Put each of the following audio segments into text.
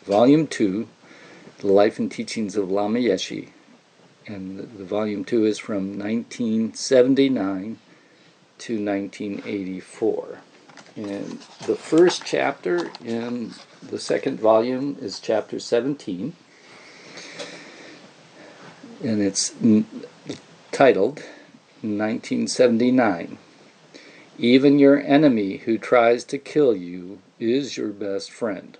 Volume 2, The Life and Teachings of Lama Yeshe, and the Volume 2 is from 1979 to 1984. And the first chapter in the second volume is chapter 17, and it's titled 1979. Even your enemy who tries to kill you is your best friend.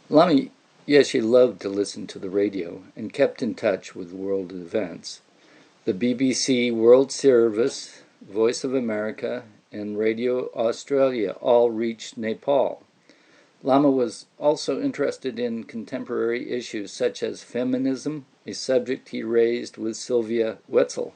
Lama Yeshe loved to listen to the radio and kept in touch with world events. The BBC World Service, Voice of America, and Radio Australia all reached Nepal. Lama was also interested in contemporary issues such as feminism, a subject he raised with Sylvia Wetzel.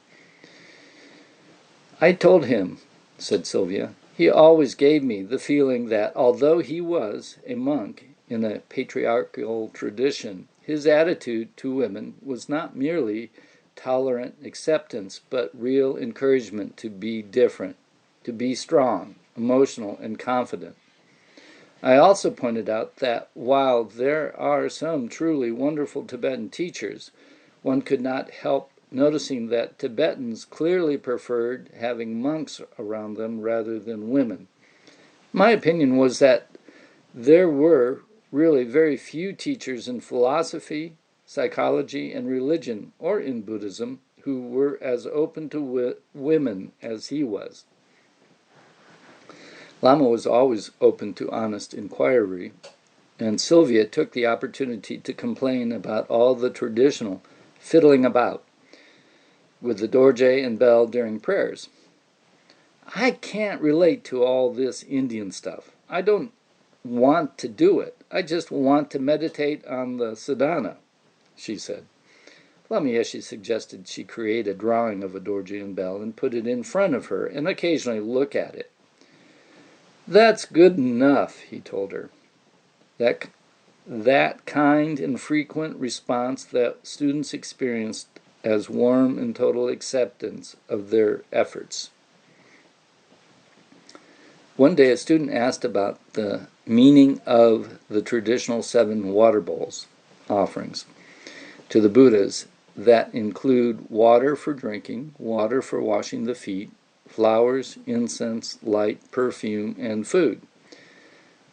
I told him, said Sylvia, he always gave me the feeling that although he was a monk in a patriarchal tradition, his attitude to women was not merely tolerant acceptance, but real encouragement to be different, to be strong, emotional, and confident. I also pointed out that while there are some truly wonderful Tibetan teachers, one could not help noticing that Tibetans clearly preferred having monks around them rather than women. My opinion was that there were really very few teachers in philosophy, psychology, and religion, or in Buddhism, who were as open to women as he was. Lama was always open to honest inquiry, and Sylvia took the opportunity to complain about all the traditional fiddling about with the dorje and bell during prayers. I can't relate to all this Indian stuff. I don't want to do it. I just want to meditate on the sadhana, she said. Lama Yeshe suggested she create a drawing of a dorje and bell and put it in front of her and occasionally look at it. That's good enough, he told her. That kind and frequent response that students experienced as warm and total acceptance of their efforts. One day a student asked about the meaning of the traditional 7 water bowls offerings to the Buddhas that include water for drinking, water for washing the feet, flowers, incense, light, perfume, and food.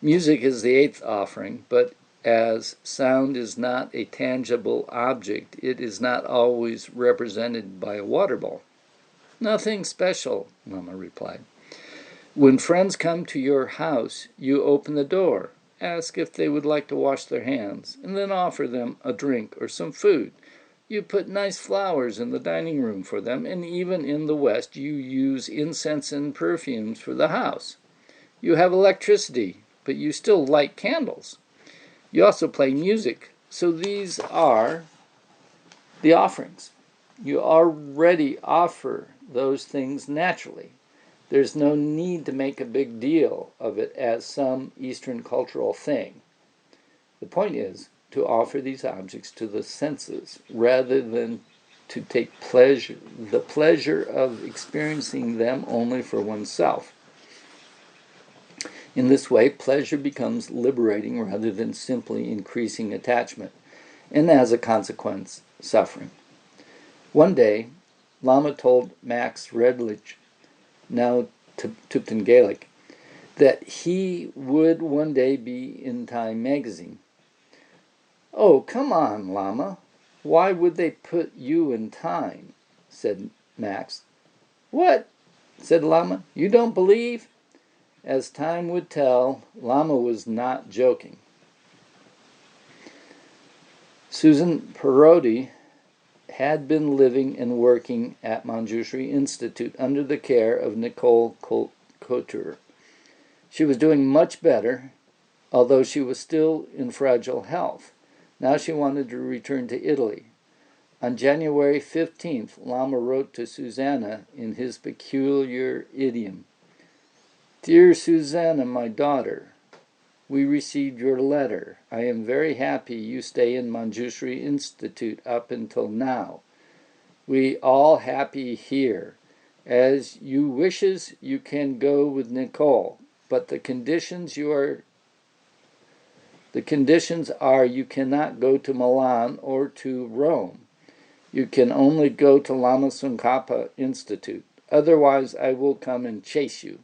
Music is the 8th offering, but as sound is not a tangible object, it is not always represented by a water bowl. Nothing special, Lama replied. When friends come to your house, you open the door, ask if they would like to wash their hands, and then offer them a drink or some food. You put nice flowers in the dining room for them, and even in the West, you use incense and perfumes for the house. You have electricity, but you still light candles. You also play music, so these are the offerings. You already offer those things naturally. There's no need to make a big deal of it as some Eastern cultural thing. The point is to offer these objects to the senses rather than to take the pleasure of experiencing them only for oneself. In this way, pleasure becomes liberating rather than simply increasing attachment, and as a consequence, suffering. One day, Lama told Max Redlich, now Tupten Gaelic, that he would one day be in Time magazine. Oh, come on, Lama. Why would they put you in Time? Said Max. What? Said Lama. You don't believe? As time would tell, Lama was not joking. Susan Parodi had been living and working at Manjushri Institute under the care of Nicole Couture. She was doing much better, although she was still in fragile health. Now she wanted to return to Italy. On January 15th, Lama wrote to Susanna in his peculiar idiom. Dear Susanna, my daughter, we received your letter. I am very happy you stay in Manjushri Institute up until now. We all happy here. As you wishes, you can go with Nicole, but the conditions are you cannot go to Milan or to Rome. You can only go to Lama Tsongkhapa Institute. Otherwise, I will come and chase you.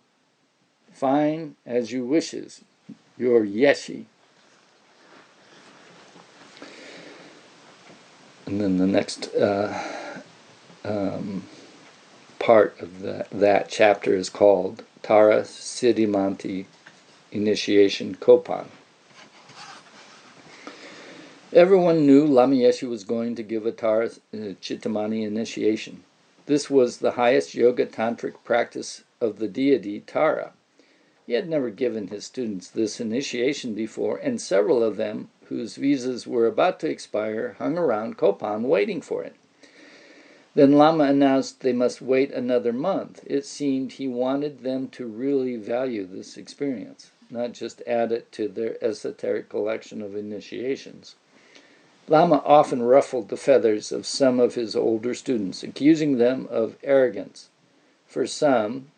Fine, as you wishes. Your Yeshi. And then the next part of that chapter is called Tara Siddhimanti Initiation Kopan. Everyone knew Lama Yeshe was going to give a Tara Chittamani initiation. This was the highest yoga tantric practice of the deity Tara. He had never given his students this initiation before, and several of them, whose visas were about to expire, hung around Kopan waiting for it. Then Lama announced they must wait another month. It seemed he wanted them to really value this experience, not just add it to their esoteric collection of initiations. Lama often ruffled the feathers of some of his older students, accusing them of arrogance. For some,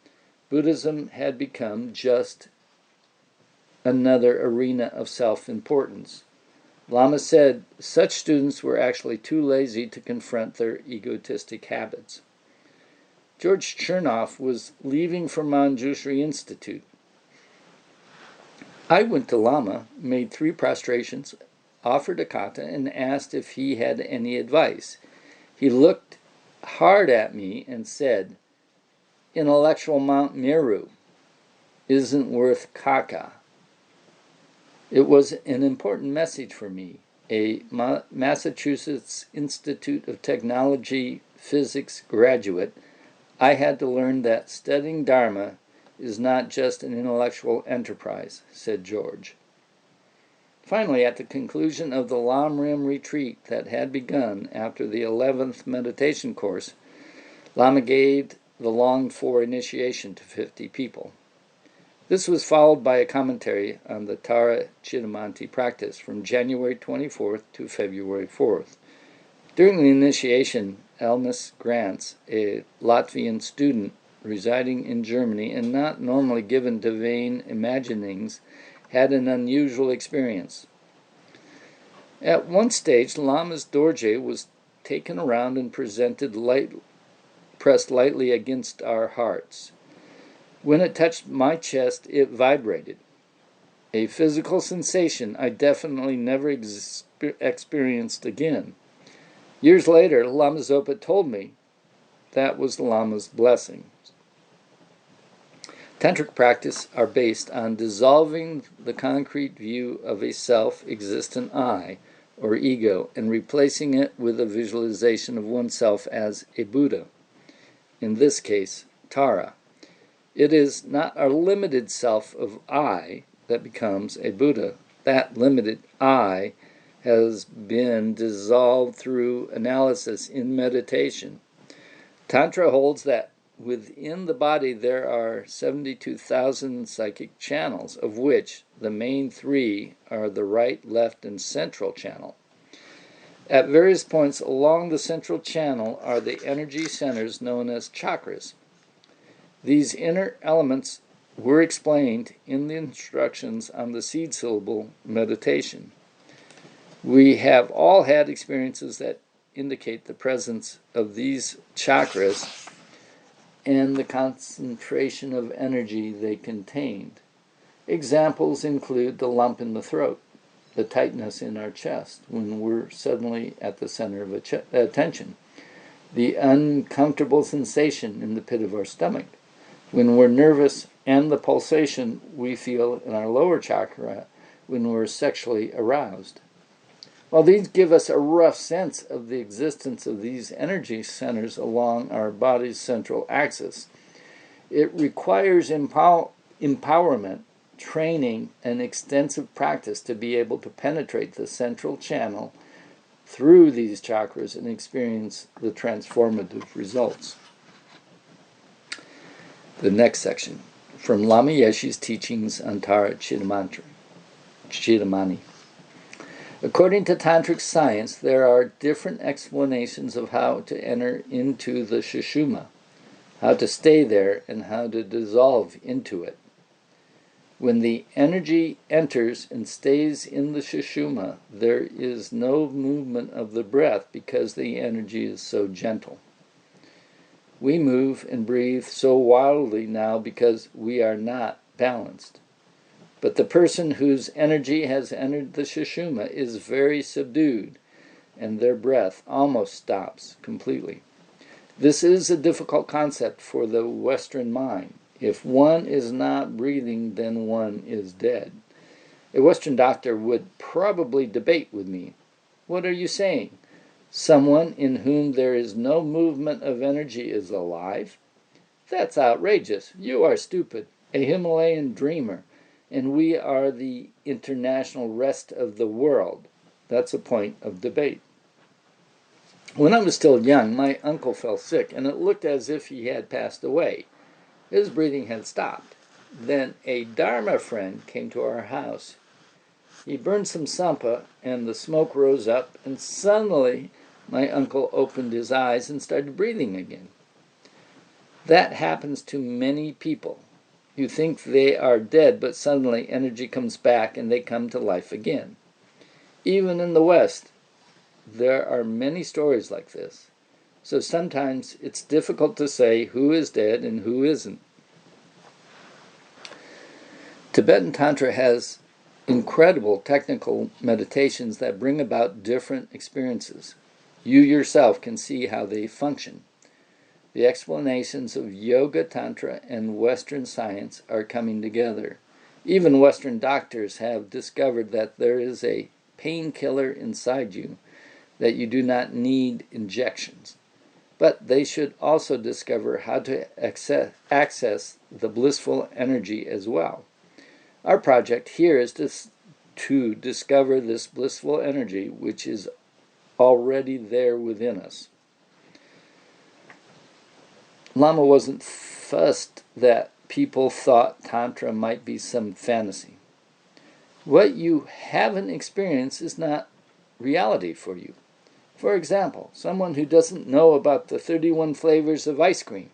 Buddhism had become just another arena of self-importance. Lama said such students were actually too lazy to confront their egotistic habits. George Chernoff was leaving for Manjushri Institute. I went to Lama, made 3 prostrations, offered a kata, and asked if he had any advice. He looked hard at me and said, "Intellectual Mount Meru isn't worth caca." It was an important message for me, a Massachusetts Institute of Technology physics graduate. I had to learn that studying Dharma is not just an intellectual enterprise, said George. Finally, at the conclusion of the Lam Rim retreat that had begun after the 11th meditation course, Lama gave the longed-for initiation to 50 people. This was followed by a commentary on the Tara Chittamani practice from January 24th to February 4th. During the initiation, Elmas Grants, a Latvian student residing in Germany and not normally given to vain imaginings, had an unusual experience. At one stage, Lama's dorje was taken around and pressed lightly against our hearts. When it touched my chest, it vibrated. A physical sensation I definitely never experienced again. Years later, Lama Zopa told me that was Lama's blessing. Tantric practice are based on dissolving the concrete view of a self-existent I, or ego, and replacing it with a visualization of oneself as a Buddha. In this case, Tara. It is not our limited self of I that becomes a Buddha. That limited I has been dissolved through analysis in meditation. Tantra holds that within the body there are 72,000 psychic channels, of which the main 3 are the right, left, and central channel. At various points along the central channel are the energy centers known as chakras. These inner elements were explained in the instructions on the seed syllable meditation. We have all had experiences that indicate the presence of these chakras and the concentration of energy they contained. Examples include the lump in the throat, the tightness in our chest when we're suddenly at the center of attention, the uncomfortable sensation in the pit of our stomach when we're nervous, and the pulsation we feel in our lower chakra when we're sexually aroused. While these give us a rough sense of the existence of these energy centers along our body's central axis, it requires empowerment, training, and extensive practice to be able to penetrate the central channel through these chakras and experience the transformative results. The next section, from Lama Yeshe's teachings on Tara Chittamani. Chidamani. According to Tantric science, there are different explanations of how to enter into the Sushumna, how to stay there, and how to dissolve into it. When the energy enters and stays in the Sushumna, there is no movement of the breath because the energy is so gentle. We move and breathe so wildly now because we are not balanced. But the person whose energy has entered the Sushumna is very subdued, and their breath almost stops completely. This is a difficult concept for the Western mind. If one is not breathing, then one is dead. A Western doctor would probably debate with me. What are you saying? Someone in whom there is no movement of energy is alive? That's outrageous. You are stupid, a Himalayan dreamer, and we are the international rest of the world. That's a point of debate. When I was still young, my uncle fell sick, and it looked as if he had passed away. His breathing had stopped. Then a Dharma friend came to our house. He burned some sampa, and the smoke rose up, and suddenly my uncle opened his eyes and started breathing again. That happens to many people. You think they are dead, but suddenly energy comes back and they come to life again. Even in the West, there are many stories like this. So sometimes it's difficult to say who is dead and who isn't. Tibetan Tantra has incredible technical meditations that bring about different experiences. You yourself can see how they function. The explanations of Yoga Tantra and Western science are coming together. Even Western doctors have discovered that there is a painkiller inside you, that you do not need injections. But they should also discover how to access the blissful energy as well. Our project here is to discover this blissful energy which is already there within us. Lama wasn't fussed that people thought Tantra might be some fantasy. What you haven't experienced is not reality for you. For example, someone who doesn't know about the 31 flavors of ice cream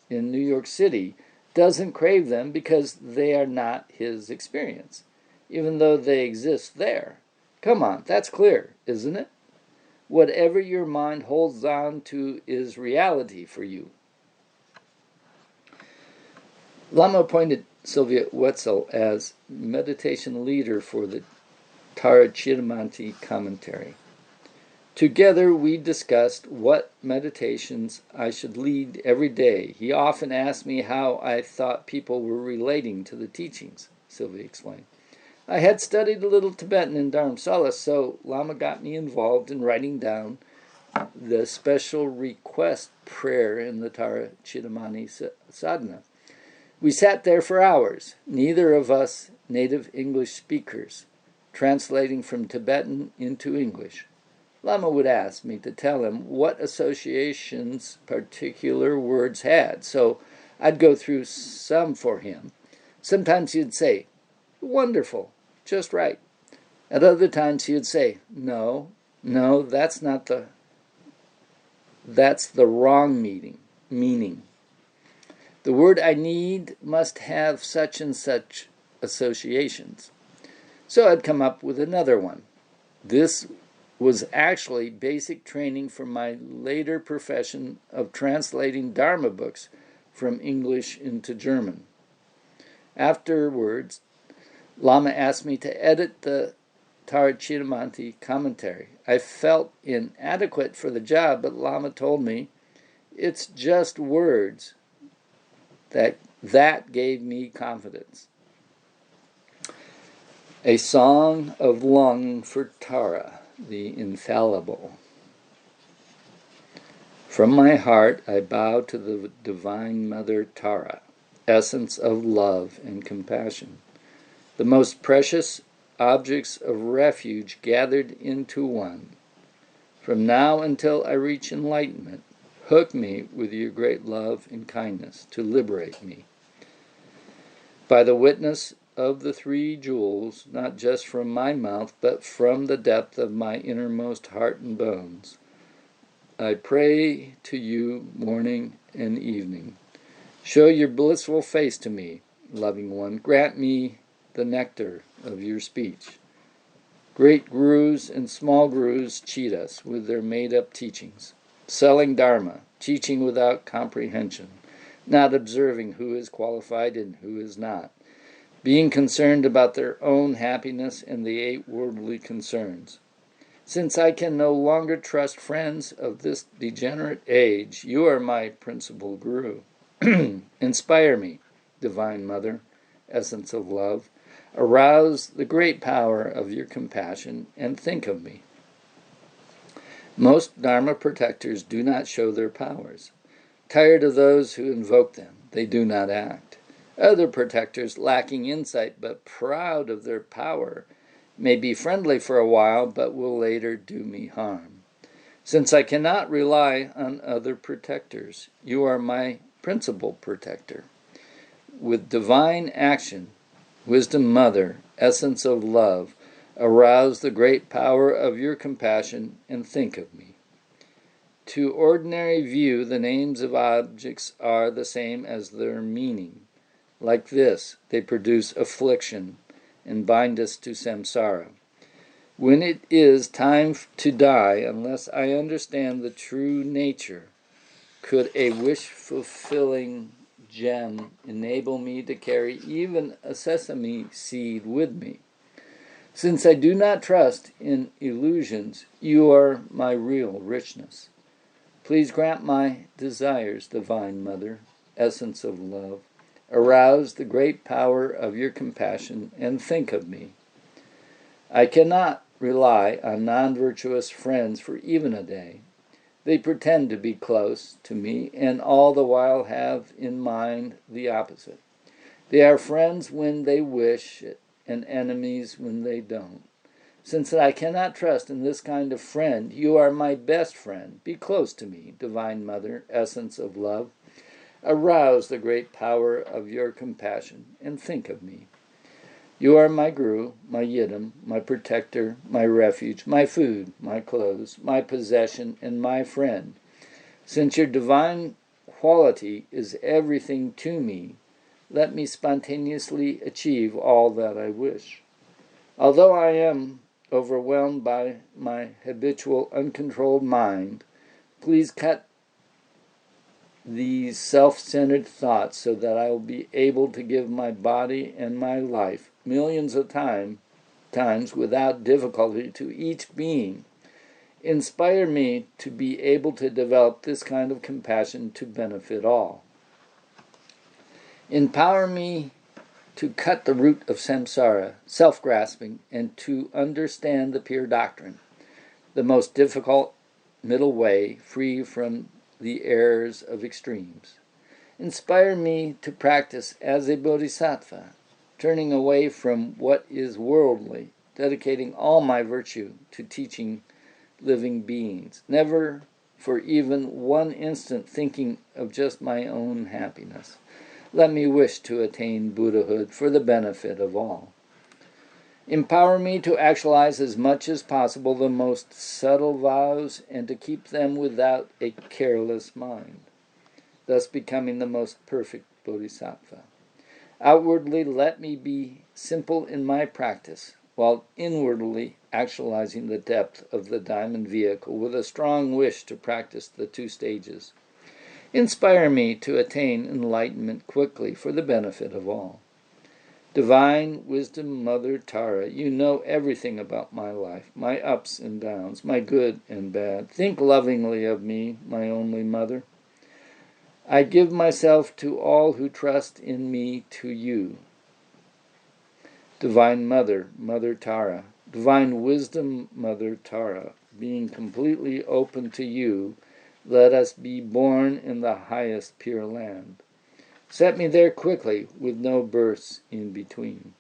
in New York City doesn't crave them because they are not his experience, even though they exist there. Come on, that's clear, isn't it? Whatever your mind holds on to is reality for you. Lama appointed Sylvia Wetzel as meditation leader for the Tara Chiramanti commentary. Together we discussed what meditations I should lead every day. He often asked me how I thought people were relating to the teachings, Sylvia explained. I had studied a little Tibetan in Dharamsala, so Lama got me involved in writing down the special request prayer in the Tara Chidamani sadhana. We sat there for hours, neither of us native English speakers, translating from Tibetan into English. Lama would ask me to tell him what associations particular words had, so I'd go through some for him. Sometimes he'd say, "Wonderful, just right." At other times he would say, No, that's the wrong meaning. The word I need must have such and such associations. So I'd come up with another one. This was actually basic training for my later profession of translating Dharma books from English into German. Afterwards, Lama asked me to edit the Tara Chiramanti commentary. I felt inadequate for the job, but Lama told me, it's just words. That gave me confidence. A Song of Longing for Tara, the Infallible. From my heart I bow to the Divine Mother Tara, essence of love and compassion, the most precious objects of refuge gathered into one. From now until I reach enlightenment, hook me with your great love and kindness to liberate me. By the witness of the three jewels, not just from my mouth, but from the depth of my innermost heart and bones. I pray to you morning and evening. Show your blissful face to me, loving one. Grant me the nectar of your speech. Great gurus and small gurus cheat us with their made-up teachings, selling Dharma, teaching without comprehension, not observing who is qualified and who is not, being concerned about their own happiness and the 8 worldly concerns. Since I can no longer trust friends of this degenerate age, you are my principal guru. Inspire me, Divine Mother, essence of love. Arouse the great power of your compassion and think of me. Most Dharma protectors do not show their powers. Tired of those who invoke them, they do not act. Other protectors, lacking insight but proud of their power, may be friendly for a while but will later do me harm. Since I cannot rely on other protectors, you are my principal protector. With divine action, Wisdom Mother, essence of love, arouse the great power of your compassion and think of me. To ordinary view, the names of objects are the same as their meaning. Like this, they produce affliction and bind us to samsara. When it is time to die, unless I understand the true nature, could a wish-fulfilling gem enable me to carry even a sesame seed with me? Since I do not trust in illusions, you are my real richness. Please grant my desires, Divine Mother, essence of love. Arouse the great power of your compassion and think of me. I cannot rely on non-virtuous friends for even a day. They pretend to be close to me and all the while have in mind the opposite. They are friends when they wish it and enemies when they don't. Since I cannot trust in this kind of friend, you are my best friend. Be close to me, Divine Mother, essence of love. Arouse the great power of your compassion and think of me. You are my guru, my yidam, my protector, my refuge, my food, my clothes, my possession, and my friend. Since your divine quality is everything to me, let me spontaneously achieve all that I wish. Although I am overwhelmed by my habitual uncontrolled mind, please cut these self-centered thoughts so that I will be able to give my body and my life millions of times without difficulty to each being. Inspire me to be able to develop this kind of compassion to benefit all. Empower me to cut the root of samsara, self-grasping, and to understand the pure doctrine, the most difficult middle way, free from the errors of extremes. Inspire me to practice as a bodhisattva, turning away from what is worldly, dedicating all my virtue to teaching living beings, never for even one instant thinking of just my own happiness. Let me wish to attain Buddhahood for the benefit of all. Empower me to actualize as much as possible the most subtle vows and to keep them without a careless mind, thus becoming the most perfect bodhisattva. Outwardly, let me be simple in my practice, while inwardly actualizing the depth of the diamond vehicle with a strong wish to practice the 2 stages. Inspire me to attain enlightenment quickly for the benefit of all. Divine Wisdom Mother Tara, you know everything about my life, my ups and downs, my good and bad. Think lovingly of me, my only mother. I give myself to all who trust in me, to you. Divine Mother, Mother Tara, Divine Wisdom Mother Tara, being completely open to you, let us be born in the highest pure land. Set me there quickly, with no births in between.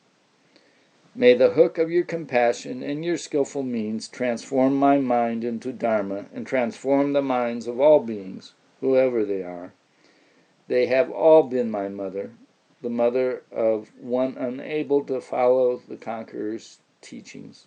May the hook of your compassion and your skillful means transform my mind into Dharma and transform the minds of all beings, whoever they are. They have all been my mother, the mother of one unable to follow the conqueror's teachings.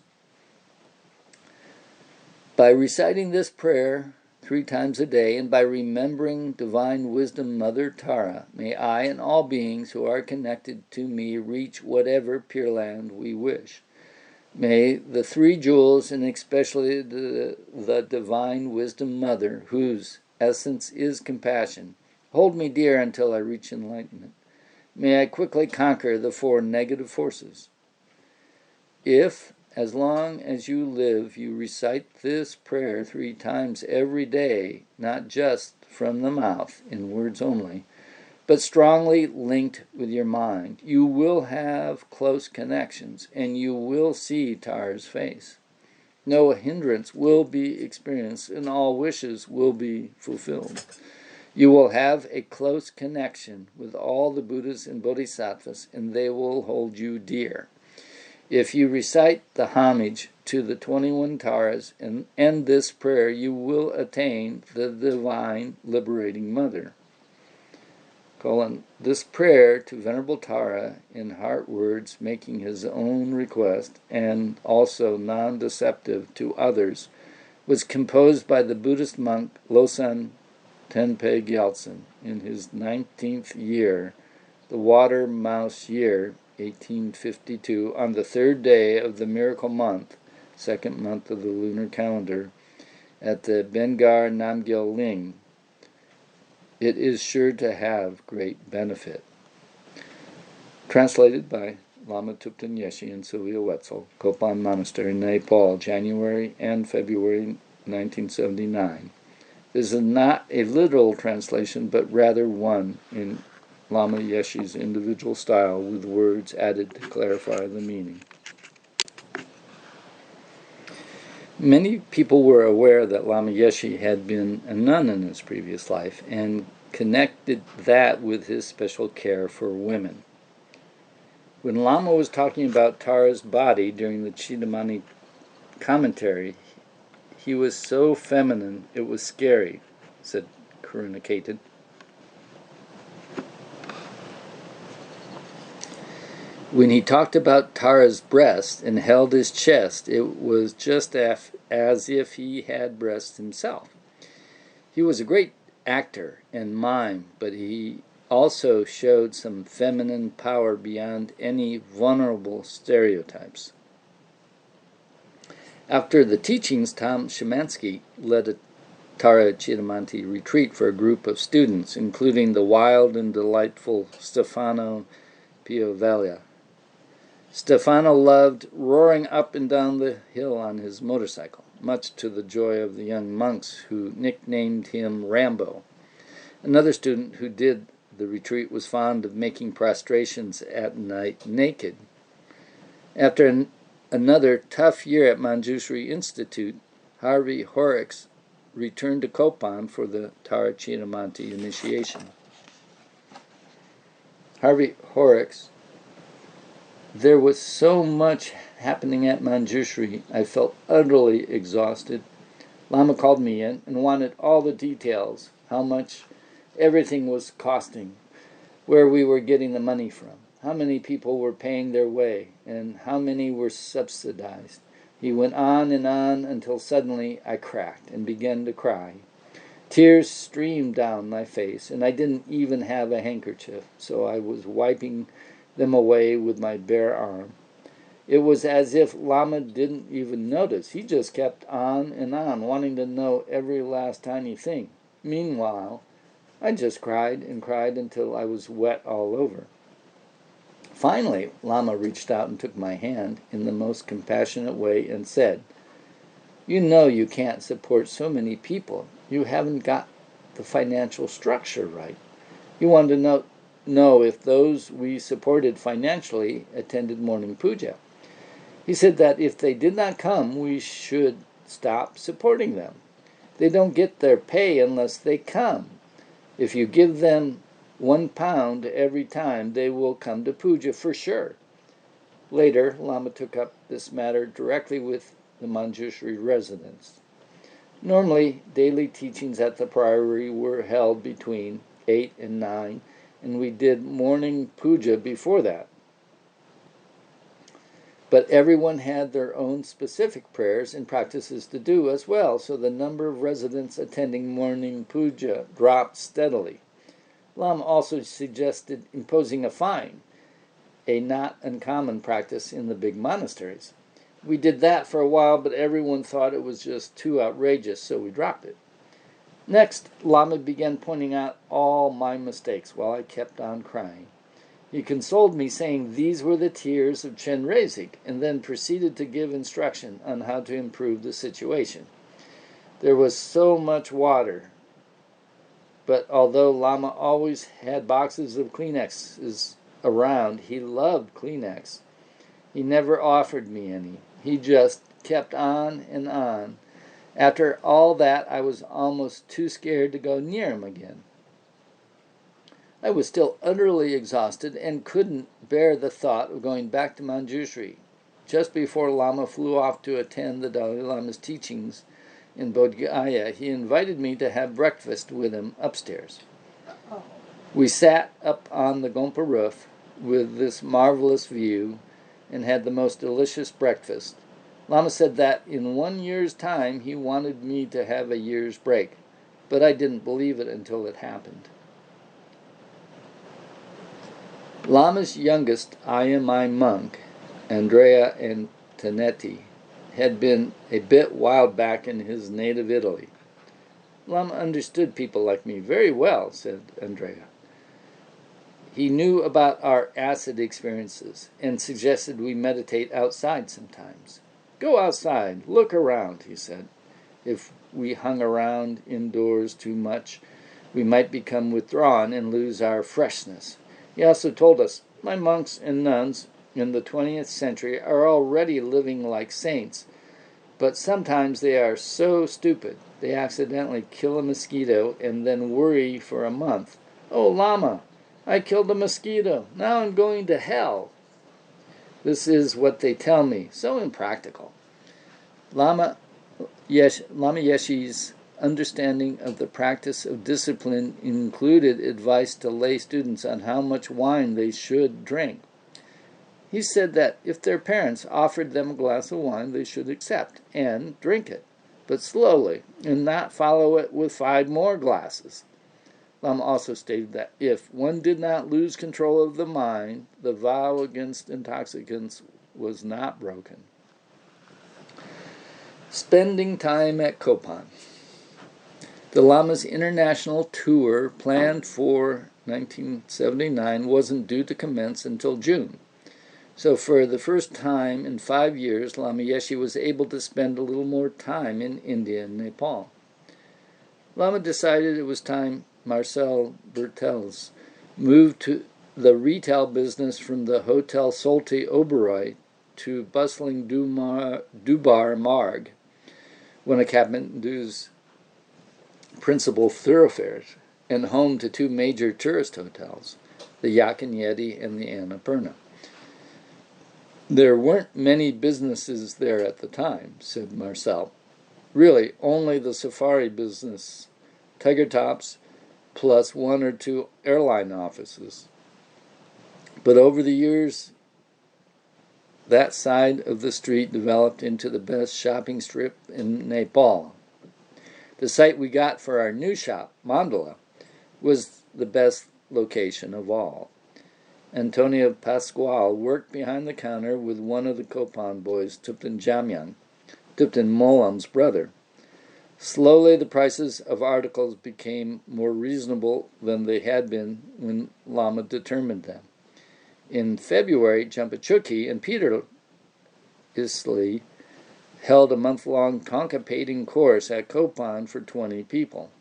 By reciting this prayer 3 times a day, and by remembering Divine Wisdom Mother Tara, may I and all beings who are connected to me reach whatever Pure Land we wish. May the 3 jewels, and especially the Divine Wisdom Mother, whose essence is compassion, hold me dear until I reach enlightenment. May I quickly conquer the 4 negative forces. If, as long as you live, you recite this prayer 3 times every day, not just from the mouth, in words only, but strongly linked with your mind, you will have close connections, and you will see Tara's face. No hindrance will be experienced, and all wishes will be fulfilled. You will have a close connection with all the Buddhas and Bodhisattvas, and they will hold you dear. If you recite the homage to the 21 Taras and end this prayer, you will attain the Divine Liberating Mother. This prayer to Venerable Tara in heart words, making his own request and also non-deceptive to others, was composed by the Buddhist monk Losang Tenpa Gyaltsen in his 19th year, the Water Mouse year, 1852, on the 3rd day of the miracle month, 2nd month of the lunar calendar, at the Bengar Namgyal Ling. It is sure to have great benefit. Translated by Lama Thupten Yeshi and Sylvia Wetzel, Kopan Monastery, Nepal, January and February 1979. This is not a literal translation, but rather one in Lama Yeshi's individual style, with words added to clarify the meaning. Many people were aware that Lama Yeshe had been a nun in his previous life and connected that with his special care for women. When Lama was talking about Tara's body during the Chidamani commentary, he was so feminine it was scary, said Karuna Ketan. When he talked about Tara's breast and held his chest, it was just as if he had breasts himself. He was a great actor and mime, but he also showed some feminine power beyond any vulnerable stereotypes. After the teachings, Tom Szymanski led a Tara Chidamanti retreat for a group of students, including the wild and delightful Stefano Piovella. Stefano loved roaring up and down the hill on his motorcycle, much to the joy of the young monks, who nicknamed him Rambo. Another student who did the retreat was fond of making prostrations at night naked. After another tough year at Manjushri Institute, Harvey Horrocks returned to Kopan for the Tara Chidamanti initiation. Harvey Horrocks: there was so much happening at Manjushri, I felt utterly exhausted. Lama called me in and wanted all the details, how much everything was costing, where we were getting the money from, how many people were paying their way, and how many were subsidized. He went on and on until suddenly I cracked and began to cry. Tears streamed down my face, and I didn't even have a handkerchief, so I was wiping them away with my bare arm. It was as if Lama didn't even notice. He just kept on and on, wanting to know every last tiny thing. Meanwhile, I just cried and cried until I was wet all over. Finally, Lama reached out and took my hand in the most compassionate way and said, "You know you can't support so many people. You haven't got the financial structure right. You want to know if those we supported financially attended morning puja." He said that if they did not come, we should stop supporting them. They don't get their pay unless they come. If you give them £1 every time, they will come to puja for sure. Later, Lama took up this matter directly with the Manjushri residents. Normally, daily teachings at the priory were held between 8 and 9, and we did morning puja before that. But everyone had their own specific prayers and practices to do as well, so the number of residents attending morning puja dropped steadily. Lama also suggested imposing a fine, a not uncommon practice in the big monasteries. We did that for a while, but everyone thought it was just too outrageous, so we dropped it. Next, Lama began pointing out all my mistakes while I kept on crying. He consoled me, saying these were the tears of Chenrezig, and then proceeded to give instruction on how to improve the situation. There was so much water, but although Lama always had boxes of Kleenexes around, he loved Kleenex. He never offered me any. He just kept on and on. After all that, I was almost too scared to go near him again. I was still utterly exhausted and couldn't bear the thought of going back to Manjushri. Just before Lama flew off to attend the Dalai Lama's teachings in Bodh Gaya, he invited me to have breakfast with him upstairs. We sat up on the Gompa roof with this marvelous view and had the most delicious breakfast. Lama said that in 1 year's time he wanted me to have a year's break, but I didn't believe it until it happened. Lama's youngest IMI monk, Andrea Antonetti, had been a bit wild back in his native Italy. Lama understood people like me very well, said Andrea. He knew about our acid experiences and suggested we meditate outside sometimes. Go outside, look around, he said. If we hung around indoors too much, we might become withdrawn and lose our freshness. He also told us, my monks and nuns in the 20th century are already living like saints, but sometimes they are so stupid they accidentally kill a mosquito and then worry for a month. Oh, Lama, I killed a mosquito. Now I'm going to hell. This is what they tell me. So impractical. Lama Yeshe's understanding of the practice of discipline included advice to lay students on how much wine they should drink. He said that if their parents offered them a glass of wine, they should accept and drink it, but slowly, and not follow it with 5 more glasses. Lama also stated that if one did not lose control of the mind, the vow against intoxicants was not broken. Spending time at Kopan. The Lama's international tour, planned for 1979, wasn't due to commence until June. So for the first time in 5 years, Lama Yeshe was able to spend a little more time in India and Nepal. Lama decided it was time Marcel Bertels moved to the retail business from the Hotel Solti Oberoi to bustling Dubar Marg, one of Kathmandu's principal thoroughfares, and home to 2 major tourist hotels, the Yak and Yeti and the Annapurna. There weren't many businesses there at the time, said Marcel. Really, only the safari business, Tiger Tops, plus 1 or 2 airline offices. But over the years, that side of the street developed into the best shopping strip in Nepal. The site we got for our new shop, Mandala, was the best location of all. Antonio Pascual worked behind the counter with one of the Kopan boys, Tupten Jamyang, Tupten Molam's brother. Slowly, the prices of articles became more reasonable than they had been when Lama determined them. In February, Champachuki and Peter Isley held a month-long contemplating course at Kopan for 20 people.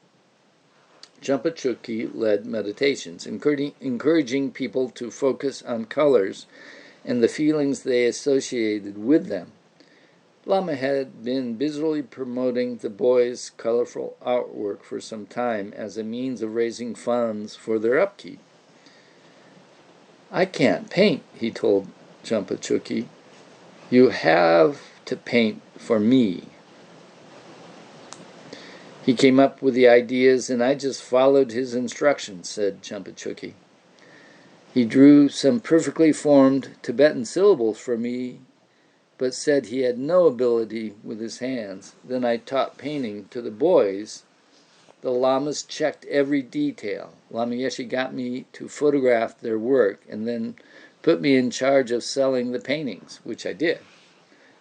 Champachuki led meditations, encouraging people to focus on colors and the feelings they associated with them. Lama had been busily promoting the boys' colorful artwork for some time as a means of raising funds for their upkeep. I can't paint, he told Champachuki. You have to paint for me. He came up with the ideas and I just followed his instructions, said Champachuki. He drew some perfectly formed Tibetan syllables for me, but said he had no ability with his hands. Then I taught painting to the boys. The lamas checked every detail. Lama Yeshe got me to photograph their work and then put me in charge of selling the paintings, which I did.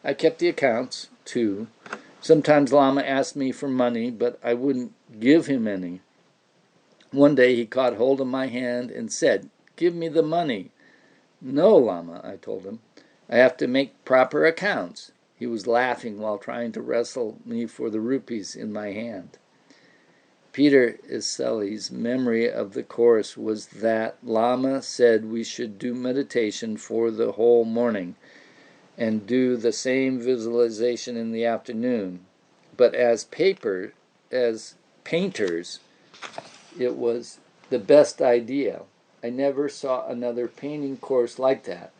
I kept the accounts, too. Sometimes Lama asked me for money, but I wouldn't give him any. One day he caught hold of my hand and said, "Give me the money." "No, Lama," I told him. "I have to make proper accounts." He was laughing while trying to wrestle me for the rupees in my hand. Peter Iseli's memory of the course was that Lama said we should do meditation for the whole morning and do the same visualization in the afternoon. But as painters, it was the best idea. I never saw another painting course like that.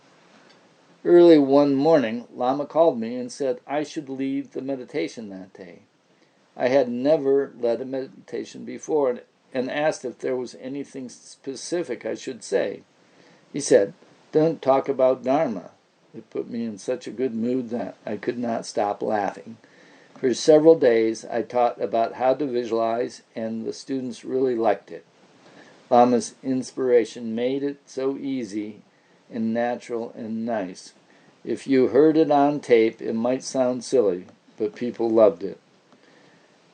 Early one morning, Lama called me and said I should lead the meditation that day. I had never led a meditation before and asked if there was anything specific I should say. He said, "Don't talk about Dharma." It put me in such a good mood that I could not stop laughing. For several days, I taught about how to visualize, and the students really liked it. Lama's inspiration made it so easy and natural and nice. If you heard it on tape, it might sound silly, but people loved it.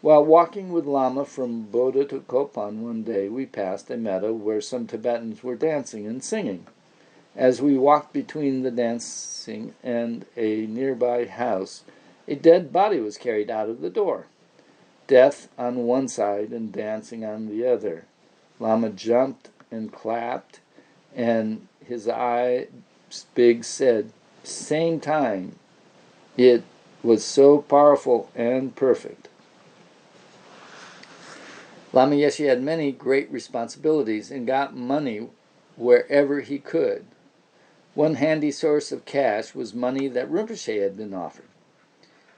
While walking with Lama from Bodh to Kopan one day, we passed a meadow where some Tibetans were dancing and singing. As we walked between the dancing and a nearby house, a dead body was carried out of the door. Death on one side and dancing on the other. Lama jumped and clapped, and his eyes big said, "Same time." It was so powerful and perfect. Lama Yeshe had many great responsibilities and got money wherever he could. One handy source of cash was money that Rinpoche had been offered.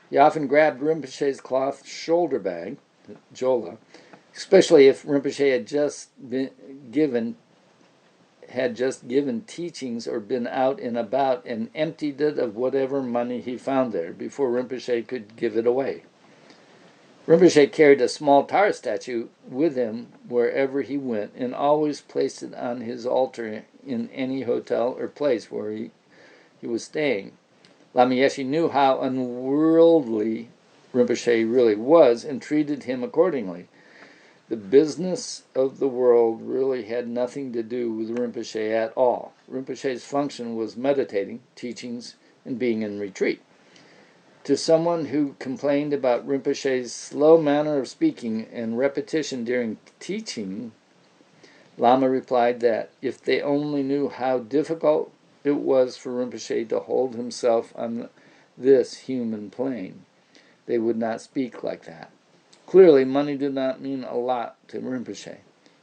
He often grabbed Rinpoche's cloth shoulder bag, jola, especially if Rinpoche had just given teachings or been out and about, and emptied it of whatever money he found there before Rinpoche could give it away. Rinpoche carried a small Tara statue with him wherever he went and always placed it on his altar in any hotel or place where he was staying. Lama Yeshe knew how unworldly Rinpoche really was and treated him accordingly. The business of the world really had nothing to do with Rinpoche at all. Rinpoche's function was meditating, teachings, and being in retreat. To someone who complained about Rinpoche's slow manner of speaking and repetition during teaching, Lama replied that if they only knew how difficult it was for Rinpoche to hold himself on this human plane, they would not speak like that. Clearly, money did not mean a lot to Rinpoche.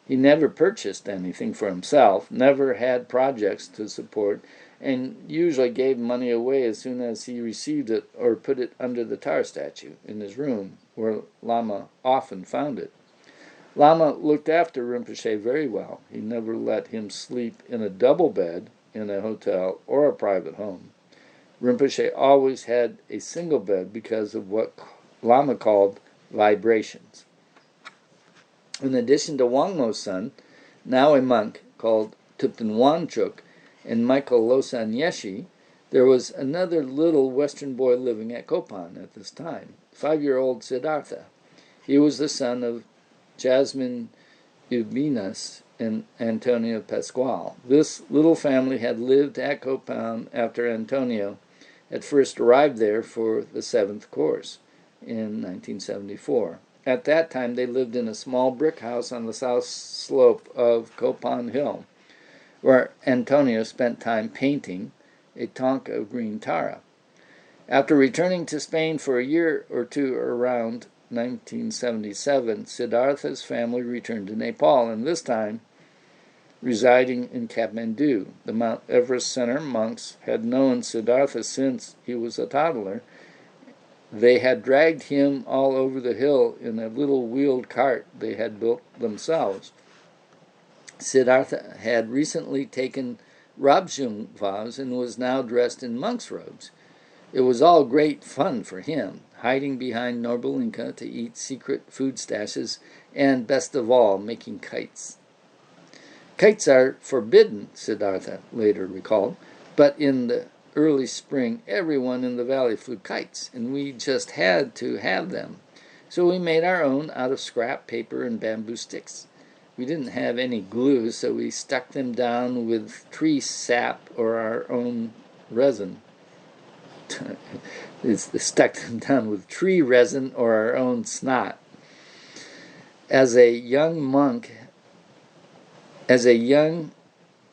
He never purchased anything for himself, never had projects to support, and usually gave money away as soon as he received it or put it under the Tara statue in his room, where Lama often found it. Lama looked after Rinpoche very well. He never let him sleep in a double bed in a hotel or a private home. Rinpoche always had a single bed because of what Lama called vibrations. In addition to Wangmo's son, now a monk called Thupten Wanchuk, and Michael Losang Yeshe, there was another little Western boy living at Kopan at this time, 5-year-old Siddhartha. He was the son of Jasmine Ubinas and Antonio Pascual. This little family had lived at Kopan after Antonio had first arrived there for the 7th course in 1974. At that time, they lived in a small brick house on the south slope of Kopan Hill, where Antonio spent time painting a tonka of green Tara. After returning to Spain for a year or two around 1977, Siddhartha's family returned to Nepal, and this time residing in Kathmandu. The Mount Everest Center monks had known Siddhartha since he was a toddler. They had dragged him all over the hill in a little wheeled cart they had built themselves. Siddhartha had recently taken Rabjung vows and was now dressed in monk's robes. It was all great fun for him, hiding behind Norbalinka to eat secret food stashes and, best of all, making kites. Kites are forbidden, Siddhartha later recalled, but in the early spring everyone in the valley flew kites, and we just had to have them. So we made our own out of scrap paper and bamboo sticks. We didn't have any glue, so we stuck them down with tree sap or our own resin. Stuck them down with tree resin or our own snot. As a young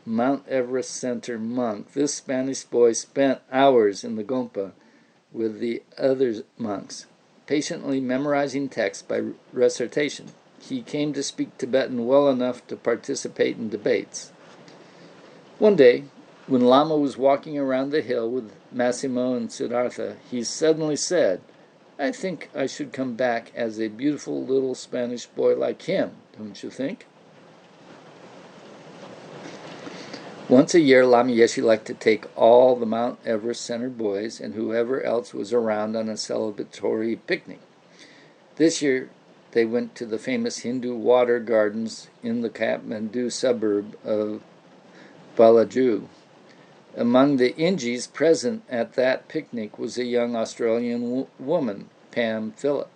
Mount Everest Center monk, this Spanish boy spent hours in the Gompa with the other monks, patiently memorizing texts by recitation. He came to speak Tibetan well enough to participate in debates. One day, when Lama was walking around the hill with Massimo and Siddhartha, he suddenly said, "I think I should come back as a beautiful little Spanish boy like him, don't you think?" Once a year, Lama Yeshe liked to take all the Mount Everest Center boys and whoever else was around on a celebratory picnic. This year, they went to the famous Hindu water gardens in the Kathmandu suburb of Balaju. Among the Ingis present at that picnic was a young Australian woman, Pam Phillip.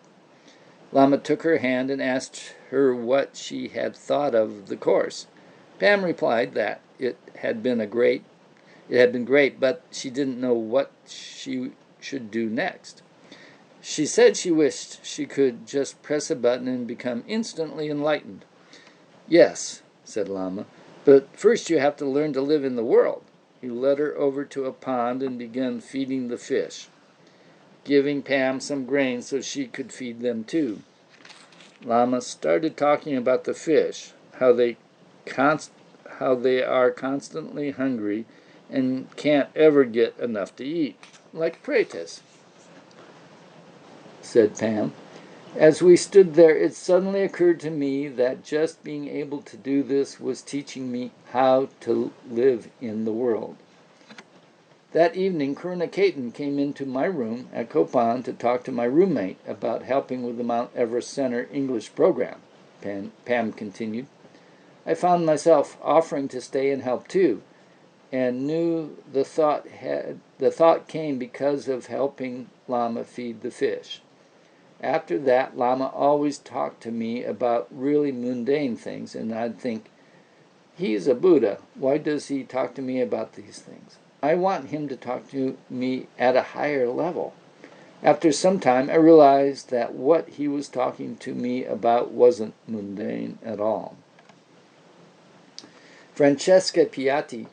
Lama took her hand and asked her what she had thought of the course. Pam replied that it had been great, but she didn't know what she should do next. She said she wished she could just press a button and become instantly enlightened. "Yes," said Lama, "but first you have to learn to live in the world." He led her over to a pond and began feeding the fish, giving Pam some grain so she could feed them too. Lama started talking about the fish, how they are constantly hungry and can't ever get enough to eat, like Pretas, said Pam. As we stood there, it suddenly occurred to me that just being able to do this was teaching me how to live in the world. That evening, Karuna Ketan came into my room at Kopan to talk to my roommate about helping with the Mount Everest Center English program, Pam continued. I found myself offering to stay and help too, and knew the thought came because of helping Lama feed the fish. After that, Lama always talked to me about really mundane things, and I'd think, he's a Buddha. Why does he talk to me about these things? I want him to talk to me at a higher level. After some time, I realized that what he was talking to me about wasn't mundane at all. Francesca Piatti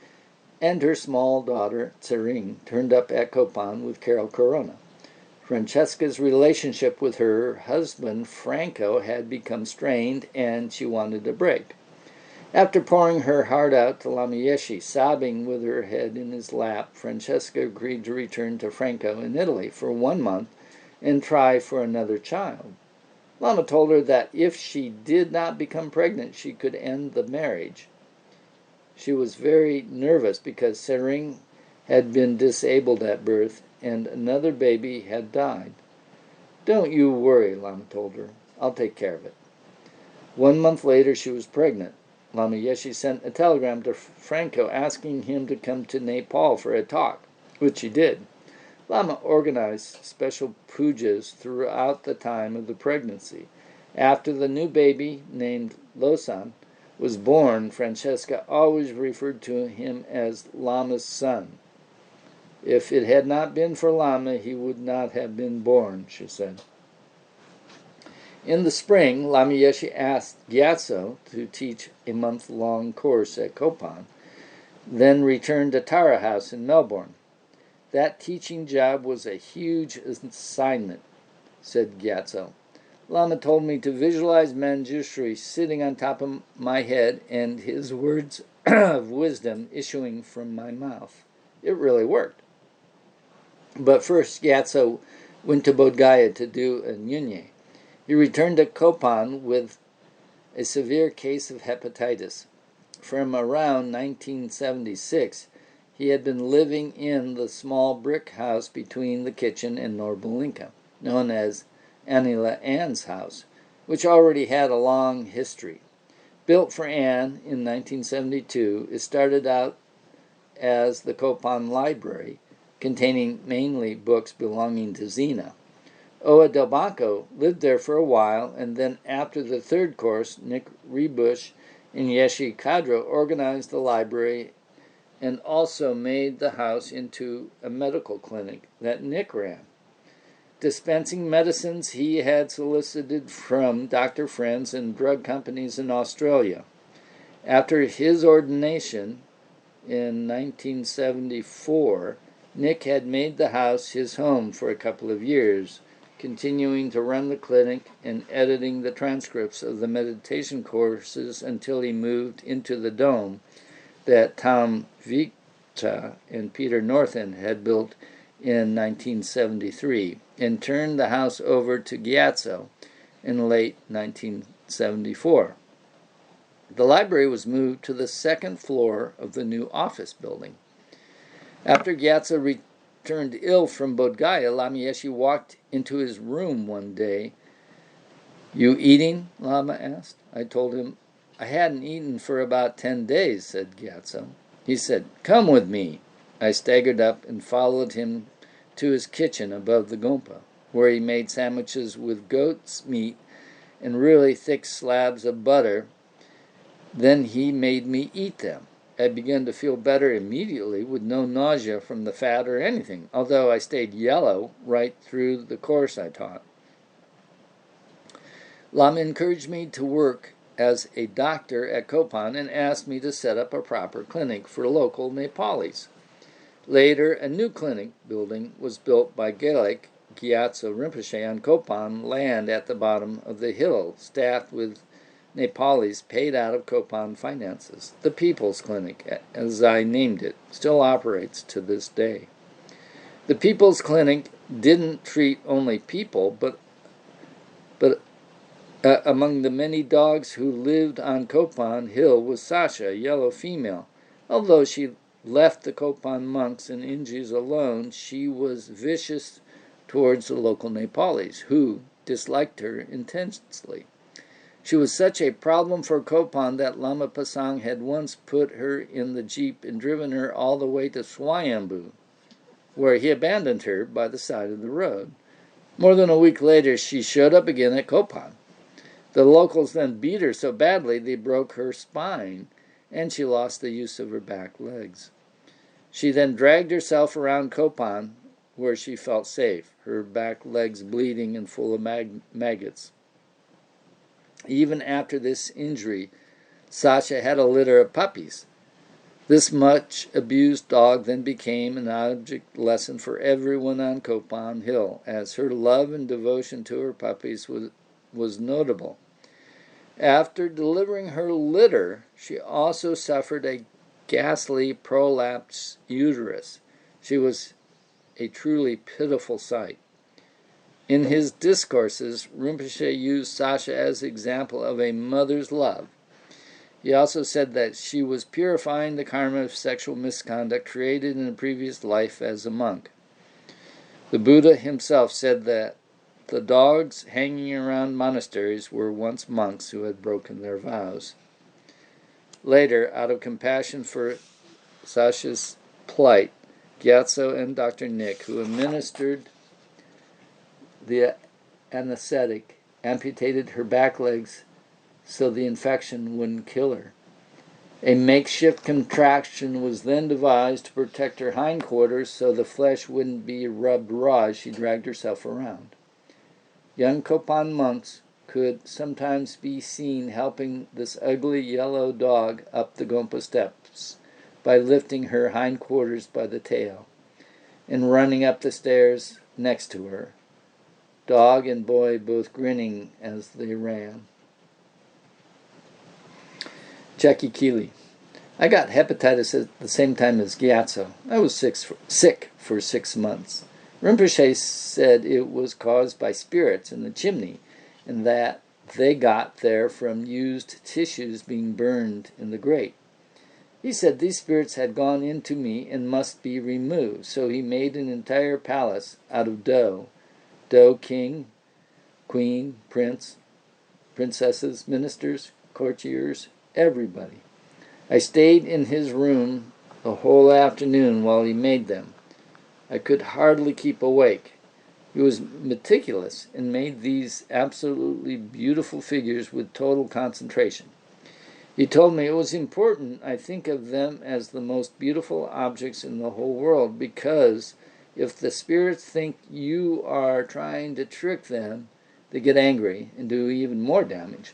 and her small daughter, Tsering, turned up at Kopan with Carol Corona. Francesca's relationship with her husband, Franco, had become strained, and she wanted a break. After pouring her heart out to Lama Yeshe, sobbing with her head in his lap, Francesca agreed to return to Franco in Italy for 1 month and try for another child. Lama told her that if she did not become pregnant, she could end the marriage. She was very nervous because Tsering had been disabled at birth and another baby had died. "Don't you worry," Lama told her. "I'll take care of it." 1 month later, she was pregnant. Lama Yeshe sent a telegram to Franco asking him to come to Nepal for a talk, which he did. Lama organized special pujas throughout the time of the pregnancy. After the new baby, named Losan, was born, Francesca always referred to him as Lama's son. If it had not been for Lama, he would not have been born, she said. In the spring, Lama Yeshe asked Gyatso to teach a month-long course at Kopan, then returned to Tara House in Melbourne. That teaching job was a huge assignment, said Gyatso. Lama told me to visualize Manjushri sitting on top of my head and his words of wisdom issuing from my mouth. It really worked. But first, Gyatso went to Bodh Gaya to do a nyunye. He returned to Kopan with a severe case of hepatitis. from around 1976, he had been living in the small brick house between the kitchen and Norbalinka, known as Anila Ann's house, which already had a long history. Built for Anne in 1972, it started out as the Copan Library, containing mainly books belonging to Zina. Oa del Banco lived there for a while, and then after the third course, Nick Rebush and Yeshi Kadra organized the library and also made the house into a medical clinic that Nick ran, dispensing medicines he had solicited from doctor friends and drug companies in Australia. After his ordination in 1974, Nick had made the house his home for a couple of years, continuing to run the clinic and editing the transcripts of the meditation courses until he moved into the dome that Tom Victa and Peter Northen had built in 1973 and turned the house over to Gyatso in late 1974. The library was moved to the second floor of the new office building. After Gyatso returned ill from Bodh Gaya, Lama Yeshe walked into his room one day. "You eating?" Lama asked. I told him, "I hadn't eaten for about 10 days, said Gyatso. He said, "Come with me." I staggered up and followed him to his kitchen above the gompa, where he made sandwiches with goat's meat and really thick slabs of butter. Then he made me eat them. I began to feel better immediately, with no nausea from the fat or anything, although I stayed yellow right through the course I taught. Lama encouraged me to work as a doctor at Copan and asked me to set up a proper clinic for local Nepalis. Later, a new clinic building was built by Gelek Gyatso Rinpoche on Copan land at the bottom of the hill, staffed with Nepalis paid out of Copan finances. The People's Clinic, as I named it, still operates to this day. The People's Clinic didn't treat only people, but among the many dogs who lived on Copan Hill was Sasha, a yellow female. Although she left the Copan monks and Injis alone, she was vicious towards the local Nepalis, who disliked her intensely. She was such a problem for Copan that Lama Pasang had once put her in the jeep and driven her all the way to Swayambhu, where he abandoned her by the side of the road. More than a week later, she showed up again at Copan. The locals then beat her so badly they broke her spine, and she lost the use of her back legs. She then dragged herself around Copan, where she felt safe, her back legs bleeding and full of maggots. Even after this injury, Sasha had a litter of puppies. This much abused dog then became an object lesson for everyone on Copan Hill, as her love and devotion to her puppies was notable. After delivering her litter, she also suffered a ghastly prolapsed uterus. She was a truly pitiful sight. In his discourses, Rinpoche used Sasha as an example of a mother's love. He also said that she was purifying the karma of sexual misconduct created in a previous life as a monk. The Buddha himself said that the dogs hanging around monasteries were once monks who had broken their vows. Later, out of compassion for Sasha's plight, Gyatso and Dr. Nick, who administered the anesthetic, amputated her back legs so the infection wouldn't kill her. A makeshift contraption was then devised to protect her hindquarters so the flesh wouldn't be rubbed raw as she dragged herself around. Young Copan monks could sometimes be seen helping this ugly yellow dog up the Gompa steps by lifting her hindquarters by the tail and running up the stairs next to her, dog and boy both grinning as they ran. Jackie Keeley. I got hepatitis at the same time as Gyatso. I was sick for 6 months. Rinpoche said it was caused by spirits in the chimney, and that they got there from used tissues being burned in the grate. He said these spirits had gone into me and must be removed, so he made an entire palace out of dough. Dough, king, queen, prince, princesses, ministers, courtiers, everybody. I stayed in his room the whole afternoon while he made them. I could hardly keep awake. He was meticulous and made these absolutely beautiful figures with total concentration. He told me it was important I think of them as the most beautiful objects in the whole world, because if the spirits think you are trying to trick them, they get angry and do even more damage.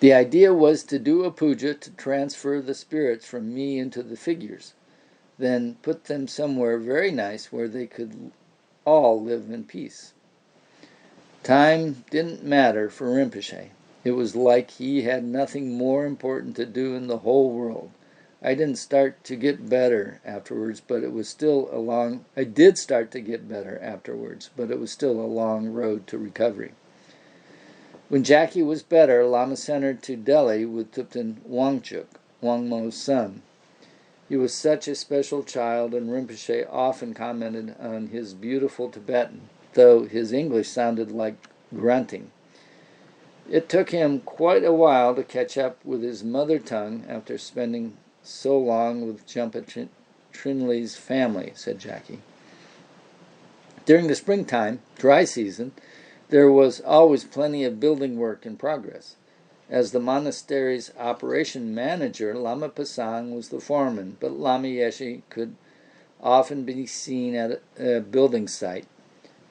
The idea was to do a puja to transfer the spirits from me into the figures, then put them somewhere very nice where they could all live in peace. Time didn't matter for Rinpoche. It was like he had nothing more important to do in the whole world. I didn't start to get better afterwards, but it was still a long... I did start to get better afterwards, but it was still a long road to recovery. When Jackie was better, Lama sent her to Delhi with Thupten Wangchuk, Wangmo's son. He was such a special child, and Rinpoche often commented on his beautiful Tibetan, though his English sounded like grunting. It took him quite a while to catch up with his mother tongue after spending so long with Jumpa Trinley's family, said Jackie. During the springtime, dry season, there was always plenty of building work in progress. As the monastery's operation manager, Lama Pasang was the foreman, but Lama Yeshe could often be seen at a building site,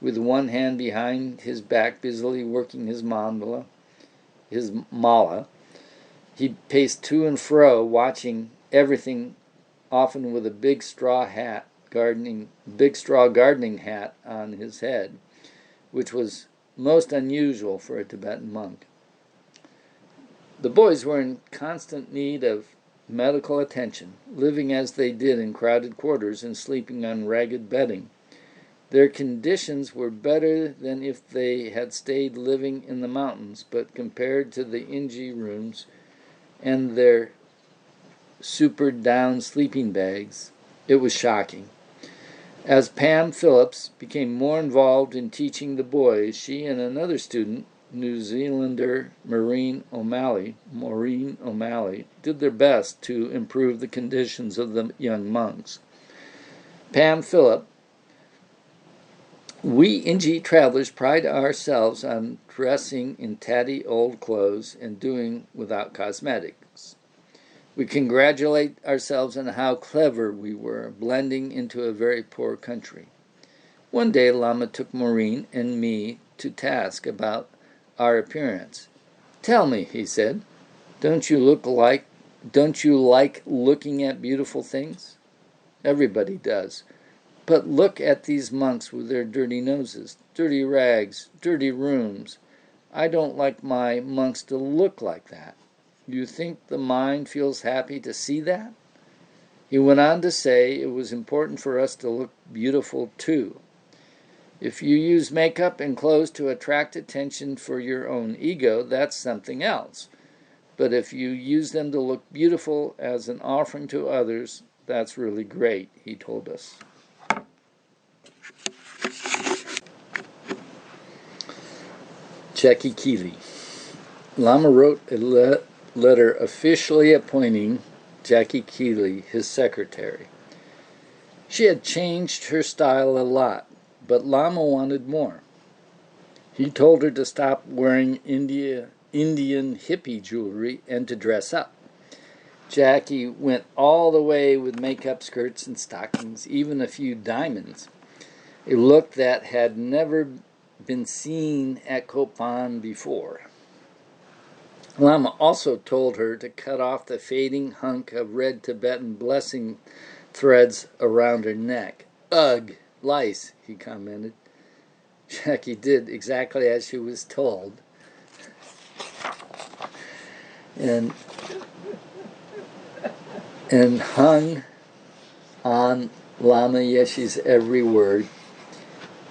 with one hand behind his back busily working his mala. He'd pace to and fro, watching everything, often with a big straw gardening hat on his head, which was most unusual for a Tibetan monk. The boys were in constant need of medical attention, living as they did in crowded quarters and sleeping on ragged bedding. Their conditions were better than if they had stayed living in the mountains, but compared to the Inji rooms and their supered down sleeping bags, it was shocking. As Pam Phillips became more involved in teaching the boys, she and another student, New Zealander Maureen O'Malley, did their best to improve the conditions of the young monks. Pam Phillip: we Inji travelers pride ourselves on dressing in tatty old clothes and doing without cosmetics. We congratulate ourselves on how clever we were, blending into a very poor country. One day Lama took Maureen and me to task about our appearance. "Tell me," he said, don't you like looking at beautiful things? Everybody does. But look at these monks with their dirty noses, dirty rags, dirty rooms. I don't like my monks to look like that. You think the mind feels happy to see that?" He went on to say it was important for us to look beautiful too. If you use makeup and clothes to attract attention for your own ego, that's something else. But if you use them to look beautiful as an offering to others, that's really great, he told us. Jackie Keeley. Lama wrote a letter officially appointing Jackie Keeley his secretary. She had changed her style a lot, but Lama wanted more. He told her to stop wearing Indian hippie jewelry and to dress up. Jackie went all the way with makeup, skirts, and stockings, even a few diamonds, a look that had never been seen at Kopan before. Lama also told her to cut off the fading hunk of red Tibetan blessing threads around her neck. "Ugh, lice," he commented. Jackie did exactly as she was told, and hung on Lama Yeshe's every word.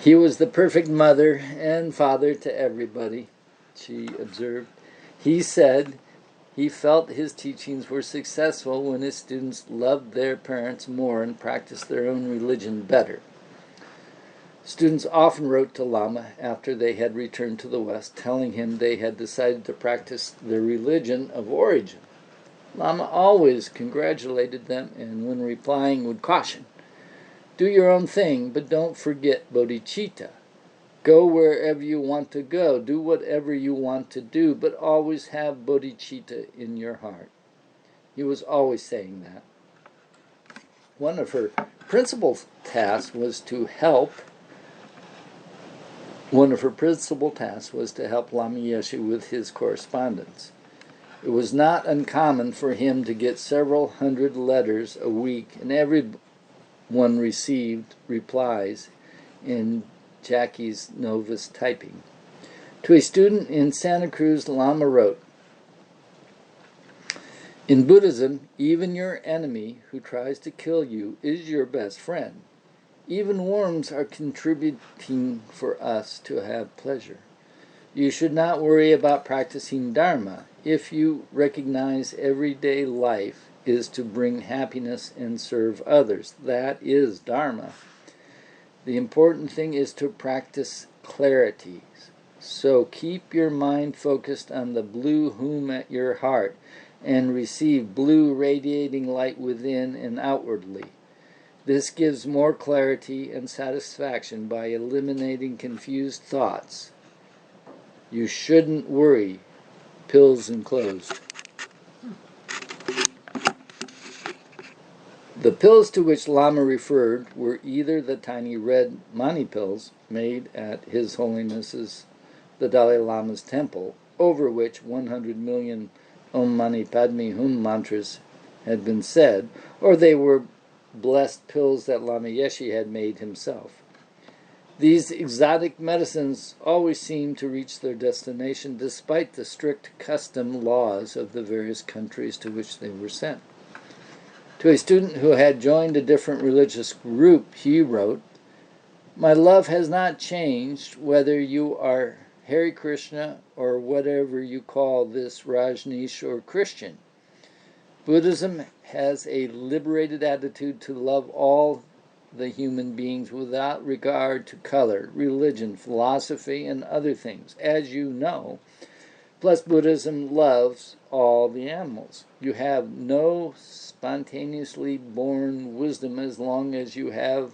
He was the perfect mother and father to everybody, she observed. He said He felt his teachings were successful when his students loved their parents more and practiced their own religion better. Students often wrote to Lama after they had returned to the West, telling him they had decided to practice their religion of origin. Lama always congratulated them, and when replying would caution, "Do your own thing, but don't forget bodhicitta. Go wherever you want to go, do whatever you want to do, but always have bodhicitta in your heart." He was always saying that. One of her principal tasks was to help Lama Yeshe with his correspondence. It was not uncommon for him to get several hundred letters a week, and everyone received replies in Jackie's novice typing. To a student in Santa Cruz, Lama wrote, "In Buddhism, even your enemy who tries to kill you is your best friend. Even worms are contributing for us to have pleasure. You should not worry about practicing Dharma if you recognize everyday life is to bring happiness and serve others. That is Dharma. The important thing is to practice clarity. So keep your mind focused on the blue whom at your heart and receive blue radiating light within and outwardly. This gives more clarity and satisfaction by eliminating confused thoughts. You shouldn't worry." Pills enclosed. The pills to which Lama referred were either the tiny red mani pills made at His Holiness's the Dalai Lama's temple, over which 100 million Om Mani Padme Hum mantras had been said, or they were blessed pills that Lama Yeshe had made himself. These exotic medicines always seemed to reach their destination despite the strict custom laws of the various countries to which they were sent. To a student who had joined a different religious group, he wrote, "My love has not changed whether you are Hare Krishna or whatever you call this Rajneesh or Christian. Buddhism has a liberated attitude to love all the human beings without regard to color, religion, philosophy, and other things, as you know. Plus, Buddhism loves all the animals. You have no spontaneously born wisdom as long as you have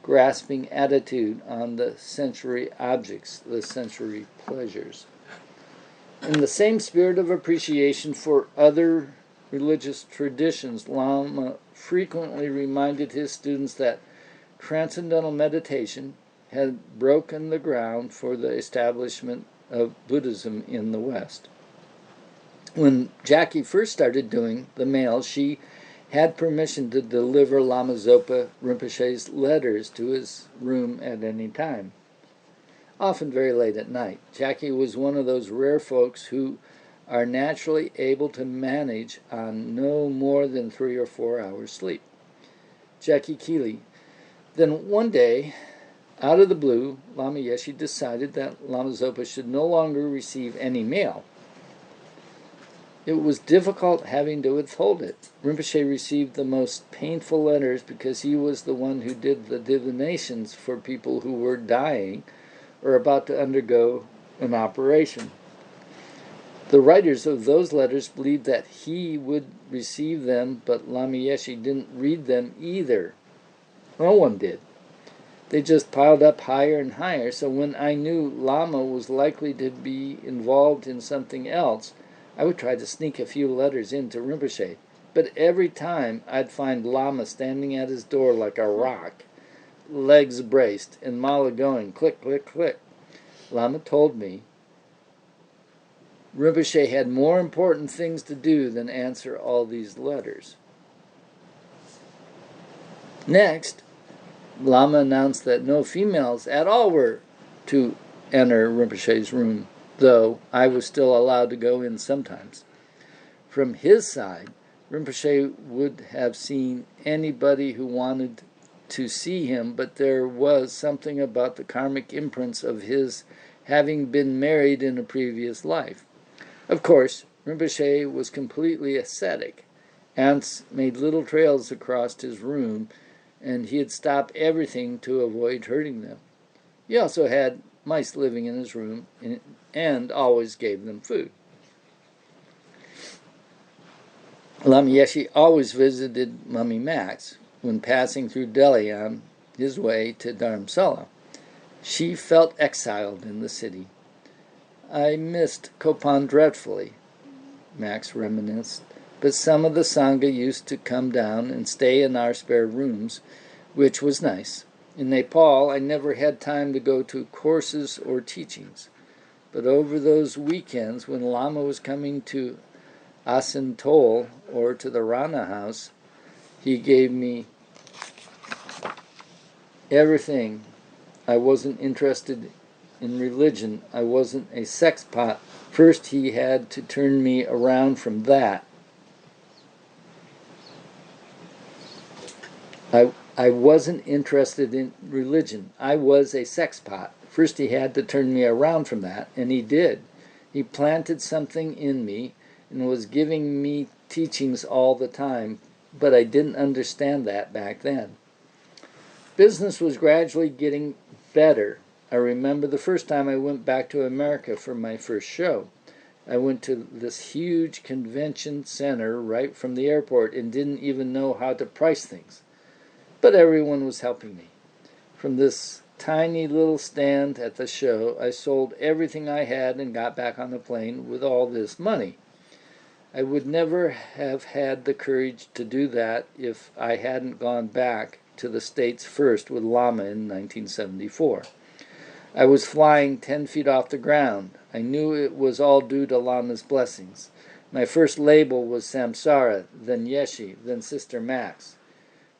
grasping attitude on the sensory objects, the sensory pleasures." In the same spirit of appreciation for other religious traditions, Lama frequently reminded his students that transcendental meditation had broken the ground for the establishment of Buddhism in the West. When Jackie first started doing the mail, she had permission to deliver Lama Zopa Rinpoche's letters to his room at any time, often very late at night. Jackie was one of those rare folks who are naturally able to manage on no more than 3 or 4 hours sleep. Jackie Keeley. Then one day, out of the blue, Lama Yeshe decided that Lama Zopa should no longer receive any mail. It was difficult having to withhold it. Rinpoche received the most painful letters because he was the one who did the divinations for people who were dying or about to undergo an operation. The writers of those letters believed that he would receive them, but Lama Yeshe didn't read them either. No one did. They just piled up higher and higher, so when I knew Lama was likely to be involved in something else, I would try to sneak a few letters into Rinpoche. But every time I'd find Lama standing at his door like a rock, legs braced, and mala going, click, click, click. Lama told me Rinpoche had more important things to do than answer all these letters. Next, Lama announced that no females at all were to enter Rinpoche's room, though I was still allowed to go in sometimes. From his side, Rinpoche would have seen anybody who wanted to see him, but there was something about the karmic imprints of his having been married in a previous life. Of course, Rinpoche was completely ascetic. Ants made little trails across his room, and he'd stop everything to avoid hurting them. He also had mice living in his room and always gave them food. Lama Yeshe always visited Mummy Max when passing through Delhi on his way to Dharamsala. She felt exiled in the city. I missed Kopan dreadfully, Max reminisced, but some of the Sangha used to come down and stay in our spare rooms, which was nice. In Nepal, I never had time to go to courses or teachings, but over those weekends when Lama was coming to Asintol or to the Rana house, he gave me everything. I wasn't interested in religion. I wasn't a sex pot. First, he had to turn me around from that. I wasn't interested in religion. I was a sex pot. First, he had to turn me around from that, and he did. He planted something in me and was giving me teachings all the time, but I didn't understand that back then. Business was gradually getting better. I remember the first time I went back to America for my first show. I went to this huge convention center right from the airport and didn't even know how to price things. But everyone was helping me. From this tiny little stand at the show, I sold everything I had and got back on the plane with all this money. I would never have had the courage to do that if I hadn't gone back to the States first with Lama in 1974. I was flying 10 feet off the ground. I knew it was all due to Lama's blessings. My first label was Samsara, then Yeshe, then Sister Max,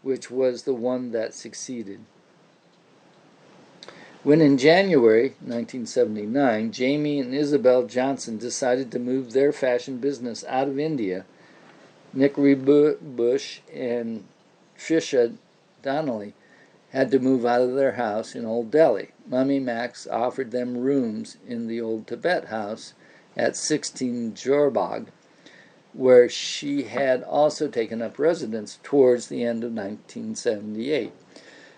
which was the one that succeeded. When in January 1979, Jamie and Isabel Johnson decided to move their fashion business out of India, Nick Bush and Trisha Donnelly had to move out of their house in Old Delhi. Mummy Max offered them rooms in the old Tibet house at 16 Jorbag, where she had also taken up residence towards the end of 1978.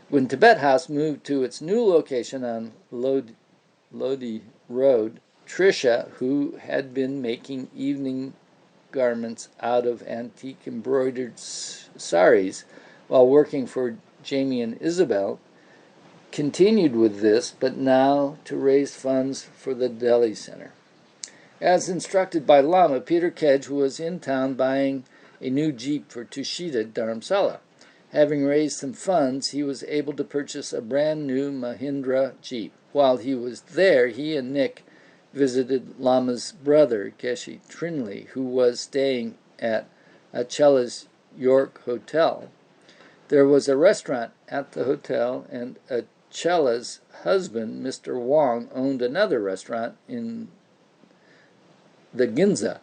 When Tibet House moved to its new location on Lodi Road, Trisha, who had been making evening garments out of antique embroidered saris while working for Jamie and Isabel, continued with this, but now to raise funds for the Delhi Center. As instructed by Lama, Peter Kedge was in town buying a new Jeep for Tushita Dharamsala. Having raised some funds, he was able to purchase a brand new Mahindra Jeep. While he was there, he and Nick visited Lama's brother, Geshe Trinley, who was staying at Achela's York Hotel. There was a restaurant at the hotel, and Achela's husband, Mr. Wong, owned another restaurant in the Ginza.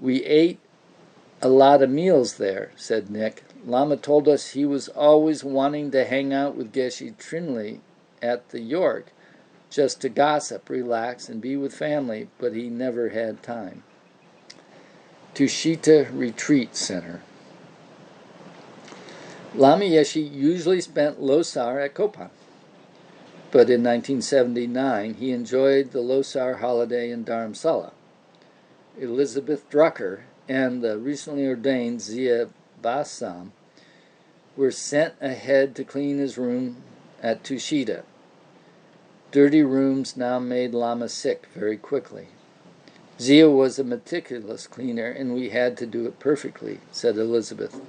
We ate a lot of meals there, said Nick. Lama told us he was always wanting to hang out with Geshe Trinley at the York, just to gossip, relax, and be with family, but he never had time. Tushita Retreat Center. Lama Yeshe usually spent Losar at Kopan, but in 1979 he enjoyed the Losar holiday in Dharamsala. Elizabeth Drucker and the recently ordained Zia Basam were sent ahead to clean his room at Tushita. Dirty rooms now made Lama sick very quickly. Zia was a meticulous cleaner, and we had to do it perfectly, said Elizabeth.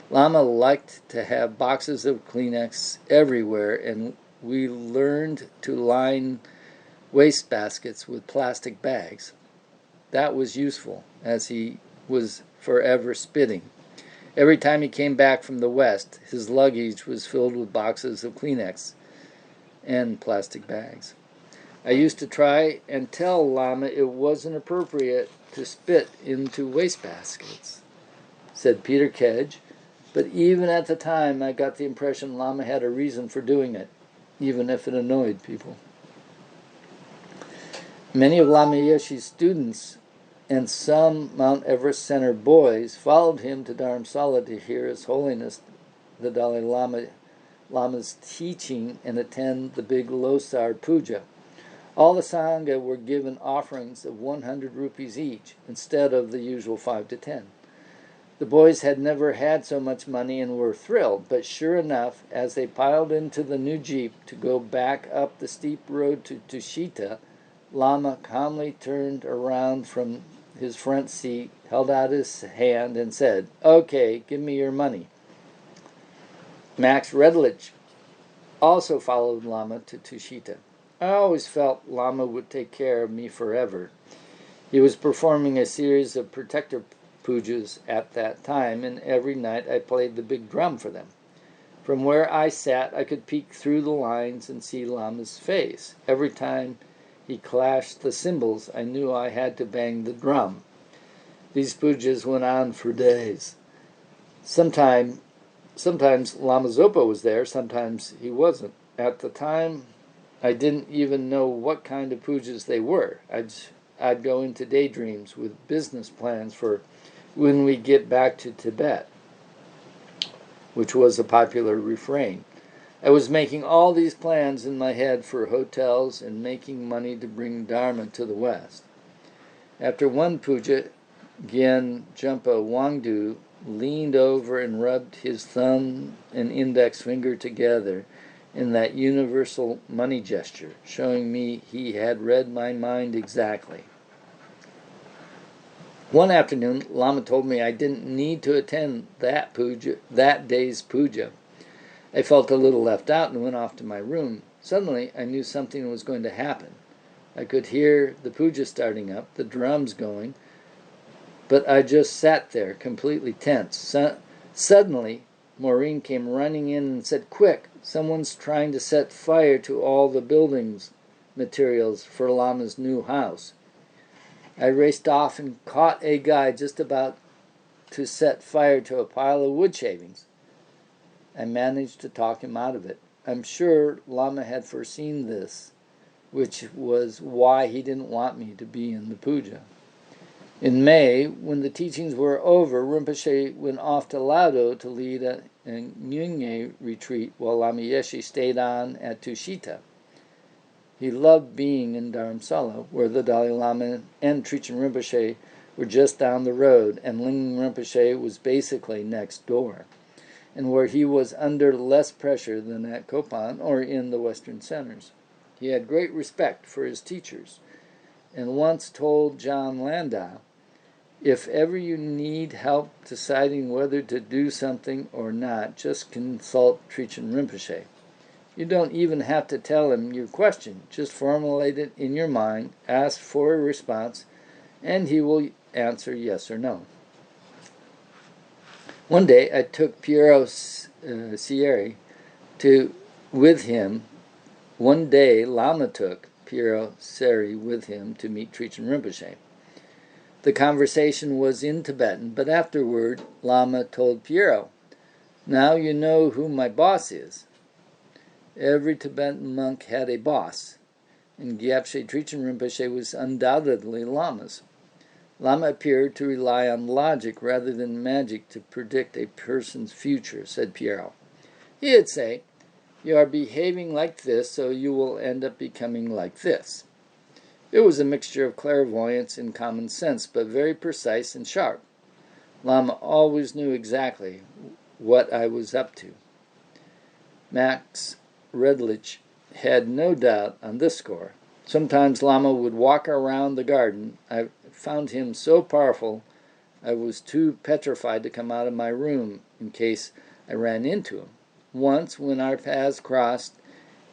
Lama liked to have boxes of Kleenex everywhere, and we learned to line waste baskets with plastic bags. That was useful, as he was forever spitting. Every time he came back from the West, his luggage was filled with boxes of Kleenex and plastic bags. I used to try and tell Lama it wasn't appropriate to spit into wastebaskets, said Peter Kedge, but even at the time I got the impression Lama had a reason for doing it, even if it annoyed people. Many of Lama Yeshe's students and some Mount Everest Center boys followed him to Dharamsala to hear His Holiness the Dalai Lama's teaching and attend the big Losar Puja. All the Sangha were given offerings of 100 rupees each instead of the usual 5 to 10. The boys had never had so much money and were thrilled, but sure enough, as they piled into the new jeep to go back up the steep road to Tushita, Lama calmly turned around from his front seat, held out his hand, and said, "Okay, give me your money." Max Redlich also followed Lama to Tushita. I always felt Lama would take care of me forever. He was performing a series of protector pujas at that time, and every night I played the big drum for them. From where I sat, I could peek through the lines and see Lama's face. Every time he clashed the cymbals, I knew I had to bang the drum. These pujas went on for days. Sometimes Lama Zopa was there, sometimes he wasn't. At the time, I didn't even know what kind of pujas they were. I'd go into daydreams with business plans for when we get back to Tibet, which was a popular refrain. I was making all these plans in my head for hotels and making money to bring Dharma to the West. After one puja, Gyen Jumpa Wangdu leaned over and rubbed his thumb and index finger together in that universal money gesture, showing me he had read my mind exactly. One afternoon, Lama told me I didn't need to attend that day's puja. I felt a little left out and went off to my room. Suddenly, I knew something was going to happen. I could hear the puja starting up, the drums going, but I just sat there, completely tense. Suddenly, Maureen came running in and said, "Quick, someone's trying to set fire to all the buildings materials for Lama's new house." I raced off and caught a guy just about to set fire to a pile of wood shavings. I managed to talk him out of it. I'm sure Lama had foreseen this, which was why he didn't want me to be in the puja. In May, when the teachings were over, Rinpoche went off to Lado to lead a Nyingye retreat while Lama Yeshe stayed on at Tushita. He loved being in Dharamsala, where the Dalai Lama and Trijang Rinpoche were just down the road, and Lingling Rinpoche was basically next door, and where he was under less pressure than at Kopan or in the Western centers. He had great respect for his teachers, and once told John Landau, "If ever you need help deciding whether to do something or not, just consult Trijang Rinpoche. You don't even have to tell him your question. Just formulate it in your mind, ask for a response, and he will answer yes or no." One day I took Piero Seri with him. One day Lama took Piero Seri with him to meet Trijang Rinpoche. The conversation was in Tibetan, but afterward Lama told Piero, "Now you know who my boss is." Every Tibetan monk had a boss, and Gyapche Trijang Rinpoche was undoubtedly Lama's. Lama appeared to rely on logic rather than magic to predict a person's future, said Piero. He'd say, "You are behaving like this, so you will end up becoming like this." It was a mixture of clairvoyance and common sense, but very precise and sharp. Lama always knew exactly what I was up to. Max Redlich had no doubt on this score. Sometimes Lama would walk around the garden. I found him so powerful I was too petrified to come out of my room in case I ran into him. Once, when our paths crossed,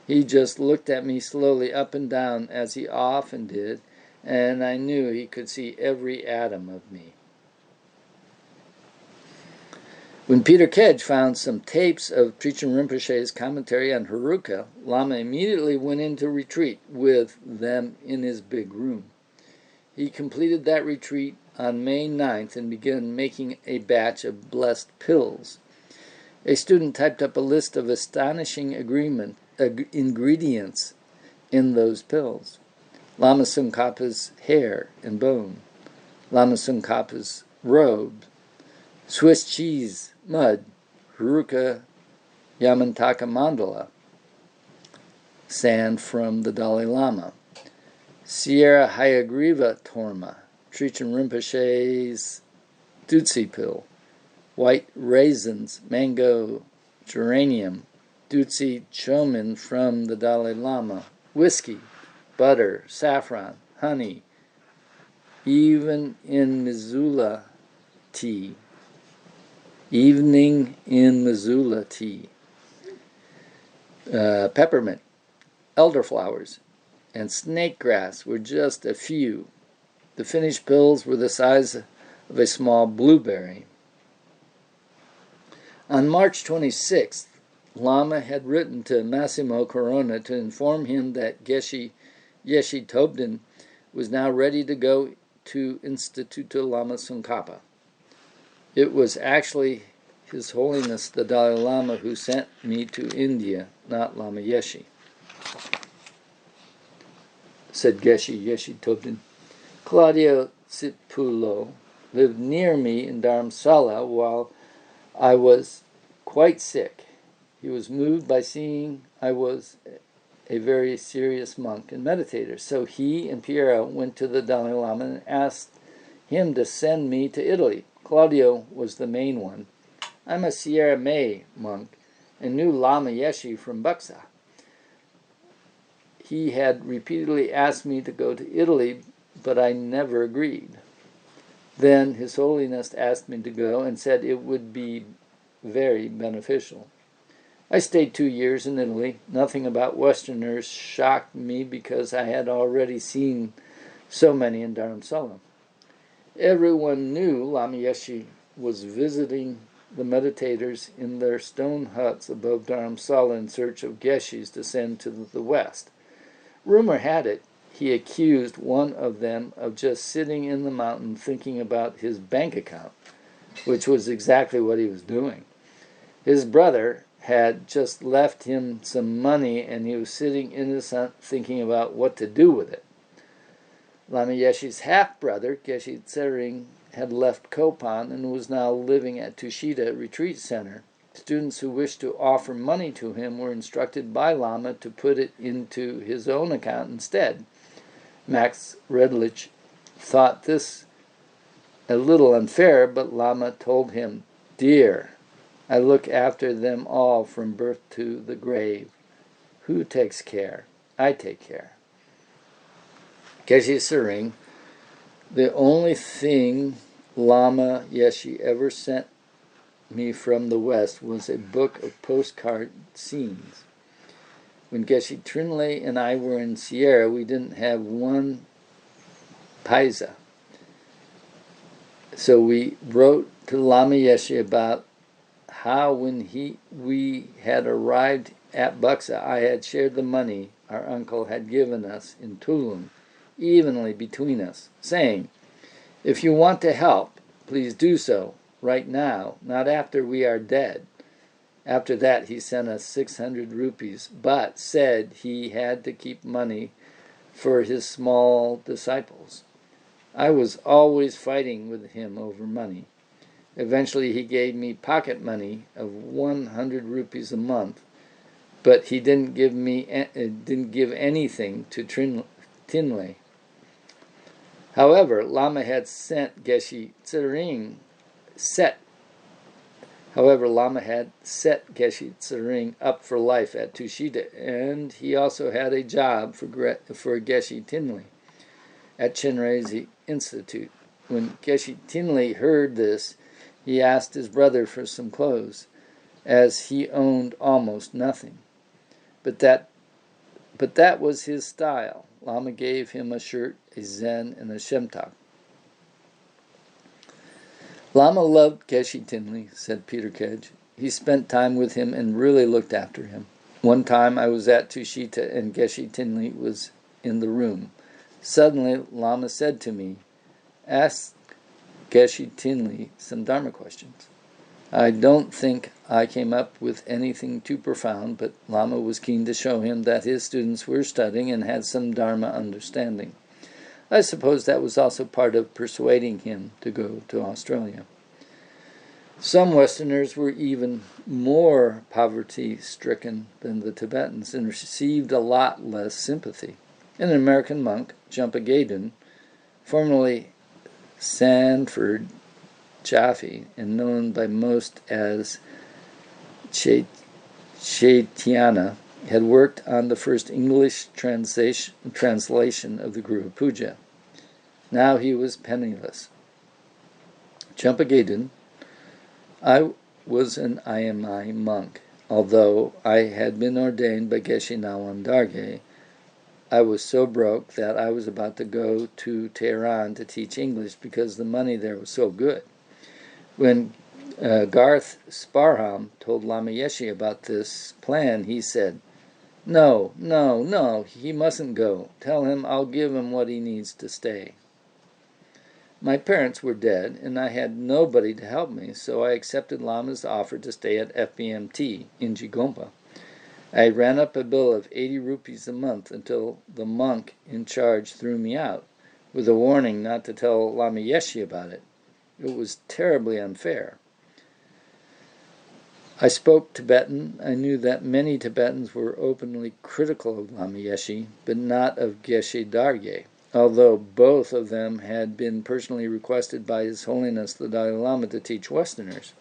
he just looked at me slowly up and down, as he often did, and I knew he could see every atom of me. When Peter Kedge found some tapes of Trijang Rinpoche's commentary on Heruka, Lama immediately went into retreat with them in his big room. He completed that retreat on May 9th and began making a batch of blessed pills. A student typed up a list of astonishing ingredients in those pills. Lama Tsongkhapa's hair and bone, Lama Tsongkhapa's robe, Swiss cheese, mud, Heruka Yamantaka mandala, sand from the Dalai Lama, Sierra Hayagriva Torma, Trijang Rinpoche's Dutsi pill, white raisins, mango, geranium, Dutsi chomin from the Dalai Lama, whiskey, butter, saffron, honey, even in Missoula tea, evening in Missoula tea, peppermint, elderflowers, and snake grass were just a few. The finished pills were the size of a small blueberry. On March 26th, Lama had written to Massimo Corona to inform him that Geshe Yeshe Tobden was now ready to go to Instituto Lama Tsongkhapa. It was actually His Holiness the Dalai Lama who sent me to India, not Lama Yeshe, said Geshe Yeshe Tobden. Claudio Cipulo lived near me in Dharamsala while I was quite sick. He was moved by seeing I was a very serious monk and meditator. So he and Piero went to the Dalai Lama and asked him to send me to Italy. Claudio was the main one. I'm a Sierra May monk and knew Lama Yeshe from Buxa. He had repeatedly asked me to go to Italy, but I never agreed. Then His Holiness asked me to go and said it would be very beneficial. I stayed 2 years in Italy. Nothing about Westerners shocked me because I had already seen so many in Dharamsala. Everyone knew Lama Yeshe was visiting the meditators in their stone huts above Dharamsala in search of geshes to send to the west. Rumor had it he accused one of them of just sitting in the mountain thinking about his bank account, which was exactly what he was doing. His brother had just left him some money and he was sitting innocent thinking about what to do with it. Lama Yeshe's half-brother, Geshe Tsering, had left Kopan and was now living at Tushita Retreat Center. Students who wished to offer money to him were instructed by Lama to put it into his own account instead. Max Redlich thought this a little unfair, but Lama told him, "Dear, I look after them all from birth to the grave. Who takes care? I take care." Geshe Tsering, the only thing Lama Yeshe ever sent me from the West was a book of postcard scenes. When Geshe Trinley and I were in Sierra, we didn't have one paisa. So we wrote to Lama Yeshe about how when we had arrived at Buxa, I had shared the money our uncle had given us in Tulum evenly between us, saying, "If you want to help, please do so right now, not after we are dead." After that, he sent us 600 rupees, but said he had to keep money for his small disciples. I was always fighting with him over money. Eventually, he gave me pocket money of 100 rupees a month, but he didn't give anything to Tinley. However, Lama had set Geshe Tsering up for life at Tushita, and he also had a job for Geshe Tinley at Chenrezig Institute. When Geshe Tinley heard this, he asked his brother for some clothes, as he owned almost nothing. But that was his style. Lama gave him a shirt, a zen, and a shemtak. Lama loved Geshe Tinley, said Peter Kedge. He spent time with him and really looked after him. One time I was at Tushita and Geshe Tinley was in the room. Suddenly Lama said to me, "Ask Geshe Tinley some Dharma questions." I don't think I came up with anything too profound, but Lama was keen to show him that his students were studying and had some Dharma understanding. I suppose that was also part of persuading him to go to Australia. Some Westerners were even more poverty-stricken than the Tibetans and received a lot less sympathy. An American monk, Jumpa formerly Sanford Jaffe, and known by most as Chaitanya, had worked on the first English translation of the Guru Puja. Now he was penniless. Jumpa I was an IMI monk. Although I had been ordained by Geshe Nawang Dargay, I was so broke that I was about to go to Tehran to teach English because the money there was so good. When Garth Sparham told Lama Yeshe about this plan, he said, "No, no, no, he mustn't go. Tell him I'll give him what he needs to stay." My parents were dead, and I had nobody to help me, so I accepted Lama's offer to stay at FBMT in Jigompa. I ran up a bill of 80 rupees a month until the monk in charge threw me out, with a warning not to tell Lama Yeshe about it. It was terribly unfair. I spoke Tibetan. I knew that many Tibetans were openly critical of Lama Yeshe, but not of Geshe Dargay, although both of them had been personally requested by His Holiness the Dalai Lama to teach Westerners.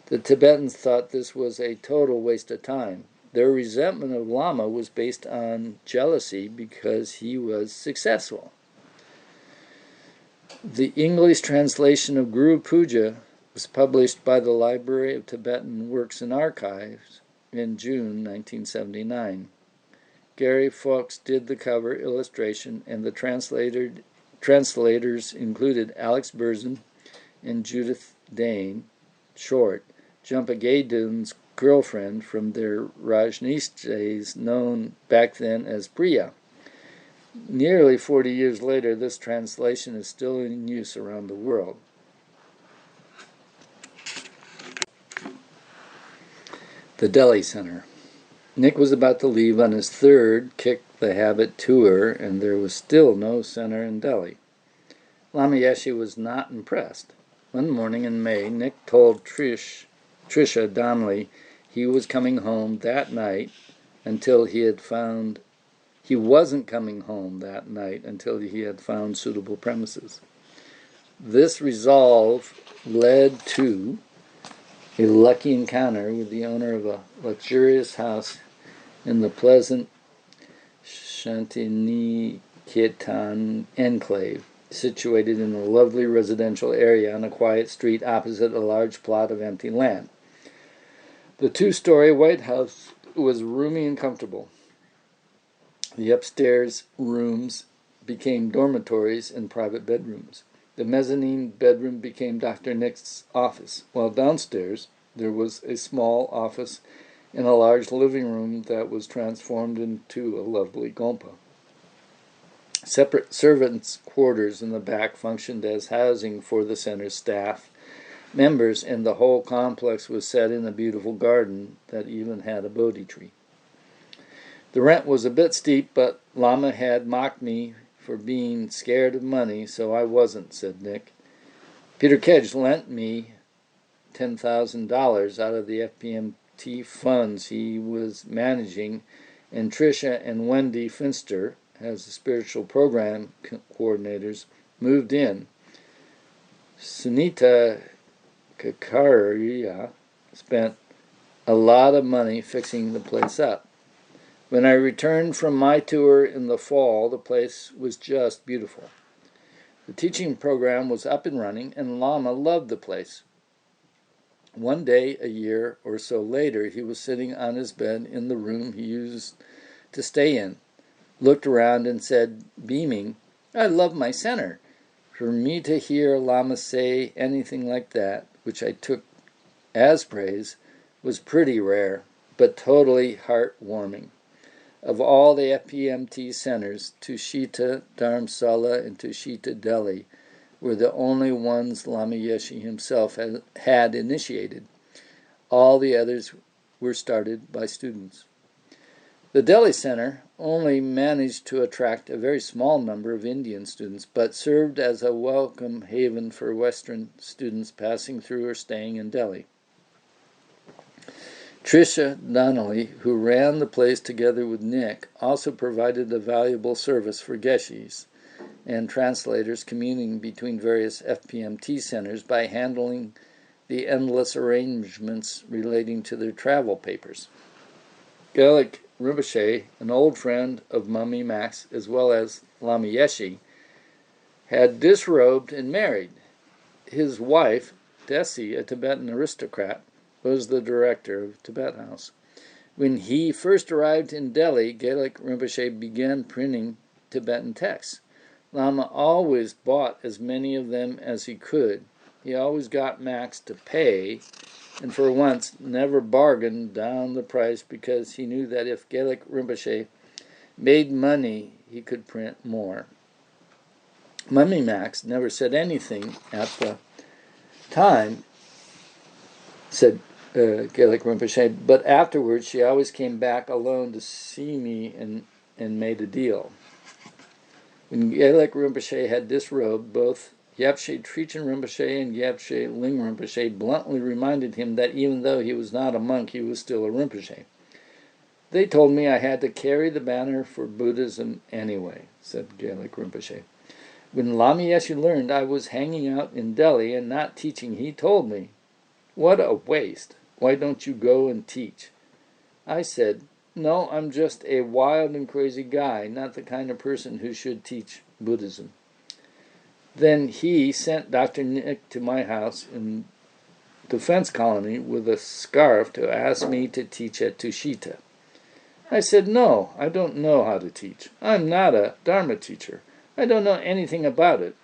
The Tibetans thought this was a total waste of time. Their resentment of Lama was based on jealousy because he was successful. The English translation of Guru Puja was published by the Library of Tibetan Works and Archives in June 1979. Gary Fawkes did the cover illustration, and the translators included Alex Berzin and Judith Dane, short, Jumpa Gedon's girlfriend from their Rajneesh days, known back then as Priya. Nearly 40 years later, this translation is still in use around the world. The Delhi Center. Nick was about to leave on his third Kick the Habit tour, and there was still no center in Delhi. Lama Yeshe was not impressed. One morning in May, Nick told Tricia Donnelly he was coming home that night until he wasn't coming home that night until he had found suitable premises. This resolve led to a lucky encounter with the owner of a luxurious house in the pleasant Shantiniketan enclave, situated in a lovely residential area on a quiet street opposite a large plot of empty land. The two-story White House was roomy and comfortable. The upstairs rooms became dormitories and private bedrooms. The mezzanine bedroom became Dr. Nick's office, while downstairs there was a small office in a large living room that was transformed into a lovely gompa. Separate servants' quarters in the back functioned as housing for the center's staff members, and the whole complex was set in a beautiful garden that even had a Bodhi tree. The rent was a bit steep, but Lama had mocked me for being scared of money, so I wasn't, said Nick. Peter Kedge lent me $10,000 out of the FPMT funds he was managing, and Tricia and Wendy Finster, as the spiritual program coordinators, moved in. Sunita Kakaria spent a lot of money fixing the place up. When I returned from my tour in the fall, the place was just beautiful. The teaching program was up and running, and Lama loved the place. One day, a year or so later, he was sitting on his bed in the room he used to stay in, looked around and said, beaming, "I love my center." For me to hear Lama say anything like that, which I took as praise, was pretty rare, but totally heartwarming. Of all the FPMT centers, Tushita Dharamsala and Tushita Delhi were the only ones Lama Yeshe himself had initiated. All the others were started by students. The Delhi Center only managed to attract a very small number of Indian students, but served as a welcome haven for Western students passing through or staying in Delhi. Tricia Donnelly, who ran the place together with Nick, also provided a valuable service for Geshis and translators communing between various FPMT centers by handling the endless arrangements relating to their travel papers. Gaelic Rinpoche, an old friend of Mummy Max as well as Lama Yeshe, had disrobed and married. His wife, Desi, a Tibetan aristocrat, was the director of Tibet House. When he first arrived in Delhi, Gaelic Rinpoche began printing Tibetan texts. Lama always bought as many of them as he could. He always got Max to pay, and for once never bargained down the price because he knew that if Gaelic Rinpoche made money, he could print more. Mummy Max never said anything at the time, said Gaelic Rinpoche, but afterwards she always came back alone to see me and made a deal. When Gaelic Rinpoche had disrobed, both Gyapche Trichen Rinpoche and Gyapche Ling Rinpoche bluntly reminded him that even though he was not a monk, he was still a Rinpoche. They told me I had to carry the banner for Buddhism anyway, said Gaelic Rinpoche. When Lama Yeshe learned I was hanging out in Delhi and not teaching, he told me, "What a waste. Why don't you go and teach?" I said, "No, I'm just a wild and crazy guy, not the kind of person who should teach Buddhism." Then he sent Dr. Nick to my house in Defense Colony with a scarf to ask me to teach at Tushita. I said, "No, I don't know how to teach. I'm not a Dharma teacher. I don't know anything about it."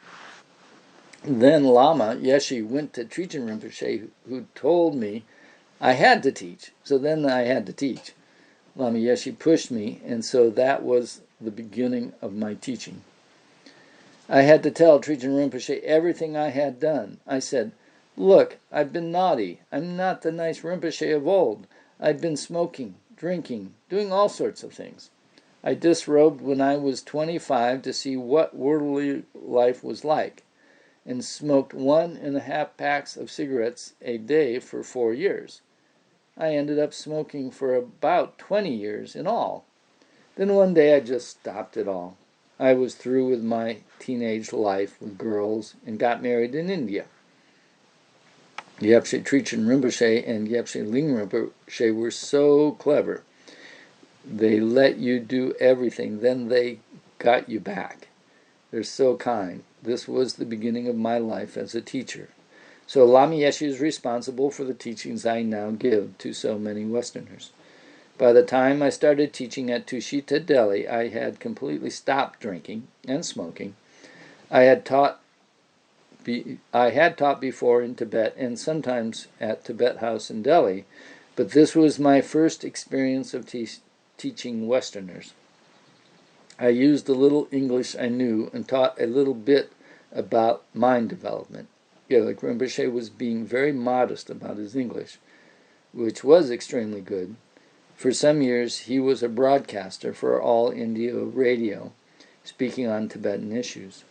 Then Lama Yeshe went to Trichen Rinpoche, who told me I had to teach. So then I had to teach. Lama Yeshe pushed me, and so that was the beginning of my teaching. I had to tell Trichen Rinpoche everything I had done. I said, "Look, I've been naughty. I'm not the nice Rinpoche of old. I've been smoking, drinking, doing all sorts of things. I disrobed when I was 25 to see what worldly life was like, and smoked 1.5 packs of cigarettes a day for 4 years. I ended up smoking for about 20 years in all. Then one day I just stopped it all. I was through with my teenage life with girls and got married in India. Gyapche Trichen Rinpoche and Gyapche Ling Rinpoche were so clever. They let you do everything, then they got you back. They're so kind. This was the beginning of my life as a teacher. So Lama Yeshe is responsible for the teachings I now give to so many Westerners. By the time I started teaching at Tushita, Delhi, I had completely stopped drinking and smoking. I had taught before in Tibet and sometimes at Tibet House in Delhi, but this was my first experience of teaching Westerners. I used the little English I knew and taught a little bit about mind development. Gaelic Rinpoche was being very modest about his English, which was extremely good. For some years, he was a broadcaster for All India Radio, speaking on Tibetan issues.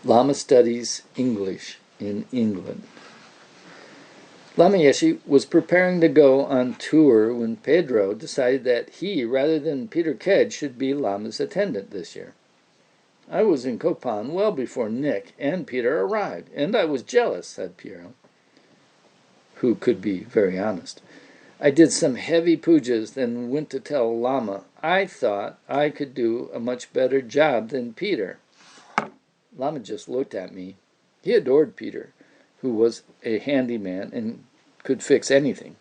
Lama studies English in England. Lama Yeshe was preparing to go on tour when Pedro decided that he, rather than Peter Kedge, should be Lama's attendant this year. I was in Kopan well before Nick and Peter arrived, and I was jealous, said Piero, who could be very honest. I did some heavy pujas, then went to tell Lama I thought I could do a much better job than Peter. Lama just looked at me. He adored Peter, who was a handyman and could fix anything.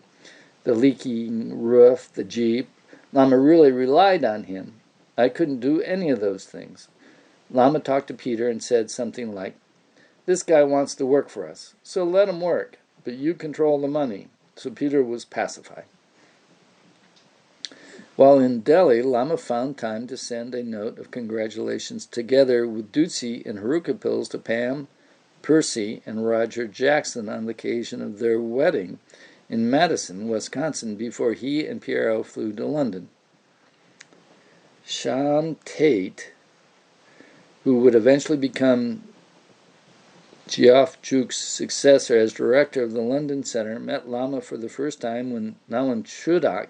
The leaking roof, the Jeep. Lama really relied on him. I couldn't do any of those things. Lama talked to Peter and said something like, "This guy wants to work for us, so let him work, but you control the money." So Peter was pacified. While in Delhi, Lama found time to send a note of congratulations together with Dutsi and Haruka pills to Pam, Percy, and Roger Jackson on the occasion of their wedding in Madison, Wisconsin, before he and Piero flew to London. Shawn Tate, who would eventually become Geoff Juke's successor as director of the London Center, met Lama for the first time when Nalan Chudak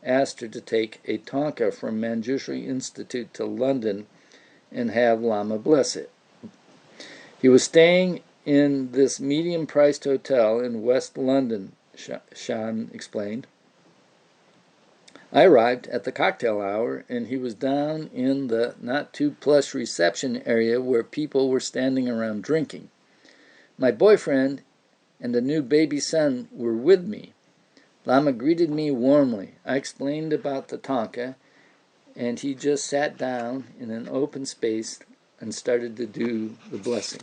asked her to take a tanka from Manjushri Institute to London and have Lama bless it. He was staying in this medium-priced hotel in West London, Shawn explained. I arrived at the cocktail hour, and he was down in the not-too-plush reception area where people were standing around drinking. My boyfriend and a new baby son were with me. Lama greeted me warmly. I explained about the tanka, and he just sat down in an open space and started to do the blessing.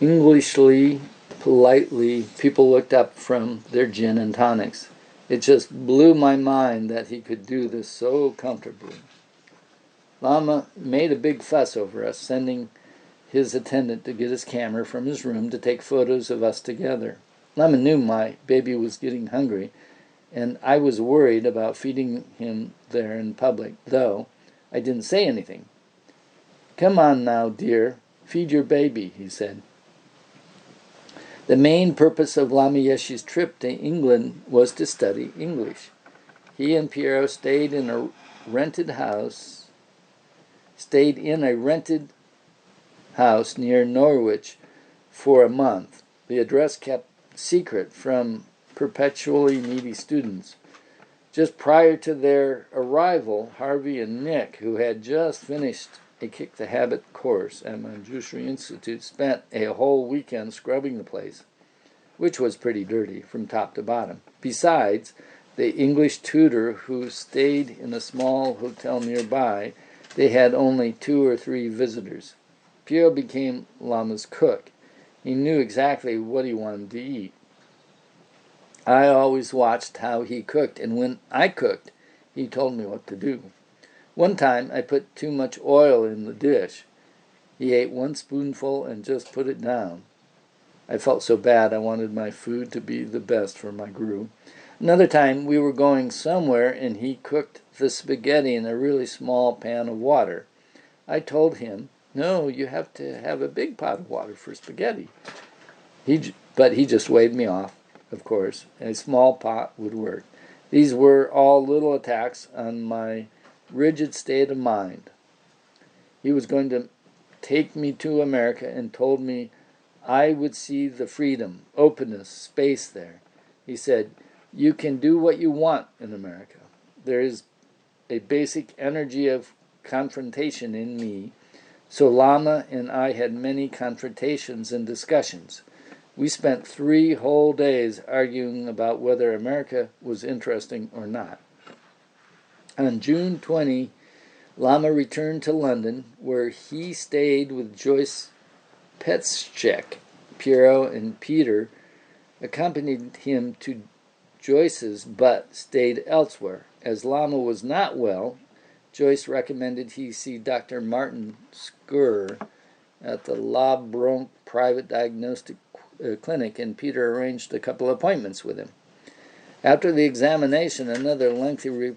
Englishly, politely, people looked up from their gin and tonics. It just blew my mind that he could do this so comfortably. Lama made a big fuss over us, sending his attendant to get his camera from his room to take photos of us together. Lama knew my baby was getting hungry, and I was worried about feeding him there in public, though I didn't say anything. Come on now, dear, feed your baby, he said. The main purpose of Lama Yeshe's trip to England was to study English. He and Piero stayed in a rented house near Norwich for a month. The address kept secret from perpetually needy students. Just prior to their arrival, Harvey and Nick, who had just finished a Kick the Habit course at Manjushri Institute, spent a whole weekend scrubbing the place, which was pretty dirty from top to bottom. Besides, the English tutor who stayed in a small hotel nearby, they had only 2 or 3 visitors. Piero became Lama's cook. He knew exactly what he wanted to eat. I always watched how he cooked, and when I cooked, he told me what to do. One time, I put too much oil in the dish. He ate 1 spoonful and just put it down. I felt so bad I wanted my food to be the best for my guru. Another time, we were going somewhere, and he cooked the spaghetti in a really small pan of water. I told him, no, you have to have a big pot of water for spaghetti. But he just waved me off, of course. A small pot would work. These were all little attacks on my rigid state of mind. He was going to take me to America and told me I would see the freedom, openness, space there. He said, you can do what you want in America. There is a basic energy of confrontation in me. So Lama and I had many confrontations and discussions. We spent 3 whole days arguing about whether America was interesting or not. On June 20, Lama returned to London, where he stayed with Joyce Petschek. Piero and Peter accompanied him to Joyce's, but stayed elsewhere. As Lama was not well, Joyce recommended he see Dr. Martin Skur at the La Bronx Private Diagnostic Clinic, and Peter arranged a couple appointments with him. After the examination, another lengthy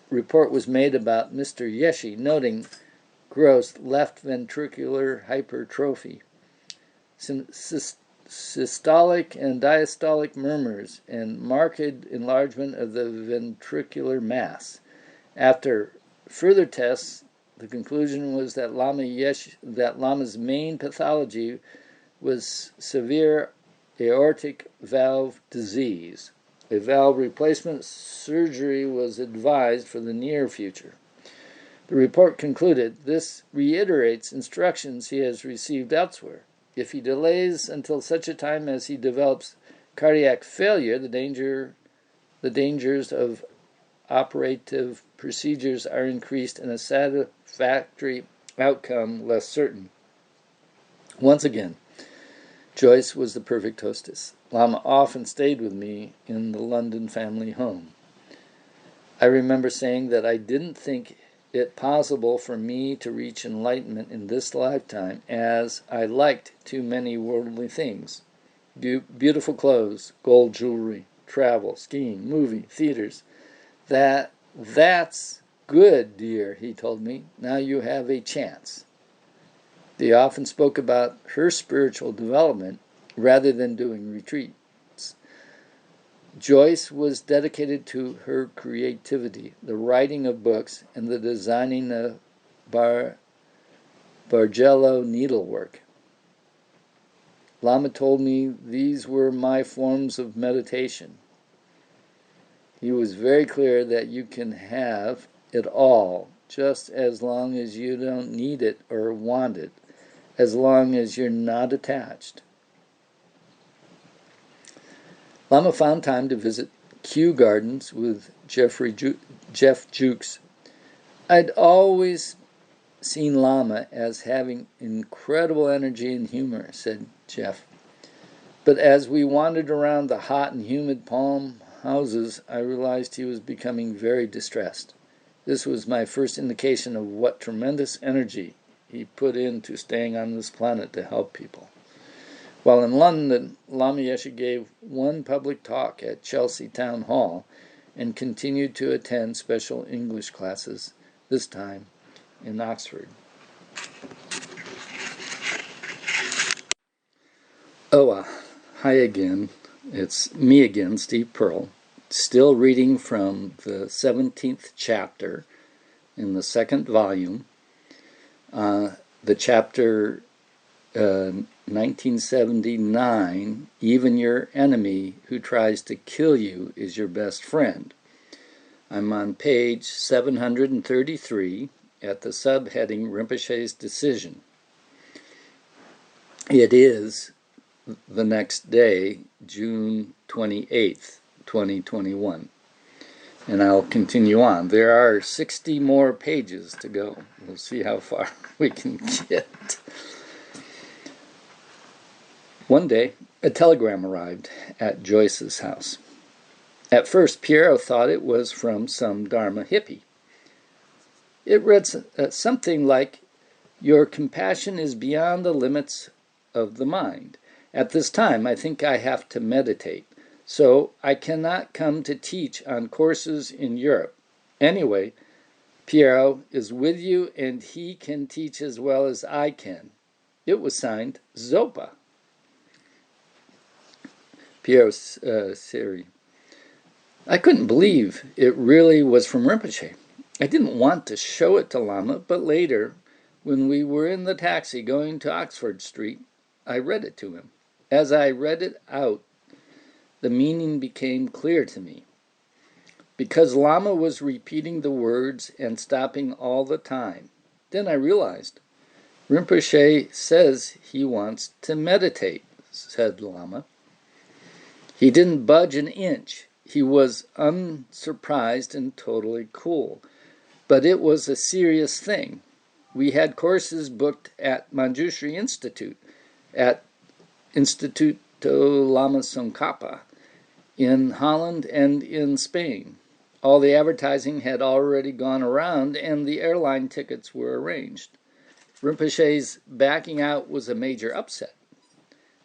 report was made about Mr. Yeshe, noting gross left ventricular hypertrophy, systolic and diastolic murmurs, and marked enlargement of the ventricular mass. After further tests, the conclusion was that Lama's main pathology was severe aortic valve disease. A valve replacement surgery was advised for the near future. The report concluded, this reiterates instructions he has received elsewhere. If he delays until such a time as he develops cardiac failure, the dangers of operative procedures are increased and a satisfactory outcome less certain. Once again, Joyce was the perfect hostess. Lama often stayed with me in the London family home. I remember saying that I didn't think it possible for me to reach enlightenment in this lifetime, as I liked too many worldly things. Beautiful clothes, gold jewelry, travel, skiing, movie, theaters. That's good, dear, he told me. Now you have a chance. They often spoke about her spiritual development rather than doing retreats. Joyce was dedicated to her creativity, the writing of books, and the designing of Bargello needlework. Lama told me these were my forms of meditation. He was very clear that you can have it all, just as long as you don't need it or want it, as long as you're not attached. Lama found time to visit Kew Gardens with Jeff Jukes. I'd always seen Lama as having incredible energy and humor, said Jeff. But as we wandered around the hot and humid palm houses, I realized he was becoming very distressed. This was my first indication of what tremendous energy he put into staying on this planet to help people. While in London, Lama Yeshe gave one public talk at Chelsea Town Hall and continued to attend special English classes, this time in Oxford. Hi again. It's me again, Steve Pearl, still reading from the 17th chapter in the second volume, the chapter 1979, Even Your Enemy Who Tries to Kill You Is Your Best Friend. I'm on page 733 at the subheading Rinpoche's Decision. It is the next day, June 28th, 2021. And I'll continue on. There are 60 more pages to go. We'll see how far we can get. One day, a telegram arrived at Joyce's house. At first, Piero thought it was from some Dharma hippie. It read something like, "Your compassion is beyond the limits of the mind. At this time, I think I have to meditate, so I cannot come to teach on courses in Europe. Anyway, Piero is with you and he can teach as well as I can." It was signed Zopa. Piero Siri. I couldn't believe it really was from Rinpoche. I didn't want to show it to Lama, but later, when we were in the taxi going to Oxford Street, I read it to him. As I read it out, the meaning became clear to me. Because Lama was repeating the words and stopping all the time, then I realized, Rinpoche says he wants to meditate, said Lama. He didn't budge an inch. He was unsurprised and totally cool. But it was a serious thing. We had courses booked at Manjushri Institute, at Instituto Lama Tsongkhapa, in Holland and in Spain. All the advertising had already gone around and the airline tickets were arranged. Rinpoche's backing out was a major upset.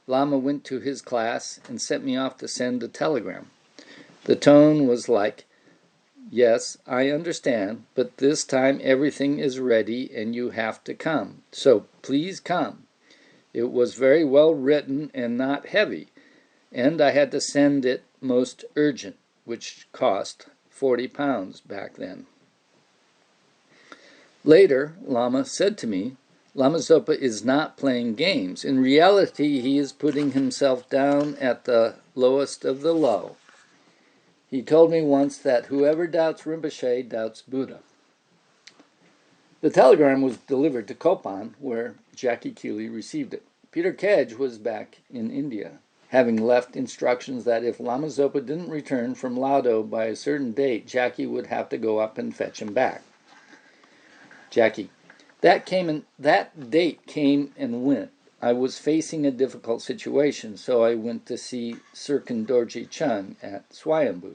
Lama went to his class and sent me off to send a telegram. The tone was like, "Yes, I understand, but this time everything is ready and you have to come. So please come." It was very well written and not heavy, and I had to send it most urgent, which cost £40 back then. Later, Lama said to me, Lama Zopa is not playing games. In reality, he is putting himself down at the lowest of the low. He told me once that whoever doubts Rinpoche doubts Buddha. The telegram was delivered to Kopan, where Jackie Keeley received it. Peter Kedge was back in India, having left instructions that if Lama Zopa didn't return from Laudo by a certain date, Jackie would have to go up and fetch him back. Jackie: that date came and went. I was facing a difficult situation, so I went to see Sirkin Dorji Chun at Swayambhu.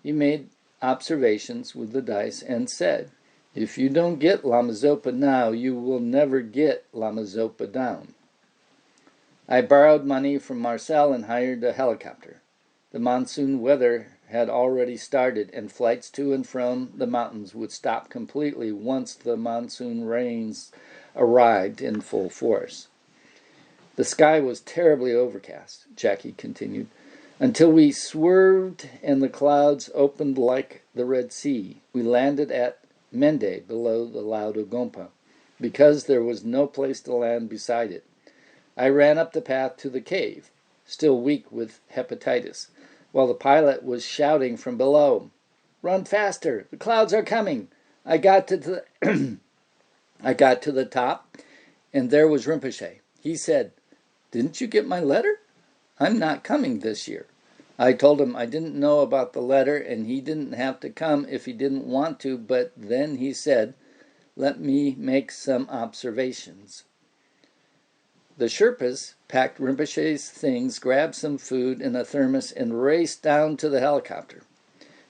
He made observations with the dice and said, If you don't get Lama Zopa now, you will never get Lama Zopa down. I borrowed money from Marcel and hired a helicopter. The monsoon weather had already started, and flights to and from the mountains would stop completely once the monsoon rains arrived in full force. The sky was terribly overcast, Jackie continued, until we swerved and the clouds opened like the Red Sea. We landed at Mende below the Laudo Gompa, because there was no place to land beside it. I ran up the path to the cave, still weak with hepatitis, while the pilot was shouting from below, "Run faster! The clouds are coming!" I got to the top, and there was Rinpoche. He said, "Didn't you get my letter? I'm not coming this year." I told him I didn't know about the letter, and he didn't have to come if he didn't want to, but then he said, "Let me make some observations." The Sherpas packed Rinpoche's things, grabbed some food in a thermos, and raced down to the helicopter.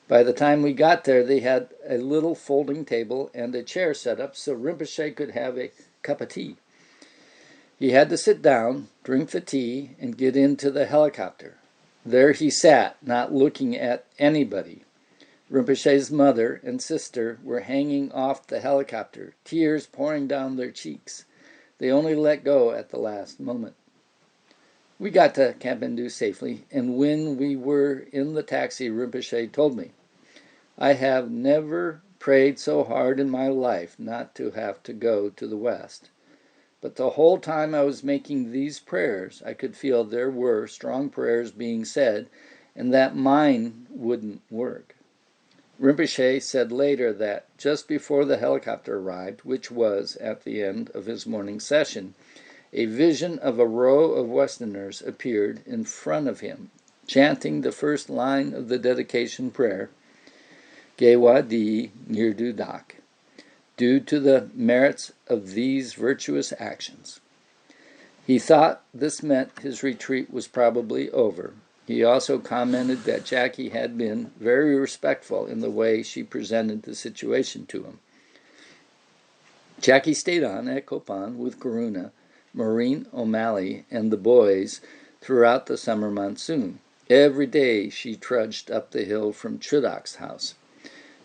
By the time we got there, they had a little folding table and a chair set up so Rinpoche could have a cup of tea. He had to sit down, drink the tea, and get into the helicopter. There he sat, not looking at anybody. Rinpoche's mother and sister were hanging off the helicopter, tears pouring down their cheeks. They only let go at the last moment. We got to Kathmandu safely, and when we were in the taxi, Rinpoche told me, "I have never prayed so hard in my life not to have to go to the West. But the whole time I was making these prayers, I could feel there were strong prayers being said, and that mine wouldn't work." Rinpoche said later that just before the helicopter arrived, which was at the end of his morning session, a vision of a row of Westerners appeared in front of him, chanting the first line of the dedication prayer, Gewa Di Ngirdu Dak, due to the merits of these virtuous actions. He thought this meant his retreat was probably over. He also commented that Jackie had been very respectful in the way she presented the situation to him. Jackie stayed on at Kopan with Karuna, Maureen O'Malley, and the boys throughout the summer monsoon. Every day she trudged up the hill from Chudok's house,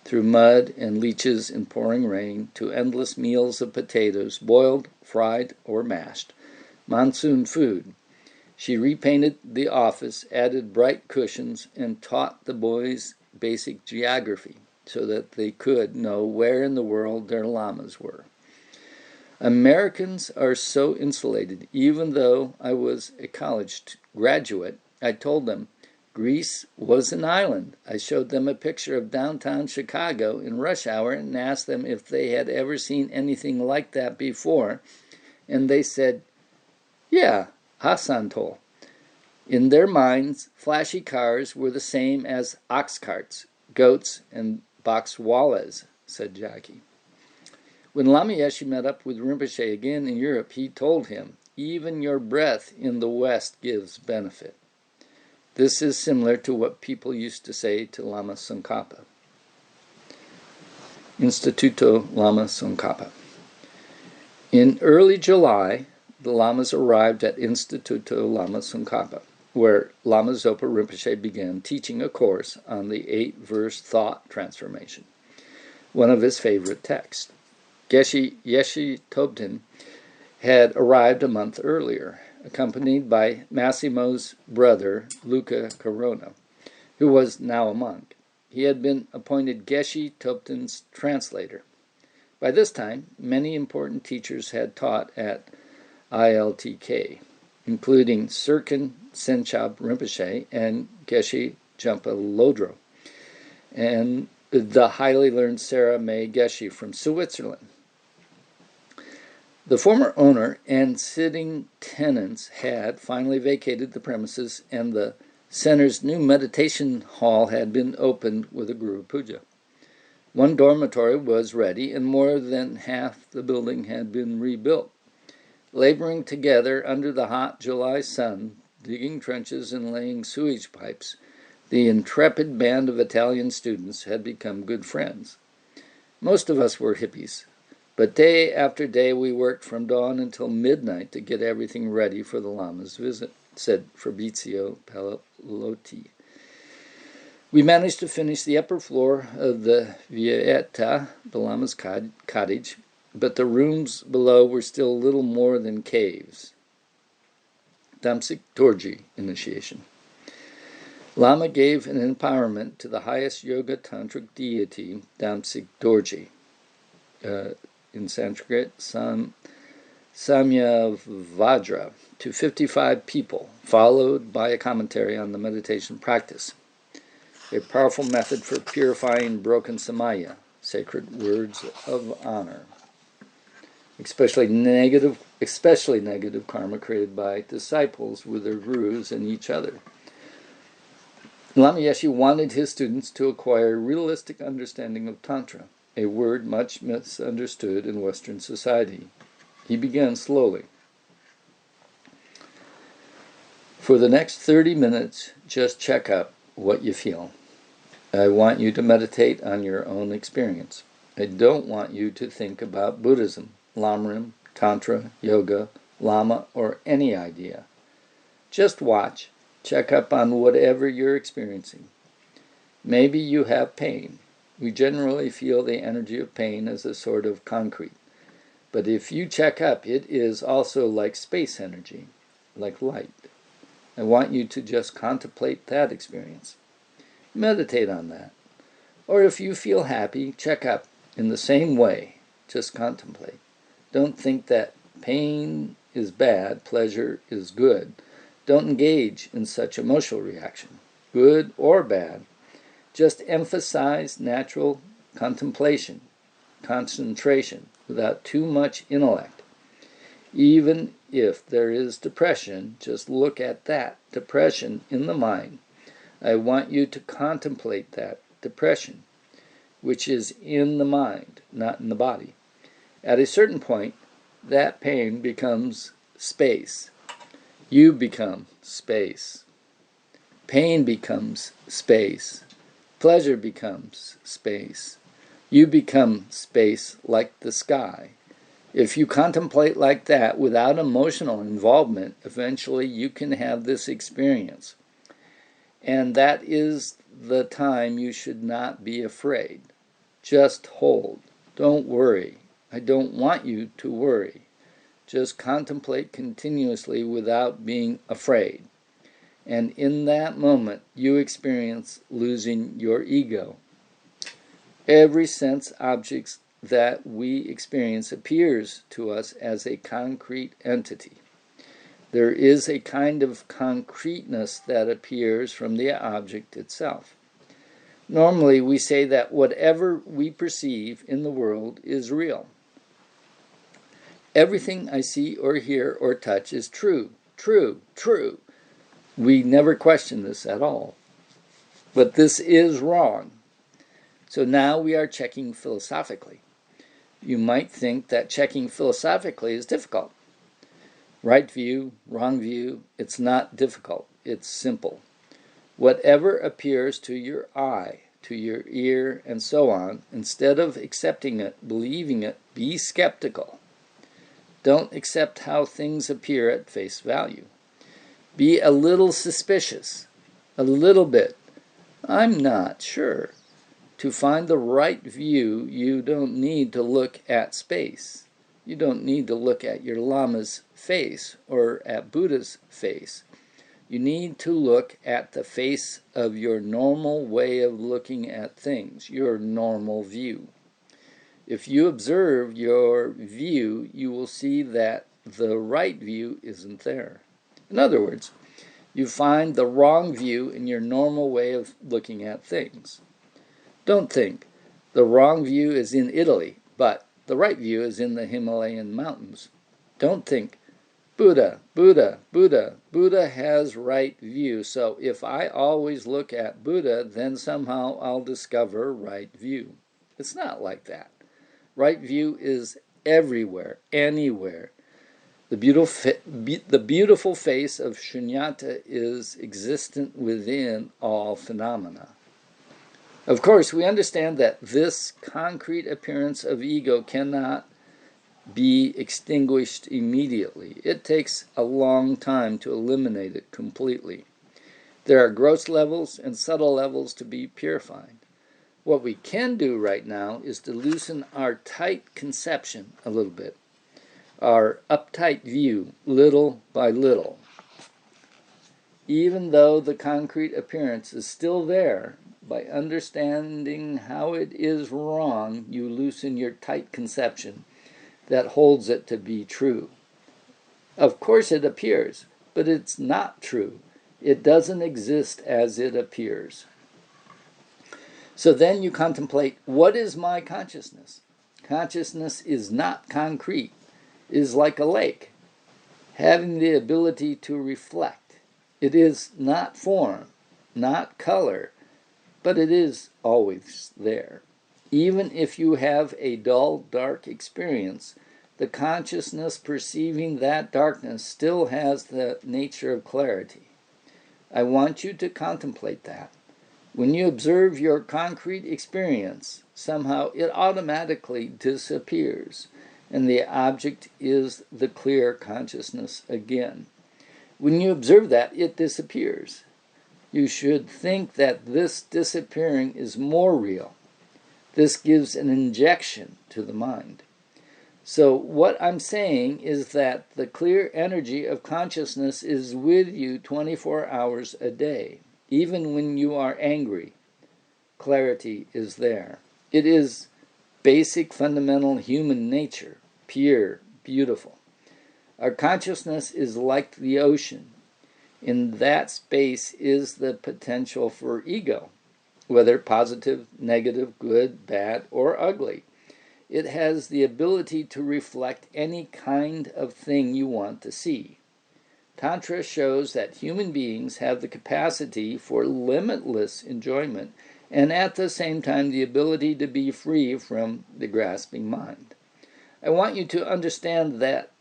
through mud and leeches and pouring rain, to endless meals of potatoes, boiled, fried, or mashed, monsoon food. She repainted the office, added bright cushions, and taught the boys basic geography so that they could know where in the world their lamas were. Americans are so insulated. Even though I was a college graduate, I told them Greece was an island. I showed them a picture of downtown Chicago in rush hour and asked them if they had ever seen anything like that before, and they said, "Yeah, Hassan told." In their minds, flashy cars were the same as ox carts, goats, and boxwallas, said Jackie. When Lama Yeshe met up with Rinpoche again in Europe, he told him, "Even your breath in the West gives benefit." This is similar to what people used to say to Lama Tsongkhapa. Instituto Lama Tsongkhapa. In early July, the Lamas arrived at Instituto Lama Tsongkhapa, where Lama Zopa Rinpoche began teaching a course on the 8-verse thought transformation, one of his favorite texts. Geshe Yeshe Tobten had arrived a month earlier, accompanied by Massimo's brother, Luca Corona, who was now a monk. He had been appointed Geshe Tobten's translator. By this time, many important teachers had taught at ILTK, including Sirkin Senchab Rinpoche and Geshe Jumpa Lodro, and the highly learned Sarah May Geshe from Switzerland. The former owner and sitting tenants had finally vacated the premises, and the center's new meditation hall had been opened with a Guru Puja. One dormitory was ready, and more than half the building had been rebuilt. Laboring together under the hot July sun, digging trenches and laying sewage pipes, the intrepid band of Italian students had become good friends. Most of us were hippies, but day after day we worked from dawn until midnight to get everything ready for the Lama's visit, said Fabrizio Palelotti. We managed to finish the upper floor of the Vietta, the Lama's cottage, but the rooms below were still little more than caves. Damsik Dorji initiation. Lama gave an empowerment to the highest yoga tantric deity, Damsik Dorji. In Sanskrit, Samyavajra, to 55 people, followed by a commentary on the meditation practice. A powerful method for purifying broken samaya, sacred words of honor, especially negative karma created by disciples with their gurus and each other. Lama Yeshe wanted his students to acquire a realistic understanding of Tantra, a word much misunderstood in Western society. He began slowly. For the next 30 minutes, just check up what you feel. I want you to meditate on your own experience. I don't want you to think about Buddhism, Lamrim, Tantra, Yoga, Lama, or any idea. Just watch, check up on whatever you're experiencing. Maybe you have pain. We generally feel the energy of pain as a sort of concrete. But if you check up, it is also like space energy, like light. I want you to just contemplate that experience. Meditate on that. Or if you feel happy, check up in the same way. Just contemplate. Don't think that pain is bad, pleasure is good. Don't engage in such emotional reaction, good or bad. Just emphasize natural contemplation, concentration, without too much intellect. Even if there is depression, just look at that depression in the mind. I want you to contemplate that depression, which is in the mind, not in the body. At a certain point, that pain becomes space. You become space. Pain becomes space. Pleasure becomes space. You become space like the sky. If you contemplate like that without emotional involvement, eventually you can have this experience. And that is the time you should not be afraid. Just hold. Don't worry. I don't want you to worry. Just contemplate continuously without being afraid. And in that moment, you experience losing your ego. Every sense object that we experience appears to us as a concrete entity. There is a kind of concreteness that appears from the object itself. Normally, we say that whatever we perceive in the world is real. Everything I see or hear or touch is true, true, true. We never question this at all. But this is wrong. So now we are checking philosophically. You might think that checking philosophically is difficult. Right view, wrong view, it's not difficult. It's simple. Whatever appears to your eye, to your ear, and so on, instead of accepting it, believing it, be skeptical. Don't accept how things appear at face value. Be a little suspicious, a little bit. I'm not sure. To find the right view, you don't need to look at space. You don't need to look at your Lama's face or at Buddha's face. You need to look at the face of your normal way of looking at things, your normal view. If you observe your view, you will see that the right view isn't there. In other words, you find the wrong view in your normal way of looking at things. Don't think the wrong view is in Italy, but the right view is in the Himalayan mountains. Don't think Buddha, Buddha, Buddha. Buddha has right view, so if I always look at Buddha, then somehow I'll discover right view. It's not like that. Right view is everywhere, anywhere. The beautiful face of Shunyata is existent within all phenomena. Of course, we understand that this concrete appearance of ego cannot be extinguished immediately. It takes a long time to eliminate it completely. There are gross levels and subtle levels to be purified. What we can do right now is to loosen our tight conception a little bit, our uptight view, little by little. Even though the concrete appearance is still there, by understanding how it is wrong, you loosen your tight conception that holds it to be true. Of course it appears, but it's not true. It doesn't exist as it appears. So then you contemplate, what is my consciousness? Consciousness is not concrete. It is like a lake, having the ability to reflect. It is not form, not color, but it is always there. Even if you have a dull, dark experience, the consciousness perceiving that darkness still has the nature of clarity. I want you to contemplate that. When you observe your concrete experience, somehow it automatically disappears, and the object is the clear consciousness again. When you observe that, it disappears. You should think that this disappearing is more real. This gives an injection to the mind. So what I'm saying is that the clear energy of consciousness is with you 24 hours a day. Even when you are angry, clarity is there. It is basic, fundamental human nature, pure, beautiful. Our consciousness is like the ocean. In that space is the potential for ego, whether positive, negative, good, bad, or ugly. It has the ability to reflect any kind of thing you want to see. Tantra shows that human beings have the capacity for limitless enjoyment and at the same time the ability to be free from the grasping mind. I want you to understand that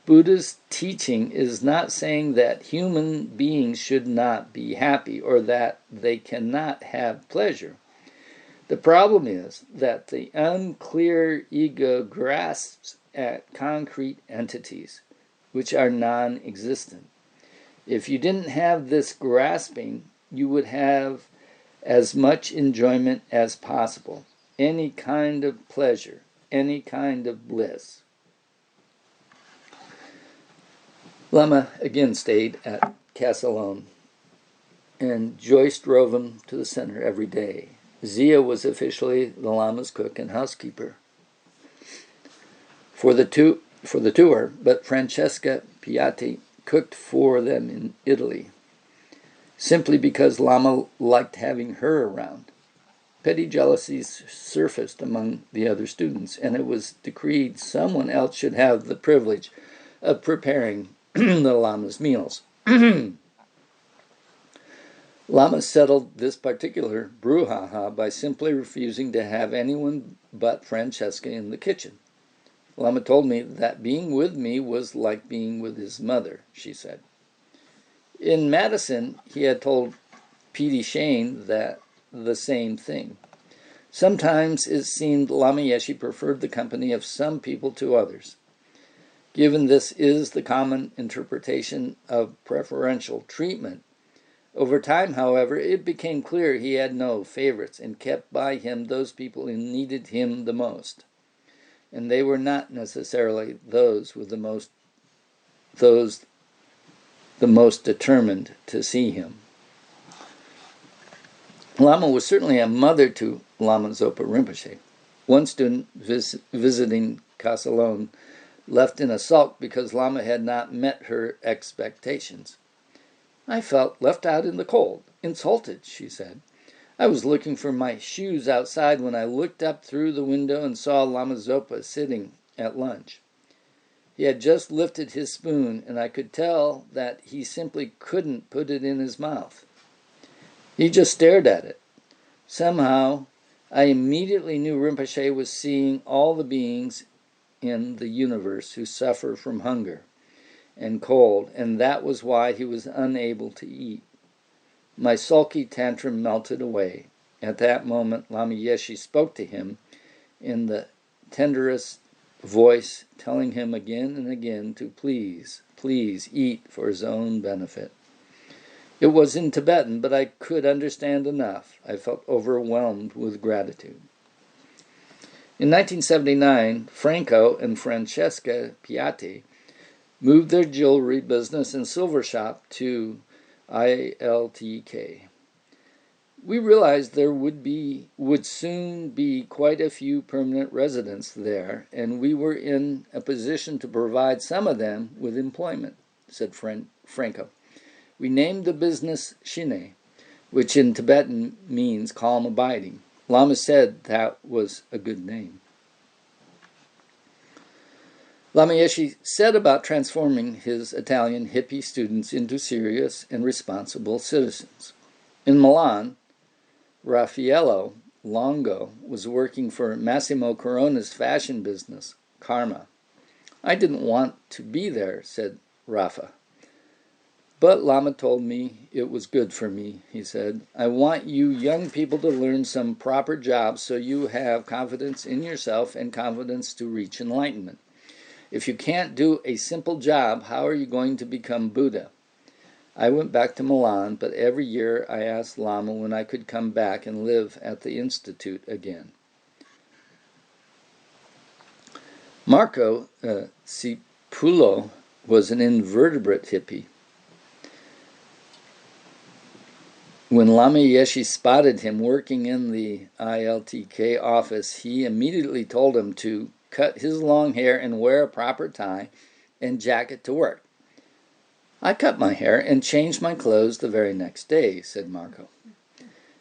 Buddha's teaching is not saying that human beings should not be happy or that they cannot have pleasure. The problem is that the unclear ego grasps at concrete entities, which are non-existent. If you didn't have this grasping, you would have as much enjoyment as possible, any kind of pleasure, any kind of bliss. Lama again stayed at Casalone, and Joyce drove him to the center every day. Zia was officially the Lama's cook and housekeeper for the tour, but Francesca Piatti cooked for them in Italy, simply because Lama liked having her around. Petty jealousies surfaced among the other students, and it was decreed someone else should have the privilege of preparing the Lama's meals. Lama settled this particular brouhaha by simply refusing to have anyone but Francesca in the kitchen. Lama told me that being with me was like being with his mother, she said. In Madison, he had told Petey Shane that the same thing. Sometimes it seemed Lama Yeshe preferred the company of some people to others. Given this is the common interpretation of preferential treatment, over time, however, it became clear he had no favorites and kept by him those people who needed him the most. And they were not necessarily those the most determined to see him. Lama was certainly a mother to Lama Zopa Rinpoche. One student visiting Casalone left in a sulk because Lama had not met her expectations. I felt left out in the cold, insulted, she said. I was looking for my shoes outside when I looked up through the window and saw Lama Zopa sitting at lunch. He had just lifted his spoon, and I could tell that he simply couldn't put it in his mouth. He just stared at it. Somehow, I immediately knew Rinpoche was seeing all the beings in the universe who suffer from hunger and cold, and that was why he was unable to eat. My sulky tantrum melted away, At that moment, Lama Yeshe spoke to him in the tenderest voice, telling him again and again to please, please eat for his own benefit. It was in Tibetan, but I could understand enough. I felt overwhelmed with gratitude. In 1979, Franco and Francesca Piatti moved their jewelry business and silver shop to ILTK. We realized there would soon be quite a few permanent residents there, and we were in a position to provide some of them with employment, said Franco. We named the business Shine, which in Tibetan means calm abiding. Lama said that was a good name. Lama Yeshe said about transforming his Italian hippie students into serious and responsible citizens. In Milan, Raffaello Longo was working for Massimo Corona's fashion business, Karma. I didn't want to be there, said Rafa. But Lama told me it was good for me, he said. I want you young people to learn some proper jobs so you have confidence in yourself and confidence to reach enlightenment. If you can't do a simple job, how are you going to become Buddha? I went back to Milan, but every year I asked Lama when I could come back and live at the Institute again. Marco Cipulo was an invertebrate hippie. When Lama Yeshe spotted him working in the ILTK office, he immediately told him to cut his long hair and wear a proper tie and jacket to work. I cut my hair and changed my clothes the very next day, said Marco.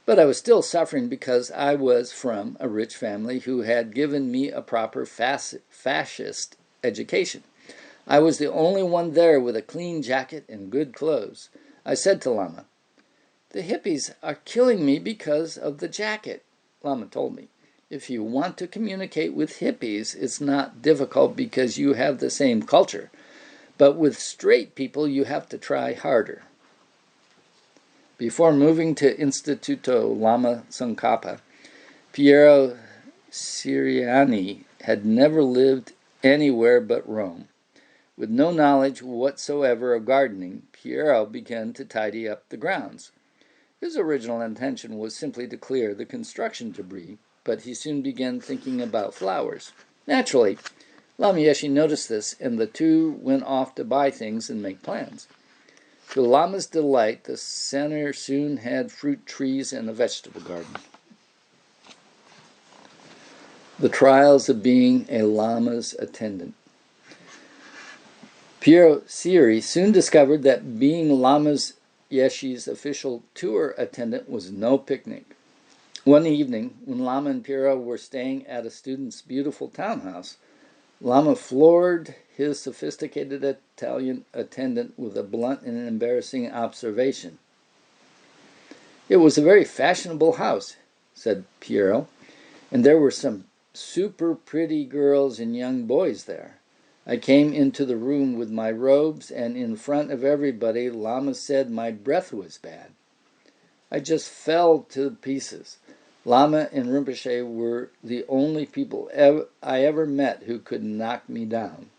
But I was still suffering because I was from a rich family who had given me a proper fascist education. I was the only one there with a clean jacket and good clothes. I said to Lama, the hippies are killing me because of the jacket. Lama told me, if you want to communicate with hippies, it's not difficult because you have the same culture. But with straight people, you have to try harder. Before moving to Instituto Lama Tsongkhapa, Piero Siriani had never lived anywhere but Rome. With no knowledge whatsoever of gardening, Piero began to tidy up the grounds. His original intention was simply to clear the construction debris, but he soon began thinking about flowers. Naturally, Lama Yeshe noticed this, and the two went off to buy things and make plans. To Lama's delight, the center soon had fruit trees and a vegetable garden. The trials of being a Lama's attendant. Piero Siri soon discovered that being Lama Yeshe's official tour attendant was no picnic. One evening, when Lama and Piero were staying at a student's beautiful townhouse, Lama floored his sophisticated Italian attendant with a blunt and embarrassing observation. It was a very fashionable house, said Piero, and there were some super pretty girls and young boys there. I came into the room with my robes, and in front of everybody, Lama said my breath was bad. I just fell to pieces. Lama and Rinpoche were the only people I ever met who could knock me down.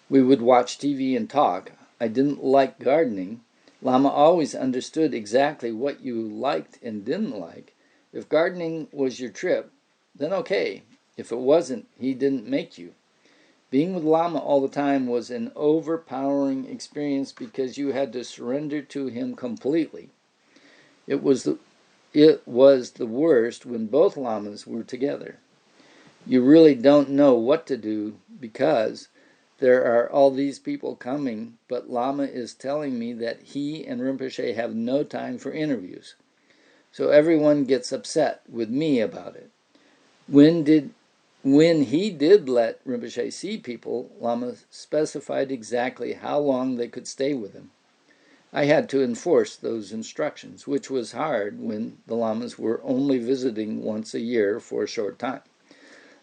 We would watch TV and talk. I didn't like gardening. Lama always understood exactly what you liked and didn't like. If gardening was your trip, then okay. If it wasn't, he didn't make you. Being with Lama all the time was an overpowering experience because you had to surrender to him completely. It was the worst when both Lamas were together. You really don't know what to do because there are all these people coming, but Lama is telling me that he and Rinpoche have no time for interviews. So everyone gets upset with me about it. When he did let Rinpoche see people, Lama specified exactly how long they could stay with him. I had to enforce those instructions, which was hard when the Lamas were only visiting once a year for a short time.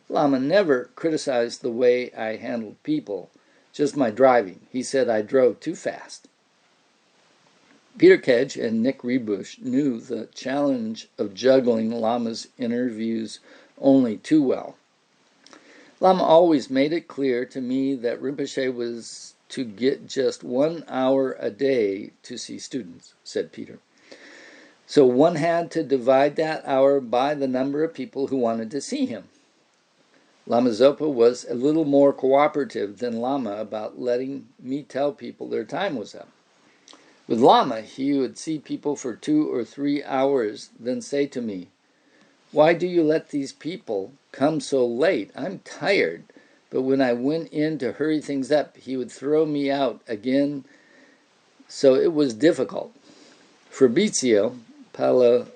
Lama never criticized the way I handled people, just my driving. He said I drove too fast. Peter Kedge and Nick Rebush knew the challenge of juggling Lama's interviews only too well. Lama always made it clear to me that Rinpoche was to get just 1 hour a day to see students, said Peter. So one had to divide that hour by the number of people who wanted to see him. Lama Zopa was a little more cooperative than Lama about letting me tell people their time was up. With Lama, he would see people for 2 or 3 hours, then say to me, "Why do you let these people come so late? I'm tired." But when I went in to hurry things up, he would throw me out again, so it was difficult. Fabrizio Palalotti,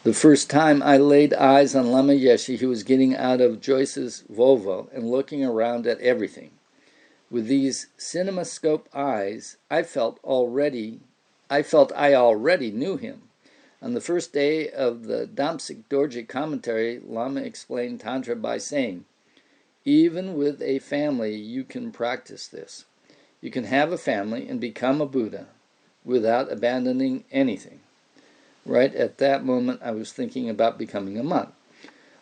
the first time I laid eyes on Lama Yeshe, he was getting out of Joyce's Volvo and looking around at everything. With these cinemascope eyes, I felt I already knew him. On the first day of the Damsik Dorje commentary, Lama explained Tantra by saying, "Even with a family, you can practice this. You can have a family and become a Buddha without abandoning anything." Right at that moment, I was thinking about becoming a monk.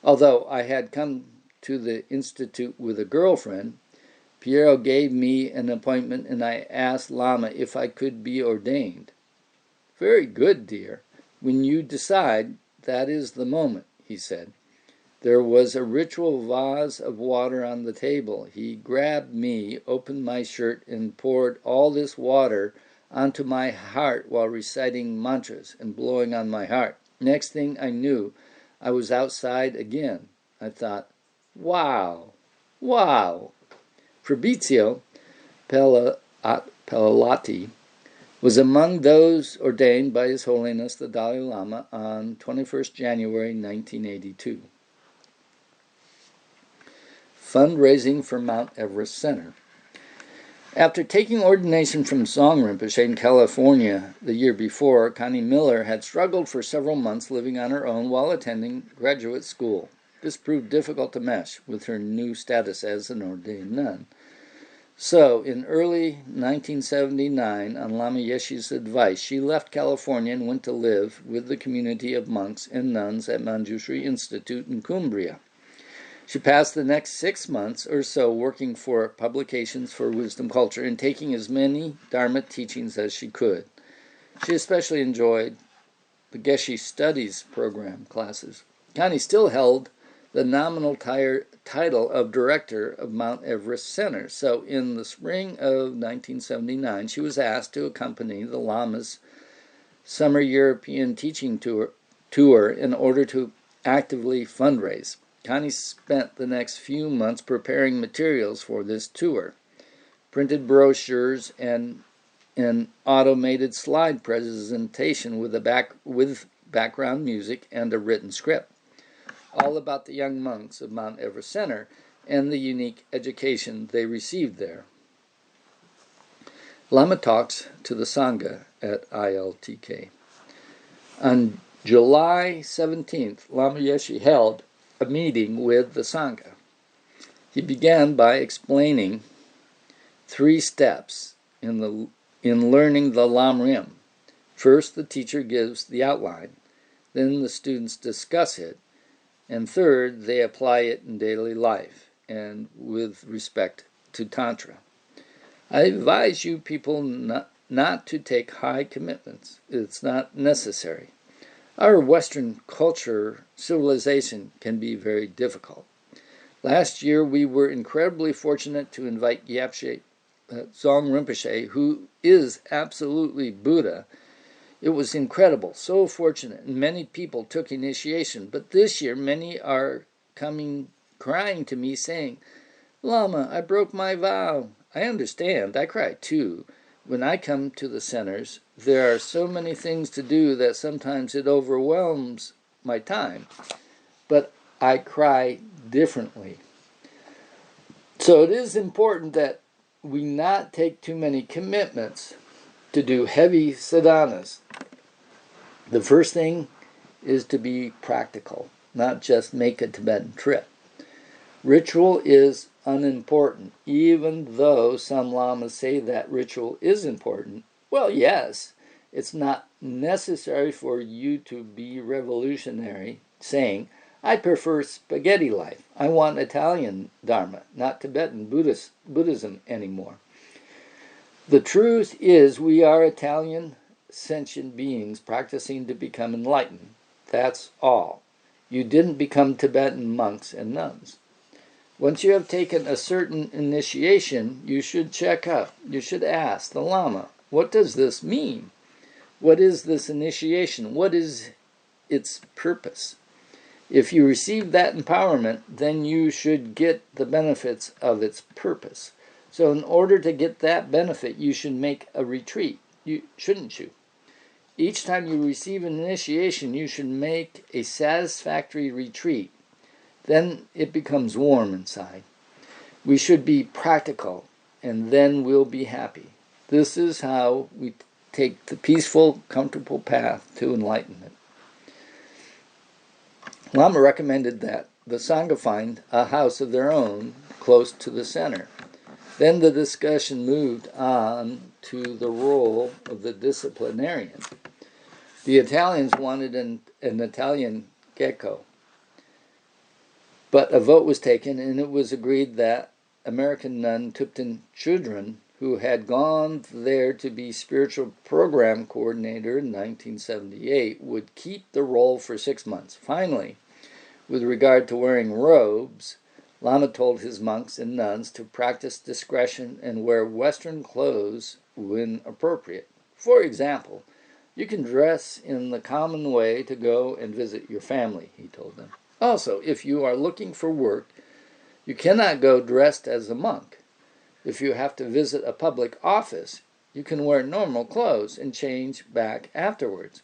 Although I had come to the Institute with a girlfriend, Piero gave me an appointment and I asked Lama if I could be ordained. "Very good, dear. When you decide, that is the moment," he said. There was a ritual vase of water on the table. He grabbed me, opened my shirt, and poured all this water onto my heart while reciting mantras and blowing on my heart. Next thing I knew, I was outside again. I thought, wow, wow. Fabrizio Palalotti was among those ordained by His Holiness the Dalai Lama on 21st January 1982. Fundraising for Mount Everest Center. After taking ordination from Dzong Rinpoche in California the year before, Connie Miller had struggled for several months living on her own while attending graduate school. This proved difficult to mesh with her new status as an ordained nun. So, in early 1979, on Lama Yeshe's advice, she left California and went to live with the community of monks and nuns at Manjushri Institute in Cumbria. She passed the next 6 months or so working for Publications for Wisdom Culture and taking as many Dharma teachings as she could. She especially enjoyed the Geshe Studies program classes. Connie still held the nominal title of director of Mount Everest Center. So in the spring of 1979, she was asked to accompany the Lama's summer European teaching tour in order to actively fundraise. Connie spent the next few months preparing materials for this tour, printed brochures and an automated slide presentation with background music and a written script, all about the young monks of Mount Everest Center and the unique education they received there. Lama talks to the Sangha at ILTK. On July 17th, Lama Yeshe held a meeting with the Sangha. He began by explaining 3 steps in learning the Lam Rim. First, the teacher gives the outline, then the students discuss it, and third, they apply it in daily life and with respect to Tantra. I advise you people not to take high commitments. It's not necessary. Our Western culture, civilization, can be very difficult. Last year, we were incredibly fortunate to invite Gyapche Dzong Rinpoche, who is absolutely Buddha. It was incredible, so fortunate, and many people took initiation. But this year, many are coming crying to me saying, "Lama, I broke my vow." I understand, I cry too. When I come to the centers, there are so many things to do that sometimes it overwhelms my time. But I cry differently. So it is important that we not take too many commitments to do heavy sadhanas. The first thing is to be practical, not just make a Tibetan trip. Ritual is unimportant, even though some lamas say that ritual is important. Well, yes, it's not necessary for you to be revolutionary, saying, I prefer spaghetti life. I want Italian Dharma, not Tibetan Buddhism anymore. The truth is, we are Italian sentient beings practicing to become enlightened. That's all. You didn't become Tibetan monks and nuns. Once you have taken a certain initiation, you should check up. You should ask the Lama, what does this mean? What is this initiation? What is its purpose? If you receive that empowerment, then you should get the benefits of its purpose. So in order to get that benefit, you should make a retreat. Shouldn't you? Each time you receive an initiation, you should make a satisfactory retreat. Then it becomes warm inside. We should be practical, and then we'll be happy. This is how we take the peaceful, comfortable path to enlightenment. Lama recommended that the Sangha find a house of their own close to the center. Then the discussion moved on to the role of the disciplinarian. The Italians wanted an Italian gecko, but a vote was taken, and it was agreed that American nun Thupten Chodron, who had gone there to be spiritual program coordinator in 1978, would keep the role for 6 months. Finally, with regard to wearing robes, Lama told his monks and nuns to practice discretion and wear Western clothes when appropriate. For example, you can dress in the common way to go and visit your family, he told them. Also, if you are looking for work, you cannot go dressed as a monk. If you have to visit a public office, you can wear normal clothes and change back afterwards.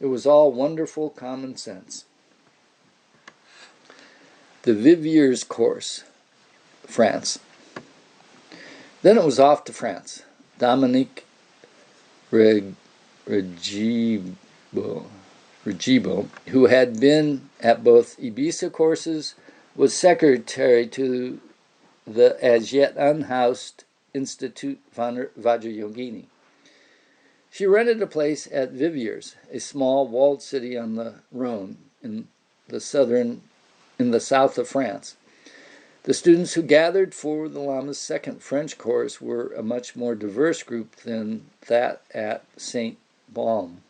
It was all wonderful common sense. The Viviers course, France. Then it was off to France. Dominique Regibo, who had been at both Ibiza courses, was secretary to the as yet unhoused Institut Vajrayogini. She rented a place at Viviers, a small walled city on the Rhone in the south of France. The students who gathered for the Lama's second French course were a much more diverse group than that at St. Baume.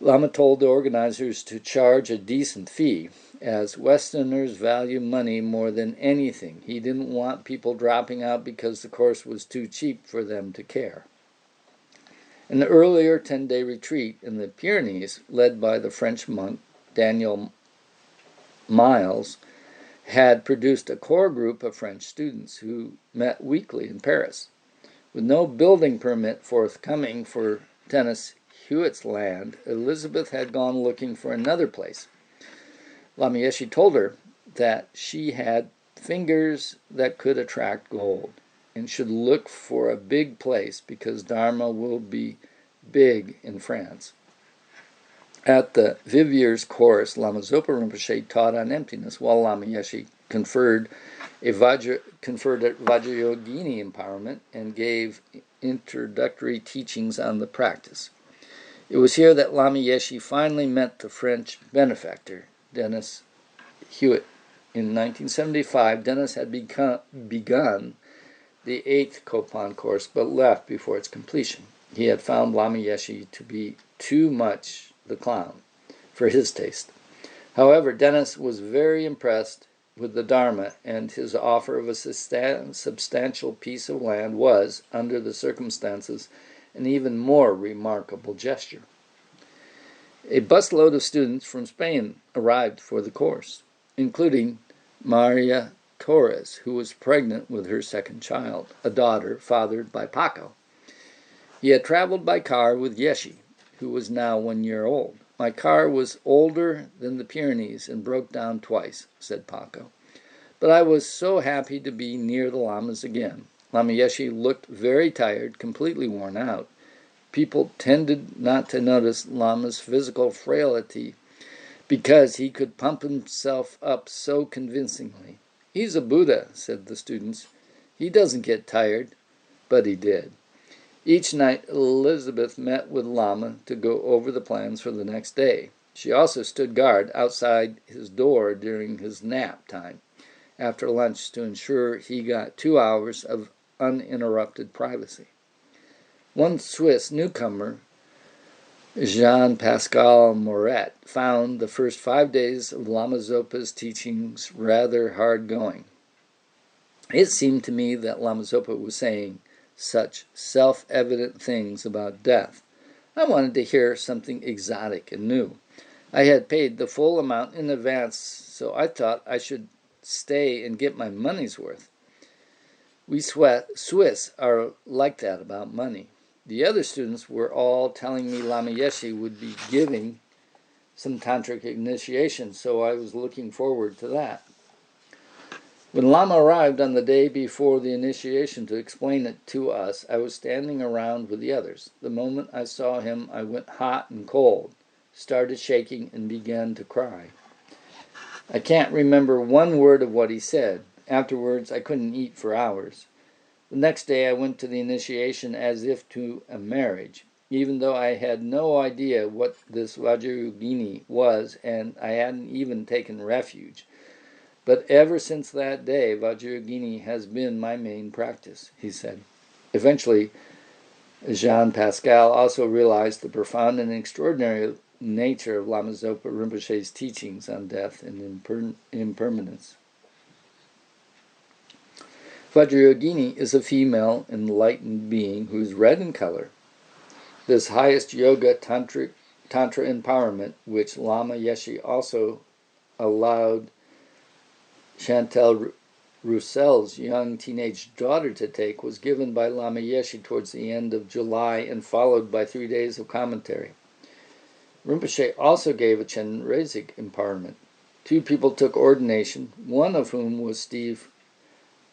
Lama told the organizers to charge a decent fee, as Westerners value money more than anything. He didn't want people dropping out because the course was too cheap for them to care. An earlier 10-day retreat in the Pyrenees, led by the French monk Daniel Miles, had produced a core group of French students who met weekly in Paris. With no building permit forthcoming for Denis Hewitt's land, Elizabeth had gone looking for another place. Lama Yeshe told her that she had fingers that could attract gold and should look for a big place because Dharma will be big in France. At the Viviers course, Lama Zopa Rinpoche taught on emptiness, while Lama Yeshe conferred Vajrayogini empowerment and gave introductory teachings on the practice. It was here that Lama Yeshe finally met the French benefactor, Denis Hewitt. In 1975, Denis had begun the 8th Kopan course, but left before its completion. He had found Lama Yeshe to be too much the clown for his taste. However, Denis was very impressed with the Dharma, and his offer of a substantial piece of land was, under the circumstances, an even more remarkable gesture. A busload of students from Spain arrived for the course, including Maria Torres, who was pregnant with her second child, a daughter fathered by Paco. He had traveled by car with Yeshe, who was now 1 year old. My car was older than the Pyrenees and broke down twice, said Paco. But I was so happy to be near the Lamas again. Lama Yeshe looked very tired, completely worn out. People tended not to notice Lama's physical frailty because he could pump himself up so convincingly. "He's a Buddha," said the students. "He doesn't get tired." But he did. Each night, Elizabeth met with Lama to go over the plans for the next day. She also stood guard outside his door during his nap time after lunch to ensure he got 2 hours of uninterrupted privacy. One Swiss newcomer, Jean-Pascal Moret, found the first 5 days of Lama Zopa's teachings rather hard going. It seemed to me that Lama Zopa was saying such self-evident things about death. I wanted to hear something exotic and new. I had paid the full amount in advance, so I thought I should stay and get my money's worth. We Swiss are like that about money. The other students were all telling me Lama Yeshe would be giving some tantric initiation, so I was looking forward to that. When Lama arrived on the day before the initiation to explain it to us, I was standing around with the others. The moment I saw him, I went hot and cold, started shaking, and began to cry. I can't remember one word of what he said. Afterwards, I couldn't eat for hours. The next day, I went to the initiation as if to a marriage, even though I had no idea what this Vajrayogini was, and I hadn't even taken refuge. But ever since that day, Vajrayogini has been my main practice, he said. Eventually, Jean-Pascal also realized the profound and extraordinary nature of Lama Zopa Rinpoche's teachings on death and impermanence. Vajrayogini is a female enlightened being who is red in color. This highest yoga tantra empowerment, which Lama Yeshe also allowed Chantal Roussel's young teenage daughter to take, was given by Lama Yeshe towards the end of July and followed by 3 days of commentary. Rinpoche also gave a Chenrezig empowerment. 2 people took ordination, one of whom was Steve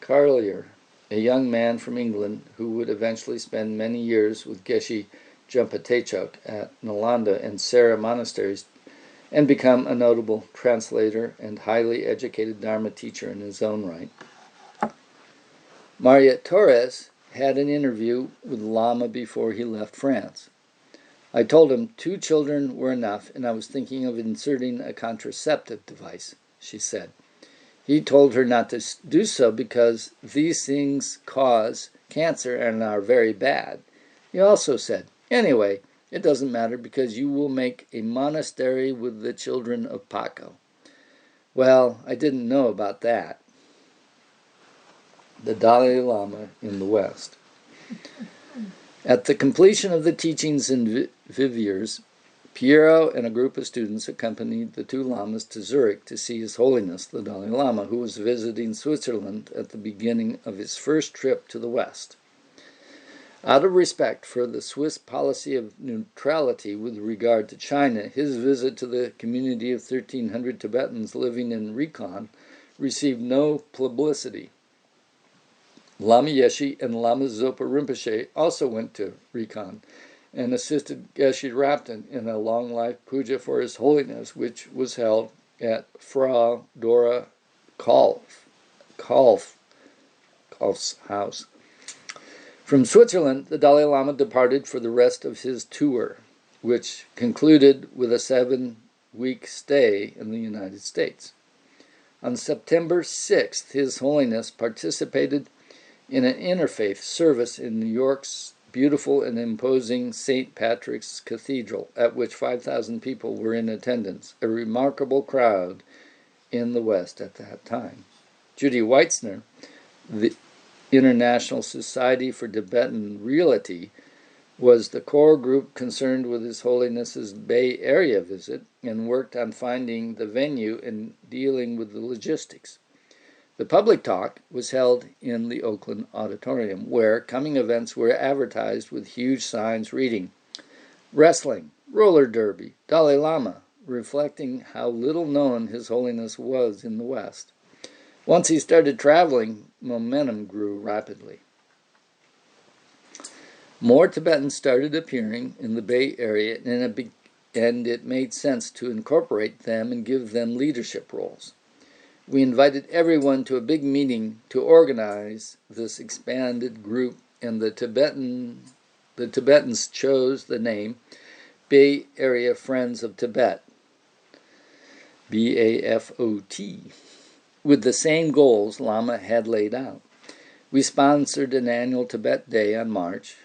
Carlier, a young man from England who would eventually spend many years with Geshe Jumpa Techok at Nalanda and Sera monasteries and become a notable translator and highly educated Dharma teacher in his own right. Mariette Torres had an interview with Lama before he left France. I told him 2 children were enough, and I was thinking of inserting a contraceptive device, she said. He told her not to do so because these things cause cancer and are very bad. He also said, "Anyway, it doesn't matter because you will make a monastery with the children of Paco." Well, I didn't know about that. The Dalai Lama in the West. At the completion of the teachings in Viviers, Piero and a group of students accompanied the 2 lamas to Zurich to see His Holiness the Dalai Lama, who was visiting Switzerland at the beginning of his first trip to the West. Out of respect for the Swiss policy of neutrality with regard to China, his visit to the community of 1,300 Tibetans living in Rikon received no publicity. Lama Yeshe and Lama Zopa Rinpoche also went to Rikon and assisted Geshe Rabten in a long life puja for His Holiness, which was held at Frau Dora Kolf's house. From Switzerland, the Dalai Lama departed for the rest of his tour, which concluded with a 7-week stay in the United States. On September 6th, His Holiness participated in an interfaith service in New York's beautiful and imposing St. Patrick's Cathedral, at which 5,000 people were in attendance, a remarkable crowd in the West at that time. Judy Weitzner, the International Society for Tibetan Reality, was the core group concerned with His Holiness's Bay Area visit and worked on finding the venue and dealing with the logistics. The public talk was held in the Oakland Auditorium, where coming events were advertised with huge signs reading, "Wrestling, Roller Derby, Dalai Lama," reflecting how little known His Holiness was in the West. Once he started traveling, momentum grew rapidly. More Tibetans started appearing in the Bay Area, and it made sense to incorporate them and give them leadership roles. We invited everyone to a big meeting to organize this expanded group, and the Tibetans chose the name Bay Area Friends of Tibet, BAFOT, with the same goals Lama had laid out. We sponsored an annual Tibet Day on March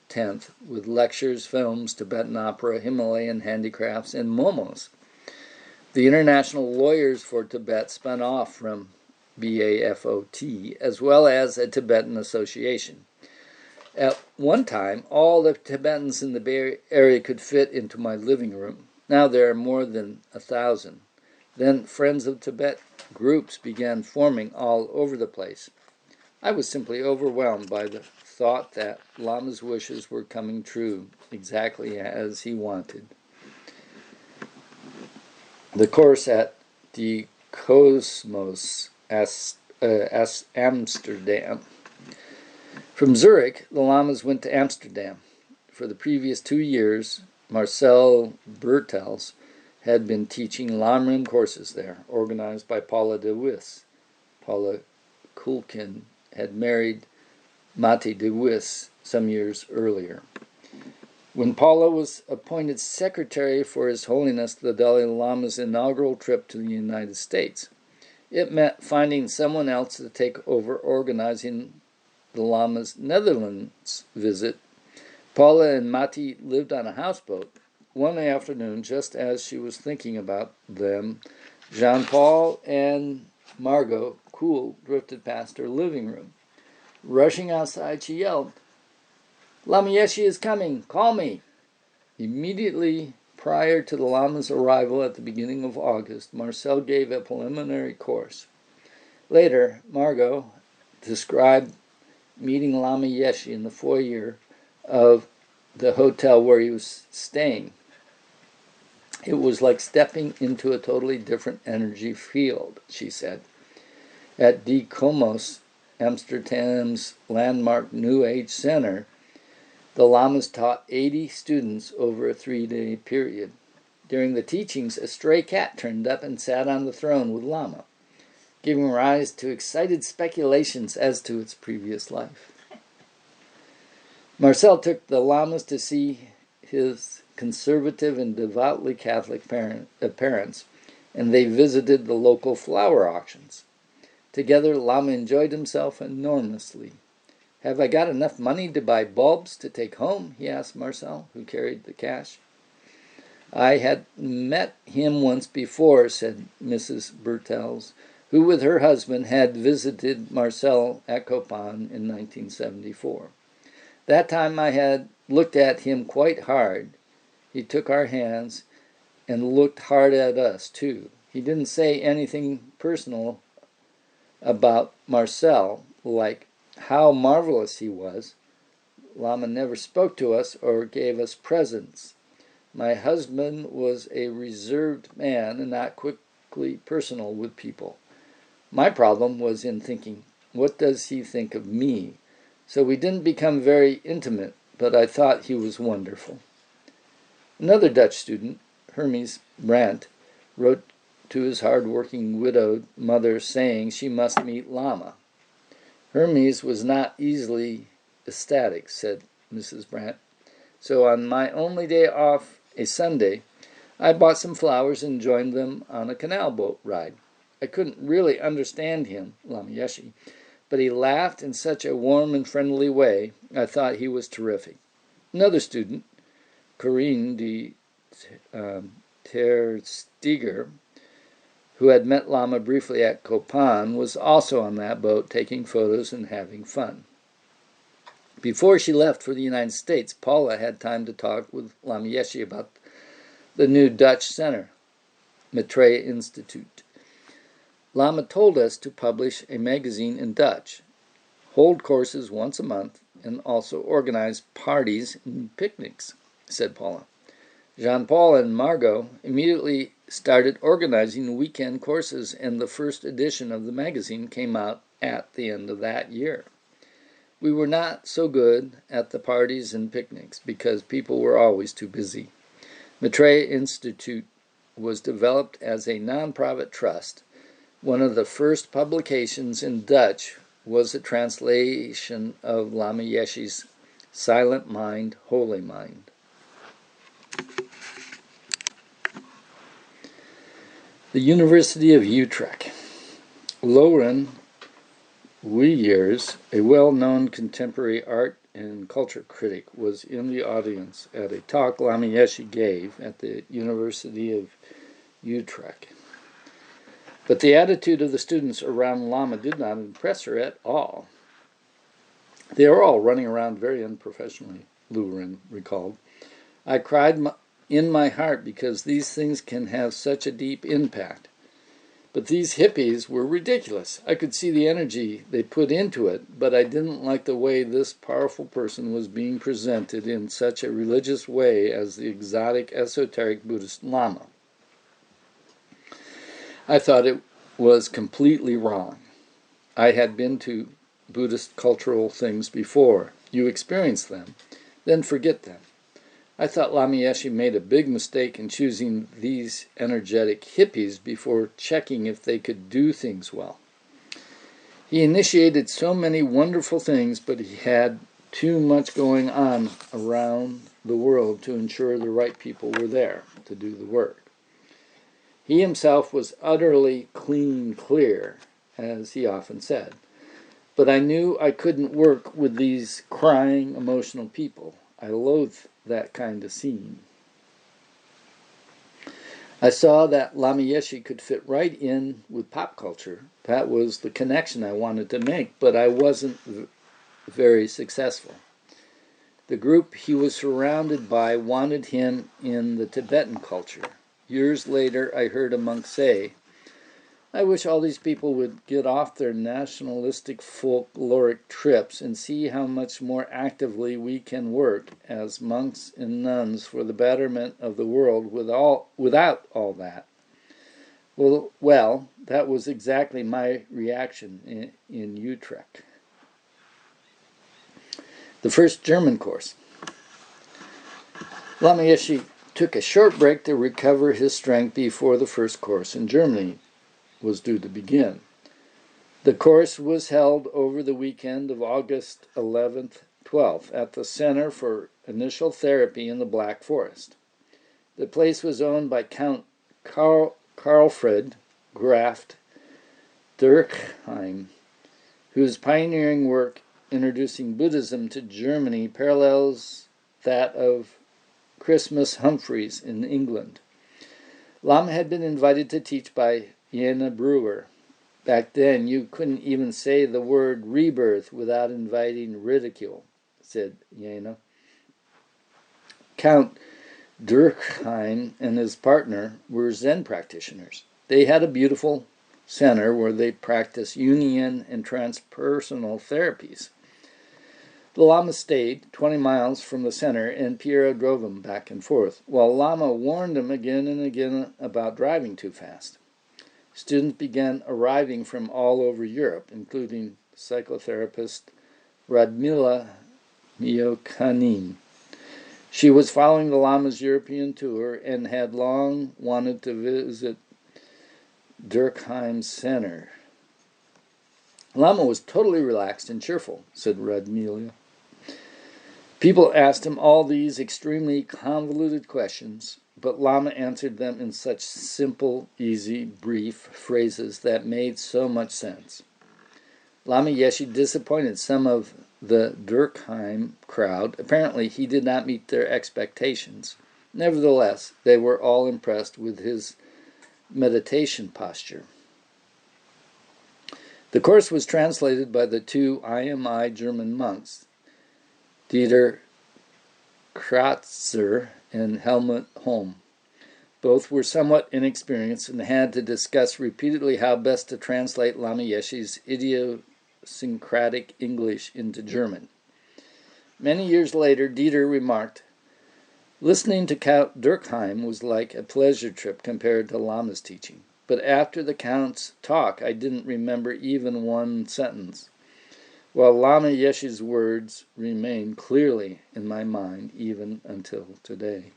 10th with lectures, films, Tibetan opera, Himalayan handicrafts, and momos. The International Lawyers for Tibet spun off from BAFOT, as well as a Tibetan association. At one time, all the Tibetans in the Bay Area could fit into my living room. Now there are more than 1,000. Then Friends of Tibet groups began forming all over the place. I was simply overwhelmed by the thought that Lama's wishes were coming true exactly as he wanted. The course at the Cosmos Amsterdam. From Zurich, the Lamas went to Amsterdam. For the previous 2 years, Marcel Bertels had been teaching Lamrim courses there, organized by Paula de Wiss. Paula Kulkin had married Mati de Wiss some years earlier. When Paula was appointed secretary for His Holiness the Dalai Lama's inaugural trip to the United States, it meant finding someone else to take over organizing the Lama's Netherlands visit. Paula and Mati lived on a houseboat. One afternoon, just as she was thinking about them, Jean-Paul and Margot Kuhl drifted past her living room. Rushing outside, she yelled, "Lama Yeshe is coming! Call me!" Immediately prior to the Lama's arrival at the beginning of August, Marcel gave a preliminary course. Later, Margot described meeting Lama Yeshe in the foyer of the hotel where he was staying. It was like stepping into a totally different energy field, she said. At De Komos, Amsterdam's landmark New Age center, the Lamas taught 80 students over a 3-day period. During the teachings, a stray cat turned up and sat on the throne with Lama, giving rise to excited speculations as to its previous life. Marcel took the Lamas to see his conservative and devoutly Catholic parents, and they visited the local flower auctions. Together, Lama enjoyed himself enormously. "Have I got enough money to buy bulbs to take home?" he asked Marcel, who carried the cash. "I had met him once before," said Mrs. Bertels, who with her husband had visited Marcel at Copan in 1974. "That time I had looked at him quite hard. He took our hands and looked hard at us, too. He didn't say anything personal about Marcel, like how marvelous he was. Lama never spoke to us or gave us presents. My husband was a reserved man and not quickly personal with people. My problem was in thinking, what does he think of me? So we didn't become very intimate, but I thought he was wonderful." Another Dutch student, Hermes Brandt, wrote to his hard-working widowed mother saying she must meet Lama. "Hermes was not easily ecstatic," said Mrs. Brandt. "So on my only day off, a Sunday, I bought some flowers and joined them on a canal boat ride. I couldn't really understand him, Lama Yeshe, but he laughed in such a warm and friendly way, I thought he was terrific." Another student, Corinne de Tersteger, who had met Lama briefly at Copan, was also on that boat taking photos and having fun. Before she left for the United States, Paula had time to talk with Lama Yeshe about the new Dutch center, Maitreya Institute. Lama told us to publish a magazine in Dutch, hold courses once a month, and also organize parties and picnics, said Paula. Jean-Paul and Margot immediately started organizing weekend courses, and the first edition of the magazine came out at the end of that year. We were not so good at the parties and picnics because people were always too busy. Maitreya Institute was developed as a non-profit trust. One of the first publications in Dutch was a translation of Lama Yeshe's Silent Mind, Holy Mind. The University of Utrecht. Laurens Wiers, a well-known contemporary art and culture critic, was in the audience at a talk Lama Yeshe gave at the University of Utrecht. But the attitude of the students around Lama did not impress her at all. They were all running around very unprofessionally, Laurens recalled. I cried in my heart because these things can have such a deep impact. But these hippies were ridiculous. I could see the energy they put into it, but I didn't like the way this powerful person was being presented in such a religious way as the exotic, esoteric Buddhist Lama. I thought it was completely wrong. I had been to Buddhist cultural things before. You experience them, then forget them. I thought Lama Yeshe made a big mistake in choosing these energetic hippies before checking if they could do things well. He initiated so many wonderful things, but he had too much going on around the world to ensure the right people were there to do the work. He himself was utterly clear, as he often said. But I knew I couldn't work with these crying, emotional people. I loathed that kind of scene. I saw that Lama Yeshe could fit right in with pop culture. That was the connection I wanted to make, but I wasn't very successful. The group he was surrounded by wanted him in the Tibetan culture. Years later, I heard a monk say, I wish all these people would get off their nationalistic folkloric trips and see how much more actively we can work as monks and nuns for the betterment of the world without all that. Well, that was exactly my reaction in Utrecht. The first German course. Lama Yeshe took a short break to recover his strength before the first course in Germany was due to begin. The course was held over the weekend of August 11th, 12th at the Center for Initial Therapy in the Black Forest. The place was owned by Count Karlfried Graf Durkheim, whose pioneering work introducing Buddhism to Germany parallels that of Christmas Humphreys in England. Lama had been invited to teach by Jena Brewer. Back then, you couldn't even say the word rebirth without inviting ridicule, said Jena. Count Durkheim and his partner were Zen practitioners. They had a beautiful center where they practiced Jungian and transpersonal therapies. The Lama stayed 20 miles from the center, and Piero drove him back and forth, while Lama warned him again and again about driving too fast. Students began arriving from all over Europe, including psychotherapist Radmila Miokanin. She was following the Lama's European tour and had long wanted to visit Durkheim's center. Lama was totally relaxed and cheerful, said Radmila. People asked him all these extremely convoluted questions, but Lama answered them in such simple, easy, brief phrases that made so much sense. Lama Yeshe disappointed some of the Durkheim crowd. Apparently, he did not meet their expectations. Nevertheless, they were all impressed with his meditation posture. The course was translated by the two IMI German monks, Dieter Kratzer and Helmut Holm. Both were somewhat inexperienced and had to discuss repeatedly how best to translate Lama Yeshe's idiosyncratic English into German. Many years later, Dieter remarked, listening to Count Durkheim was like a pleasure trip compared to Lama's teaching. But after the Count's talk, I didn't remember even one sentence, while Lama Yeshe's words remain clearly in my mind even until today.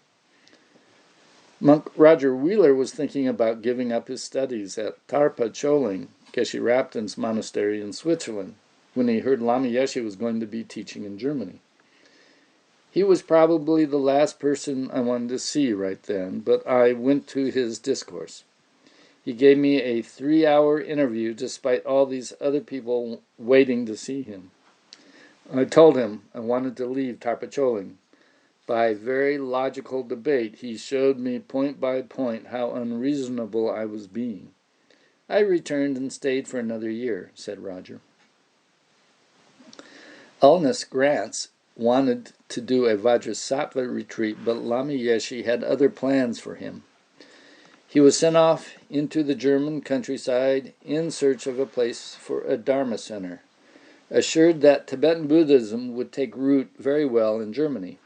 Monk Roger Wheeler was thinking about giving up his studies at Tarpa Choling, Geshe Raptin's monastery in Switzerland, when he heard Lama Yeshe was going to be teaching in Germany. He was probably the last person I wanted to see right then, but I went to his discourse. He gave me a 3-hour interview despite all these other people waiting to see him. I told him I wanted to leave Tarpa Choling. By very logical debate, he showed me point by point how unreasonable I was being. I returned and stayed for another year, said Roger. Ulnis Grants wanted to do a Vajrasattva retreat, but Lama Yeshe had other plans for him. He was sent off into the German countryside in search of a place for a Dharma center, assured that Tibetan Buddhism would take root very well in Germany.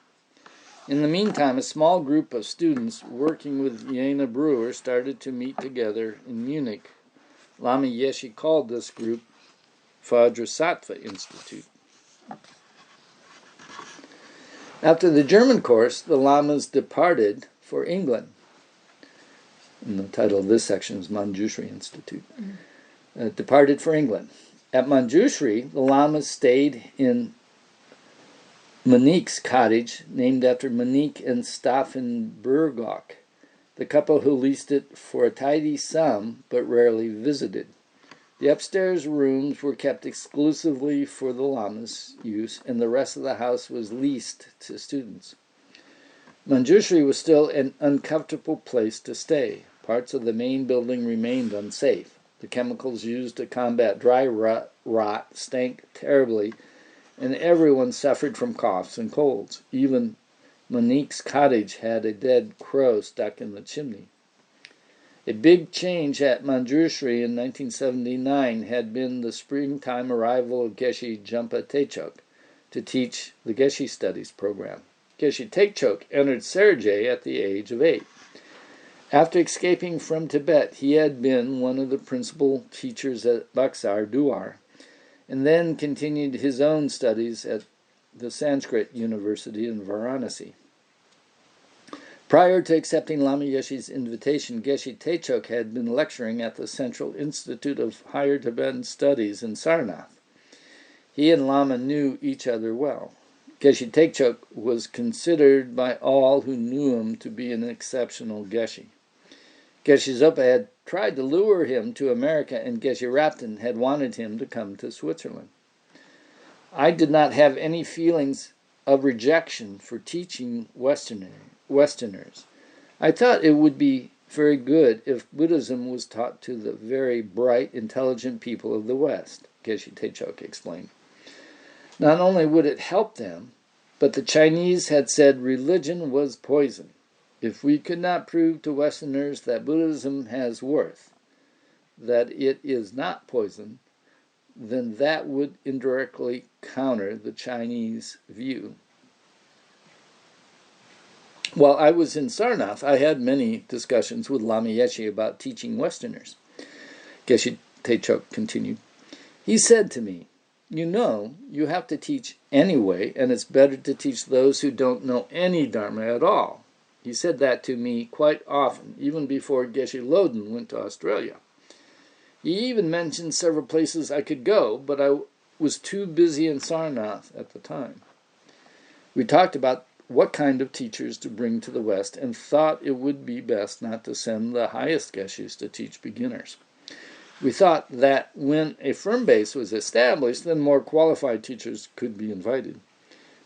In the meantime, a small group of students working with Jena Brewer started to meet together in Munich. Lama Yeshe called this group Vajrasattva Institute. After the German course, the Lamas departed for England. And the title of this section is Manjushri Institute. Departed for England. At Manjushri, the Lamas stayed in Monique's cottage, named after Monique and Staffen Burgok, the couple who leased it for a tidy sum but rarely visited. The upstairs rooms were kept exclusively for the Lamas' use, and the rest of the house was leased to students. Manjushri was still an uncomfortable place to stay. Parts of the main building remained unsafe. The chemicals used to combat dry rot stank terribly, and everyone suffered from coughs and colds. Even Monique's cottage had a dead crow stuck in the chimney. A big change at Manjushri in 1979 had been the springtime arrival of Geshe Jumpa Techok to teach the Geshe Studies program. Geshe Techok entered Sergey at the age of 8. After escaping from Tibet, he had been one of the principal teachers at Buxar Duar, and then continued his own studies at the Sanskrit University in Varanasi. Prior to accepting Lama Yeshe's invitation, Geshe Techok had been lecturing at the Central Institute of Higher Tibetan Studies in Sarnath. He and Lama knew each other well. Geshe Techok was considered by all who knew him to be an exceptional Geshe. Geshe Zopa had tried to lure him to America, and Geshe Raptin had wanted him to come to Switzerland. I did not have any feelings of rejection for teaching Westerners. I thought it would be very good if Buddhism was taught to the very bright, intelligent people of the West, Geshe Techok explained. Not only would it help them, but the Chinese had said religion was poison. If we could not prove to Westerners that Buddhism has worth, that it is not poison, then that would indirectly counter the Chinese view. While I was in Sarnath, I had many discussions with Lama Yeshe about teaching Westerners. Geshe Techok continued. He said to me, "You know, you have to teach anyway, and it's better to teach those who don't know any Dharma at all." He said that to me quite often, even before Geshe Loden went to Australia. He even mentioned several places I could go, but I was too busy in Sarnath at the time. We talked about what kind of teachers to bring to the West, and thought it would be best not to send the highest Geshes to teach beginners. We thought that when a firm base was established, then more qualified teachers could be invited.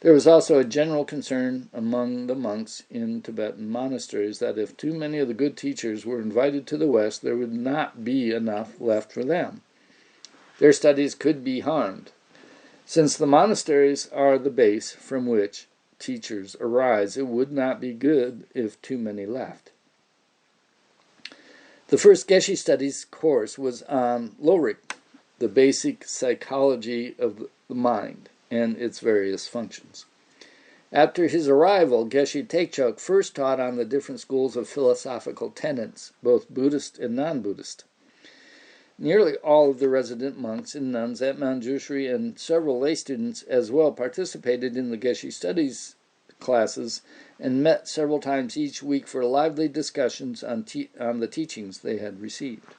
There was also a general concern among the monks in Tibetan monasteries that if too many of the good teachers were invited to the West, there would not be enough left for them. Their studies could be harmed. Since the monasteries are the base from which teachers arise, it would not be good if too many left. The first Geshe Studies course was on Lorik, the basic psychology of the mind and its various functions. After his arrival, Geshe Techok first taught on the different schools of philosophical tenets, both Buddhist and non-Buddhist. Nearly all of the resident monks and nuns at Manjushri and several lay students as well participated in the Geshe Studies classes and met several times each week for lively discussions on the teachings they had received.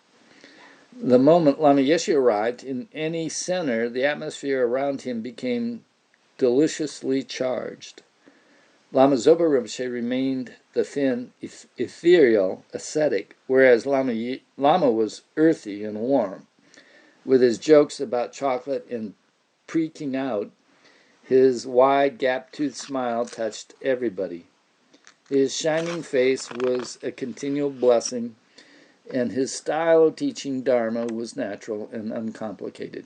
The moment Lama Yeshe arrived in any center, the atmosphere around him became deliciously charged. Lama Zopa Rinpoche remained the thin, ethereal ascetic, whereas Lama was earthy and warm. With his jokes about chocolate and preeking out, his wide, gap-toothed smile touched everybody. His shining face was a continual blessing, and his style of teaching Dharma was natural and uncomplicated.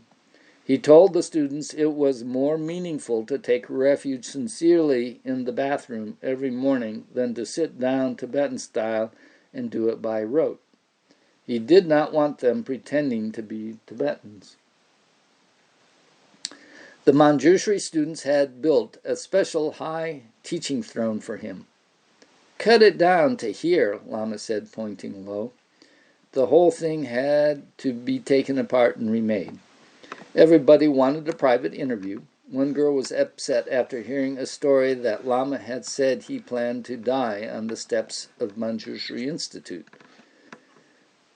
He told the students it was more meaningful to take refuge sincerely in the bathroom every morning than to sit down Tibetan style and do it by rote. He did not want them pretending to be Tibetans. The Manjushri students had built a special high teaching throne for him. "Cut it down to here," Lama said, pointing low. The whole thing had to be taken apart and remade. Everybody wanted a private interview. One girl was upset after hearing a story that Lama had said he planned to die on the steps of Manjushri Institute.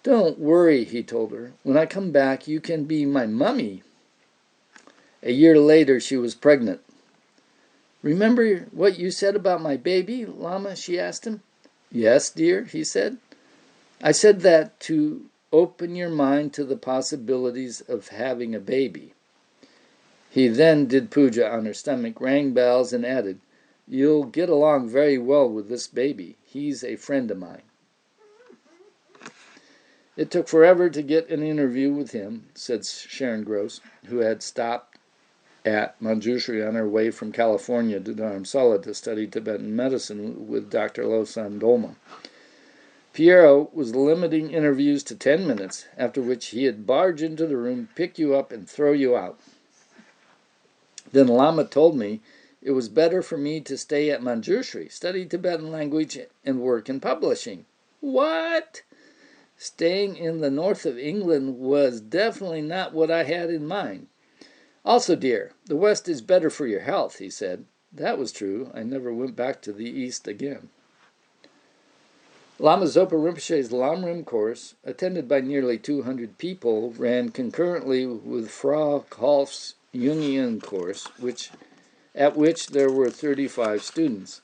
"Don't worry," he told her. "When I come back, you can be my mummy." A year later, she was pregnant. "Remember what you said about my baby, Lama?" she asked him. "Yes, dear," he said. "I said that to open your mind to the possibilities of having a baby." He then did puja on her stomach, rang bells, and added, "You'll get along very well with this baby. He's a friend of mine." "It took forever to get an interview with him," said Sharon Gross, who had stopped at Manjushri on her way from California to Dharamsala to study Tibetan medicine with Dr. Losang Dolma. Piero was limiting interviews to 10 minutes, after which he'd barge into the room, pick you up, and throw you out. Then Lama told me it was better for me to stay at Manjushri, study Tibetan language, and work in publishing. What? Staying in the north of England was definitely not what I had in mind. "Also, dear, the West is better for your health," he said. That was true. I never went back to the East again. Lama Zopa Rinpoche's Lamrim course, attended by nearly 200 people, ran concurrently with Frau Kolf's Jungian course, at which there were 35 students.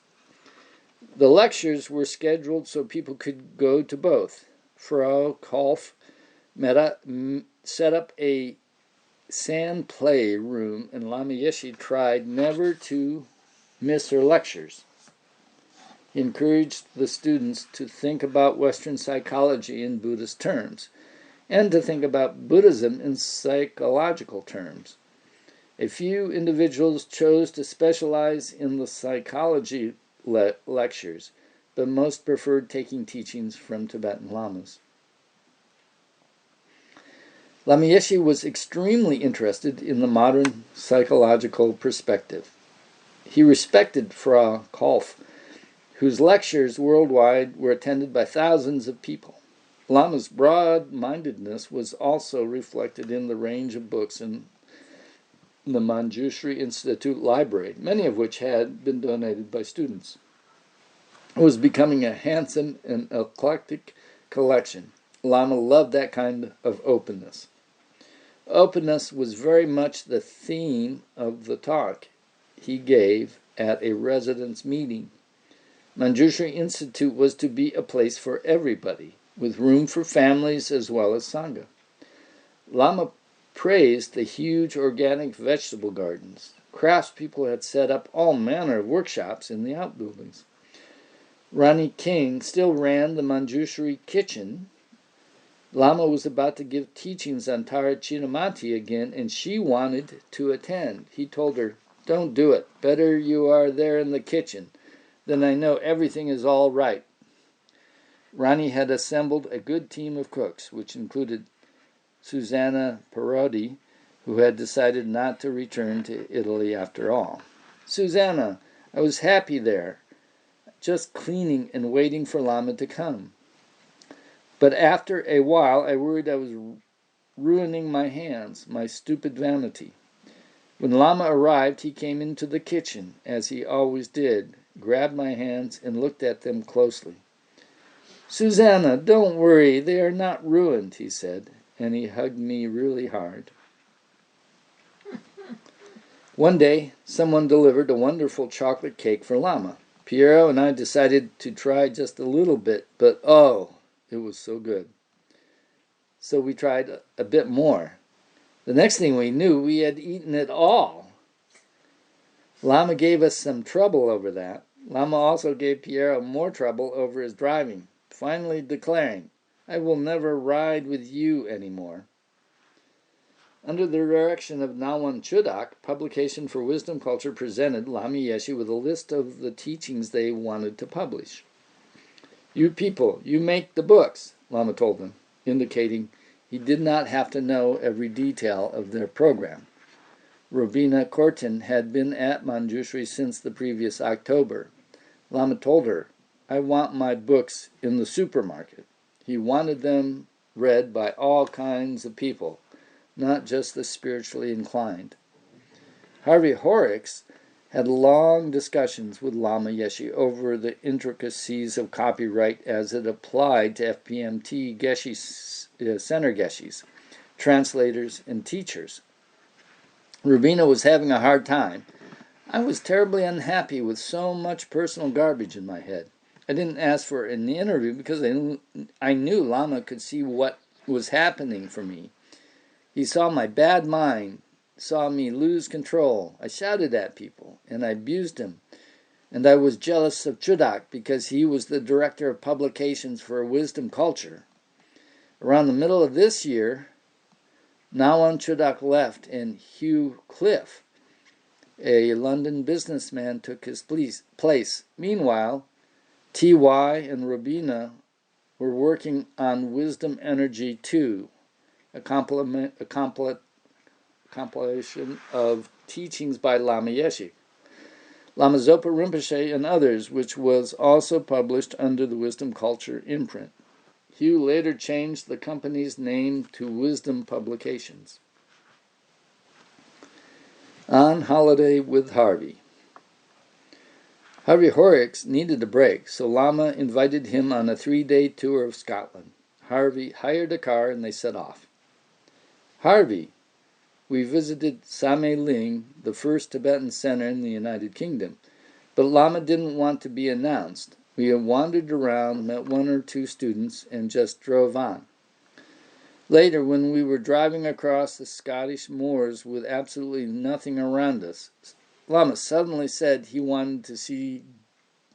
The lectures were scheduled so people could go to both. Frau Kolf set up a sand play room, and Lama Yeshe tried never to miss her lectures. He encouraged the students to think about Western psychology in Buddhist terms, and to think about Buddhism in psychological terms. A few individuals chose to specialize in the psychology lectures, but most preferred taking teachings from Tibetan lamas. Lama Yeshe was extremely interested in the modern psychological perspective. He respected Frau Kolf, whose lectures worldwide were attended by thousands of people. Lama's broad-mindedness was also reflected in the range of books in the Manjushri Institute library, many of which had been donated by students. It was becoming a handsome and eclectic collection. Lama loved that kind of openness. Openness was very much the theme of the talk he gave at a residents' meeting. Manjushri Institute was to be a place for everybody, with room for families as well as Sangha. Lama praised the huge organic vegetable gardens. Craftspeople had set up all manner of workshops in the outbuildings. Rani King still ran the Manjushri kitchen. Lama was about to give teachings on Tara Chinamati again, and she wanted to attend. He told her, "Don't do it. Better you are there in the kitchen. Then I know everything is all right." Rani had assembled a good team of cooks, which included Susanna Parodi, who had decided not to return to Italy after all. "Susanna, I was happy there, just cleaning and waiting for Lama to come. But after a while, I worried I was ruining my hands, my stupid vanity. When Lama arrived, he came into the kitchen, as he always did, grabbed my hands, and looked at them closely. "Susanna, don't worry, they are not ruined," he said, and he hugged me really hard. One day, someone delivered a wonderful chocolate cake for Lama. Piero and I decided to try just a little bit, but oh, it was so good. So we tried a bit more. The next thing we knew, we had eaten it all. Lama gave us some trouble over that. Lama also gave Piero more trouble over his driving, finally declaring, "I will never ride with you anymore." Under the direction of Nawan Chudak, Publication for Wisdom Culture presented Lama Yeshe with a list of the teachings they wanted to publish. "You people, you make the books," Lama told them, indicating he did not have to know every detail of their program. Robina Kortin had been at Manjushri since the previous October. Lama told her, "I want my books in the supermarket." He wanted them read by all kinds of people, not just the spiritually inclined. Harvey Horrocks had long discussions with Lama Yeshe over the intricacies of copyright as it applied to FPMT Geshe, center Geshes, translators, and teachers. Rubina was having a hard time. I was terribly unhappy with so much personal garbage in my head. I didn't ask for an interview because I knew Lama could see what was happening for me. He saw my bad mind, saw me lose control. I shouted at people, and I abused him. And I was jealous of Chudak because he was the director of publications for Wisdom Culture. Around the middle of this year, Nawan Chudak left, and Hugh Cliff, a London businessman, took his place. Meanwhile, T.Y. and Robina were working on Wisdom Energy 2, a compilation of teachings by Lama Yeshe, Lama Zopa Rinpoche, and others, which was also published under the Wisdom Culture imprint. Hugh later changed the company's name to Wisdom Publications. On holiday with Harvey. Harvey Horrocks needed a break, so Lama invited him on a 3-day tour of Scotland. Harvey hired a car and they set off. "Harvey, we visited Same Ling, the first Tibetan center in the United Kingdom, but Lama didn't want to be announced. We wandered around, met 1 or 2 students, and just drove on. Later, when we were driving across the Scottish moors with absolutely nothing around us, Lama suddenly said he wanted to see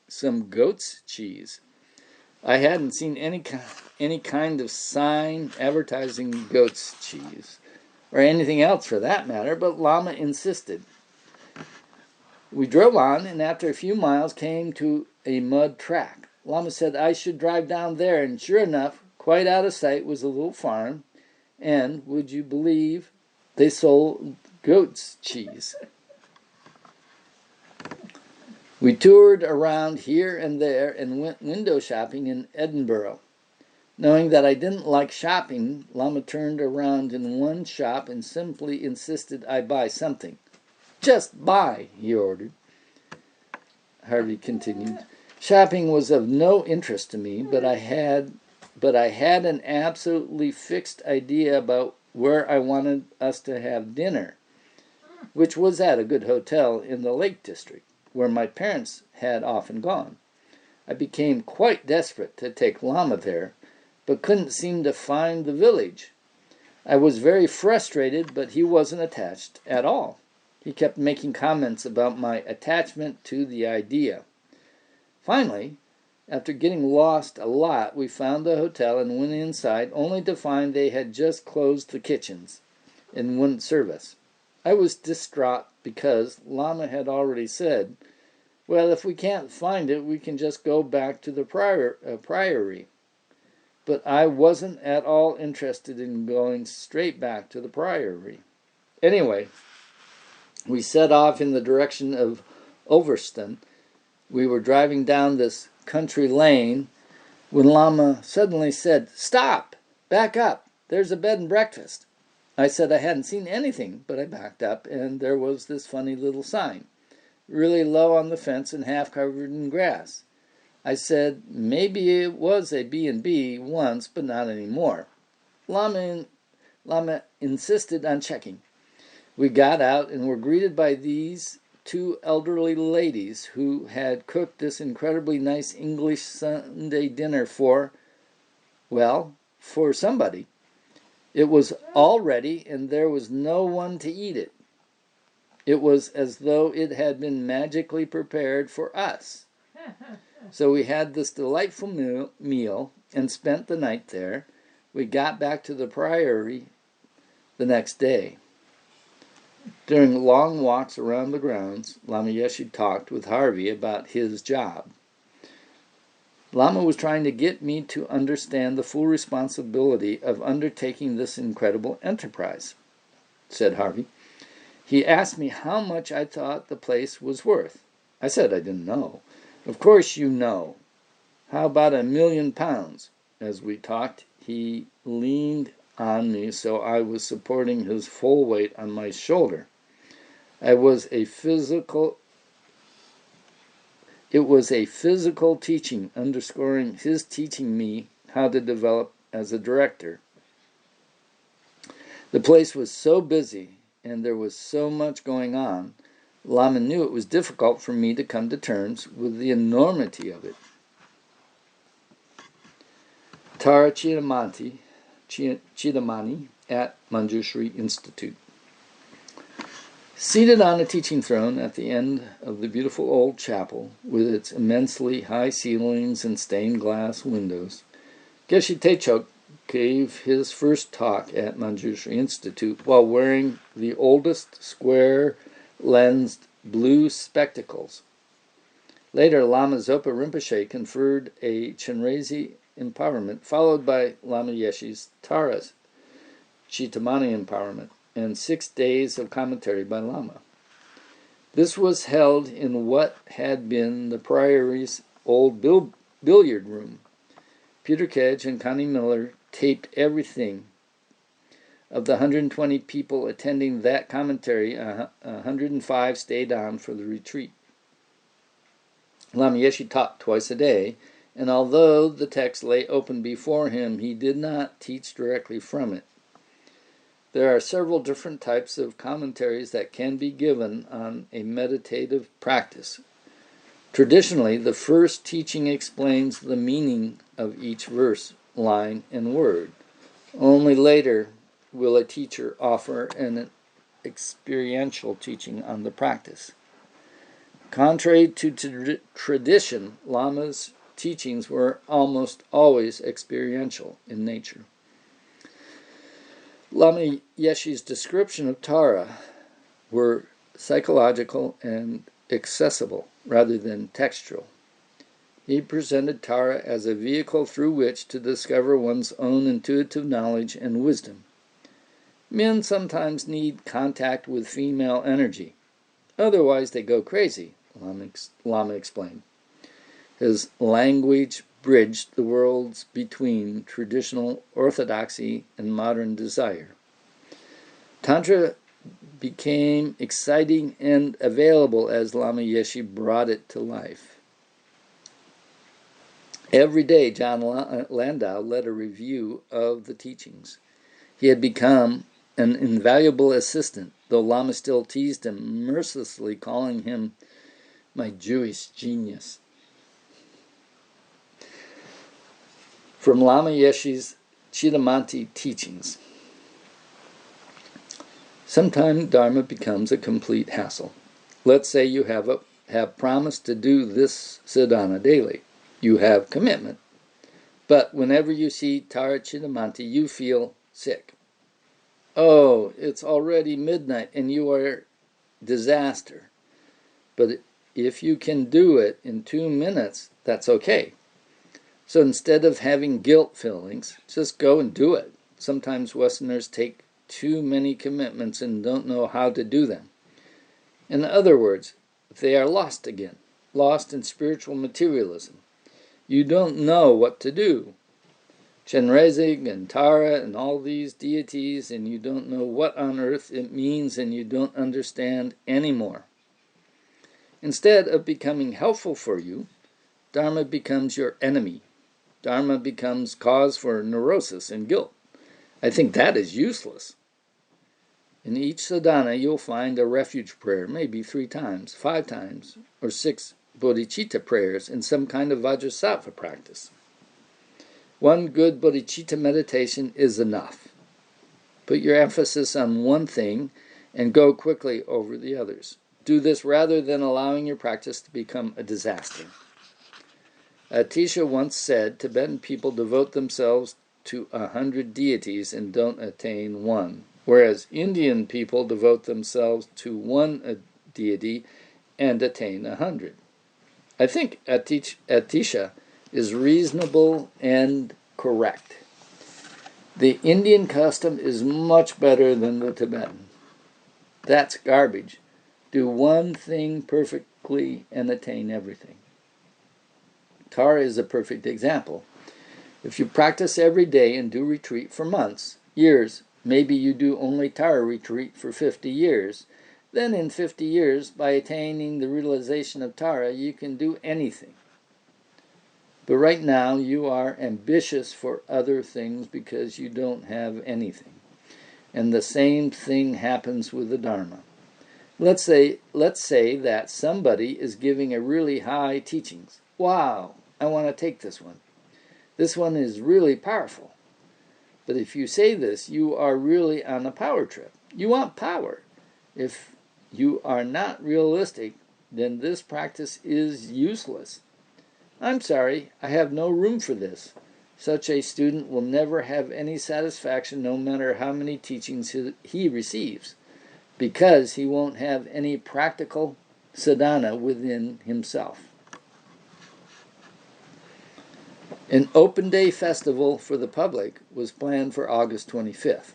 some goat's cheese. I hadn't seen any kind of sign advertising goat's cheese, or anything else for that matter, but Lama insisted. We drove on, and after a few miles came to a mud track. Lama said I should drive down there, and sure enough, quite out of sight was a little farm, and, would you believe, they sold goat's cheese. We toured around here and there and went window shopping in Edinburgh. Knowing that I didn't like shopping, Lama turned around in one shop and simply insisted I buy something. "Just buy," he ordered. Harvey continued. "Shopping was of no interest to me, but I had an absolutely fixed idea about where I wanted us to have dinner, which was at a good hotel in the Lake District, where my parents had often gone. I became quite desperate to take Lama there, but couldn't seem to find the village. I was very frustrated, but he wasn't attached at all. He kept making comments about my attachment to the idea. Finally, after getting lost a lot, we found the hotel and went inside, only to find they had just closed the kitchens and wouldn't serve us. I was distraught because Lama had already said, well, if we can't find it, we can just go back to the priory. But I wasn't at all interested in going straight back to the priory. Anyway, we set off in the direction of Overston. We were driving down this country lane when Lama suddenly said, "Stop! Back up! There's a bed and breakfast." I said I hadn't seen anything, but I backed up, and there was this funny little sign. really low on the fence and half covered in grass. I said maybe it was a B&B once, but not anymore. Lama insisted on checking. We got out and were greeted by these two elderly ladies who had cooked this incredibly nice English Sunday dinner for somebody. It was all ready, and there was no one to eat it. It was as though it had been magically prepared for us. So we had this delightful meal and spent the night there. We got back to the priory the next day. During long walks around the grounds, Lama Yeshe talked with Harvey about his job. Lama was trying to get me to understand the full responsibility of undertaking this incredible enterprise, said Harvey. He asked me how much I thought the place was worth. I said I didn't know. Of course you know. How about £1 million? As we talked, he leaned on me so I was supporting his full weight on my shoulder. It was a physical teaching, underscoring his teaching me how to develop as a director. The place was so busy and there was so much going on, Lama knew it was difficult for me to come to terms with the enormity of it. Tara Chidamani at Manjushri Institute. Seated on a teaching throne at the end of the beautiful old chapel, with its immensely high ceilings and stained glass windows, Geshe Techuk gave his first talk at Manjushri Institute while wearing the oldest square-lensed blue spectacles. Later, Lama Zopa Rinpoche conferred a Chenrezig empowerment, followed by Lama Yeshe's Tara Chidamani empowerment, and 6 days of commentary by Lama. This was held in what had been the priory's old billiard room. Peter Kedge and Connie Miller taped everything. Of the 120 people attending that commentary, 105 stayed on for the retreat. Lama Yeshe taught twice a day, and although the text lay open before him, he did not teach directly from it. There are several different types of commentaries that can be given on a meditative practice. Traditionally, the first teaching explains the meaning of each verse, line, and word. Only later will a teacher offer an experiential teaching on the practice. Contrary to tradition, Lama's teachings were almost always experiential in nature. Lama Yeshe's description of Tara were psychological and accessible rather than textual. He presented Tara as a vehicle through which to discover one's own intuitive knowledge and wisdom. Men sometimes need contact with female energy. Otherwise they go crazy, Lama explained. His language bridged the worlds between traditional orthodoxy and modern desire. Tantra became exciting and available as Lama Yeshe brought it to life. Every day, John Landau led a review of the teachings. He had become an invaluable assistant, though Lama still teased him, mercilessly calling him my Jewish genius. From Lama Yeshe's Chidamani teachings. Sometimes Dharma becomes a complete hassle. Let's say you have promised to do this sadhana daily. You have commitment. But whenever you see Tara Chidamani, you feel sick. Oh, it's already midnight and you are disaster. But if you can do it in 2 minutes, that's okay. So instead of having guilt feelings, just go and do it. Sometimes Westerners take too many commitments and don't know how to do them. In other words, they are lost again, lost in spiritual materialism. You don't know what to do. Chenrezig and Tara and all these deities, and you don't know what on earth it means, and you don't understand anymore. Instead of becoming helpful for you, Dharma becomes your enemy. Dharma becomes cause for neurosis and guilt. I think that is useless. In each sadhana, you'll find a refuge prayer, maybe 3 times, 5 times, or 6 bodhicitta prayers in some kind of vajrasattva practice. One good bodhicitta meditation is enough. Put your emphasis on one thing and go quickly over the others. Do this rather than allowing your practice to become a disaster. Atisha once said, Tibetan people devote themselves to 100 deities and don't attain one, whereas Indian people devote themselves to one deity and attain 100. I think Atisha is reasonable and correct. The Indian custom is much better than the Tibetan. That's garbage. Do one thing perfectly and attain everything. Tara is a perfect example. If you practice every day and do retreat for months, years, maybe you do only Tara retreat for 50 years, then in 50 years, by attaining the realization of Tara, you can do anything. But right now, you are ambitious for other things because you don't have anything. And the same thing happens with the Dharma. Let's say that somebody is giving a really high teachings. Wow, I want to take this one. This one is really powerful. But if you say this, you are really on a power trip. You want power. If you are not realistic, then this practice is useless. I'm sorry, I have no room for this. Such a student will never have any satisfaction no matter how many teachings he receives, because he won't have any practical sadhana within himself. An open day festival for the public was planned for August 25th,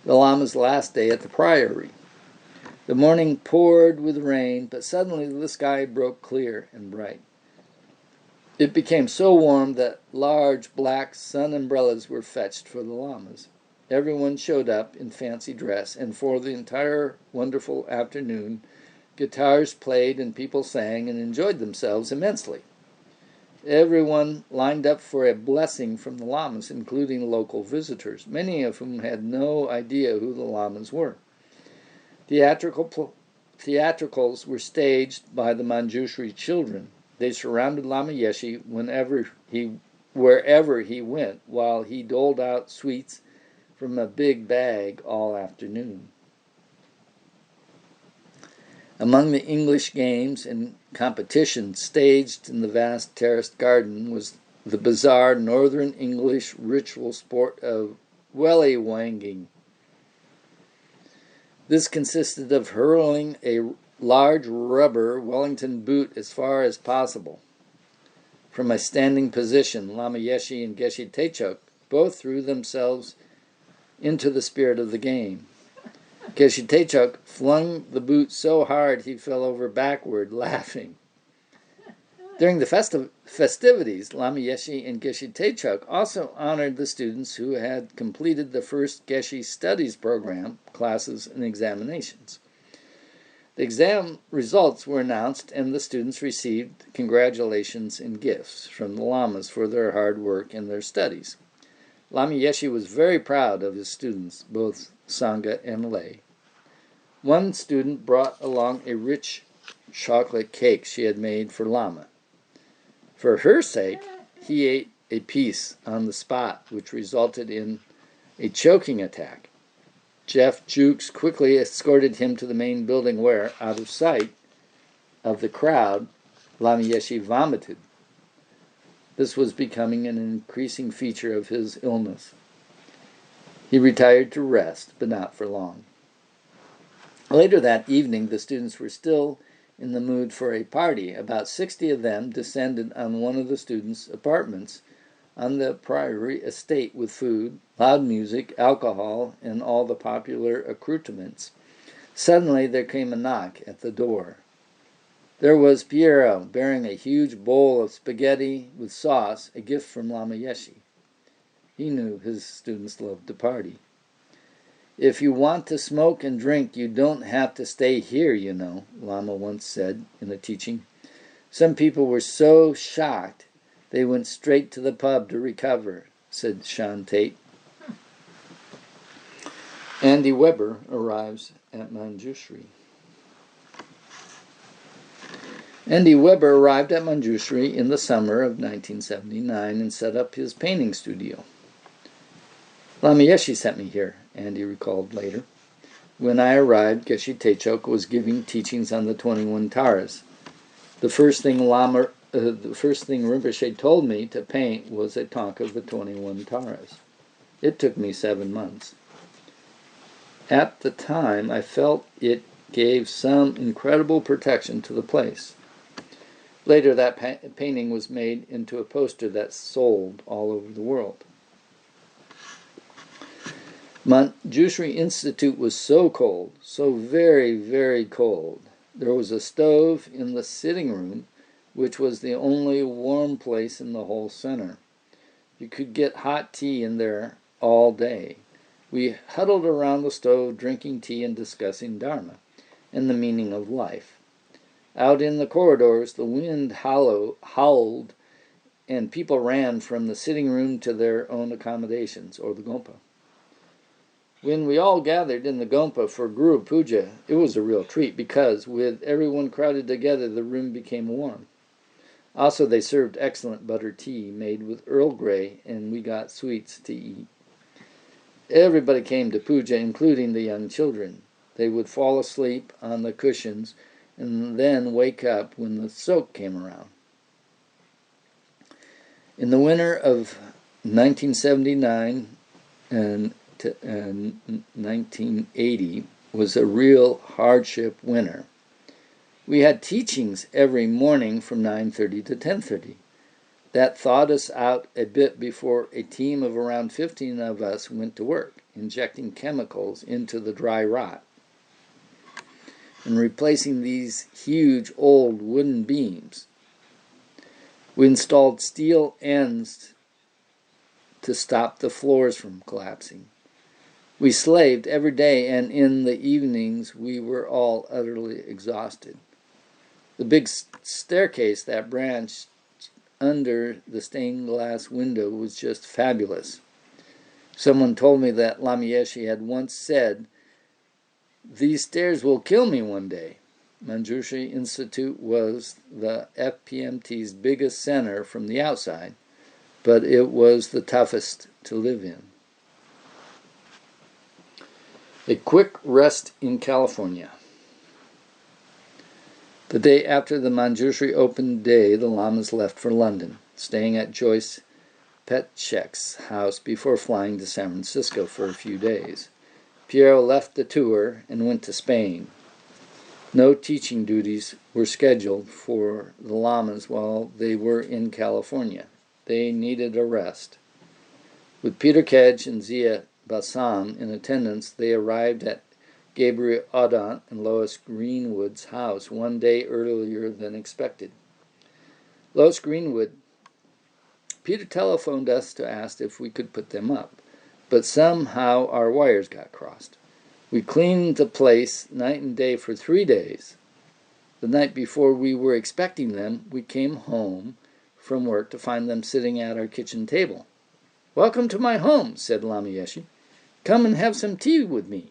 the Lama's last day at the priory. The morning poured with rain, but suddenly the sky broke clear and bright. It became so warm that large black sun umbrellas were fetched for the Lamas. Everyone showed up in fancy dress, and for the entire wonderful afternoon, guitars played and people sang and enjoyed themselves immensely. Everyone lined up for a blessing from the Lamas, including local visitors, many of whom had no idea who the Lamas were. Theatricals were staged by the Manjushri children. They surrounded Lama Yeshe wherever he went, while he doled out sweets from a big bag all afternoon. Among the English games and competitions staged in the vast terraced garden was the bizarre Northern English ritual sport of wellywanging. This consisted of hurling a large rubber Wellington boot as far as possible. From a standing position, Lama Yeshe and Geshe Techuk both threw themselves into the spirit of the game. Geshe Techuk flung the boot so hard he fell over backward, laughing. During the festivities, Lama Yeshe and Geshe Techuk also honored the students who had completed the first Geshe Studies program, classes and examinations. The exam results were announced, and the students received congratulations and gifts from the Lamas for their hard work and their studies. Lama Yeshe was very proud of his students, both Sangha and lay. One student brought along a rich chocolate cake she had made for Lama. For her sake, he ate a piece on the spot, which resulted in a choking attack. Jeff Jukes quickly escorted him to the main building where, out of sight of the crowd, Lama Yeshe vomited. This was becoming an increasing feature of his illness. He retired to rest, but not for long. Later that evening, the students were still in the mood for a party. About 60 of them descended on one of the students' apartments on the Priory estate with food, loud music, alcohol, and all the popular accoutrements. Suddenly there came a knock at the door. There was Piero bearing a huge bowl of spaghetti with sauce, a gift from Lama Yeshe. He knew his students loved to party. "If you want to smoke and drink, you don't have to stay here, you know," Lama once said in a teaching. "Some people were so shocked they went straight to the pub to recover," said Sean Tate. Andy Weber arrives at Manjushri. Andy Weber arrived at Manjushri in the summer of 1979 and set up his painting studio. "Lama Yeshe sent me here," Andy recalled later. "When I arrived, Geshe Techok was giving teachings on the 21 Taras. The first thing Rinpoche told me to paint was a talk of the 21 Taras. It took me 7 months. At the time, I felt it gave some incredible protection to the place. Later, that painting was made into a poster that sold all over the world." Manjushri Institute was so cold, so very, very cold. There was a stove in the sitting room, which was the only warm place in the whole center. You could get hot tea in there all day. We huddled around the stove, drinking tea and discussing Dharma and the meaning of life. Out in the corridors, the wind howled, and people ran from the sitting room to their own accommodations, or the Gompa. When we all gathered in the Gompa for Guru Puja, it was a real treat because, with everyone crowded together, the room became warm. Also, they served excellent butter tea made with Earl Grey, and we got sweets to eat. Everybody came to puja, including the young children. They would fall asleep on the cushions and then wake up when the soak came around. In the winter of 1979 and 1980 was a real hardship winter. We had teachings every morning from 9:30 to 10:30. That thawed us out a bit before a team of around 15 of us went to work, injecting chemicals into the dry rot and replacing these huge old wooden beams. We installed steel ends to stop the floors from collapsing. We slaved every day, and in the evenings we were all utterly exhausted. The big staircase that branched under the stained glass window was just fabulous. Someone told me that Lama Yeshe had once said, "These stairs will kill me one day." Manjushri Institute was the FPMT's biggest center from the outside, but it was the toughest to live in. A quick rest in California. The day after the Manjushri open day, the Lamas left for London, staying at Joyce Petchek's house before flying to San Francisco for a few days. Piero left the tour and went to Spain. No teaching duties were scheduled for the Lamas while they were in California. They needed a rest. With Peter Kedge and Zia Bassam in attendance, they arrived at Gabriel Audant and Lois Greenwood's house one day earlier than expected. Lois Greenwood, Peter telephoned us to ask if we could put them up, but somehow our wires got crossed. We cleaned the place night and day for 3 days. The night before we were expecting them, we came home from work to find them sitting at our kitchen table. "Welcome to my home," said Lama Yeshe. "Come and have some tea with me."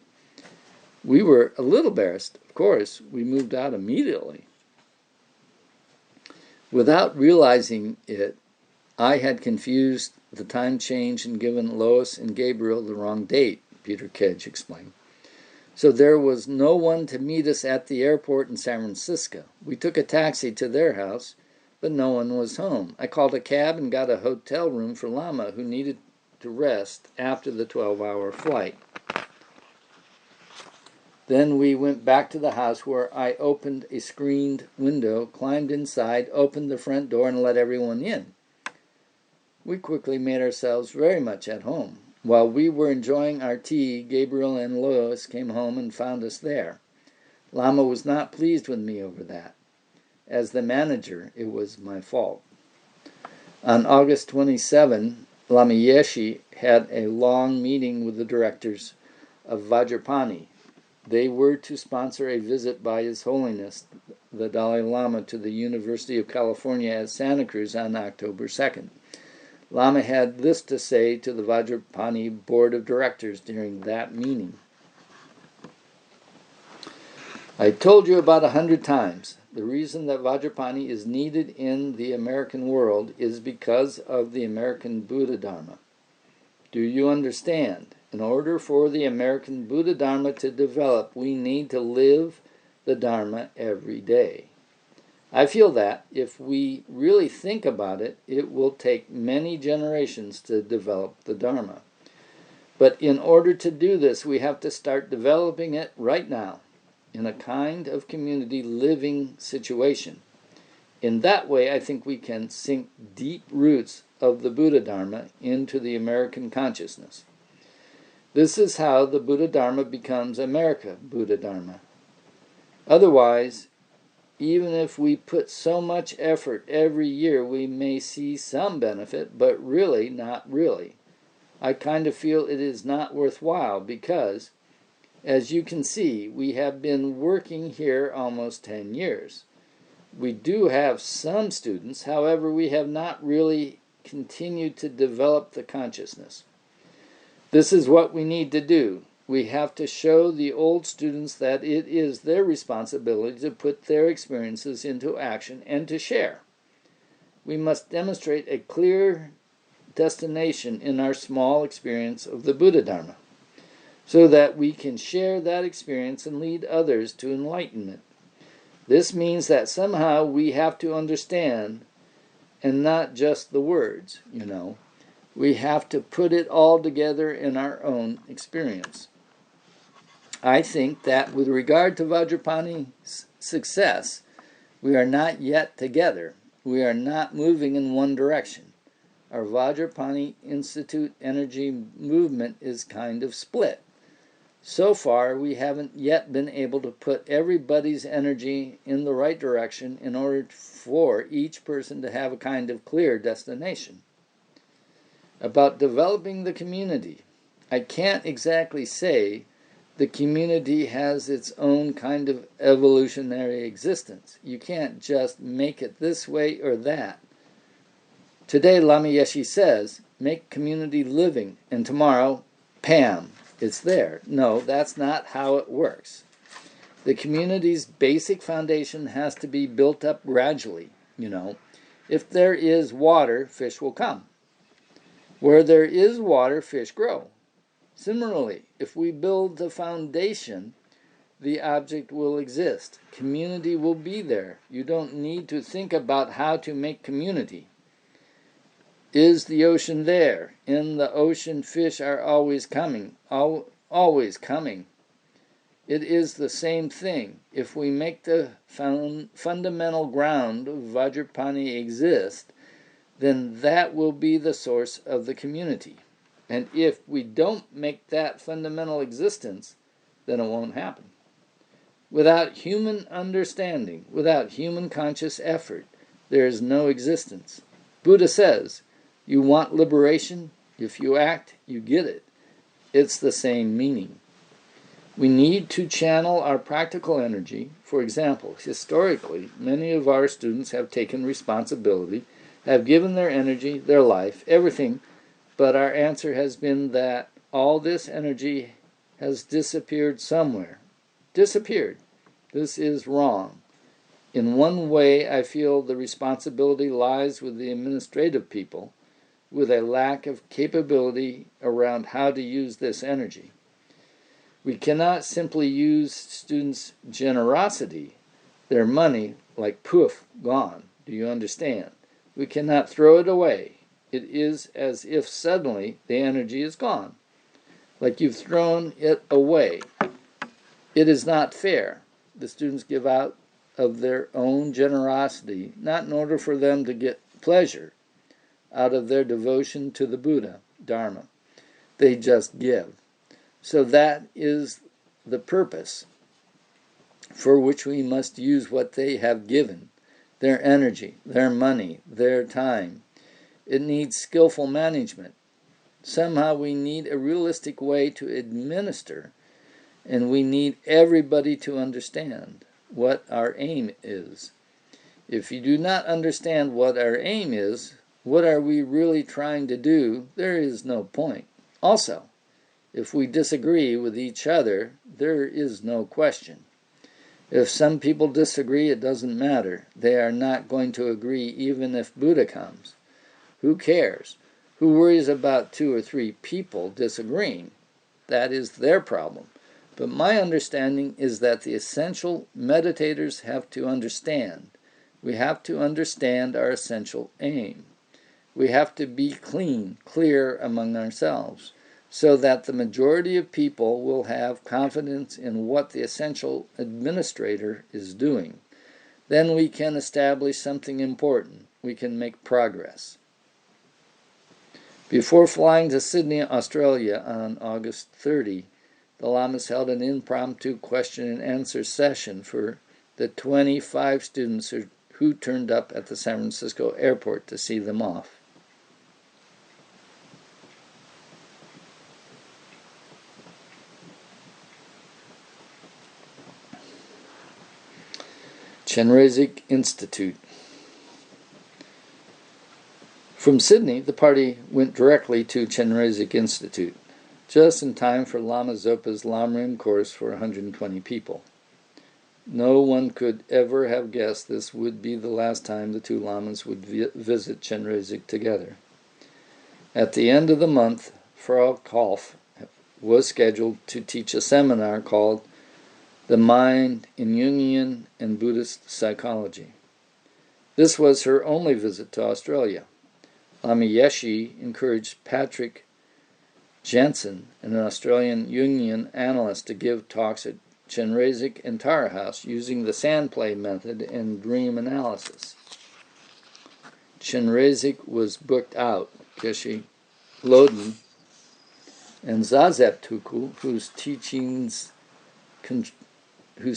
We were a little embarrassed. Of course, we moved out immediately. Without realizing it, I had confused the time change and given Lois and Gabriel the wrong date, Peter Kedge explained. So there was no one to meet us at the airport in San Francisco. We took a taxi to their house, but no one was home. I called a cab and got a hotel room for Lama, who needed to rest after the 12-hour flight. Then we went back to the house, where I opened a screened window, climbed inside, opened the front door, and let everyone in. We quickly made ourselves very much at home. While we were enjoying our tea, Gabriel and Lois came home and found us there. Lama was not pleased with me over that. As the manager, it was my fault. On August 27, Lama Yeshe had a long meeting with the directors of Vajrapani. They were to sponsor a visit by His Holiness, the Dalai Lama, to the University of California at Santa Cruz on October 2nd. Lama had this to say to the Vajrapani Board of Directors during that meeting. I told you about 100 times. The reason that Vajrapani is needed in the American world is because of the American Buddha Dharma. Do you understand? In order for the American Buddha Dharma to develop, we need to live the Dharma every day. I feel that if we really think about it, it will take many generations to develop the Dharma. But in order to do this, we have to start developing it right now in a kind of community living situation. In that way, I think we can sink deep roots of the Buddha Dharma into the American consciousness. This is how the Buddha Dharma becomes America Buddha Dharma. Otherwise, even if we put so much effort every year, we may see some benefit, but really not really. I kind of feel it is not worthwhile because, as you can see, we have been working here almost 10 years. We do have some students, however, we have not really continued to develop the consciousness. This is what we need to do. We have to show the old students that it is their responsibility to put their experiences into action and to share. We must demonstrate a clear destination in our small experience of the Buddha Dharma, so that we can share that experience and lead others to enlightenment. This means that somehow we have to understand, and not just the words, We have to put it all together in our own experience. I think that with regard to Vajrapani's success, we are not yet together. We are not moving in one direction. Our Vajrapani Institute energy movement is kind of split. So far, we haven't yet been able to put everybody's energy in the right direction in order for each person to have a kind of clear destination. About developing the community, I can't exactly say the community has its own kind of evolutionary existence. You can't just make it this way or that. Today, Lama Yeshe says, make community living, and tomorrow, Pam, it's there. No, that's not how it works. The community's basic foundation has to be built up gradually, If there is water, fish will come. Where there is water, fish grow. Similarly, if we build the foundation, the object will exist. Community will be there. You don't need to think about how to make community. Is the ocean there? In the ocean, fish are always coming, always coming. It is the same thing. If we make the fundamental ground of Vajrapani exist, then that will be the source of the community. And if we don't make that fundamental existence, then it won't happen. Without human understanding, without human conscious effort, there is no existence. Buddha says, you want liberation? If you act, you get it. It's the same meaning. We need to channel our practical energy. For example, historically, many of our students have taken responsibility, have given their energy, their life, everything, but our answer has been that all this energy has disappeared somewhere. Disappeared. This is wrong. In one way, I feel the responsibility lies with the administrative people, with a lack of capability around how to use this energy. We cannot simply use students' generosity, their money, like poof, gone. Do you understand? We cannot throw it away. It is as if suddenly the energy is gone, like you've thrown it away. It is not fair. The students give out of their own generosity, not in order for them to get pleasure out of their devotion to the Buddha, Dharma. They just give. So that is the purpose for which we must use what they have given, their energy, their money, their time. It needs skillful management. Somehow we need a realistic way to administer, and we need everybody to understand what our aim is. If you do not understand what our aim is, what are we really trying to do, there is no point. Also, if we disagree with each other, there is no question. If some people disagree, it doesn't matter. They are not going to agree even if Buddha comes. Who cares? Who worries about 2 or 3 people disagreeing? That is their problem. But my understanding is that the essential meditators have to understand. We have to understand our essential aim. We have to be clear among ourselves, so that the majority of people will have confidence in what the essential administrator is doing. Then we can establish something important. We can make progress. Before flying to Sydney, Australia on August 30, the Lamas held an impromptu question and answer session for the 25 students who turned up at the San Francisco airport to see them off. Chenrezig Institute. From Sydney, the party went directly to Chenrezig Institute, just in time for Lama Zopa's Lamrim course for 120 people. No one could ever have guessed this would be the last time the 2 Lamas would visit Chenrezig together. At the end of the month, Frau Kolf was scheduled to teach a seminar called The Mind in Jungian and Buddhist Psychology. This was her only visit to Australia. Lama Yeshe encouraged Patrick Jensen, an Australian Jungian analyst, to give talks at Chenrezig and Tara House using the sand play method and dream analysis. Chenrezig was booked out. Geshe Loden and Zazep Tuku, whose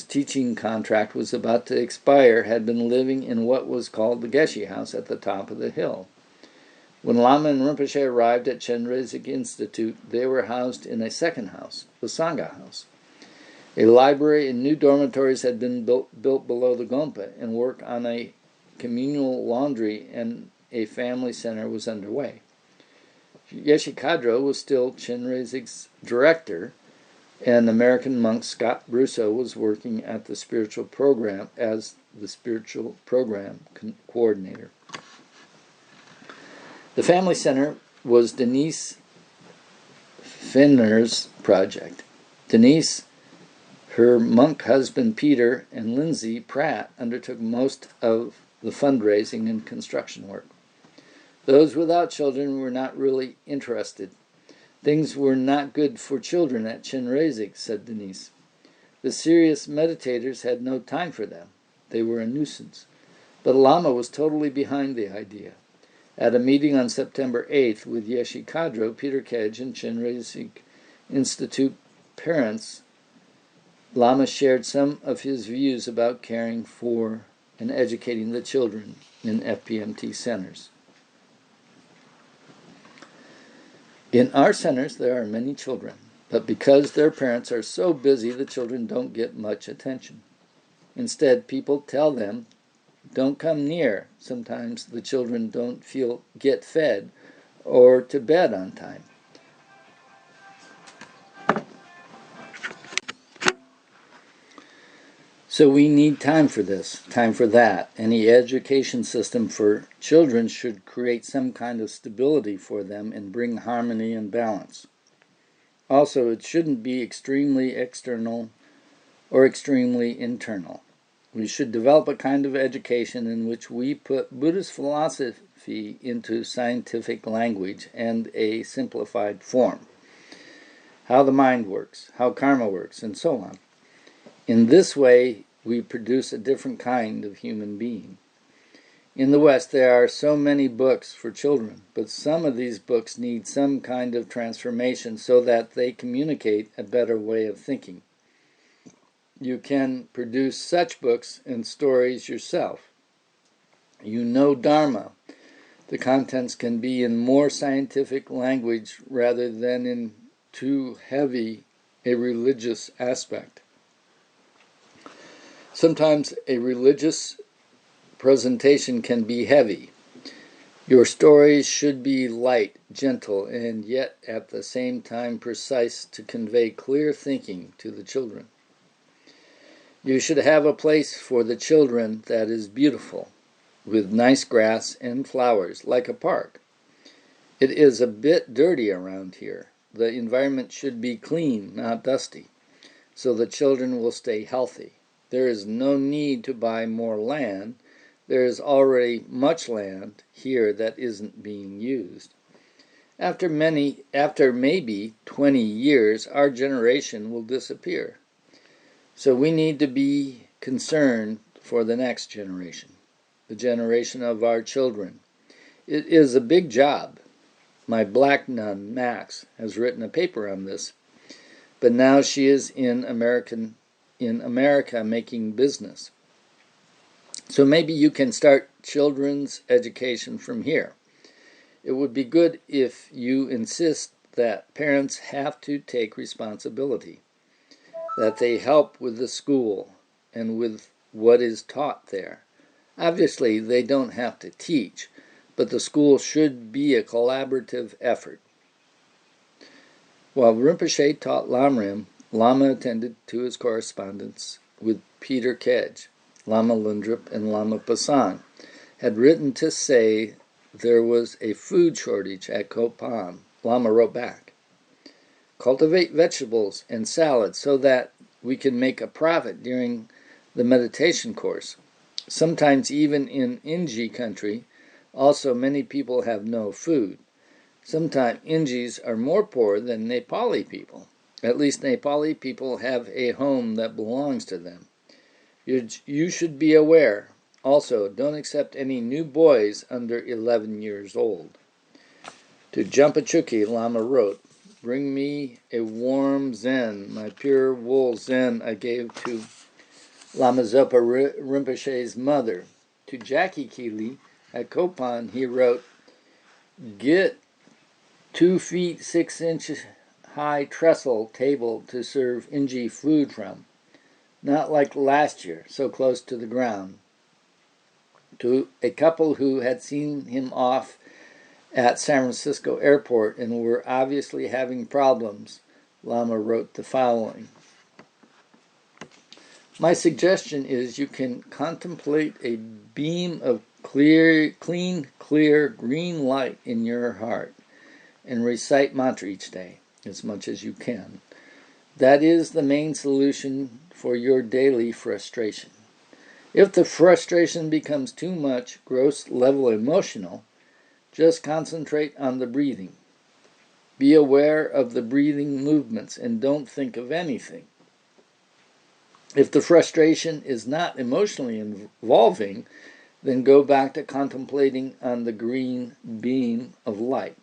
teaching contract was about to expire, had been living in what was called the Geshe House at the top of the hill. When Lama and Rinpoche arrived at Chenrezig Institute, they were housed in a second house, the Sangha House. A library and new dormitories had been built below the Gompa, and work on a communal laundry and a family center was underway. Yeshe Kadro was still Chenrezig's director, and American monk Scott Brusso was working at the spiritual program as the spiritual program coordinator. The family center was Denise Finner's project. Denise, her monk husband Peter, and Lindsay Pratt undertook most of the fundraising and construction work. Those without children were not really interested. Things were not good for children at Chenrezig, said Denise. The serious meditators had no time for them. They were a nuisance. But Lama was totally behind the idea. At a meeting on September 8th with Yeshe Kadro, Peter Kedge, and Chenrezig Institute parents, Lama shared some of his views about caring for and educating the children in FPMT centers. In our centers, there are many children, but because their parents are so busy, the children don't get much attention. Instead, people tell them, don't come near. Sometimes the children don't get fed or to bed on time. So we need time for this, time for that. Any education system for children should create some kind of stability for them and bring harmony and balance. Also, it shouldn't be extremely external or extremely internal. We should develop a kind of education in which we put Buddhist philosophy into scientific language and a simplified form. How the mind works, how karma works, and so on. In this way, we produce a different kind of human being. In the West, there are so many books for children, but some of these books need some kind of transformation so that they communicate a better way of thinking. You can produce such books and stories yourself. You know Dharma. The contents can be in more scientific language rather than in too heavy a religious aspect. Sometimes a religious presentation can be heavy. Your stories should be light, gentle, and yet at the same time precise to convey clear thinking to the children. You should have a place for the children that is beautiful, with nice grass and flowers, like a park. It is a bit dirty around here. The environment should be clean, not dusty, so the children will stay healthy. There is no need to buy more land. There is already much land here that isn't being used. After maybe 20 years, our generation will disappear. So we need to be concerned for the next generation, the generation of our children. It is a big job. My black nun, Max, has written a paper on this, but now she is in America making business. So maybe you can start children's education from here. It would be good if you insist that parents have to take responsibility, that they help with the school and with what is taught there. Obviously, they don't have to teach, but the school should be a collaborative effort. While Rinpoche taught Lamrim, Lama attended to his correspondence with Peter Kedge. Lama Lundrup and Lama Pasan had written to say there was a food shortage at Kopan. Lama wrote back, "Cultivate vegetables and salads so that we can make a profit during the meditation course. Sometimes even in Inji country, also many people have no food. Sometimes Injis are more poor than Nepali people. At least Nepali people have a home that belongs to them. You should be aware. Also, don't accept any new boys under 11 years old." To Jampachuki, Lama wrote, "Bring me a warm Zen, my pure wool Zen I gave to Lama Zopa Rinpoche's mother." To Jackie Keeley at Kopan, he wrote, "Get 2 feet 6 inches high trestle table to serve Inji food from. Not like last year, so close to the ground." To a couple who had seen him off at San Francisco airport and were obviously having problems, Lama wrote the following. "My suggestion is you can contemplate a beam of clean, clear, green light in your heart and recite mantra each day, as much as you can. That is the main solution for your daily frustration. If the frustration becomes too much, gross level emotional, just concentrate on the breathing. Be aware of the breathing movements and don't think of anything. If the frustration is not emotionally involving, then go back to contemplating on the green beam of light.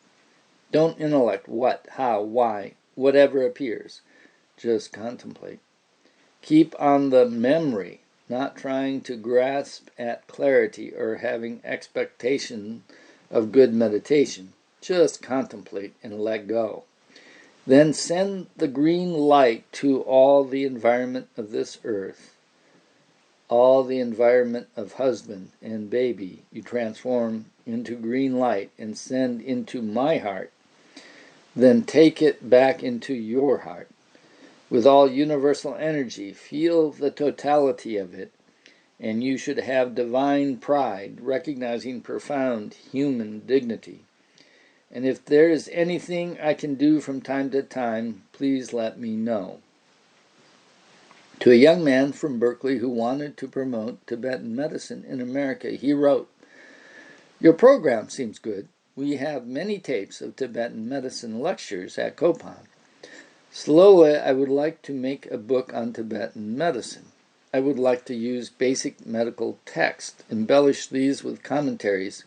Don't intellect what, how, why, whatever appears. Just contemplate. Keep on the memory, not trying to grasp at clarity or having expectation of good meditation. Just contemplate and let go. Then send the green light to all the environment of this earth, all the environment of husband and baby you transform into green light and send into my heart. Then take it back into your heart. With all universal energy, feel the totality of it, and you should have divine pride, recognizing profound human dignity. And if there is anything I can do from time to time, please let me know." To a young man from Berkeley who wanted to promote Tibetan medicine in America, he wrote, "Your program seems good. We have many tapes of Tibetan medicine lectures at Kopan. Slowly, I would like to make a book on Tibetan medicine. I would like to use basic medical text, embellish these with commentaries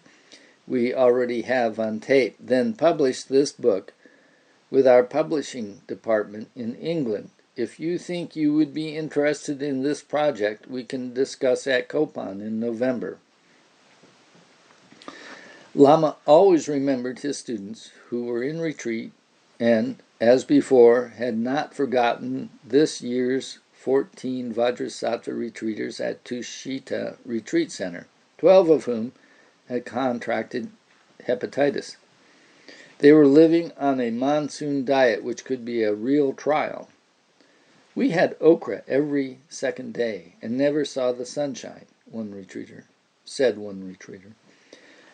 we already have on tape, then publish this book with our publishing department in England. If you think you would be interested in this project, we can discuss at Kopan in November." Lama always remembered his students who were in retreat and, as before, had not forgotten this year's 14 Vajrasattva retreaters at Tushita Retreat Center, 12 of whom had contracted hepatitis. They were living on a monsoon diet, which could be a real trial. We had okra every second day and never saw the sunshine, one retreater said.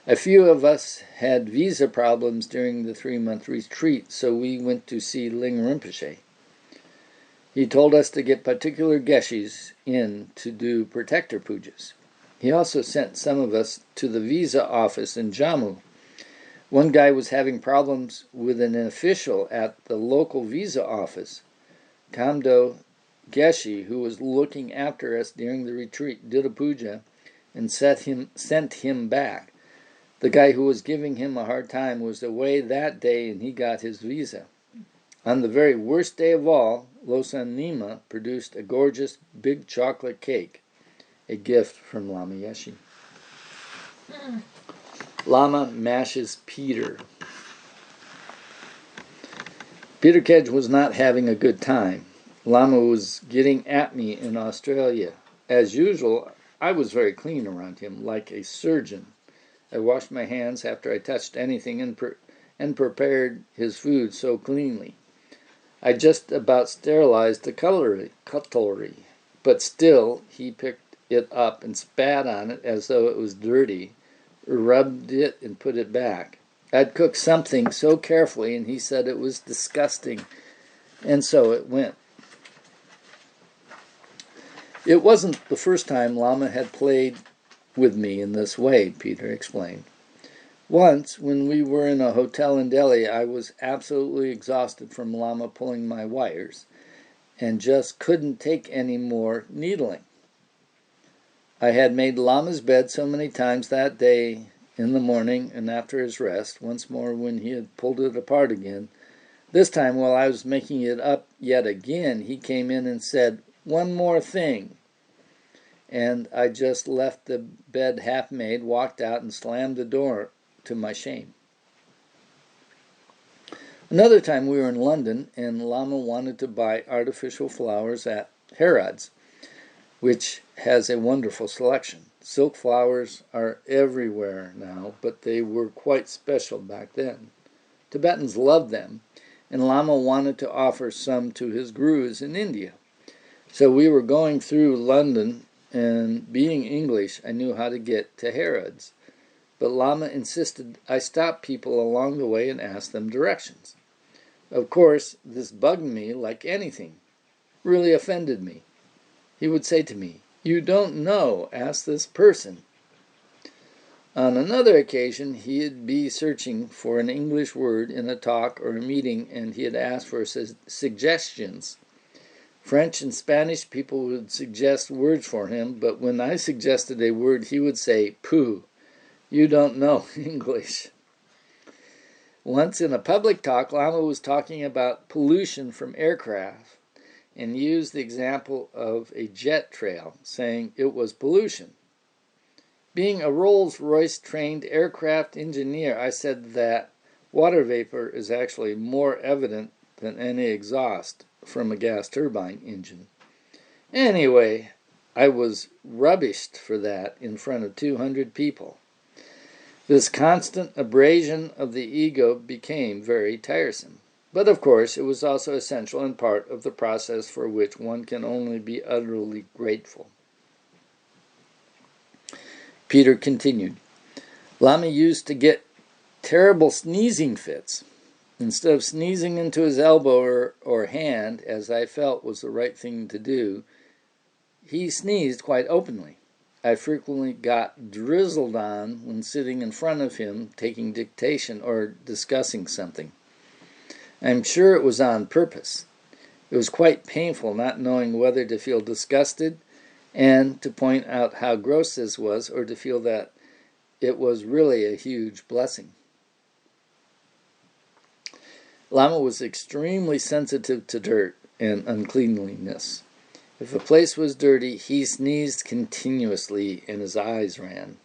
A few of us had visa problems during the 3-month retreat, so we went to see Ling Rinpoche. He told us to get particular geshis in to do protector pujas. He also sent some of us to the visa office in Jammu. One guy was having problems with an official at the local visa office. Kamdo Geshe, who was looking after us during the retreat, did a puja and sent him back. The guy who was giving him a hard time was away that day and he got his visa. On the very worst day of all, Losang Nima produced a gorgeous big chocolate cake, a gift from Lama Yeshe. Lama mashes Peter. Peter Kedge was not having a good time. Lama was getting at me in Australia. As usual, I was very clean around him, like a surgeon. I washed my hands after I touched anything and prepared his food so cleanly. I just about sterilized the cutlery, but still he picked it up and spat on it as though it was dirty, rubbed it and put it back. I'd cooked something so carefully and he said it was disgusting, and so it went. It wasn't the first time Lama had played with me in this way, Peter explained. Once, when we were in a hotel in Delhi, I was absolutely exhausted from Lama pulling my wires and just couldn't take any more needling. I had made Lama's bed so many times that day, in the morning and after his rest, once more when he had pulled it apart again. This time, while I was making it up yet again, he came in and said, "One more thing." And I just left the bed half made, walked out, and slammed the door to my shame. Another time we were in London, and Lama wanted to buy artificial flowers at Harrods, which has a wonderful selection. Silk flowers are everywhere now, but they were quite special back then. Tibetans loved them, and Lama wanted to offer some to his gurus in India. So we were going through London, and being English, I knew how to get to Harrods. But Lama insisted I stop people along the way and ask them directions. Of course, this bugged me like anything, really offended me. He would say to me, "You don't know, ask this person." On another occasion, he'd be searching for an English word in a talk or a meeting, and he had asked for suggestions. French and Spanish people would suggest words for him, but when I suggested a word, he would say, "Pooh, you don't know English." Once in a public talk, Lama was talking about pollution from aircraft and used the example of a jet trail, saying it was pollution. Being a Rolls-Royce trained aircraft engineer, I said that water vapor is actually more evident than any exhaust from a gas turbine engine. Anyway, I was rubbished for that in front of 200 people. This constant abrasion of the ego became very tiresome. But of course, it was also essential and part of the process for which one can only be utterly grateful. Peter continued, Lama used to get terrible sneezing fits. Instead of sneezing into his elbow or hand, as I felt was the right thing to do, he sneezed quite openly. I frequently got drizzled on when sitting in front of him taking dictation or discussing something. I'm sure it was on purpose. It was quite painful not knowing whether to feel disgusted and to point out how gross this was, or to feel that it was really a huge blessing. Lama was extremely sensitive to dirt and uncleanliness. If a place was dirty, he sneezed continuously and his eyes ran.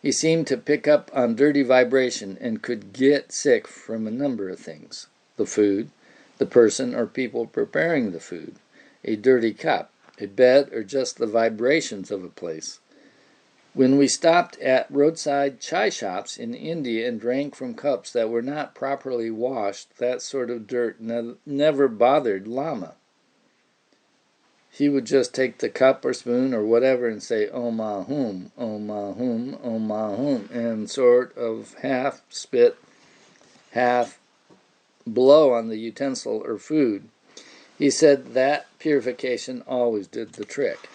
He seemed to pick up on dirty vibration and could get sick from a number of things: the food, the person or people preparing the food, a dirty cup, a bed, or just the vibrations of a place. When we stopped at roadside chai shops in India and drank from cups that were not properly washed, that sort of dirt never bothered Lama. He would just take the cup or spoon or whatever and say, Om Ahum, Om Ahum, Om Ahum, and sort of half spit, half blow on the utensil or food. He said that purification always did the trick.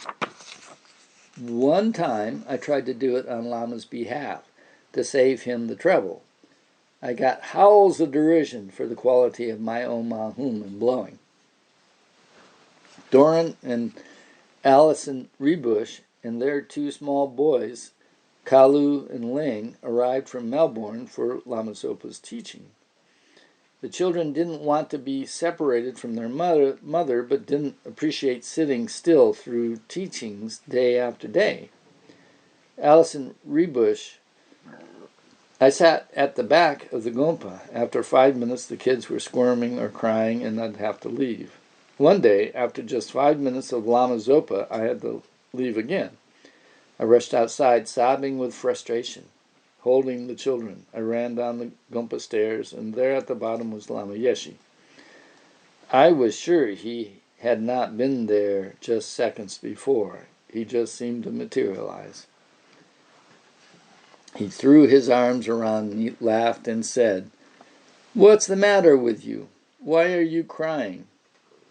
One time I tried to do it on Lama's behalf to save him the trouble. I got howls of derision for the quality of my Om Ahum and blowing. Doran and Allison Rebush and their two small boys, Kalu and Ling, arrived from Melbourne for Lama Zopa's teaching. The children didn't want to be separated from their mother, but didn't appreciate sitting still through teachings day after day. Allison Rebush, I sat at the back of the Gompa. After 5 minutes, the kids were squirming or crying, and I'd have to leave. One day, after just 5 minutes of Lama Zopa, I had to leave again. I rushed outside, sobbing with frustration. Holding the children, I ran down the Gompa stairs, and there at the bottom was Lama Yeshe. I was sure he had not been there just seconds before. He just seemed to materialize. He threw his arms around me, laughed, and said, "What's the matter with you? Why are you crying?"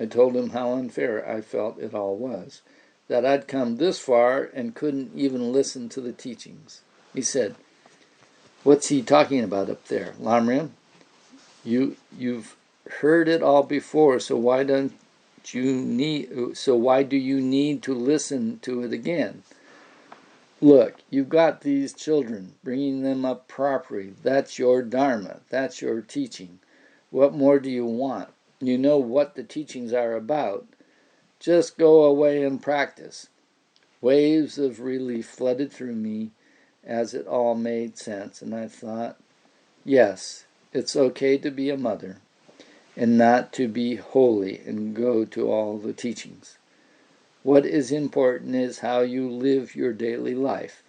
I told him how unfair I felt it all was, that I'd come this far and couldn't even listen to the teachings. He said, "What's he talking about up there, Lamrim? You've heard it all before, so why do you need to listen to it again? Look, you've got these children, bringing them up properly. That's your dharma. That's your teaching. What more do you want? You know what the teachings are about. Just go away and practice." Waves of relief flooded through me as it all made sense, and I thought, yes, it's okay to be a mother and not to be holy and go to all the teachings. What is important is how you live your daily life.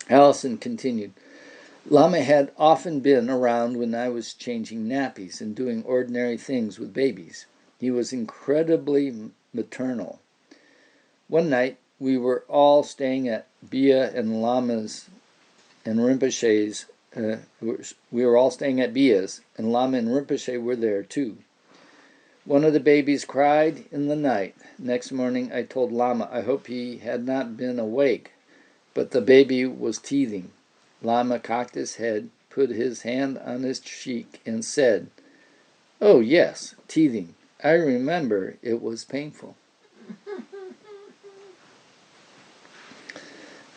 Allison continued, Lama had often been around when I was changing nappies and doing ordinary things with babies. He was incredibly maternal. One night, we were all staying at Bia and Lama's and Rinpoche's. We were all staying at Bia's, and Lama and Rinpoche were there too. One of the babies cried in the night. Next morning, I told Lama I hope he had not been awake, but the baby was teething. Lama cocked his head, put his hand on his cheek, and said, "Oh yes, teething. I remember it was painful."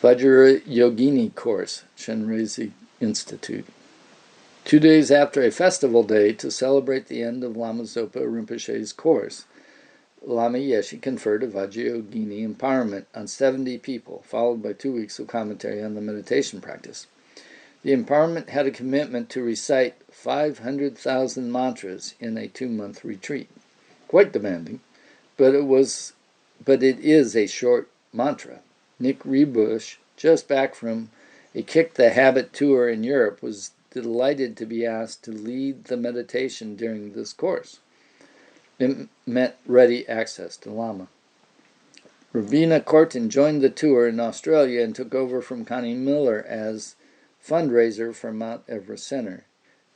Vajrayogini course, Chenrezig Institute. 2 days after a festival day to celebrate the end of Lama Zopa Rinpoche's course, Lama Yeshe conferred a Vajrayogini empowerment on 70 people, followed by 2 weeks of commentary on the meditation practice. The empowerment had a commitment to recite 500,000 mantras in a 2-month retreat. Quite demanding, but it is a short mantra. Nick Rebush, just back from a Kick the Habit tour in Europe, was delighted to be asked to lead the meditation during this course. It meant ready access to Lama. Rabina Kortin joined the tour in Australia and took over from Connie Miller as fundraiser for Mount Everest Center.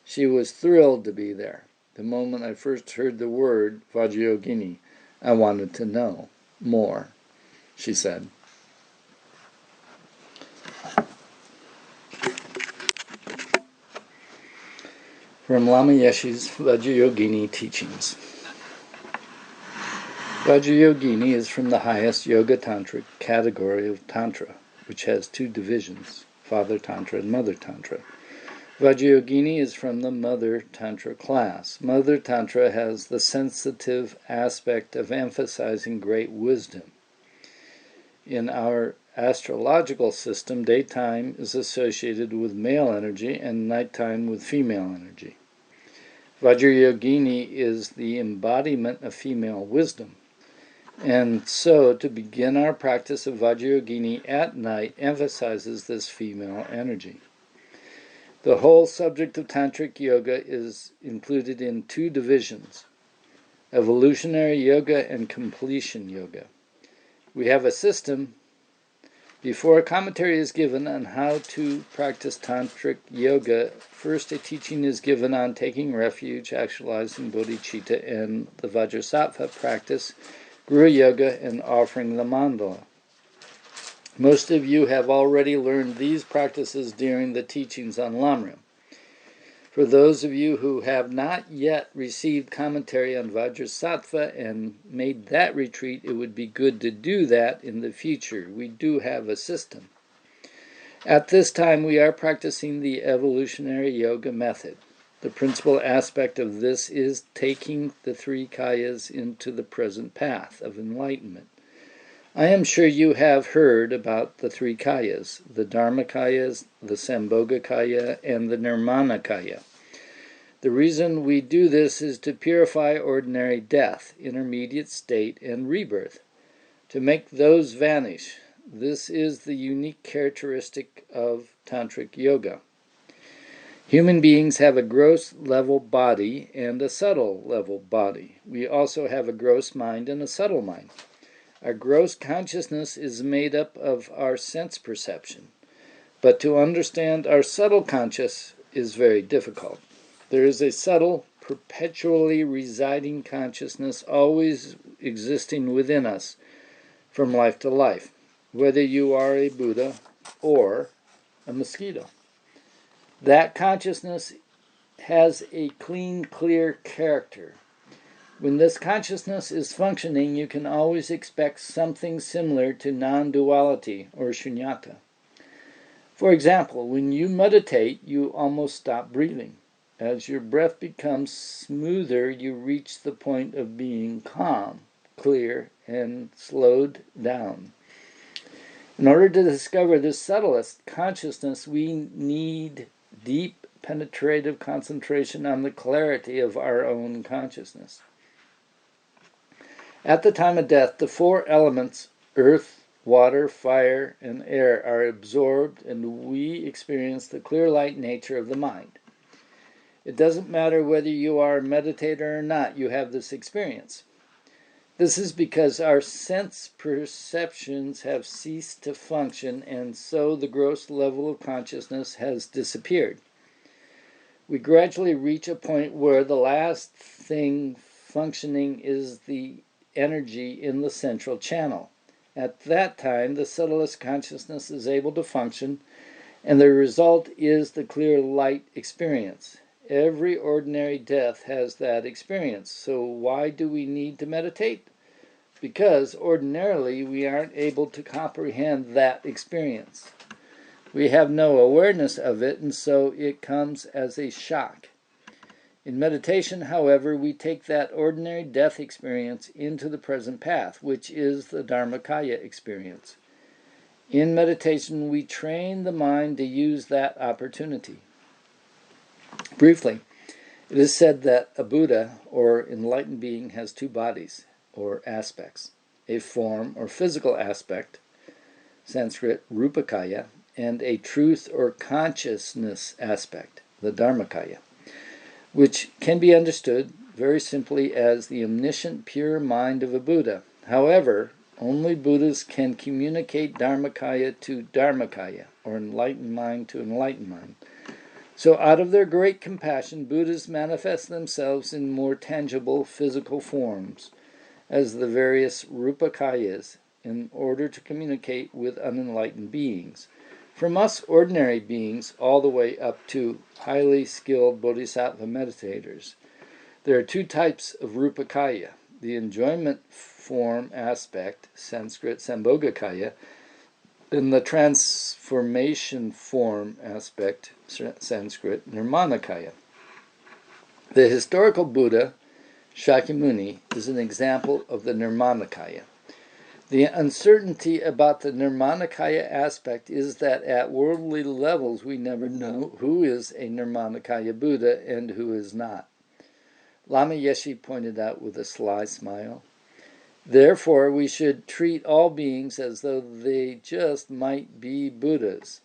She was thrilled to be there. The moment I first heard the word Vajrayogini, I wanted to know more, she said. From Lama Yeshe's Vajrayogini teachings. Vajrayogini is from the highest Yoga Tantric category of Tantra, which has 2 divisions, Father Tantra and Mother Tantra. Vajrayogini is from the Mother Tantra class. Mother Tantra has the sensitive aspect of emphasizing great wisdom. In our astrological system, daytime is associated with male energy and nighttime with female energy. Vajrayogini is the embodiment of female wisdom. And so, to begin our practice of Vajrayogini at night emphasizes this female energy. The whole subject of Tantric Yoga is included in two divisions, evolutionary yoga and completion yoga. We have a system. Before a commentary is given on how to practice Tantric Yoga, first a teaching is given on taking refuge, actualizing bodhicitta, and the Vajrasattva practice, Guru Yoga, and offering the mandala. Most of you have already learned these practices during the teachings on Lamrim. For those of you who have not yet received commentary on Vajrasattva and made that retreat, it would be good to do that in the future. We do have a system. At this time, we are practicing the evolutionary yoga method. The principal aspect of this is taking the three kayas into the present path of enlightenment. I am sure you have heard about the three kayas, the Dharmakayas, the Sambhogakaya, and the Nirmanakaya. The reason we do this is to purify ordinary death, intermediate state, and rebirth, to make those vanish. This is the unique characteristic of Tantric Yoga. Human beings have a gross level body and a subtle level body. We also have a gross mind and a subtle mind. Our gross consciousness is made up of our sense perception, but to understand our subtle conscious is very difficult. There is a subtle, perpetually residing consciousness always existing within us from life to life, whether you are a Buddha or a mosquito. That consciousness has a clean, clear character. When this consciousness is functioning, you can always expect something similar to non-duality or shunyata. For example, when you meditate, you almost stop breathing. As your breath becomes smoother, you reach the point of being calm, clear, and slowed down. In order to discover this subtlest consciousness, we need deep, penetrative concentration on the clarity of our own consciousness. At the time of death, the four elements, earth, water, fire, and air, are absorbed, and we experience the clear light nature of the mind. It doesn't matter whether you are a meditator or not, you have this experience. This is because our sense perceptions have ceased to function, and so the gross level of consciousness has disappeared. We gradually reach a point where the last thing functioning is the energy in the central channel. At that time, the subtlest consciousness is able to function, and the result is the clear light experience. Every ordinary death has that experience. So why do we need to meditate? Because ordinarily we aren't able to comprehend that experience. We have no awareness of it, and so it comes as a shock. In meditation, however, we take that ordinary death experience into the present path, which is the Dharmakaya experience. In meditation, we train the mind to use that opportunity. Briefly, it is said that a Buddha, or enlightened being, has two bodies, or aspects, a form or physical aspect, Sanskrit Rupakaya, and a truth or consciousness aspect, the Dharmakaya, which can be understood very simply as the omniscient pure mind of a Buddha. However, only Buddhas can communicate Dharmakaya to Dharmakaya, or enlightened mind to enlightened mind. So out of their great compassion, Buddhas manifest themselves in more tangible physical forms as the various Rupakayas in order to communicate with unenlightened beings. From us ordinary beings all the way up to highly skilled bodhisattva meditators, there are two types of Rupakaya: the enjoyment form aspect, Sanskrit Sambhogakaya, and the transformation form aspect, Sanskrit Nirmanakaya. The historical Buddha, Shakyamuni, is an example of the Nirmanakaya. The uncertainty about the Nirmanakaya aspect is that at worldly levels we never know who is a Nirmanakaya Buddha and who is not. Lama Yeshe pointed out with a sly smile. Therefore, we should treat all beings as though they just might be Buddhas.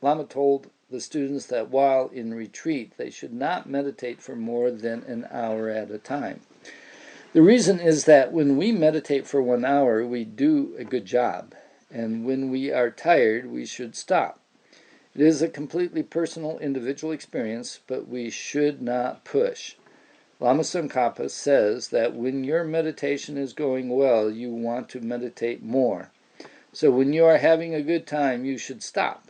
Lama told the students that while in retreat, they should not meditate for more than an hour at a time. The reason is that when we meditate for 1 hour, we do a good job, and when we are tired, we should stop. It is a completely personal, individual experience, but we should not push. Lama Tsongkhapa says that when your meditation is going well, you want to meditate more. So when you are having a good time, you should stop.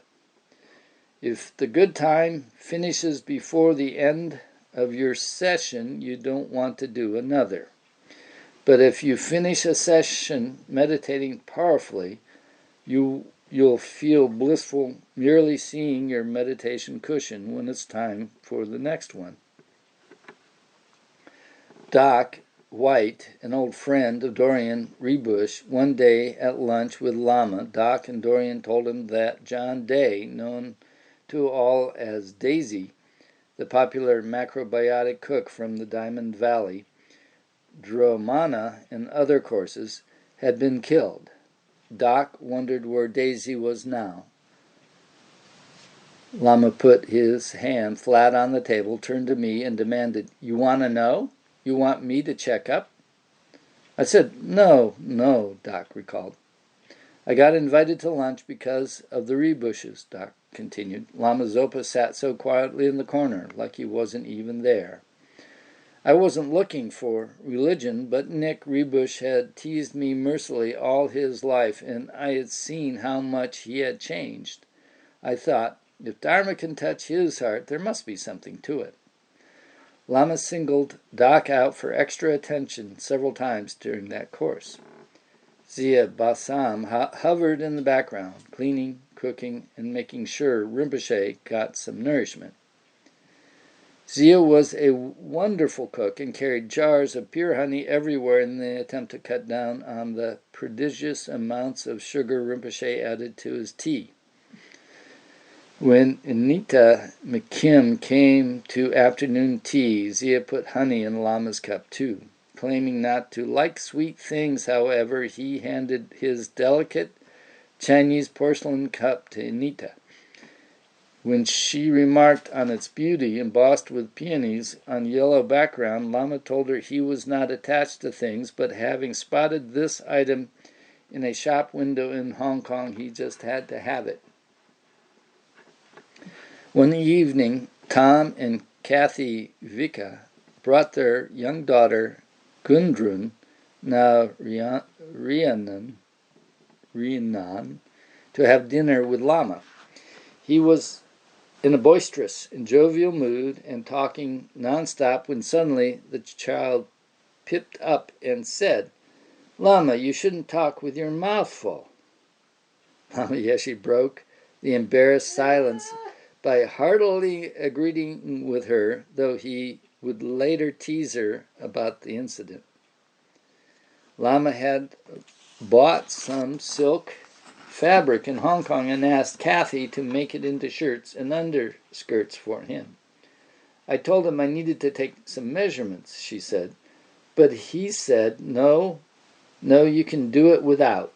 If the good time finishes before the end of your session, you don't want to do another. But if you finish a session meditating powerfully, you'll feel blissful merely seeing your meditation cushion when it's time for the next one. Doc White, an old friend of Dorian Rebush, one day at lunch with Lama, Doc and Dorian told him that John Day, known to all as Daisy, the popular macrobiotic cook from the Diamond Valley, Dhromana, and other courses, had been killed. Doc wondered where Daisy was now. Lama put his hand flat on the table, turned to me, and demanded, "You want to know? You want me to check up?" I said, No, Doc recalled. I got invited to lunch because of the Rebushes, Doc continued. Lama Zopa sat so quietly in the corner, like he wasn't even there. I wasn't looking for religion, but Nick Rebush had teased me mercilessly all his life, and I had seen how much he had changed. I thought, if Dharma can touch his heart, there must be something to it. Lama singled Doc out for extra attention several times during that course. Zia Basam hovered in the background, cleaning, cooking, and making sure Rinpoche got some nourishment. Zia was a wonderful cook and carried jars of pure honey everywhere in the attempt to cut down on the prodigious amounts of sugar Rinpoche added to his tea. When Anita McKim came to afternoon tea, Zia put honey in Lama's cup too. Claiming not to like sweet things, however, he handed his delicate Chinese porcelain cup to Anita. When she remarked on its beauty, embossed with peonies on yellow background, Lama told her he was not attached to things, but having spotted this item in a shop window in Hong Kong, he just had to have it. One evening, Tom and Kathy Vika brought their young daughter, Gundrun, now Rhiannon, to have dinner with Lama. He was in a boisterous and jovial mood and talking nonstop when suddenly the child pipped up and said, "Lama, you shouldn't talk with your mouth full." Lama Yeshe broke the embarrassed silence by heartily agreeing with her, though he would later tease her about the incident. Lama had bought some silk fabric in Hong Kong and asked Kathy to make it into shirts and underskirts for him. I told him I needed to take some measurements, she said, but he said, no, you can do it without.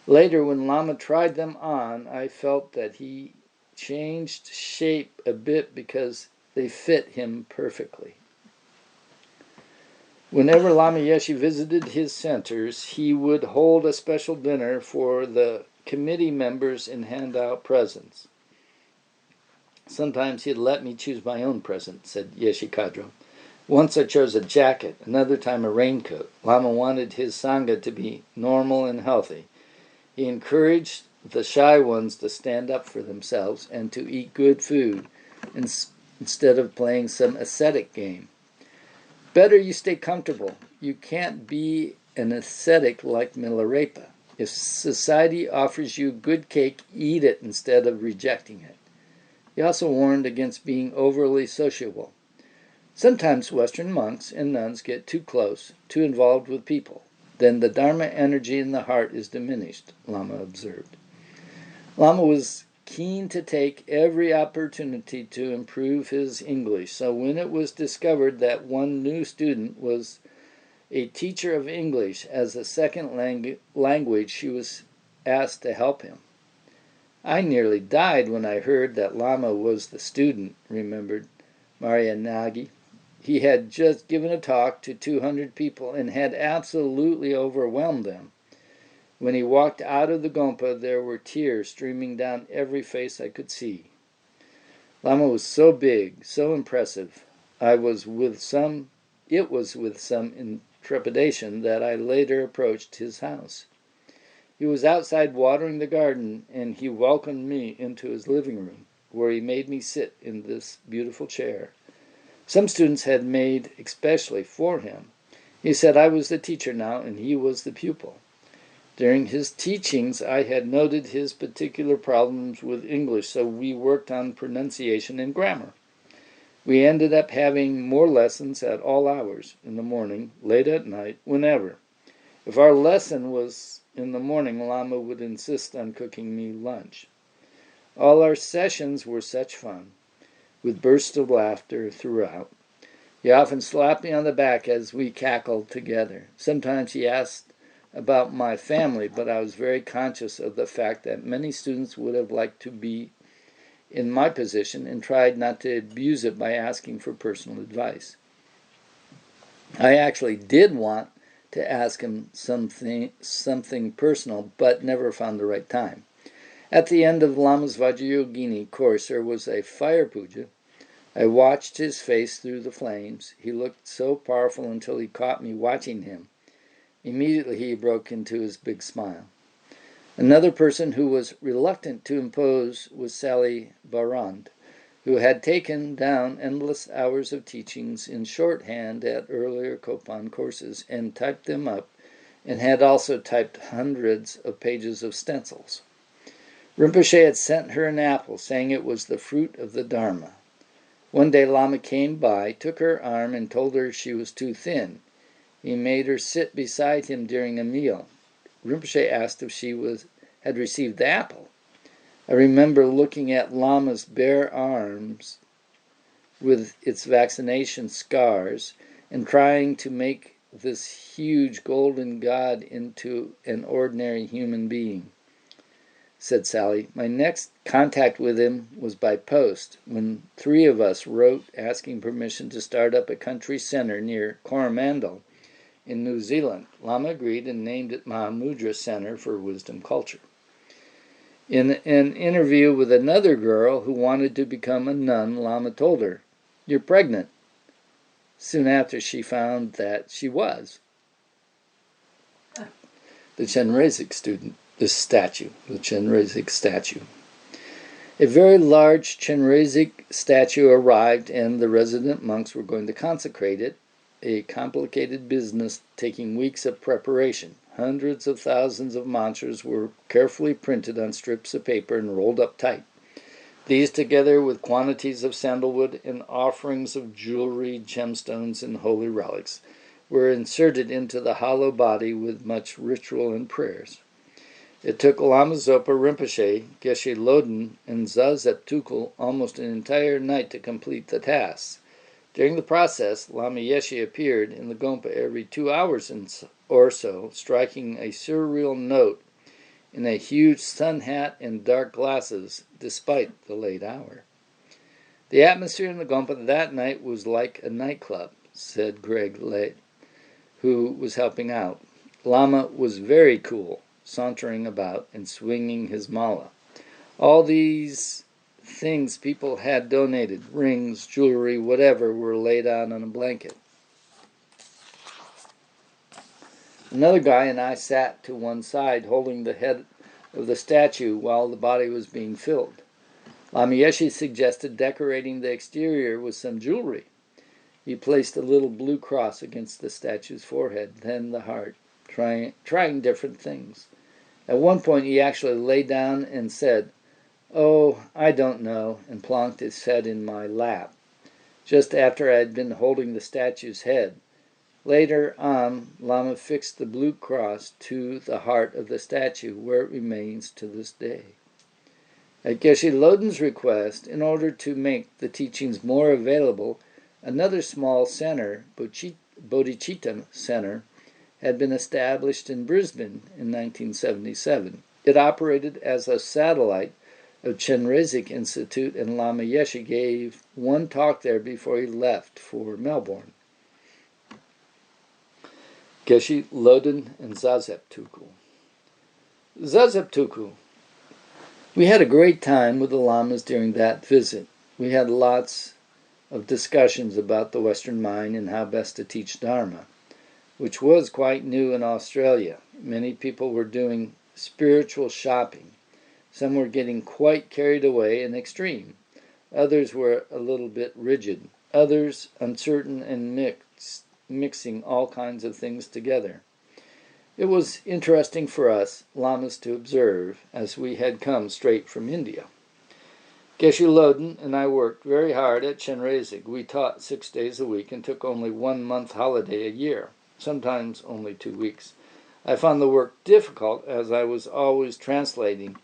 Later, when Lama tried them on, I felt that he changed shape a bit because they fit him perfectly. Whenever Lama Yeshe visited his centers, he would hold a special dinner for the committee members and hand out presents. Sometimes he'd let me choose my own present, said Yeshe Kadro. Once I chose a jacket, another time a raincoat. Lama wanted his Sangha to be normal and healthy. He encouraged the shy ones to stand up for themselves and to eat good food instead of playing some ascetic game. Better you stay comfortable. You can't be an ascetic like Milarepa. If society offers you good cake, eat it instead of rejecting it. He also warned against being overly sociable. Sometimes Western monks and nuns get too close, too involved with people. then the Dharma energy in the heart is diminished, Lama observed. Lama was keen to take every opportunity to improve his English, so when it was discovered that one new student was a teacher of English as a second language, she was asked to help him. I nearly died when I heard that Lama was the student, remembered Marianagi. He had just given a talk to 200 people and had absolutely overwhelmed them. When he walked out of the Gompa, there were tears streaming down every face I could see. Lama was so big, so impressive. It was with some trepidation that I later approached his house. He was outside watering the garden, and he welcomed me into his living room, where he made me sit in this beautiful chair. Some students had made especially for him. He said I was the teacher now, and he was the pupil. During his teachings, I had noted his particular problems with English, so we worked on pronunciation and grammar. We ended up having more lessons at all hours, in the morning, late at night, whenever. If our lesson was in the morning, Lama would insist on cooking me lunch. All our sessions were such fun, with bursts of laughter throughout. He often slapped me on the back as we cackled together. Sometimes he asked about my family, but I was very conscious of the fact that many students would have liked to be in my position and tried not to abuse it by asking for personal advice. I actually did want to ask him something personal, but never found the right time. At the end of Lama's Vajrayogini course, there was a fire puja. I watched his face through the flames. He looked so powerful until he caught me watching him. Immediately he broke into his big smile. Another person who was reluctant to impose was Sally Barand, who had taken down endless hours of teachings in shorthand at earlier Kopan courses and typed them up, and had also typed hundreds of pages of stencils. Rinpoche had sent her an apple, saying it was the fruit of the Dharma. One day Lama came by, took her arm, and told her she was too thin. He made her sit beside him during a meal. Rinpoche asked if she had received the apple. I remember looking at Lama's bare arms with its vaccination scars and trying to make this huge golden god into an ordinary human being, said Sally. My next contact with him was by post, when 3 of us wrote asking permission to start up a country center near Coromandel in New Zealand. Lama agreed and named it Mahamudra Center for Wisdom Culture. In an interview with another girl who wanted to become a nun, Lama told her, "You're pregnant." Soon after, she found that she was. The Chenrezig the Chenrezig statue. A very large Chenrezig statue arrived, and the resident monks were going to consecrate it, a complicated business taking weeks of preparation. Hundreds of thousands of mantras were carefully printed on strips of paper and rolled up tight. These, together with quantities of sandalwood and offerings of jewelry, gemstones, and holy relics, were inserted into the hollow body with much ritual and prayers. It took Lama Zopa Rinpoche, Geshe Loden, and Zazep Tukul almost an entire night to complete the tasks. During the process, Lama Yeshe appeared in the Gompa every 2 hours or so, striking a surreal note in a huge sun hat and dark glasses, despite the late hour. The atmosphere in the Gompa that night was like a nightclub, said Greg Late, who was helping out. Lama was very cool, sauntering about and swinging his mala. All these things people had donated, rings, jewelry, whatever, were laid out on a blanket. Another guy and I sat to one side, holding the head of the statue while the body was being filled. Lama Yeshe suggested decorating the exterior with some jewelry. He placed a little blue cross against the statue's forehead, then the heart, trying different things. At one point he actually lay down and said, "Oh, I don't know," and plonked his head in my lap. Just after I had been holding the statue's head, Later on, Lama fixed the blue cross to the heart of the statue, where it remains to this day. At Geshe Loden's request, in order to make the teachings more available, another small center, Bodhicitta Center, had been established in Brisbane in 1977. It operated as a satellite of Chenrezig Institute, and Lama Yeshe gave one talk there before he left for Melbourne. Geshe Loden and Zazep Tuku. Zazep Tuku. We had a great time with the Lamas during that visit. We had lots of discussions about the Western mind and how best to teach Dharma, which was quite new in Australia. Many people were doing spiritual shopping. Some were getting quite carried away and extreme. Others were a little bit rigid. Others uncertain and mixing all kinds of things together. It was interesting for us, Lamas, to observe, as we had come straight from India. Geshe Loden and I worked very hard at Chenrezig. We taught 6 days a week and took only 1 month holiday a year, sometimes only 2 weeks. I found the work difficult as I was always translating.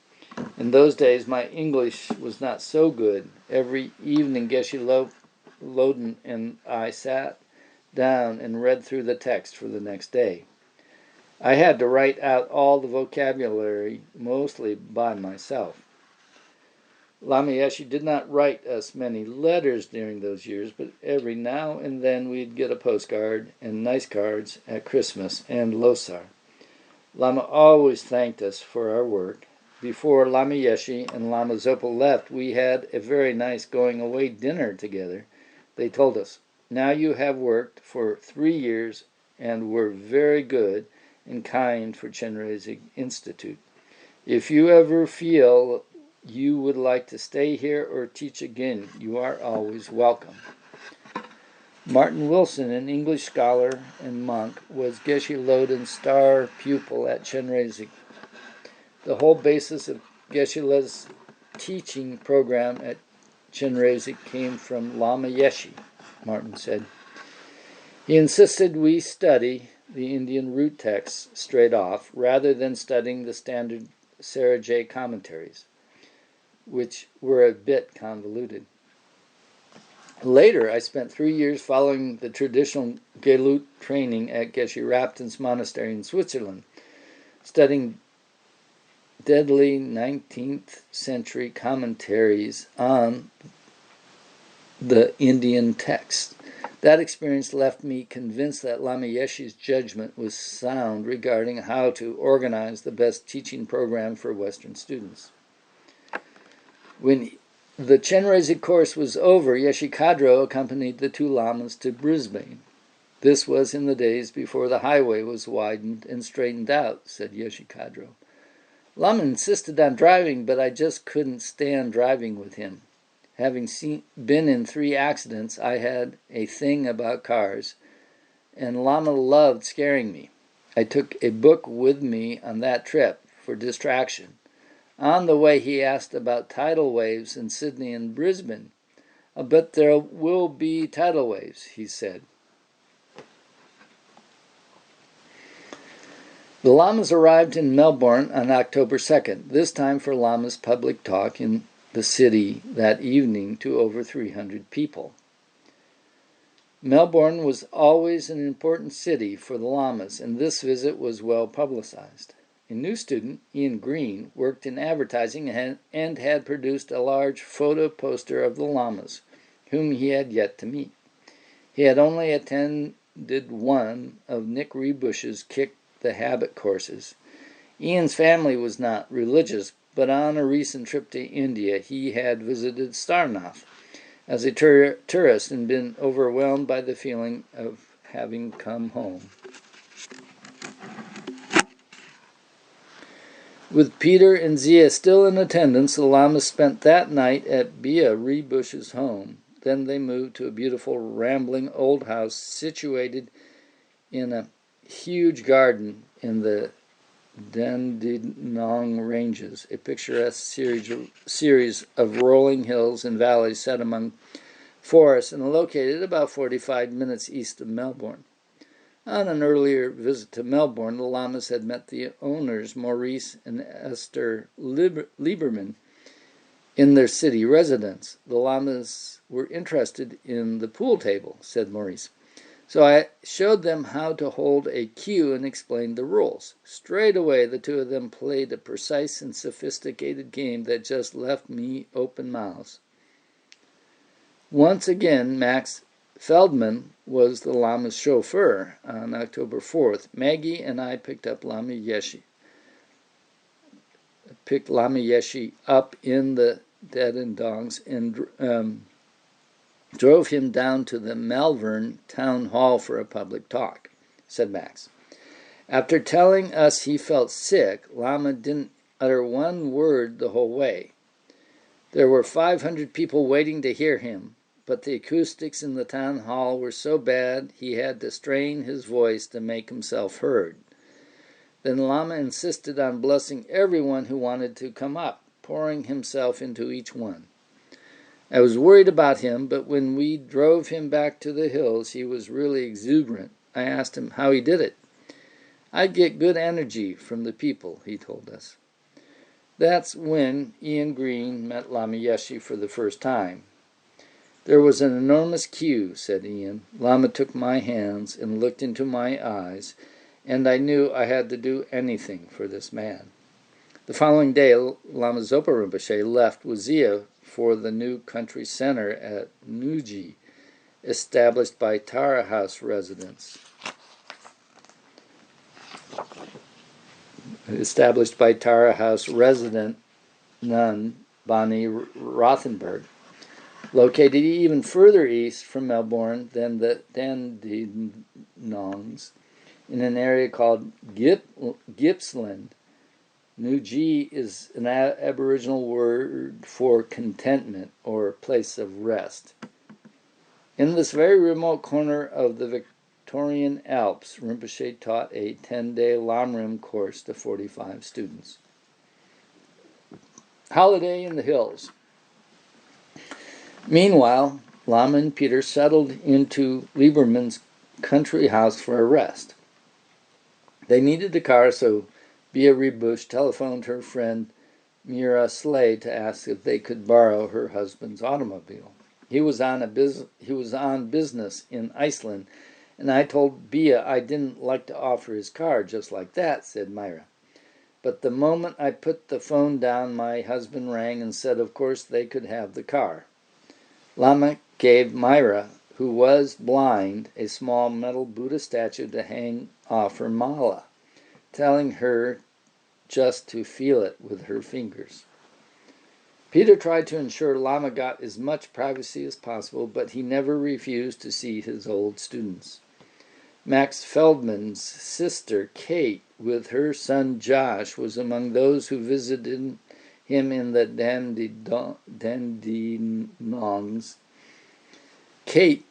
In those days, my English was not so good. Every evening, Geshe Loden and I sat down and read through the text for the next day. I had to write out all the vocabulary, mostly by myself. Lama Yeshe did not write us many letters during those years, but every now and then we'd get a postcard and nice cards at Christmas and Losar. Lama always thanked us for our work. Before Lama Yeshe and Lama Zopa left, we had a very nice going-away dinner together. They told us, "Now you have worked for 3 years and were very good and kind for Chenrezig Institute. If you ever feel you would like to stay here or teach again, you are always welcome." Martin Wilson, an English scholar and monk, was Geshe Loden's star pupil at Chenrezig. The whole basis of Geshe-La's teaching program at Chenrezig came from Lama Yeshe, Martin said. He insisted we study the Indian root texts straight off, rather than studying the standard Sarajay commentaries, which were a bit convoluted. Later, I spent 3 years following the traditional Gelut training at Geshe Raptin's monastery in Switzerland, studying deadly 19th century commentaries on the Indian texts. That experience left me convinced that Lama Yeshe's judgment was sound regarding how to organize the best teaching program for Western students. When the Chenrezig course was over, Yeshe Kadro accompanied the 2 Lamas to Brisbane. This was in the days before the highway was widened and straightened out, said Yeshe Kadro. Lama insisted on driving, but I just couldn't stand driving with him. Having been in 3 accidents, I had a thing about cars, and Lama loved scaring me. I took a book with me on that trip for distraction. On the way, he asked about tidal waves in Sydney and Brisbane. "But there will be tidal waves," he said. The Lamas arrived in Melbourne on October 2nd, this time for Lama's public talk in the city that evening to over 300 people. Melbourne was always an important city for the Lamas, and this visit was well publicized. A new student, Ian Green, worked in advertising and had produced a large photo poster of the Lamas, whom he had yet to meet. He had only attended one of Nick Rebush's Kick the Habit courses. Ian's family was not religious, but on a recent trip to India he had visited Sarnath as a tourist and been overwhelmed by the feeling of having come home. With Peter and Zia still in attendance, the Lamas spent that night at Bia Rebush's home. Then they moved to a beautiful rambling old house situated in a huge garden in the Dandenong Ranges, a picturesque series of rolling hills and valleys set among forests and located about 45 minutes east of Melbourne. On an earlier visit to Melbourne, the Lamas had met the owners, Maurice and Esther Lieberman, in their city residence. The Lamas were interested in the pool table, said Maurice. So I showed them how to hold a cue and explained the rules. Straight away, the two of them played a precise and sophisticated game that just left me open-mouthed. Once again, Max Feldman was the Lama's chauffeur. On October 4th, Maggie and I picked Lama Yeshi up in the Dandenongs and drove him down to the Malvern Town Hall for a public talk, said Max. After telling us he felt sick, Lama didn't utter one word the whole way. There were 500 people waiting to hear him, but the acoustics in the town hall were so bad he had to strain his voice to make himself heard. Then Lama insisted on blessing everyone who wanted to come up, pouring himself into each one. I was worried about him, but when we drove him back to the hills, he was really exuberant. I asked him how he did it. I get good energy from the people, he told us. That's when Ian Green met Lama Yeshe for the first time. There was an enormous queue, said Ian. Lama took my hands and looked into my eyes, and I knew I had to do anything for this man. The following day, Lama Zopa Rinpoche left Wazia for the new country center at Nuji, established by Tara House residents. Established by Tara House resident nun Bonnie Rothenberg, located even further east from Melbourne than the Dandenongs, in an area called Gippsland. Nuji is an Aboriginal word for contentment or place of rest. In this very remote corner of the Victorian Alps, Rinpoche taught a 10-day Lamrim course to 45 students. Holiday in the hills. Meanwhile, Lama and Peter settled into Lieberman's country house for a rest. They needed a car, so Bia Rebush telephoned her friend Mira Slade to ask if they could borrow her husband's automobile. He was on business in Iceland, and I told Bia I didn't like to offer his car just like that, said Myra. But the moment I put the phone down, my husband rang and said, of course, they could have the car. Lama gave Myra, who was blind, a small metal Buddha statue to hang off her mala, telling her just to feel it with her fingers. Peter tried to ensure Lama got as much privacy as possible, but he never refused to see his old students. Max Feldman's sister, Kate, with her son Josh, was among those who visited him in the Dandenongs. Kate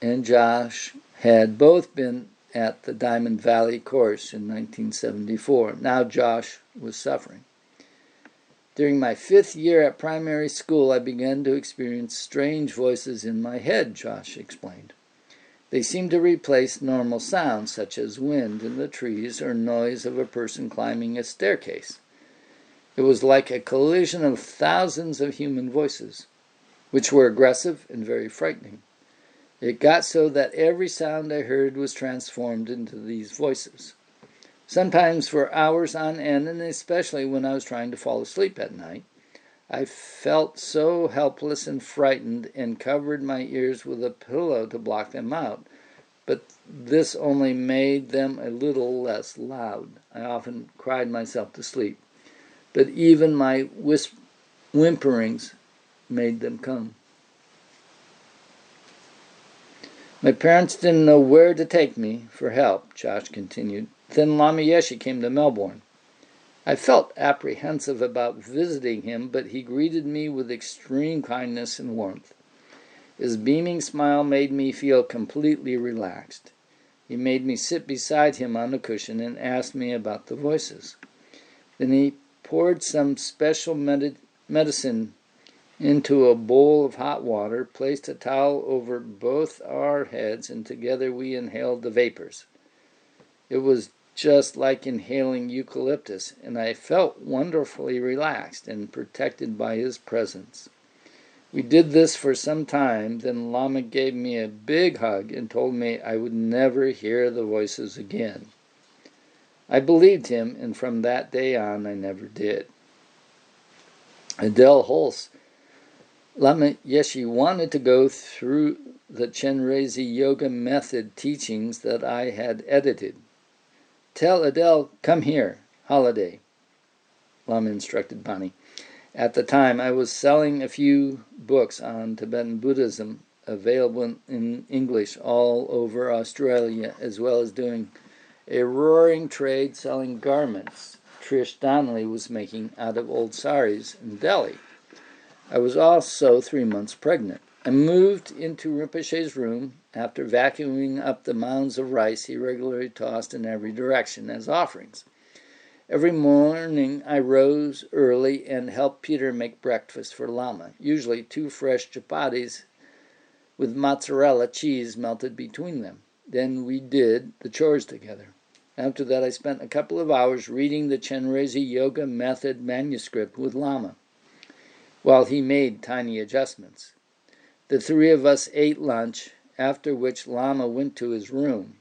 and Josh had both been at the Diamond Valley course in 1974. Now Josh was suffering. During my 5th year at primary school, I began to experience strange voices in my head, Josh explained. They seemed to replace normal sounds, such as wind in the trees or noise of a person climbing a staircase. It was like a collision of thousands of human voices, which were aggressive and very frightening. It got so that every sound I heard was transformed into these voices. Sometimes for hours on end, and especially when I was trying to fall asleep at night, I felt so helpless and frightened and covered my ears with a pillow to block them out. But this only made them a little less loud. I often cried myself to sleep, but even my whimperings made them come. My parents didn't know where to take me for help, Josh continued. Then Lama Yeshe came to Melbourne. I felt apprehensive about visiting him, but he greeted me with extreme kindness and warmth. His beaming smile made me feel completely relaxed. He made me sit beside him on a cushion and asked me about the voices. Then he poured some special medicine into a bowl of hot water, placed a towel over both our heads, and together we inhaled the vapors. It was just like inhaling eucalyptus, and I felt wonderfully relaxed and protected by his presence. We did this for some time, then Lama gave me a big hug and told me I would never hear the voices again. I believed him, and from that day on I never did. Adele Holst, Lama Yeshe wanted to go through the Chenrezig Yoga method teachings that I had edited. Tell Adele, come here, holiday, Lama instructed Bonnie. At the time, I was selling a few books on Tibetan Buddhism available in English all over Australia, as well as doing a roaring trade selling garments Trish Donnelly was making out of old saris in Delhi. I was also 3 months pregnant. I moved into Rinpoche's room after vacuuming up the mounds of rice he regularly tossed in every direction as offerings. Every morning I rose early and helped Peter make breakfast for Lama, usually 2 fresh chapatis with mozzarella cheese melted between them. Then we did the chores together. After that I spent a couple of hours reading the Chenrezig Yoga Method manuscript with Lama, while he made tiny adjustments. The 3 of us ate lunch, after which Lama went to his room.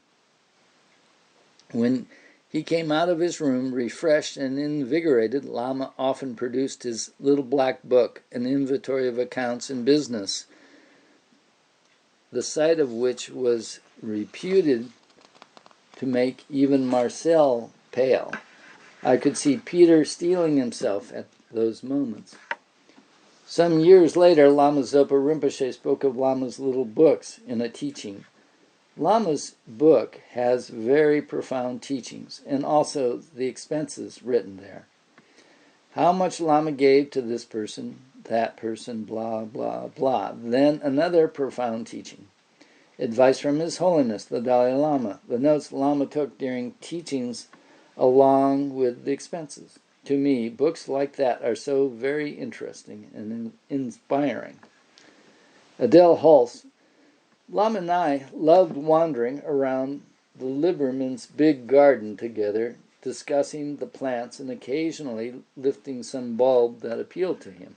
When he came out of his room, refreshed and invigorated, Lama often produced his little black book, an inventory of accounts and business, the sight of which was reputed to make even Marcel pale. I could see Peter steeling himself at those moments. Some years later, Lama Zopa Rinpoche spoke of Lama's little books in a teaching. Lama's book has very profound teachings, and also the expenses written there. How much Lama gave to this person, that person, blah, blah, blah. Then another profound teaching. Advice from His Holiness, the Dalai Lama. The notes Lama took during teachings along with the expenses. To me, books like that are so very interesting and inspiring. Adele Holst, Lama and I loved wandering around the Liberman's big garden together, discussing the plants and occasionally lifting some bulb that appealed to him.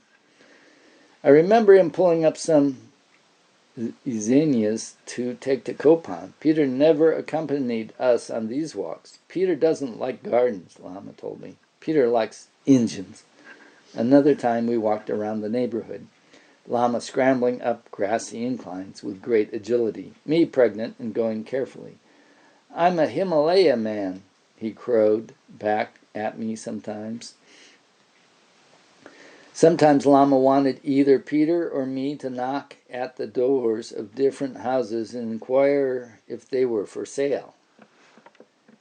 I remember him pulling up some zinnias to take to Kopan. Peter never accompanied us on these walks. Peter doesn't like gardens, Lama told me. Peter likes engines. Another time we walked around the neighborhood. Lama scrambling up grassy inclines with great agility, me pregnant and going carefully. I'm a Himalaya man, he crowed back at me sometimes. Sometimes Lama wanted either Peter or me to knock at the doors of different houses and inquire if they were for sale.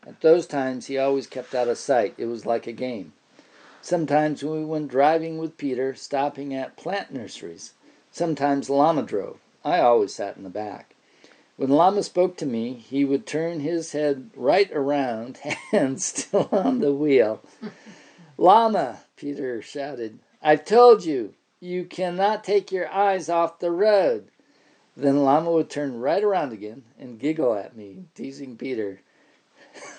At those times he always kept out of sight. It was like a game. Sometimes we went driving with Peter, stopping at plant nurseries. Sometimes Lama drove. I always sat in the back. When Lama spoke to me, he would turn his head right around, hands still on the wheel. Lama, Peter shouted, I've told you, you cannot take your eyes off the road. Then Lama would turn right around again and giggle at me, teasing Peter.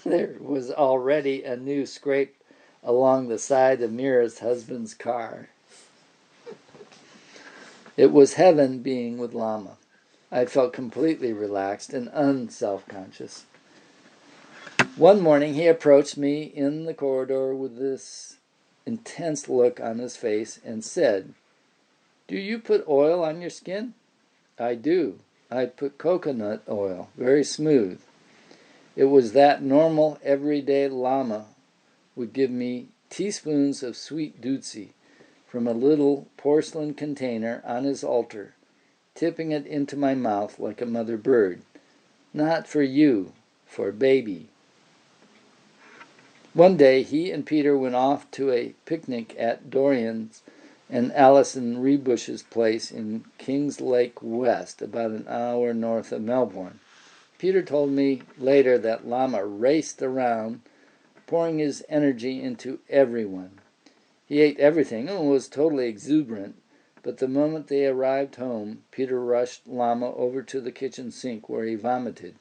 There was already a new scrape along the side of Mira's husband's car. It was heaven being with Lama. I felt completely relaxed and unself-conscious. One morning he approached me in the corridor with this intense look on his face and said, Do you put oil on your skin? I do. I put coconut oil, very smooth. It was that normal, everyday Lama would give me teaspoons of sweet dutsi from a little porcelain container on his altar, tipping it into my mouth like a mother bird. Not for you, for baby. One day he and Peter went off to a picnic at Dorian's and Alison Rebush's place in Kings Lake West, about an hour north of Melbourne. Peter told me later that Lama raced around, pouring his energy into everyone. He ate everything and was totally exuberant, but the moment they arrived home, Peter rushed Lama over to the kitchen sink where he vomited.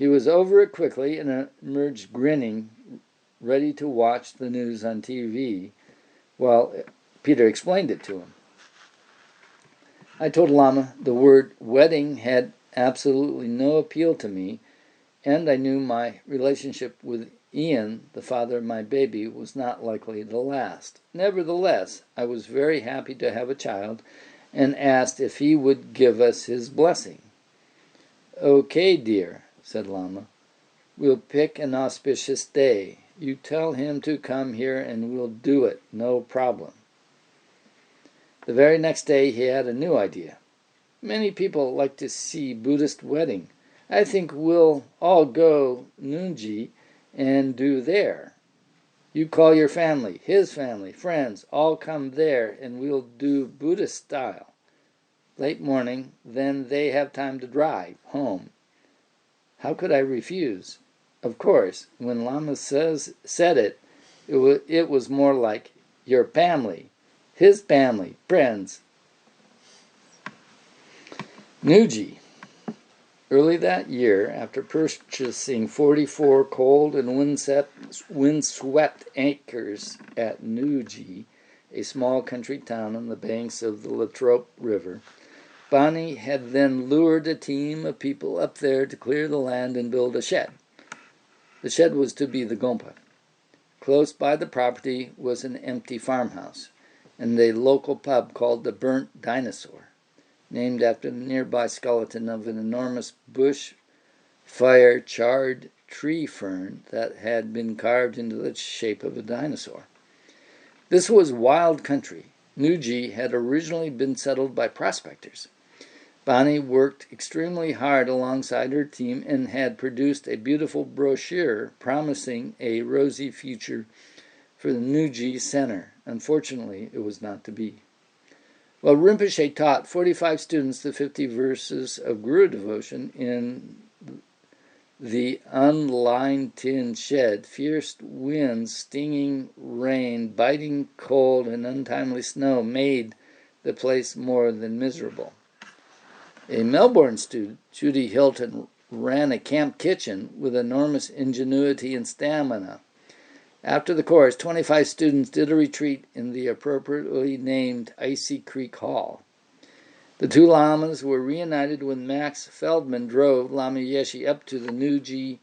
He was over it quickly and emerged grinning, ready to watch the news on TV while Peter explained it to him. I told Lama the word wedding had absolutely no appeal to me, and I knew my relationship with Ian, the father of my baby, was not likely to last. Nevertheless, I was very happy to have a child and asked if he would give us his blessing. "Okay, dear," said Lama. "We'll pick an auspicious day. You tell him to come here and we'll do it, no problem." The very next day he had a new idea. "Many people like to see Buddhist wedding. I think we'll all go Nunji and do there. You call your family, his family, friends, all come there and we'll do Buddhist style. Late morning, then they have time to drive home." How could I refuse? Of course, when Lama said it, it was more like your family, his family, friends. Nuji. Early that year, after purchasing 44 cold and wind-swept acres at Nuji, a small country town on the banks of the Latrobe River, Bonnie had then lured a team of people up there to clear the land and build a shed. The shed was to be the gompa. Close by the property was an empty farmhouse and a local pub called the Burnt Dinosaur, named after the nearby skeleton of an enormous bush fire charred tree fern that had been carved into the shape of a dinosaur. This was wild country. Nuji had originally been settled by prospectors. Bonnie worked extremely hard alongside her team and had produced a beautiful brochure promising a rosy future for the Nuji Center. Unfortunately, it was not to be. Well, Rinpoche taught 45 students the 50 verses of Guru devotion in the unlined tin shed. Fierce winds, stinging rain, biting cold, and untimely snow made the place more than miserable. A Melbourne student, Judy Hilton, ran a camp kitchen with enormous ingenuity and stamina. After the course, 25 students did a retreat in the appropriately named Icy Creek Hall. The two lamas were reunited when Max Feldman drove Lama Yeshe up to the Nuji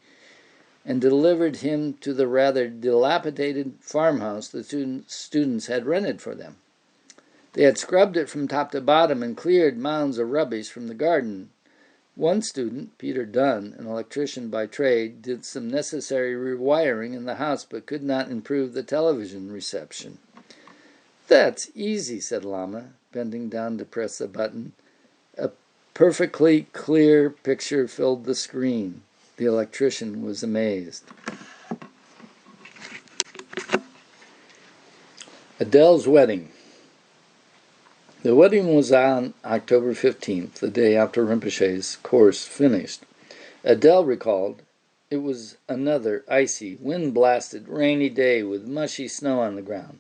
and delivered him to the rather dilapidated farmhouse the students had rented for them. They had scrubbed it from top to bottom and cleared mounds of rubbish from the garden. One student, Peter Dunn, an electrician by trade, did some necessary rewiring in the house but could not improve the television reception. "That's easy," said Lama, bending down to press a button. A perfectly clear picture filled the screen. The electrician was amazed. Adele's wedding. The wedding was on October 15th, the day after Rinpoche's course finished. Adele recalled, it was another icy, wind-blasted, rainy day with mushy snow on the ground.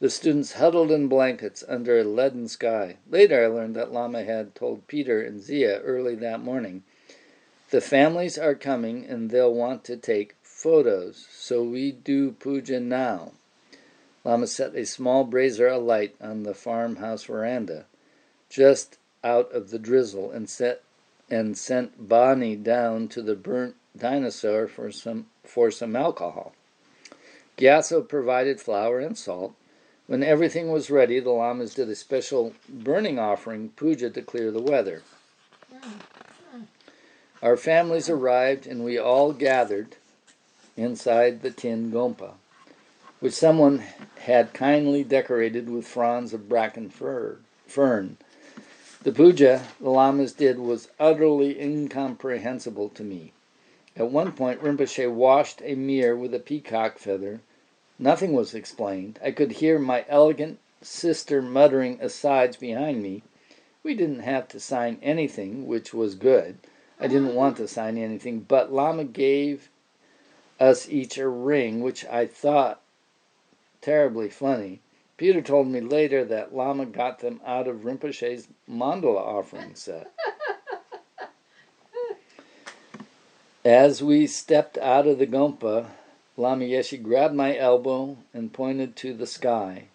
The students huddled in blankets under a leaden sky. Later I learned that Lama had told Peter and Zia early that morning, "The families are coming and they'll want to take photos, so we do puja now." Lama set a small brazier alight on the farmhouse veranda, just out of the drizzle, and sent Bonnie down to the Burnt Dinosaur for some alcohol. Gyatso provided flour and salt. When everything was ready, the lamas did a special burning offering, puja, to clear the weather. Our families arrived and we all gathered inside the tin gompa, which someone had kindly decorated with fronds of bracken fern. The puja the lamas did was utterly incomprehensible to me. At one point, Rinpoche washed a mirror with a peacock feather. Nothing was explained. I could hear my elegant sister muttering asides behind me. We didn't have to sign anything, which was good. I didn't want to sign anything, but Lama gave us each a ring, which I thought terribly funny. Peter told me later that Lama got them out of Rinpoche's mandala offering set. As we stepped out of the Gompa, Lama Yeshe grabbed my elbow and pointed to the sky.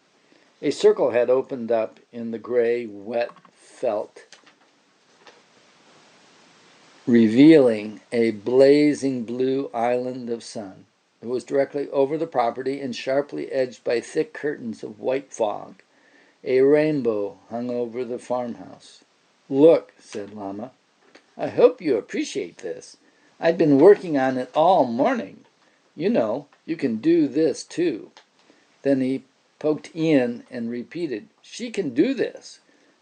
A circle had opened up in the gray, wet felt, revealing a blazing blue island of sun. It was directly over the property and sharply edged by thick curtains of white fog. A rainbow hung over the farmhouse. "Look," said Lama. "I hope you appreciate this. I've been working on it all morning. You know, you can do this too." Then he poked Ian and repeated, "She can do this.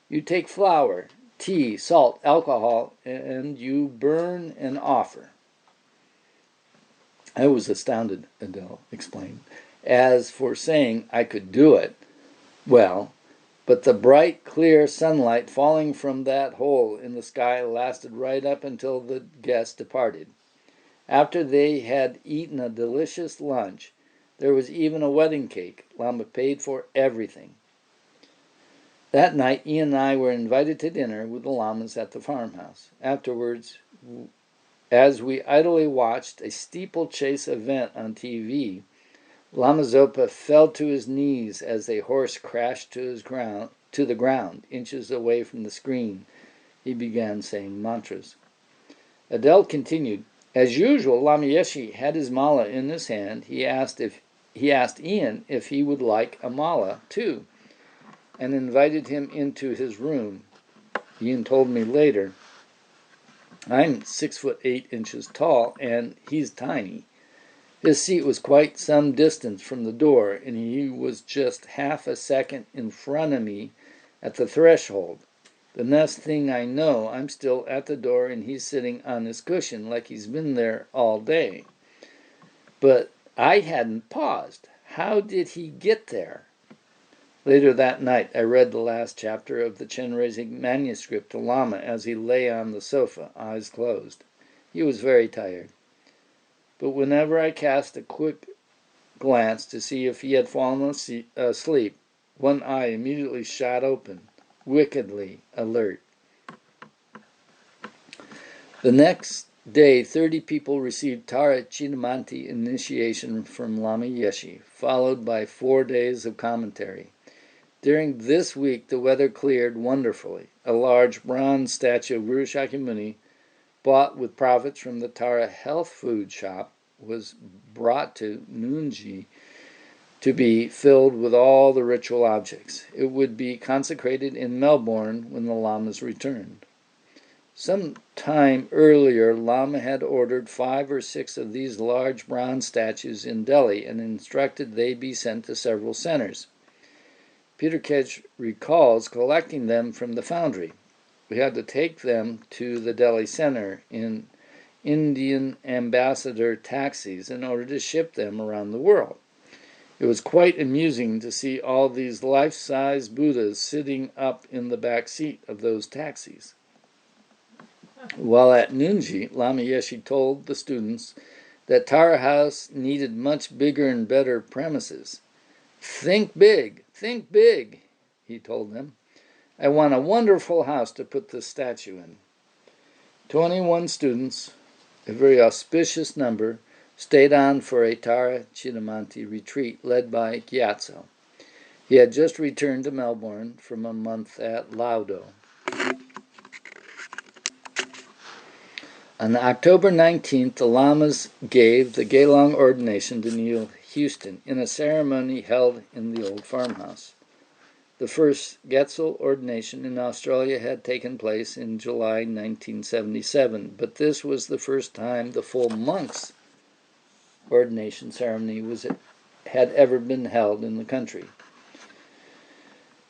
You take flour, tea, salt, alcohol, and you burn and offer." I was astounded, Adele explained. As for saying I could do it, well, but the bright, clear sunlight falling from that hole in the sky lasted right up until the guests departed. After they had eaten a delicious lunch, there was even a wedding cake. Lama paid for everything. That night, Ian and I were invited to dinner with the Lamas at the farmhouse. Afterwards, as we idly watched a steeplechase event on TV, Lama Zopa fell to his knees as a horse crashed to the ground, inches away from the screen. He began saying mantras. Adele continued, "As usual, Lama Yeshe had his mala in his hand. He asked Ian if he would like a mala too, and invited him into his room. Ian told me later, I'm 6'8" tall, and he's tiny. His seat was quite some distance from the door, and he was just half a second in front of me at the threshold. The next thing I know, I'm still at the door, and he's sitting on his cushion like he's been there all day. But I hadn't paused. How did he get there?" Later that night, I read the last chapter of the Chenrezig manuscript to Lama as he lay on the sofa, eyes closed. He was very tired. But whenever I cast a quick glance to see if he had fallen asleep, one eye immediately shot open, wickedly alert. The next day, 30 people received Tara Chidamanti initiation from Lama Yeshe, followed by 4 days of commentary. During this week, the weather cleared wonderfully. A large bronze statue of Guru Shakyamuni, bought with profits from the Tara health food shop, was brought to Nunji to be filled with all the ritual objects. It would be consecrated in Melbourne when the Lamas returned. Some time earlier, Lama had ordered 5 or 6 of these large bronze statues in Delhi and instructed they be sent to several centers. Peter Kedge recalls collecting them from the foundry. We had to take them to the Delhi Center in Indian ambassador taxis in order to ship them around the world. It was quite amusing to see all these life-size Buddhas sitting up in the back seat of those taxis. While at Nunji, Lama Yeshe told the students that Tara House needed much bigger and better premises. Think big, he told them. I want a wonderful house to put this statue in." 21 students, a very auspicious number, stayed on for a Tara Chidamanti retreat led by Gyatso. He had just returned to Melbourne from a month at Laudo. On October 19th, the Lamas gave the Gelong ordination to Neil Houston in a ceremony held in the old farmhouse. The first Getzel ordination in Australia had taken place in July 1977, but this was the first time the full monk's ordination ceremony had ever been held in the country.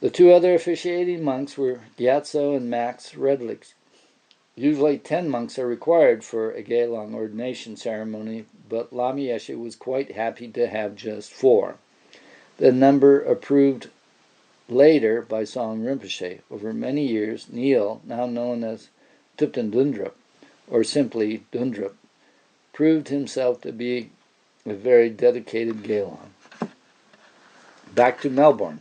The 2 other officiating monks were Gyatso and Max Redlich. Usually 10 monks are required for a Gelong ordination ceremony, but Lama Yeshe was quite happy to have just 4. The number approved later by Song Rinpoche. Over many years, Neil, now known as Thupten Dundrup, or simply Dundrup, proved himself to be a very dedicated Gelong. Back to Melbourne.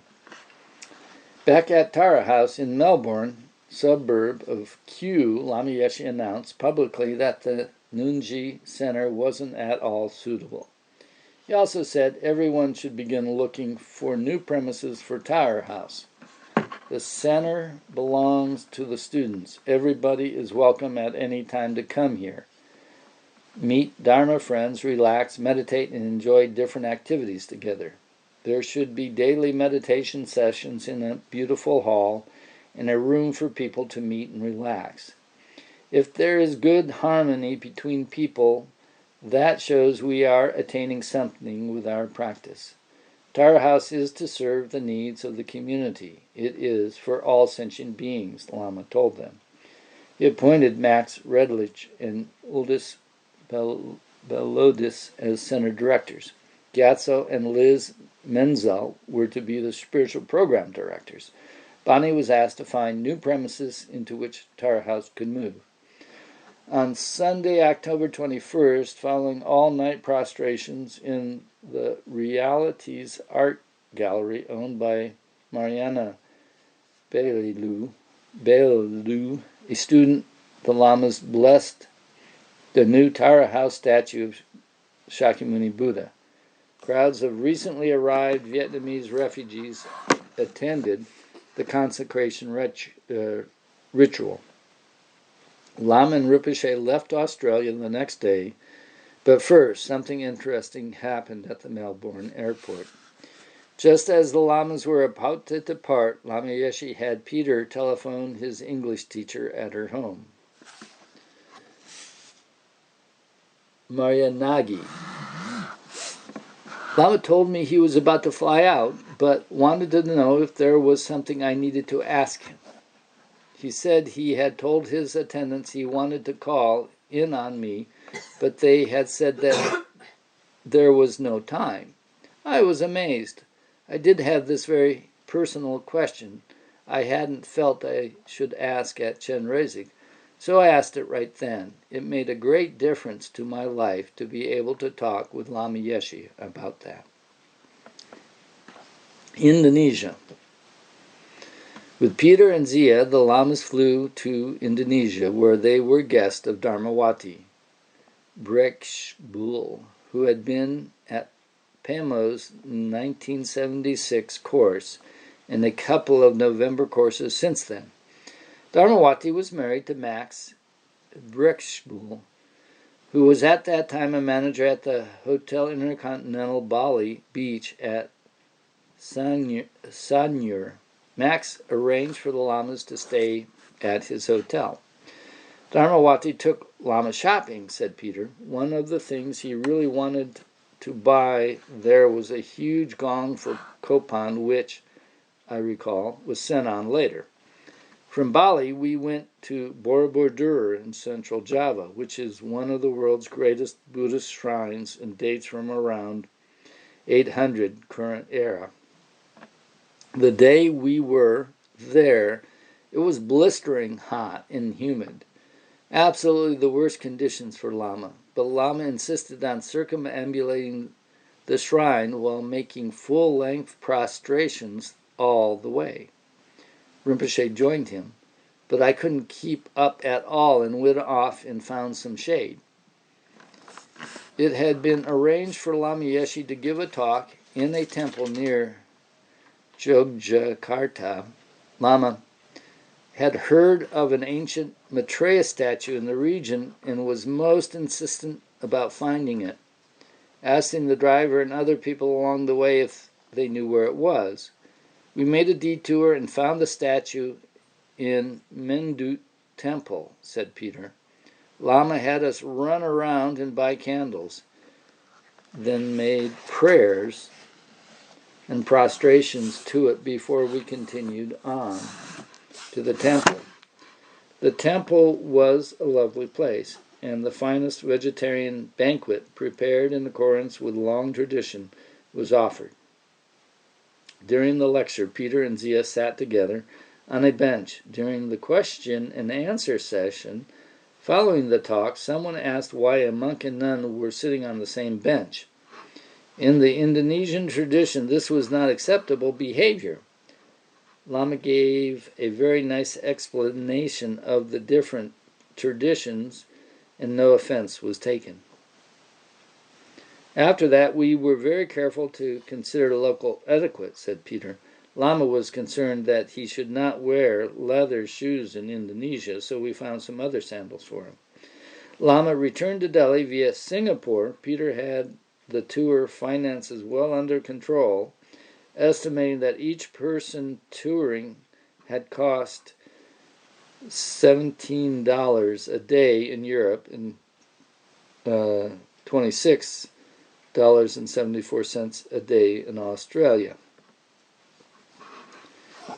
Back at Tara House in Melbourne, suburb of Kew, Lama Yeshe announced publicly that the Nunji Center wasn't at all suitable. He also said everyone should begin looking for new premises for Tower House. The center belongs to the students. Everybody is welcome at any time to come here. Meet Dharma friends, relax, meditate, and enjoy different activities together. There should be daily meditation sessions in a beautiful hall and a room for people to meet and relax. If there is good harmony between people, that shows we are attaining something with our practice. Tower House is to serve the needs of the community. It is for all sentient beings, the Lama told them. He appointed Max Redlich and Uldis Belodis as center directors. Gyatso and Liz Menzel were to be the spiritual program directors. Bonnie was asked to find new premises into which Tower House could move. On Sunday, October 21st, following all-night prostrations in the Realities Art Gallery owned by Mariana Beilu, a student, the Lamas blessed the new Tara House statue of Shakyamuni Buddha. Crowds of recently arrived Vietnamese refugees attended the consecration ritual. Lama and Rinpoche left Australia the next day, but first, something interesting happened at the Melbourne airport. Just as the Lamas were about to depart, Lama Yeshe had Peter telephone his English teacher at her home. Marianagi. Lama told me he was about to fly out, but wanted to know if there was something I needed to ask him. He said he had told his attendants he wanted to call in on me, but they had said that there was no time. I was amazed. I did have this very personal question I hadn't felt I should ask at Chenrezig, so I asked it right then. It made a great difference to my life to be able to talk with Lama Yeshe about that. Indonesia. With Peter and Zia, the Lamas flew to Indonesia, where they were guests of Dharmawati Brekshbul, who had been at PAMO's 1976 course and a couple of November courses since then. Dharmawati was married to Max Brekshbul, who was at that time a manager at the Hotel Intercontinental Bali Beach at Sanur. Max arranged for the Lamas to stay at his hotel. Dharmawati took Lama shopping, said Peter. One of the things he really wanted to buy there was a huge gong for Kopan, which, I recall, was sent on later. From Bali, we went to Borobudur in central Java, which is one of the world's greatest Buddhist shrines and dates from around 800 current era. The day we were there, it was blistering hot and humid. Absolutely the worst conditions for Lama, but Lama insisted on circumambulating the shrine while making full-length prostrations all the way. Rinpoche joined him, but I couldn't keep up at all and went off and found some shade. It had been arranged for Lama Yeshe to give a talk in a temple near Jogjakarta. Lama had heard of an ancient Maitreya statue in the region and was most insistent about finding it, asking the driver and other people along the way if they knew where it was. We made a detour and found the statue in Mendut Temple, said Peter. Lama had us run around and buy candles, then made prayers and prostrations to it before we continued on to the temple. The temple was a lovely place, and the finest vegetarian banquet, prepared in accordance with long tradition, was offered. During the lecture, Peter and Zia sat together on a bench. During the question and answer session, following the talk, someone asked why a monk and nun were sitting on the same bench. In the Indonesian tradition, this was not acceptable behavior. Lama gave a very nice explanation of the different traditions and no offense was taken. After that, we were very careful to consider local etiquette, said Peter. Lama was concerned that he should not wear leather shoes in Indonesia, so we found some other sandals for him. Lama returned to Delhi via Singapore. Peter had the tour finances well under control, estimating that each person touring had cost $17 a day in Europe and $26.74 a day in Australia.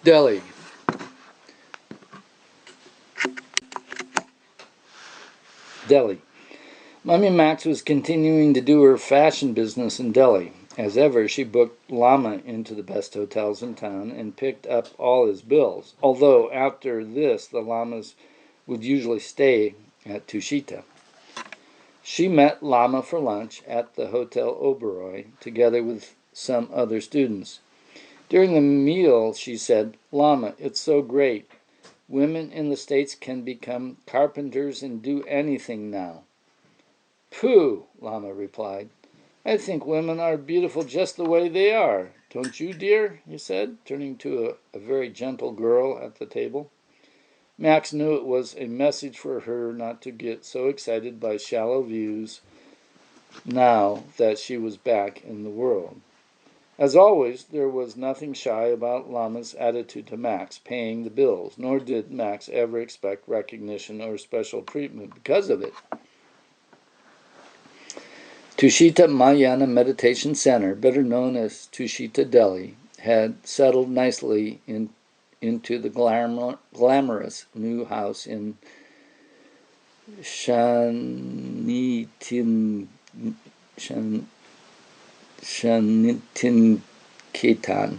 Delhi. Mummy Max was continuing to do her fashion business in Delhi. As ever, she booked Lama into the best hotels in town and picked up all his bills, although after this the Lamas would usually stay at Tushita. She met Lama for lunch at the Hotel Oberoi, together with some other students. During the meal, she said, "Lama, it's so great. Women in the States can become carpenters and do anything now." "Pooh," Lama replied. "I think women are beautiful just the way they are. Don't you, dear?" he said, turning to a very gentle girl at the table. Max knew it was a message for her not to get so excited by shallow views now that she was back in the world. As always, there was nothing shy about Lama's attitude to Max paying the bills, nor did Max ever expect recognition or special treatment because of it. Tushita Mahayana Meditation Center, better known as Tushita Delhi, had settled nicely into the glamorous new house in Shanitinketan,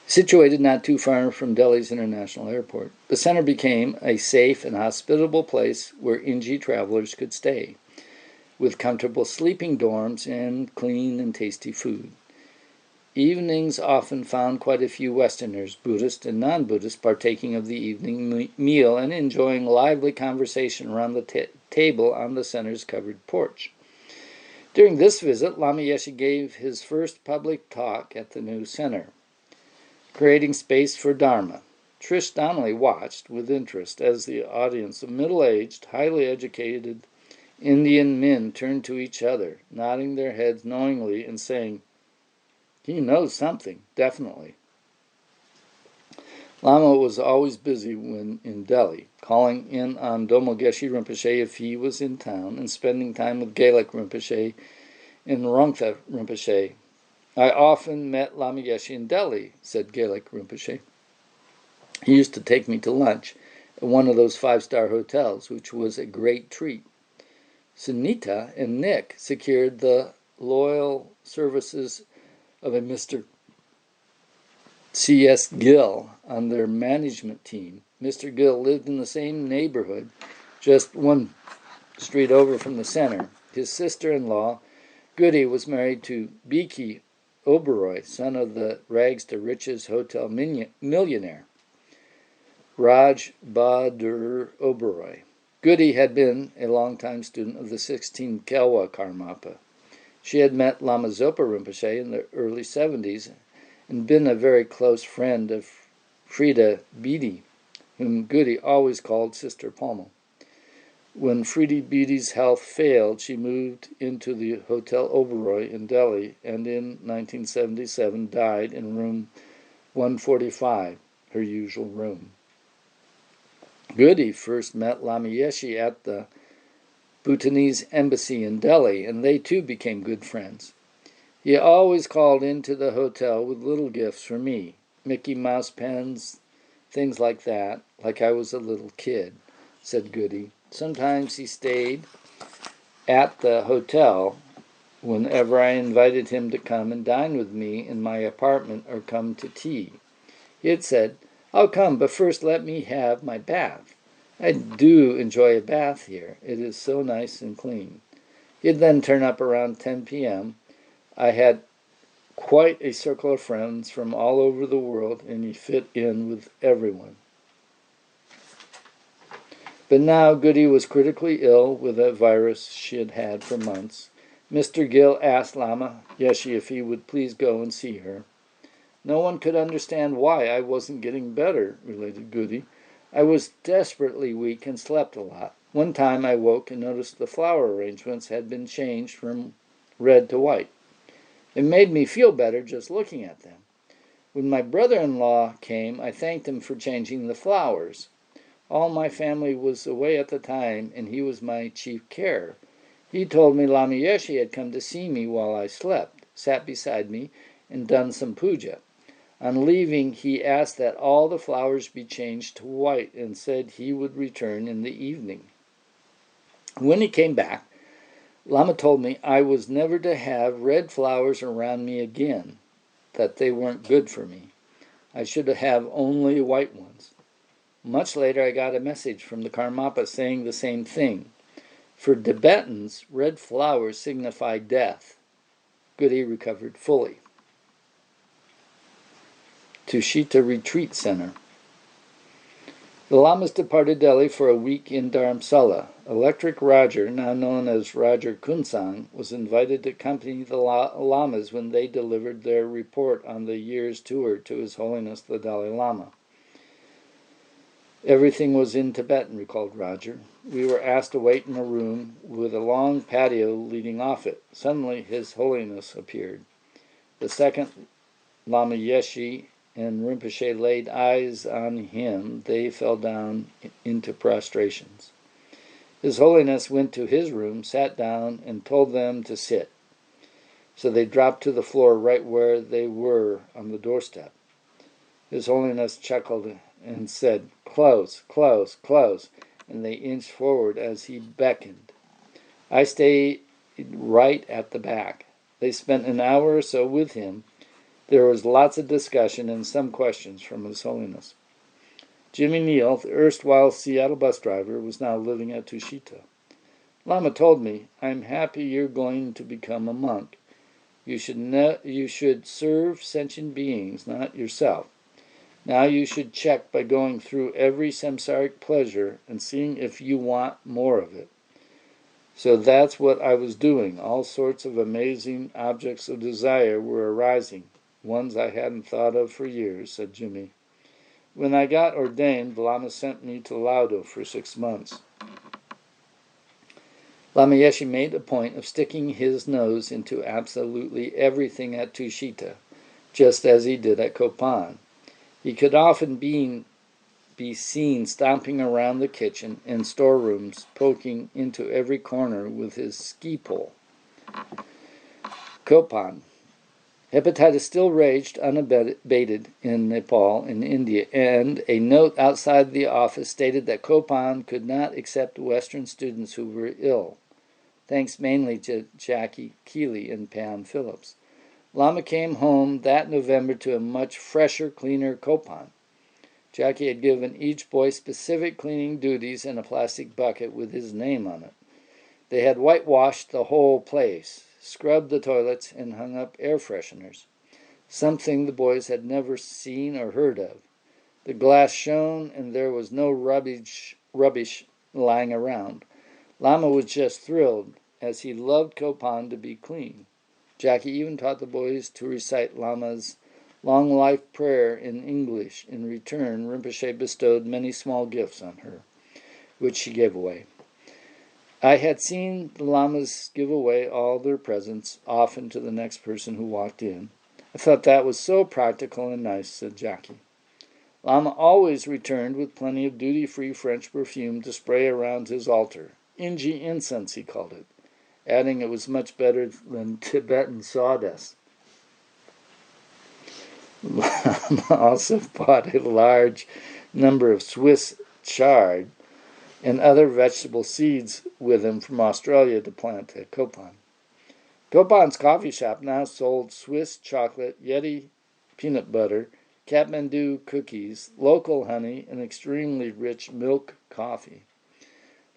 situated not too far from Delhi's international airport. The center became a safe and hospitable place where Inji travelers could stay, with comfortable sleeping dorms and clean and tasty food. Evenings often found quite a few Westerners, Buddhist and non-Buddhist, partaking of the evening meal and enjoying lively conversation around the table on the center's covered porch. During this visit, Lama Yeshe gave his first public talk at the new center, creating space for Dharma. Trish Donnelly watched with interest as the audience of middle-aged, highly educated Indian men turned to each other, nodding their heads knowingly and saying, "He knows something, definitely." Lama was always busy when in Delhi, calling in on Domo Geshe Rinpoche if he was in town and spending time with Gelek Rinpoche and Rongtha Rinpoche. "I often met Lama Yeshe in Delhi," said Gelek Rinpoche. "He used to take me to lunch at one of those five-star hotels, which was a great treat." Sunita and Nick secured the loyal services of a Mr. C.S. Gill on their management team. Mr. Gill lived in the same neighborhood, just one street over from the center. His sister-in-law, Goody, was married to Biki Oberoi, son of the rags-to-riches hotel millionaire, Raj Bahadur Oberoi. Goody had been a long-time student of the 16th Kelwa Karmapa. She had met Lama Zopa Rinpoche in the early 70s and been a very close friend of Frida Bedi, whom Goody always called Sister Pommel. When Frida Bedi's health failed, she moved into the Hotel Oberoi in Delhi and in 1977 died in room 145, her usual room. Goody first met Lama Yeshe at the Bhutanese embassy in Delhi, and they too became good friends. He always called into the hotel with little gifts for me, Mickey Mouse pens, things like that, like I was a little kid, said Goody. Sometimes he stayed at the hotel whenever I invited him to come and dine with me in my apartment or come to tea. He had said, "I'll come, but first let me have my bath. I do enjoy a bath here. It is so nice and clean." He'd then turn up around 10 p.m. I had quite a circle of friends from all over the world, and he fit in with everyone. But now Goody was critically ill with a virus she had had for months. Mr. Gill asked Lama Yeshi if he would please go and see her. No one could understand why I wasn't getting better, related Goody. I was desperately weak and slept a lot. One time I woke and noticed the flower arrangements had been changed from red to white. It made me feel better just looking at them. When my brother-in-law came, I thanked him for changing the flowers. All my family was away at the time, and he was my chief care. He told me Lama Yeshi had come to see me while I slept, sat beside me, and done some puja. On leaving, he asked that all the flowers be changed to white and said he would return in the evening. When he came back, Lama told me I was never to have red flowers around me again, that they weren't good for me. I should have only white ones. Much later, I got a message from the Karmapa saying the same thing. For Tibetans, red flowers signify death. Goody recovered fully. Tushita Retreat Center. The Lamas departed Delhi for a week in Dharamsala. Electric Roger, now known as Roger Kunsang, was invited to accompany the Lamas when they delivered their report on the year's tour to His Holiness the Dalai Lama. Everything was in Tibetan, recalled Roger. We were asked to wait in a room with a long patio leading off it. Suddenly, His Holiness appeared. The second Lama Yeshi and Rinpoche laid eyes on him. They fell down into prostrations. His Holiness went to his room, sat down, and told them to sit. So they dropped to the floor right where they were on the doorstep. His Holiness chuckled and said, "Close, close, close," and they inched forward as he beckoned. I stayed right at the back. They spent an hour or so with him. There was lots of discussion and some questions from His Holiness. Jimmy Neal, the erstwhile Seattle bus driver, was now living at Tushita. Lama told me, "I'm happy you're going to become a monk. You should serve sentient beings, not yourself. Now you should check by going through every samsaric pleasure and seeing if you want more of it." So that's what I was doing. All sorts of amazing objects of desire were arising, ones I hadn't thought of for years, said Jimmy. When I got ordained, the Lama sent me to Laudo for 6 months. Lama Yeshe made a point of sticking his nose into absolutely everything at Tushita, just as he did at Kopan. He could often be seen stomping around the kitchen and storerooms, poking into every corner with his ski pole. Kopan. Hepatitis still raged unabated in Nepal and India, and a note outside the office stated that Kopan could not accept Western students who were ill, thanks mainly to Jackie Keeley and Pam Phillips. Lama came home that November to a much fresher, cleaner Kopan. Jackie had given each boy specific cleaning duties in a plastic bucket with his name on it. They had whitewashed the whole place, scrubbed the toilets, and hung up air fresheners, something the boys had never seen or heard of. The glass shone, and there was no rubbish lying around. Lama was just thrilled, as he loved Kopan to be clean. Jackie even taught the boys to recite Lama's long life prayer in English. In return, Rinpoche bestowed many small gifts on her, which she gave away. I had seen the Lamas give away all their presents, often to the next person who walked in. I thought that was so practical and nice, said Jackie. Lama always returned with plenty of duty-free French perfume to spray around his altar. Inji incense, he called it, adding it was much better than Tibetan sawdust. Lama also bought a large number of Swiss chard and other vegetable seeds with him from Australia to plant at Kopan. Kopan's coffee shop now sold Swiss chocolate, Yeti peanut butter, Kathmandu cookies, local honey, and extremely rich milk coffee.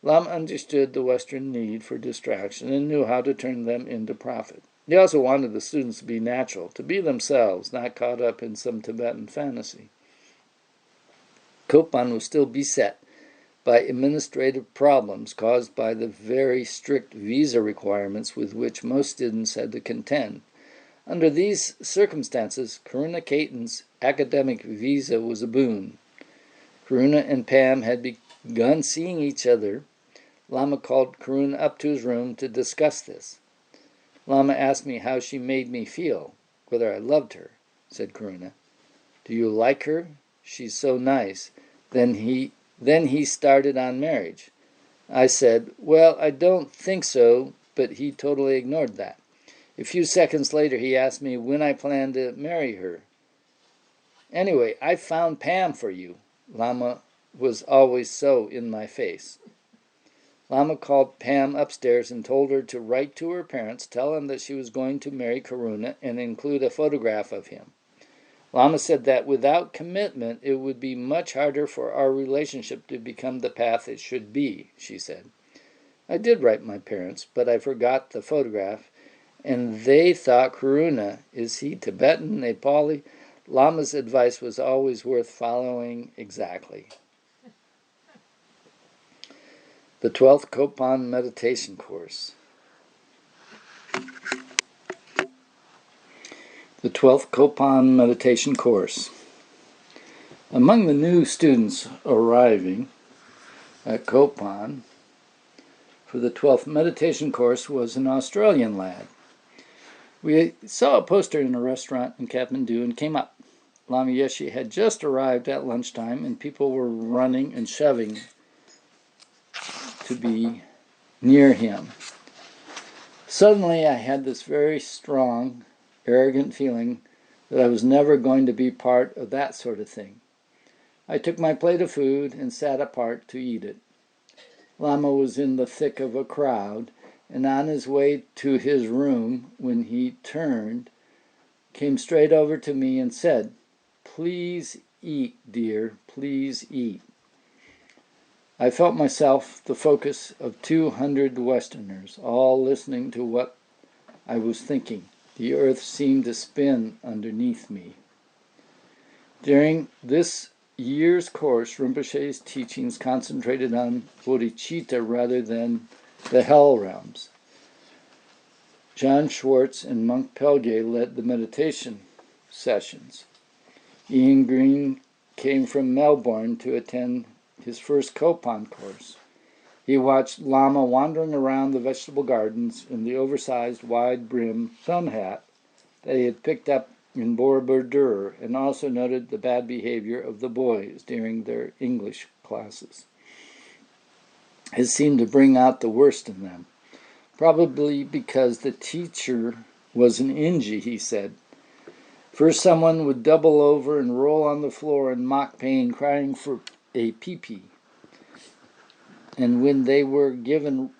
Lama understood the Western need for distraction and knew how to turn them into profit. He also wanted the students to be natural, to be themselves, not caught up in some Tibetan fantasy. Kopan was still beset by administrative problems caused by the very strict visa requirements with which most students had to contend. Under these circumstances, Karuna Keaton's academic visa was a boon. Karuna and Pam had begun seeing each other. Lama called Karuna up to his room to discuss this. Lama asked me how she made me feel, whether I loved her, said Karuna. Do you like her? She's so nice. Then he started on marriage. I said, well, I don't think so, but he totally ignored that. A few seconds later, he asked me when I planned to marry her. Anyway, I found Pam for you. Lama was always so in my face. Lama called Pam upstairs and told her to write to her parents, tell them that she was going to marry Karuna, and include a photograph of him. Lama said that without commitment, it would be much harder for our relationship to become the path it should be, she said. I did write my parents, but I forgot the photograph, and they thought Karuna, is he Tibetan, Nepali? Lama's advice was always worth following exactly. The 12th Kopan Meditation Course. The 12th Kopan Meditation Course. Among the new students arriving at Kopan for the 12th meditation course was an Australian lad. We saw a poster in a restaurant in Kathmandu and came up. Lama Yeshe had just arrived at lunchtime, and people were running and shoving to be near him. Suddenly I had this very strong, arrogant feeling that I was never going to be part of that sort of thing. I took my plate of food and sat apart to eat it. Lama was in the thick of a crowd, and on his way to his room, when he turned, came straight over to me and said, "Please eat, dear, please eat." I felt myself the focus of 200 Westerners, all listening to what I was thinking. The earth seemed to spin underneath me. During this year's course, Rinpoche's teachings concentrated on bodhicitta rather than the hell realms. John Schwartz and Monk Pelge led the meditation sessions. Ian Green came from Melbourne to attend his first Kopan course. He watched Lama wandering around the vegetable gardens in the oversized wide-brimmed sun hat that he had picked up in Borobudur, and also noted the bad behavior of the boys during their English classes. It seemed to bring out the worst in them, probably because the teacher was an Inji, he said. First someone would double over and roll on the floor in mock pain, crying for a pee-pee. And when they were given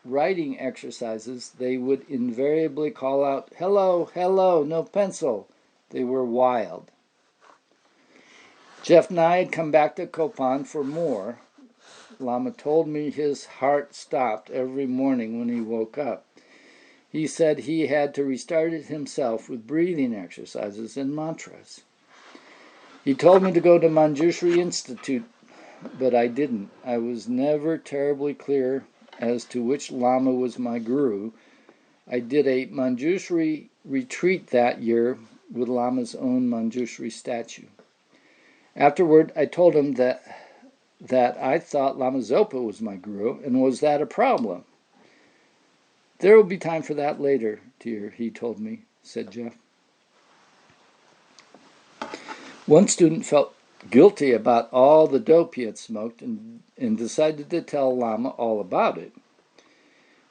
writing exercises, they would invariably call out, "Hello, hello, no pencil." They were wild. Jeff Nye had come back to Kopan for more. Lama told me his heart stopped every morning when he woke up. He said he had to restart it himself with breathing exercises and mantras. He told me to go to Manjushri Institute, but I didn't. I was never terribly clear as to which Lama was my guru. I did a Manjushri retreat that year with Lama's own Manjushri statue. Afterward, I told him that I thought Lama Zopa was my guru, and was that a problem? There will be time for that later, dear, he told me, said Jeff. One student felt guilty about all the dope he had smoked and decided to tell Lama all about it.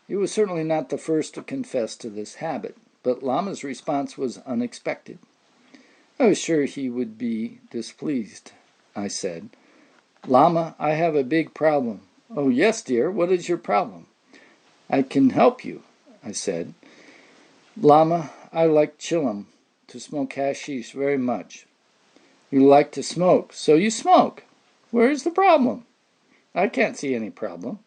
He was certainly not the first to confess to this habit, but Lama's response was unexpected. I was sure he would be displeased, I said. Lama, I have a big problem. Oh, yes, dear, what is your problem? I can help you, I said. Lama, I like chillum, to smoke hashish very much. You like to smoke, so you smoke. Where is the problem? I can't see any problem.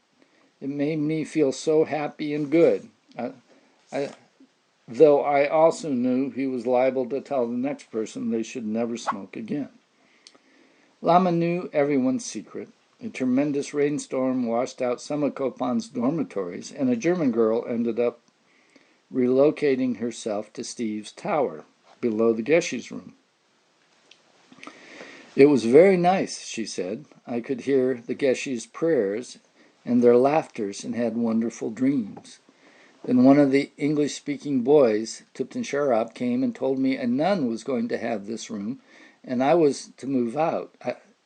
It made me feel so happy and good, though I also knew he was liable to tell the next person they should never smoke again. Lama knew everyone's secret. A tremendous rainstorm washed out some of Kopan's dormitories, and a German girl ended up relocating herself to Steve's tower, below the Geshe's room. It was very nice, she said. I could hear the Geshe's prayers and their laughters and had wonderful dreams. Then one of the English-speaking boys, Tupten Sharab, came and told me a nun was going to have this room, and I was to move out.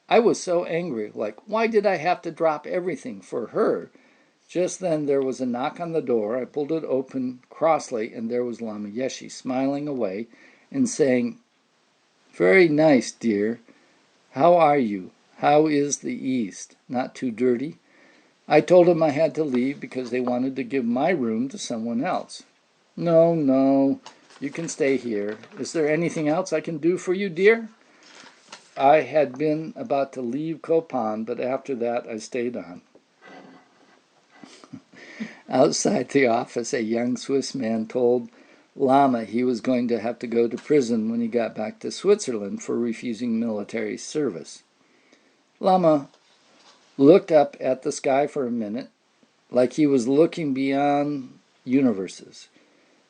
I was so angry, like, why did I have to drop everything for her? Just then there was a knock on the door. I pulled it open crossly, and there was Lama Yeshe smiling away and saying, "Very nice, dear. How are you? How is the East? Not too dirty?" I told him I had to leave because they wanted to give my room to someone else. "No, no, you can stay here. Is there anything else I can do for you, dear?" I had been about to leave Kopan, but after that I stayed on. Outside the office, a young Swiss man told Lama he was going to have to go to prison when he got back to Switzerland for refusing military service. Lama looked up at the sky for a minute, like he was looking beyond universes,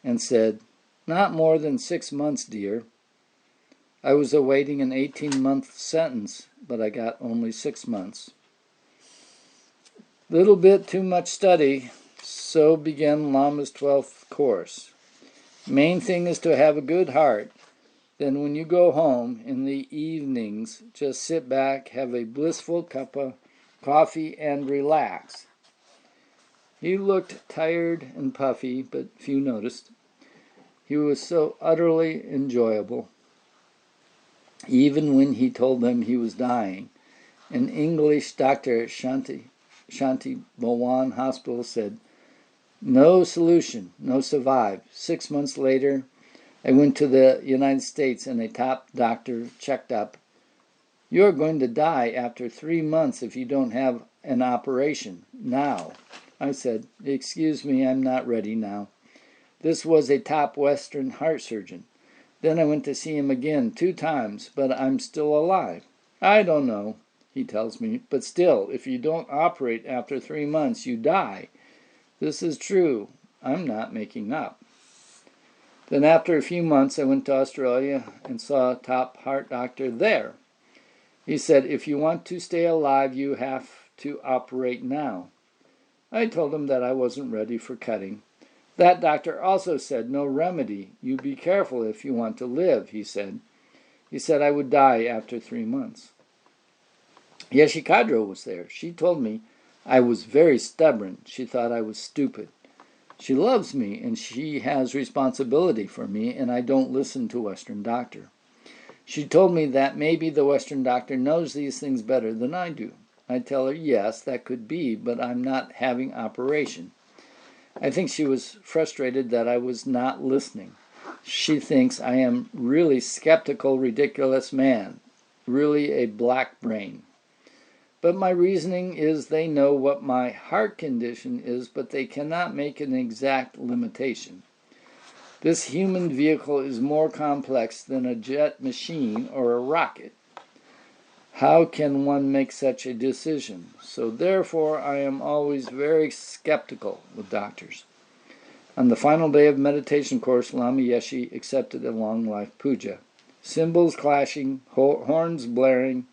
and said, "Not more than 6 months, dear. I was awaiting an 18-month sentence, but I got only 6 months." Little bit too much study, so began Lama's 12th course. Main thing is to have a good heart. Then when you go home in the evenings, just sit back, have a blissful cup of coffee, and relax. He looked tired and puffy, but few noticed. He was so utterly enjoyable. Even when he told them he was dying, an English doctor at Shanti Bhawan Hospital said, "No solution, no survive." 6 months later, I went to the United States and a top doctor checked up. "You're going to die after 3 months if you don't have an operation now." I said, "Excuse me, I'm not ready now." This was a top Western heart surgeon. Then I went to see him again 2 times, but I'm still alive. "I don't know," he tells me, "but still, if you don't operate after 3 months, you die. This is true. I'm not making up." Then after a few months, I went to Australia and saw a top heart doctor there. He said, "If you want to stay alive, you have to operate now." I told him that I wasn't ready for cutting. That doctor also said, "No remedy. You be careful if you want to live," he said. He said I would die after 3 months. Yeshe Kadro was there. She told me I was very stubborn. She thought I was stupid. She loves me, and she has responsibility for me, and I don't listen to Western doctor. She told me that maybe the Western doctor knows these things better than I do. I tell her, yes, that could be, but I'm not having operation. I think she was frustrated that I was not listening. She thinks I am really skeptical, ridiculous man, really a black brain. But my reasoning is they know what my heart condition is, but they cannot make an exact limitation. This human vehicle is more complex than a jet machine or a rocket. How can one make such a decision? So therefore, I am always very skeptical with doctors. On the final day of meditation course, Lama Yeshe accepted a long life puja. Cymbals clashing, horns blaring,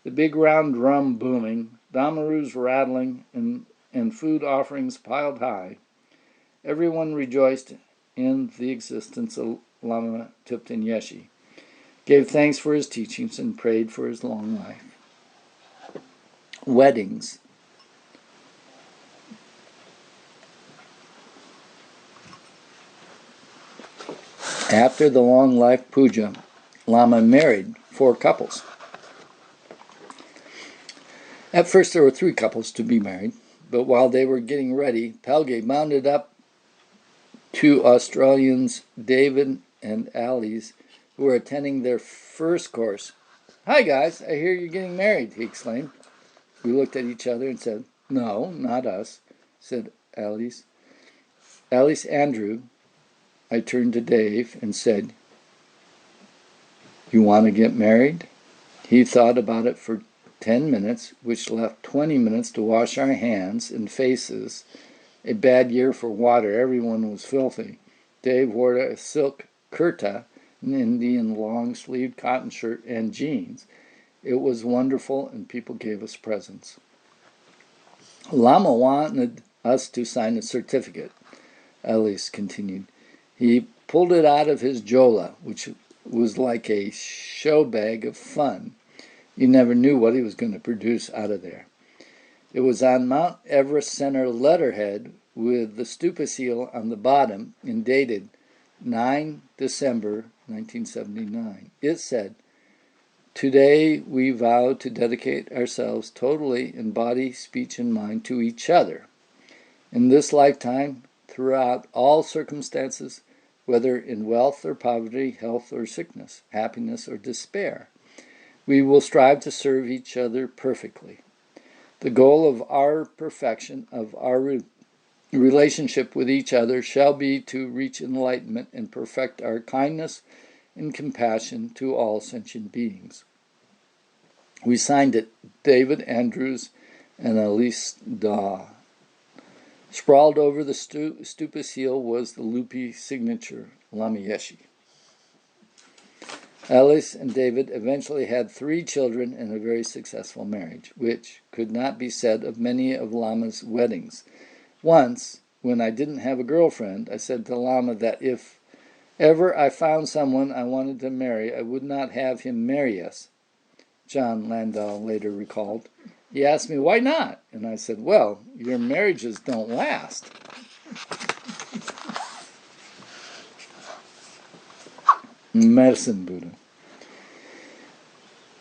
the big round drum booming, damaru's rattling, and food offerings piled high. Everyone rejoiced in the existence of Lama Tupten Yeshe, gave thanks for his teachings, and prayed for his long life. Weddings. After the long life puja, Lama married 4 couples. At first there were 3 couples to be married, but while they were getting ready, Pelge bounded up to Australians David and Alice, who were attending their first course. "Hi guys, I hear you're getting married," he exclaimed. We looked at each other and said, "No, not us," said Alice. "Alice Andrew," I turned to Dave and said, "You want to get married?" He thought about it for 10 minutes, which left 20 minutes to wash our hands and faces. A bad year for water. Everyone was filthy. Dave wore a silk kurta, an Indian long-sleeved cotton shirt, and jeans. It was wonderful, and people gave us presents. Lama wanted us to sign a certificate, Ellis continued. He pulled it out of his jola, which was like a show bag of fun. You never knew what he was going to produce out of there. It was on Mount Everest Center letterhead with the stupa seal on the bottom and dated 9 December 1979. It said, "Today we vow to dedicate ourselves totally in body, speech, and mind to each other. In this lifetime, throughout all circumstances, whether in wealth or poverty, health or sickness, happiness or despair, we will strive to serve each other perfectly. The goal of our perfection, of our relationship with each other, shall be to reach enlightenment and perfect our kindness and compassion to all sentient beings." We signed it, David Andrews and Elise Daw. Sprawled over the stupa seal was the Lupi signature, Lama Yeshe. Ellis and David eventually had 3 children and a very successful marriage, which could not be said of many of Lama's weddings. Once, when I didn't have a girlfriend, I said to Lama that if ever I found someone I wanted to marry, I would not have him marry us. John Landau later recalled. He asked me, "Why not?" And I said, "Well, your marriages don't last." Medicine Buddha.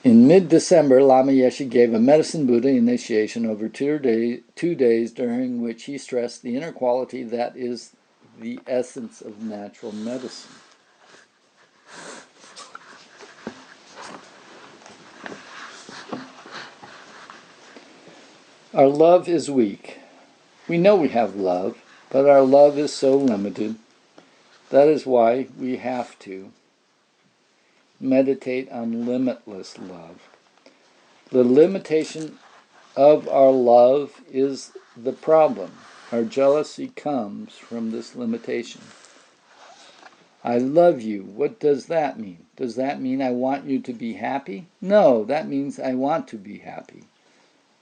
In mid-December, Lama Yeshe gave a Medicine Buddha initiation over 2 days, during which he stressed the inner quality that is the essence of natural medicine. Our love is weak. We know we have love, but our love is so limited. That is why we have to meditate on limitless love. The limitation of our love is the problem. Our jealousy comes from this limitation. I love you. What does that mean? Does that mean I want you to be happy? No, that means I want to be happy.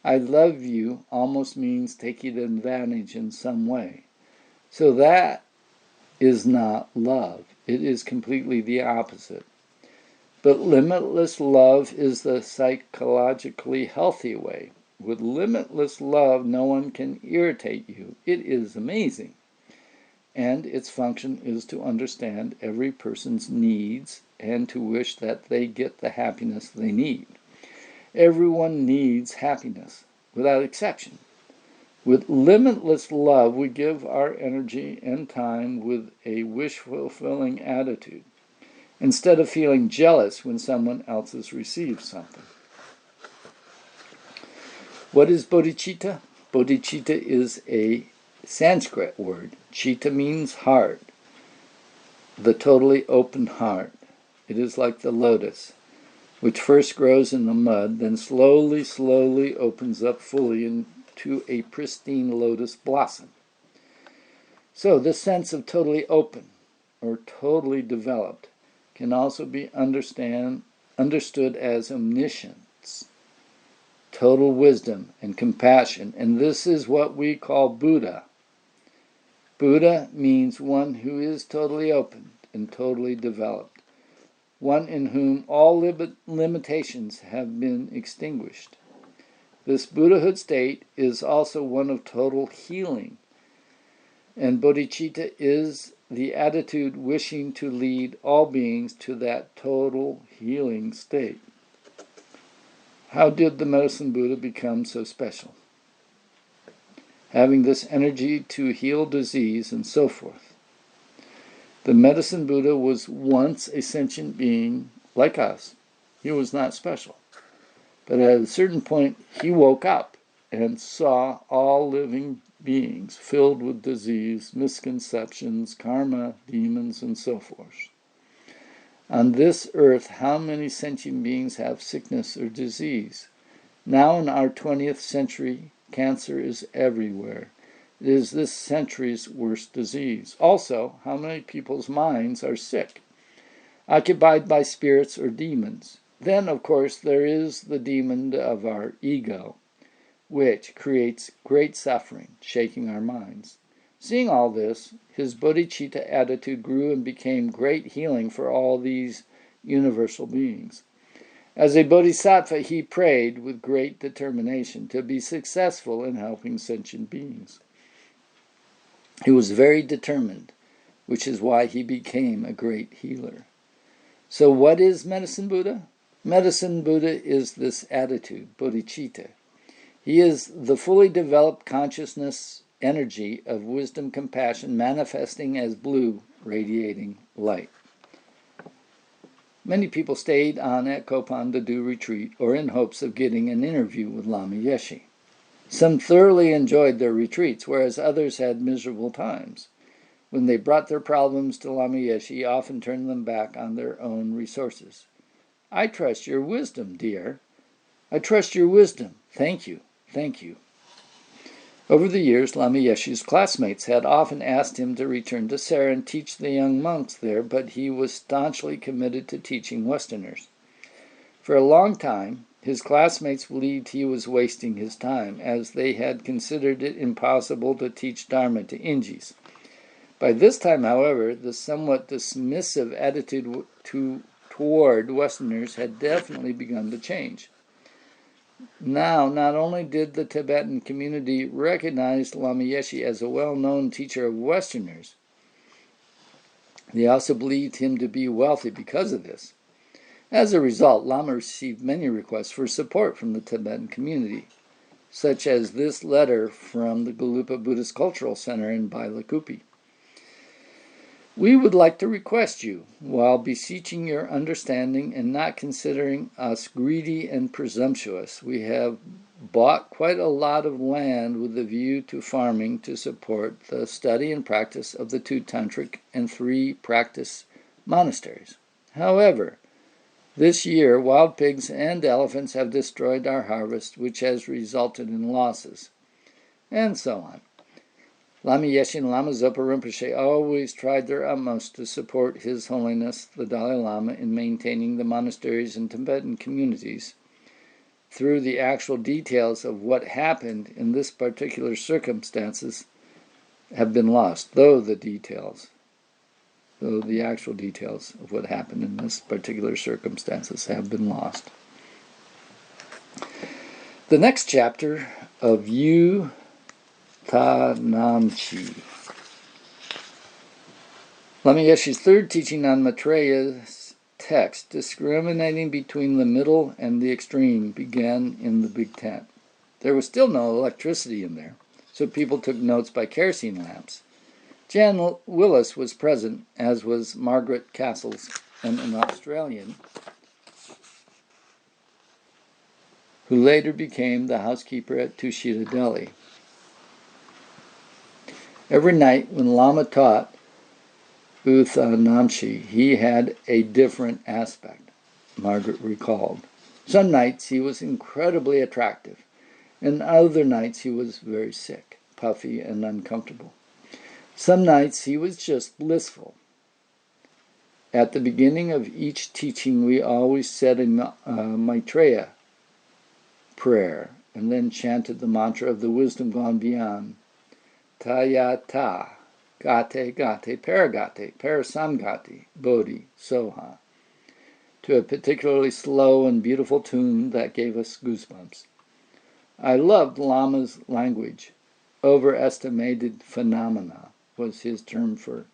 I love you almost means taking advantage in some way. So that is not love. It is completely the opposite. But limitless love is the psychologically healthy way. With limitless love, no one can irritate you. It is amazing. And its function is to understand every person's needs and to wish that they get the happiness they need. Everyone needs happiness, without exception. With limitless love, we give our energy and time with a wish-fulfilling attitude, instead of feeling jealous when someone else has received something. What is bodhicitta? Bodhicitta is a Sanskrit word. Citta means heart, the totally open heart. It is like the lotus, which first grows in the mud, then slowly opens up fully into a pristine lotus blossom. So this sense of totally open or totally developed can also be understood as omniscience, total wisdom, and compassion. And this is what we call Buddha. Buddha means one who is totally open and totally developed, one in whom all limitations have been extinguished. This Buddhahood state is also one of total healing, and bodhicitta is the attitude wishing to lead all beings to that total healing state. How did the Medicine Buddha become so special? Having this energy to heal disease and so forth. The Medicine Buddha was once a sentient being like us. He was not special. But at a certain point, he woke up and saw all living beings filled with disease, misconceptions, karma, demons, and so forth. On this earth, how many sentient beings have sickness or disease? Now in our 20th century, cancer is everywhere. It is this century's worst disease. Also, how many people's minds are sick, occupied by spirits or demons? Then, of course, there is the demon of our ego, which creates great suffering, shaking our minds. Seeing all this, his bodhicitta attitude grew and became great healing for all these universal beings. As a bodhisattva, he prayed with great determination to be successful in helping sentient beings. He was very determined, which is why he became a great healer. So what is Medicine Buddha? Medicine Buddha is this attitude, bodhicitta. He is the fully developed consciousness energy of wisdom, compassion, manifesting as blue, radiating light. Many people stayed on at Kopan to do retreat or in hopes of getting an interview with Lama Yeshe. Some thoroughly enjoyed their retreats, whereas others had miserable times. When they brought their problems to Lama Yeshe, he often turned them back on their own resources. I trust your wisdom, dear. I trust your wisdom. Thank you. Thank you. Over the years, Lama Yeshe's classmates had often asked him to return to Sera and teach the young monks there, but he was staunchly committed to teaching Westerners. For a long time, his classmates believed he was wasting his time, as they had considered it impossible to teach Dharma to Ingis. By this time, however, the somewhat dismissive attitude toward Westerners had definitely begun to change. Now, not only did the Tibetan community recognize Lama Yeshe as a well-known teacher of Westerners, they also believed him to be wealthy because of this. As a result, Lama received many requests for support from the Tibetan community, such as this letter from the Gelugpa Buddhist Cultural Center in Bailakupi. We would like to request you, while beseeching your understanding and not considering us greedy and presumptuous, we have bought quite a lot of land with a view to farming to support the study and practice of the 2 tantric and 3 practice monasteries. However, this year, wild pigs and elephants have destroyed our harvest, which has resulted in losses, and so on. Lama Yeshe and Lama Zopa Rinpoche always tried their utmost to support His Holiness the Dalai Lama in maintaining the monasteries and Tibetan communities. Through the actual details of what happened in this particular circumstances have been lost, though the actual details of what happened in this particular circumstances have been lost. The next chapter of Yu Ta Namchi. Lama Yeshe's 3rd teaching on Maitreya's text, discriminating between the middle and the extreme, began in the big tent. There was still no electricity in there, so people took notes by kerosene lamps. Jan Willis was present, as was Margaret Castles, and an Australian who later became the housekeeper at Tushita Delhi. Every night when Lama taught U Ta Namchi, he had a different aspect, Margaret recalled. Some nights he was incredibly attractive, and other nights he was very sick, puffy, and uncomfortable. Some nights he was just blissful. At the beginning of each teaching, we always said a Maitreya prayer, and then chanted the mantra of the wisdom gone beyond. Tayata, Gate Gate, Paragate, Parasamgati, Bodhi, Soha, to a particularly slow and beautiful tune that gave us goosebumps. I loved Lama's language. Overestimated phenomena was his term for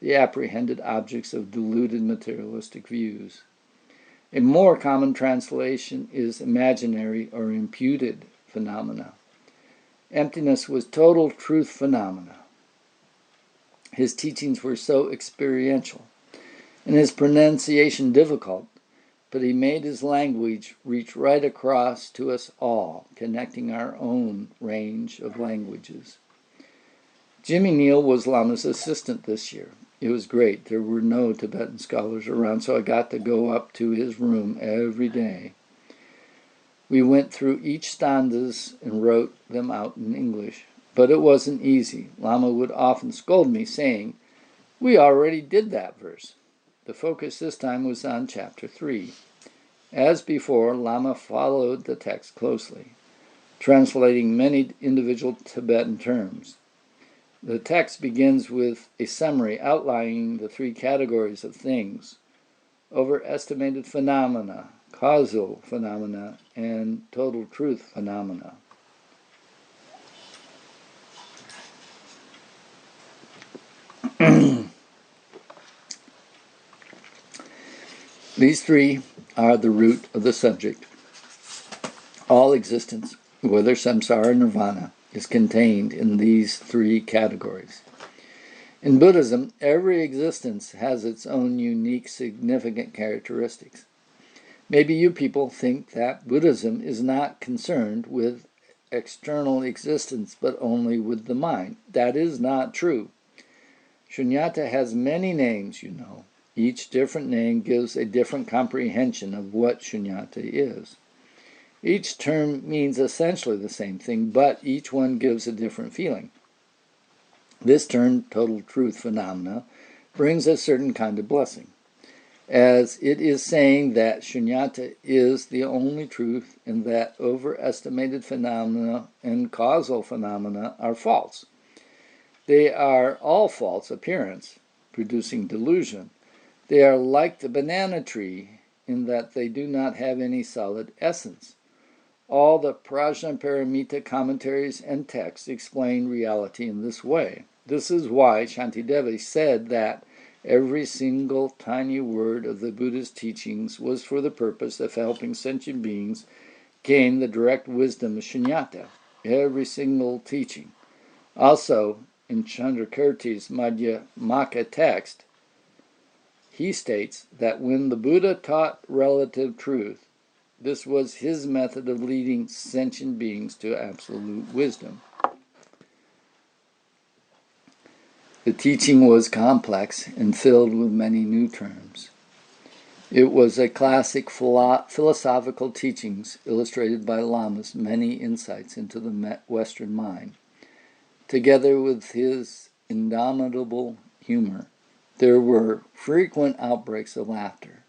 the apprehended objects of deluded materialistic views. A more common translation is imaginary or imputed phenomena. Emptiness was total truth phenomena. His teachings were so experiential, and his pronunciation difficult, but he made his language reach right across to us all, connecting our own range of languages. Jimmy Neal was Lama's assistant this year. It was great. There were no Tibetan scholars around, so I got to go up to his room every day. We went through each stanzas and wrote them out in English. But it wasn't easy. Lama would often scold me, saying, "We already did that verse." The focus this time was on chapter 3. As before, Lama followed the text closely, translating many individual Tibetan terms. The text begins with a summary outlining the 3 categories of things: overestimated phenomena, causal phenomena, and total truth phenomena. These 3 are the root of the subject. All existence, whether samsara or nirvana, is contained in these 3 categories. In Buddhism, every existence has its own unique, significant characteristics. Maybe you people think that Buddhism is not concerned with external existence, but only with the mind. That is not true. Shunyata has many names, you know. Each different name gives a different comprehension of what shunyata is. Each term means essentially the same thing, but each one gives a different feeling. This term, total truth phenomena, brings a certain kind of blessing, as it is saying that shunyata is the only truth and that overestimated phenomena and causal phenomena are false. They are all false appearance, producing delusion. They are like the banana tree in that they do not have any solid essence. All the Prajnaparamita commentaries and texts explain reality in this way. This is why Shantidevi said that every single tiny word of the Buddha's teachings was for the purpose of helping sentient beings gain the direct wisdom of shunyata. Every single teaching. Also, in Chandrakirti's Madhyamaka text, he states that when the Buddha taught relative truth, this was his method of leading sentient beings to absolute wisdom. The teaching was complex and filled with many new terms. It was a classic philosophical teachings illustrated by Lama's many insights into the Western mind. Together with his indomitable humor, there were frequent outbreaks of laughter.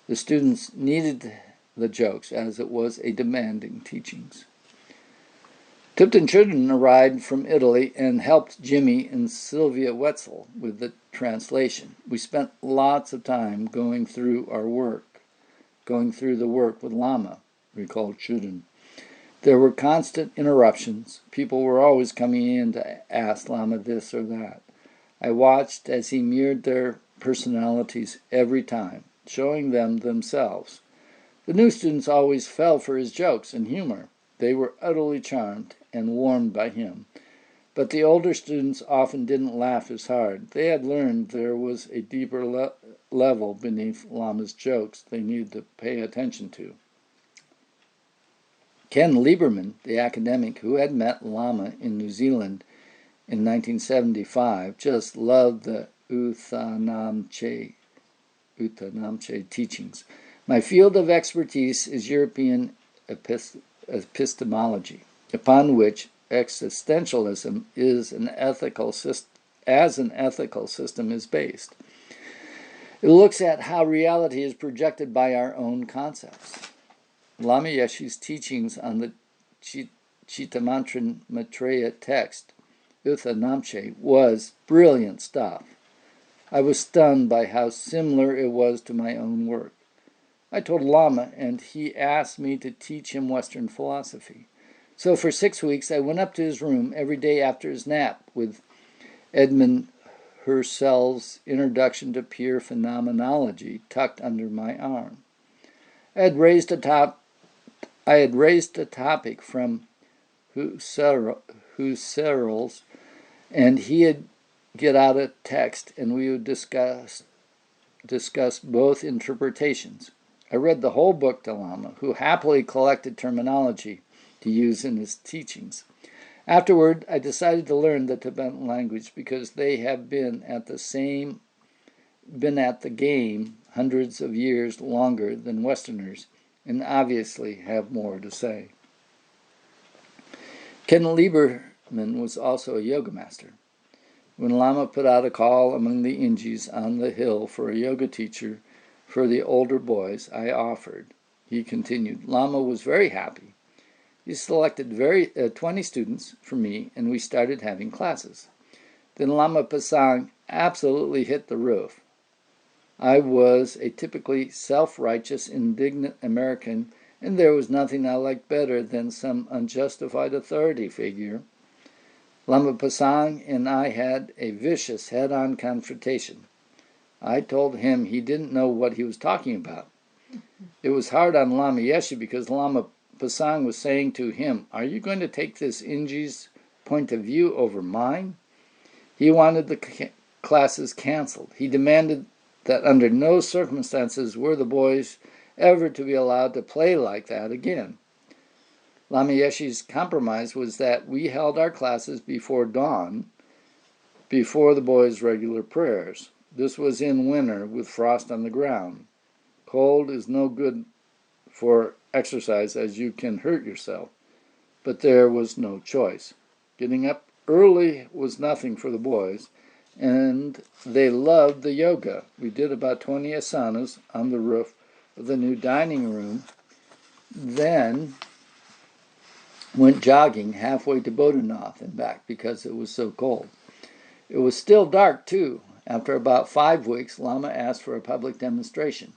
The students needed the jokes, as it was a demanding teachings. Tipton Chudin arrived from Italy and helped Jimmy and Sylvia Wetzel with the translation. We spent lots of time going through the work with Lama, recalled Chudin. There were constant interruptions. People were always coming in to ask Lama this or that. I watched as he mirrored their personalities every time, showing them themselves. The new students always fell for his jokes and humor. They were utterly charmed and warmed by him. But the older students often didn't laugh as hard. They had learned there was a deeper level beneath Lama's jokes they needed to pay attention to. Ken Lieberman, the academic who had met Lama in New Zealand in 1975, just loved the U-Thanampche teachings. My field of expertise is European epistemology, upon which existentialism is an ethical system is based. It looks at how reality is projected by our own concepts. Lama Yeshe's teachings on the Chittamantran Maitreya text, U-Thanampche, was brilliant stuff. I was stunned by how similar it was to my own work. I told Lama, and he asked me to teach him Western philosophy. So for 6 weeks, I went up to his room every day after his nap with Edmund Husserl's Introduction to Pure Phenomenology tucked under my arm. I had raised a topic from Husserl's, and he'd get out a text, and we would discuss both interpretations. I read the whole book to Lama, who happily collected terminology to use in his teachings. Afterward, I decided to learn the Tibetan language because they have been at the game hundreds of years longer than Westerners, and obviously have more to say. Ken Lieberman was also a yoga master. When Lama put out a call among the Ingis on the hill for a yoga teacher for the older boys, I offered. He continued. Lama was very happy. He selected 20 students for me, and we started having classes. Then Lama Pasang absolutely hit the roof. I was a typically self-righteous, indignant American, and there was nothing I liked better than some unjustified authority figure. Lama Pasang and I had a vicious head-on confrontation. I told him he didn't know what he was talking about. It was hard on Lama Yeshe because Lama Pasang was saying to him, "Are you going to take this Inji's point of view over mine?" He wanted the classes canceled. He demanded that under no circumstances were the boys ever to be allowed to play like that again. Lama Yeshe's compromise was that we held our classes before dawn, before the boys' regular prayers. This was in winter with frost on the ground. Cold is no good for exercise as you can hurt yourself, but there was no choice. Getting up early was nothing for the boys, and they loved the yoga. We did about 20 asanas on the roof of the new dining room, then went jogging halfway to Bodhanath and back because it was so cold. It was still dark, too. After about 5 weeks, Lama asked for a public demonstration.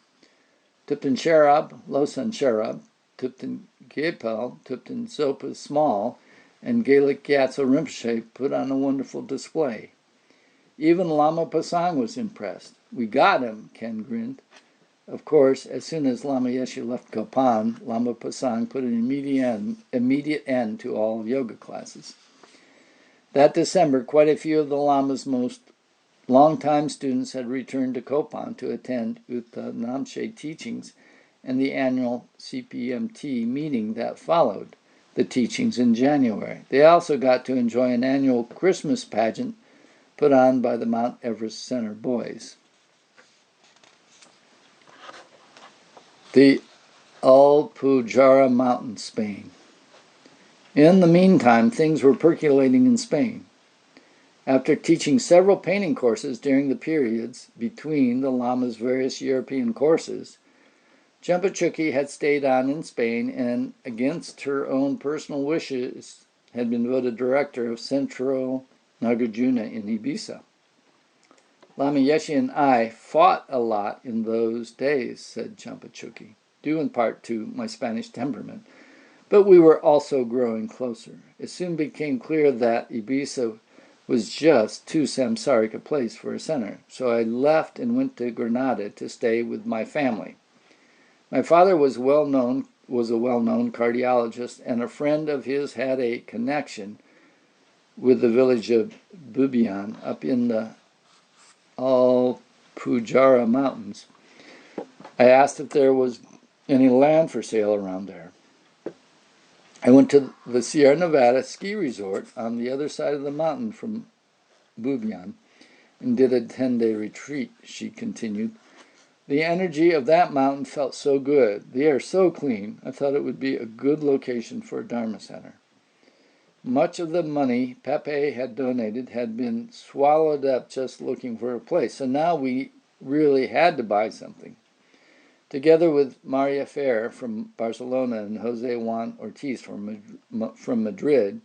Thupten Sherab, Losan Sherab, Thupten Gyalpo, Thupten Zopa Small, and Gaelic Gyatso Rinpoche put on a wonderful display. Even Lama Pasang was impressed. We got him, Ken grinned. Of course, as soon as Lama Yeshe left Kopan, Lama Pasang put an immediate end to all yoga classes. That December, quite a few of the Lama's most longtime students had returned to Kopan to attend Uta Namche teachings and the annual CPMT meeting that followed the teachings in January. They also got to enjoy an annual Christmas pageant put on by the Mount Everest Center boys. The Alpujarra Mountain, Spain. In the meantime, things were percolating in Spain. After teaching several painting courses during the periods between the Lama's various European courses, Jumpuchukyi had stayed on in Spain and, against her own personal wishes, had been voted director of Centro Nagarjuna in Ibiza. Lama Yeshe and I fought a lot in those days, said Jumpuchukyi, due in part to my Spanish temperament, but we were also growing closer. It soon became clear that Ibiza was just too samsaric a place for a center, so I left and went to Granada to stay with my family. My father was a well-known cardiologist, and a friend of his had a connection with the village of Bubian up in the Alpujarra Mountains. I asked if there was any land for sale around there. I went to the Sierra Nevada ski resort on the other side of the mountain from Bubian and did a 10-day retreat, she continued. The energy of that mountain felt so good, the air so clean, I thought it would be a good location for a Dharma center. Much of the money Pepe had donated had been swallowed up just looking for a place, so now we really had to buy something. Together with Maria Ferrer from Barcelona and Jose Juan Ortiz from Madrid,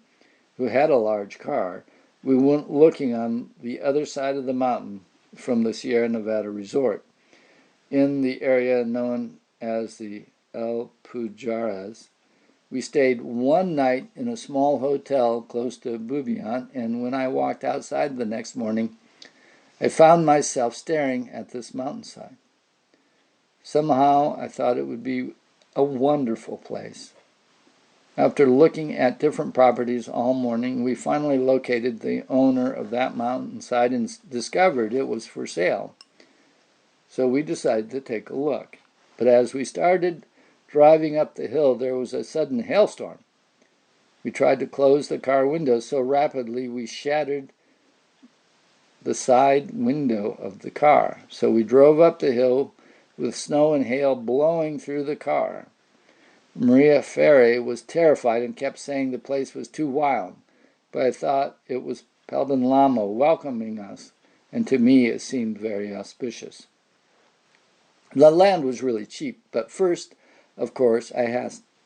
who had a large car, we went looking on the other side of the mountain from the Sierra Nevada resort, in the area known as the Alpujarras. We stayed one night in a small hotel close to Bubian, and when I walked outside the next morning, I found myself staring at this mountainside. Somehow I thought it would be a wonderful place. After looking at different properties all morning, we finally located the owner of that mountainside and discovered it was for sale. So we decided to take a look. But as we started driving up the hill, there was a sudden hailstorm. We tried to close the car windows so rapidly we shattered the side window of the car. So we drove up the hill with snow and hail blowing through the car. Maria Ferre was terrified and kept saying the place was too wild, but I thought it was Pelden Lama welcoming us, and to me it seemed very auspicious. The land was really cheap, but first, of course, I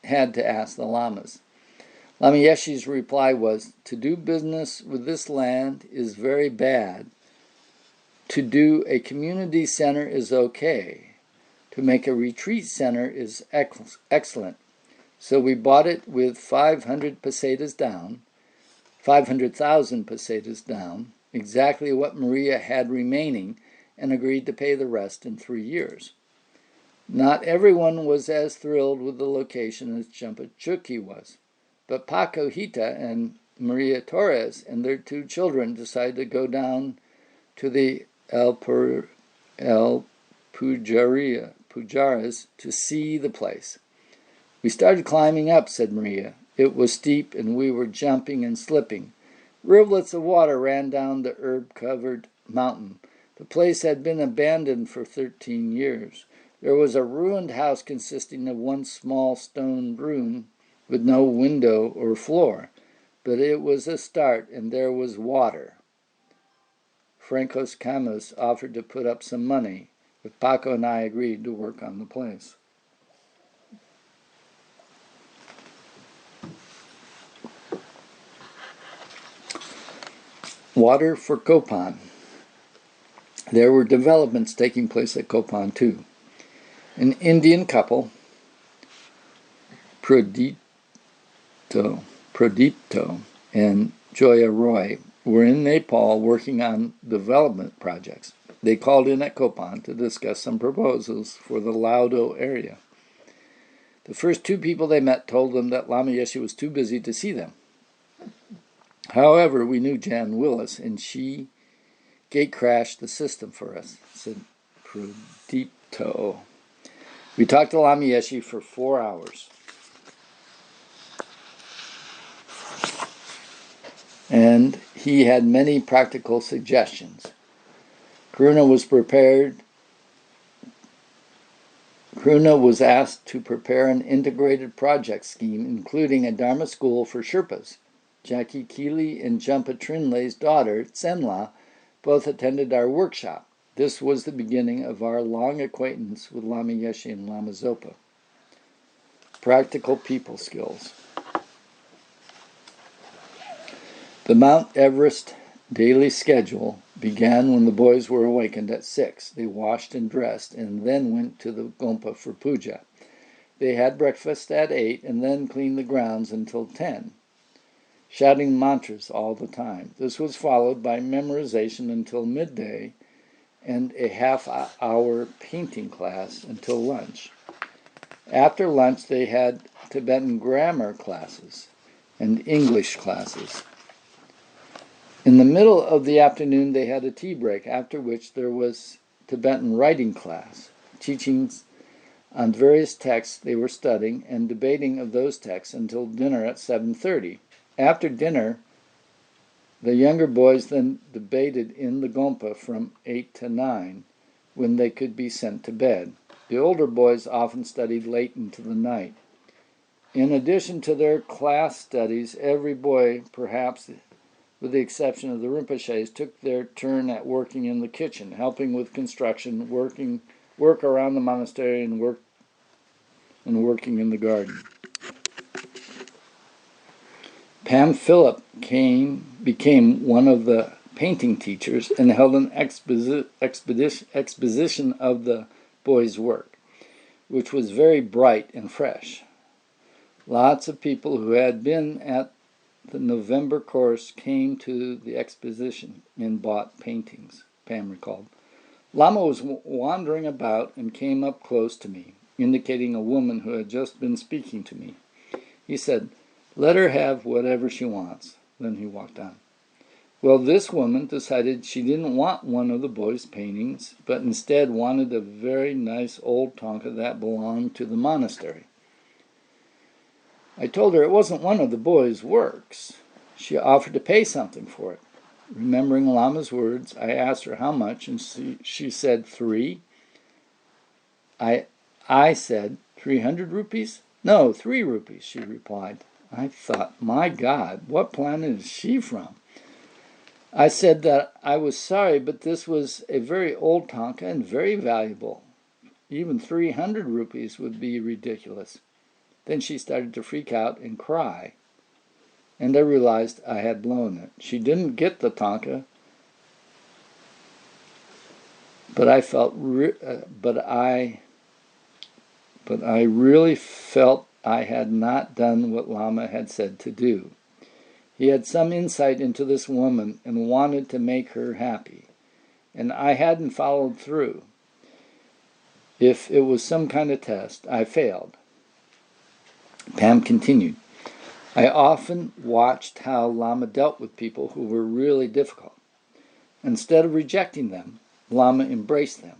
had to ask the lamas. Lama Yeshe's reply was, "To do business with this land is very bad. To do a community center is okay. To make a retreat center is excellent. So we bought it with 500 pesetas down, 500,000 pesetas down, exactly what Maria had remaining, and agreed to pay the rest in 3 years." Not everyone was as thrilled with the location as Champachuqui was, but Paco Hita and Maria Torres and their 2 children decided to go down to the El Pujaras to see the place. "We started climbing up," said Maria. "It was steep and we were jumping and slipping. Rivulets of water ran down the herb-covered mountain. The place had been abandoned for 13 years. There was a ruined house consisting of one small stone room with no window or floor, but it was a start and there was water. Francos Camus offered to put up some money, but Paco and I agreed to work on the place." Water for Copan. There were developments taking place at Copan too. An Indian couple, Prodipto and Joya Roy, were in Nepal working on development projects. They called in at Copan to discuss some proposals for the Laudo area. The first 2 people they met told them that Lama Yeshe was too busy to see them. However, we knew Jan Willis, and she gate-crashed the system for us, said Prodipto. We talked to Lama Yeshe for 4 hours. And he had many practical suggestions. Karuna was asked to prepare an integrated project scheme, including a Dharma school for Sherpas. Jackie Keeley and Jhampa Trinley's daughter, Tsenla, both attended our workshop. This was the beginning of our long acquaintance with Lama Yeshe and Lama Zopa. Practical people skills. The Mount Everest daily schedule began when the boys were awakened at 6. They washed and dressed and then went to the Gompa for puja. They had breakfast at 8 and then cleaned the grounds until 10, shouting mantras all the time. This was followed by memorization until midday and a half-hour painting class until lunch. After lunch, they had Tibetan grammar classes and English classes. In the middle of the afternoon, they had a tea break, after which there was Tibetan writing class, teachings on various texts they were studying, and debating of those texts until dinner at 7:30. After dinner, the younger boys then debated in the Gompa from 8 to 9, when they could be sent to bed. The older boys often studied late into the night. In addition to their class studies, every boy, perhaps with the exception of the Rinpoches, took their turn at working in the kitchen, helping with construction, work around the monastery, and working in the garden. Pam Phillip became one of the painting teachers and held an exposition of the boys' work, which was very bright and fresh. Lots of people who had been at the November course came to the exposition and bought paintings, Pam recalled. Lama was wandering about and came up close to me, indicating a woman who had just been speaking to me. He said, "Let her have whatever she wants." Then he walked on. Well, this woman decided she didn't want one of the boys' paintings, but instead wanted a very nice old Tonka that belonged to the monastery. I told her it wasn't one of the boys' works. She offered to pay something for it. Remembering Lama's words, I asked her how much, and she said 3. I said, 300 rupees? No, 3 rupees, she replied. I thought, my God, what planet is she from? I said that I was sorry, but this was a very old tanka and very valuable. Even 300 rupees would be ridiculous. Then she started to freak out and cry, and I realized I had blown it. She didn't get the tanka, but I really felt I had not done what Lama had said to do. He had some insight into this woman and wanted to make her happy, and I hadn't followed through. If it was some kind of test, I failed. Pam continued, I often watched how Lama dealt with people who were really difficult. Instead of rejecting them, Lama embraced them.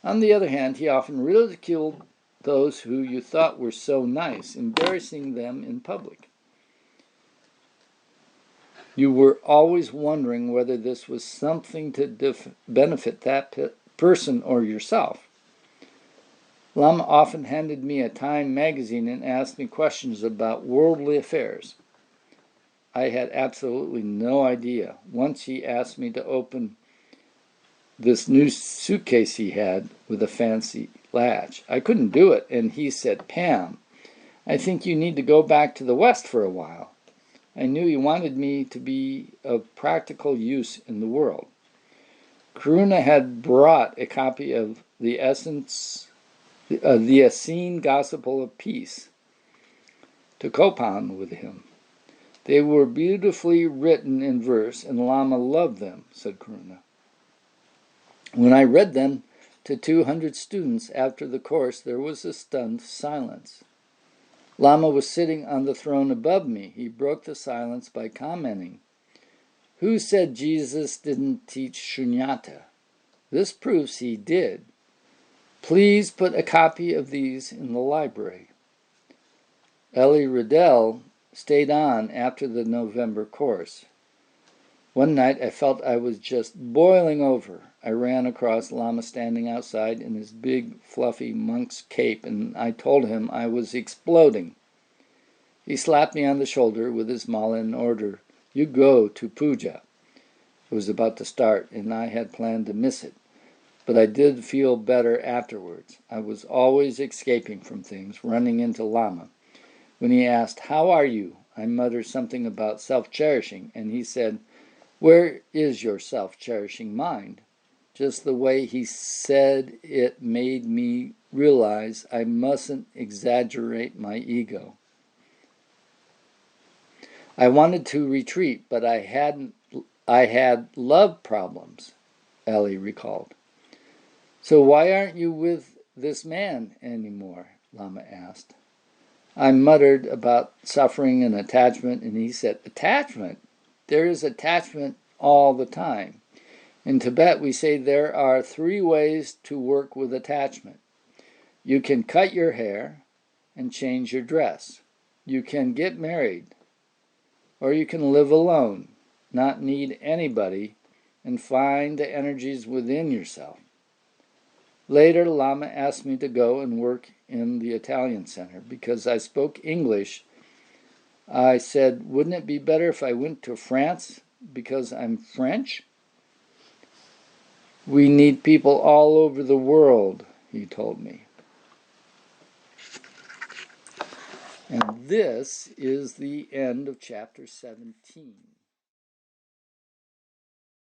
On the other hand, he often ridiculed those who you thought were so nice, embarrassing them in public. You were always wondering whether this was something to benefit that person or yourself. Lama often handed me a Time magazine and asked me questions about worldly affairs. I had absolutely no idea. Once he asked me to open this new suitcase he had with a fancy latch. I couldn't do it, and he said, Pam, I think you need to go back to the West for a while. I knew he wanted me to be of practical use in the world. Karuna had brought a copy of the Essene Gospel of Peace to Kopan with him. They were beautifully written in verse, and Lama loved them, said Karuna. When I read them to 200 students after the course, there was a stunned silence. Lama was sitting on the throne above me. He broke the silence by commenting, Who said Jesus didn't teach shunyata? This proves he did. Please put a copy of these in the library. Ellie Riddell stayed on after the November course. One night I felt I was just boiling over. I ran across Lama standing outside in his big, fluffy monk's cape, and I told him I was exploding. He slapped me on the shoulder with his mala in order, You go to puja. It was about to start, and I had planned to miss it. But I did feel better afterwards. I was always escaping from things, running into Lama. When he asked, How are you? I muttered something about self-cherishing, and he said, Where is your self-cherishing mind? Just the way he said it made me realize I mustn't exaggerate my ego. I wanted to retreat, but I had love problems, Ellie recalled. So why aren't you with this man anymore? Lama asked. I muttered about suffering and attachment, and he said, Attachment? There is attachment all the time. In Tibet, we say there are 3 ways to work with attachment. You can cut your hair and change your dress. You can get married. Or you can live alone, not need anybody, and find the energies within yourself. Later, Lama asked me to go and work in the Italian Center. Because I spoke English, I said, wouldn't it be better if I went to France because I'm French? We need people all over the world, he told me. And this is the end of chapter 17.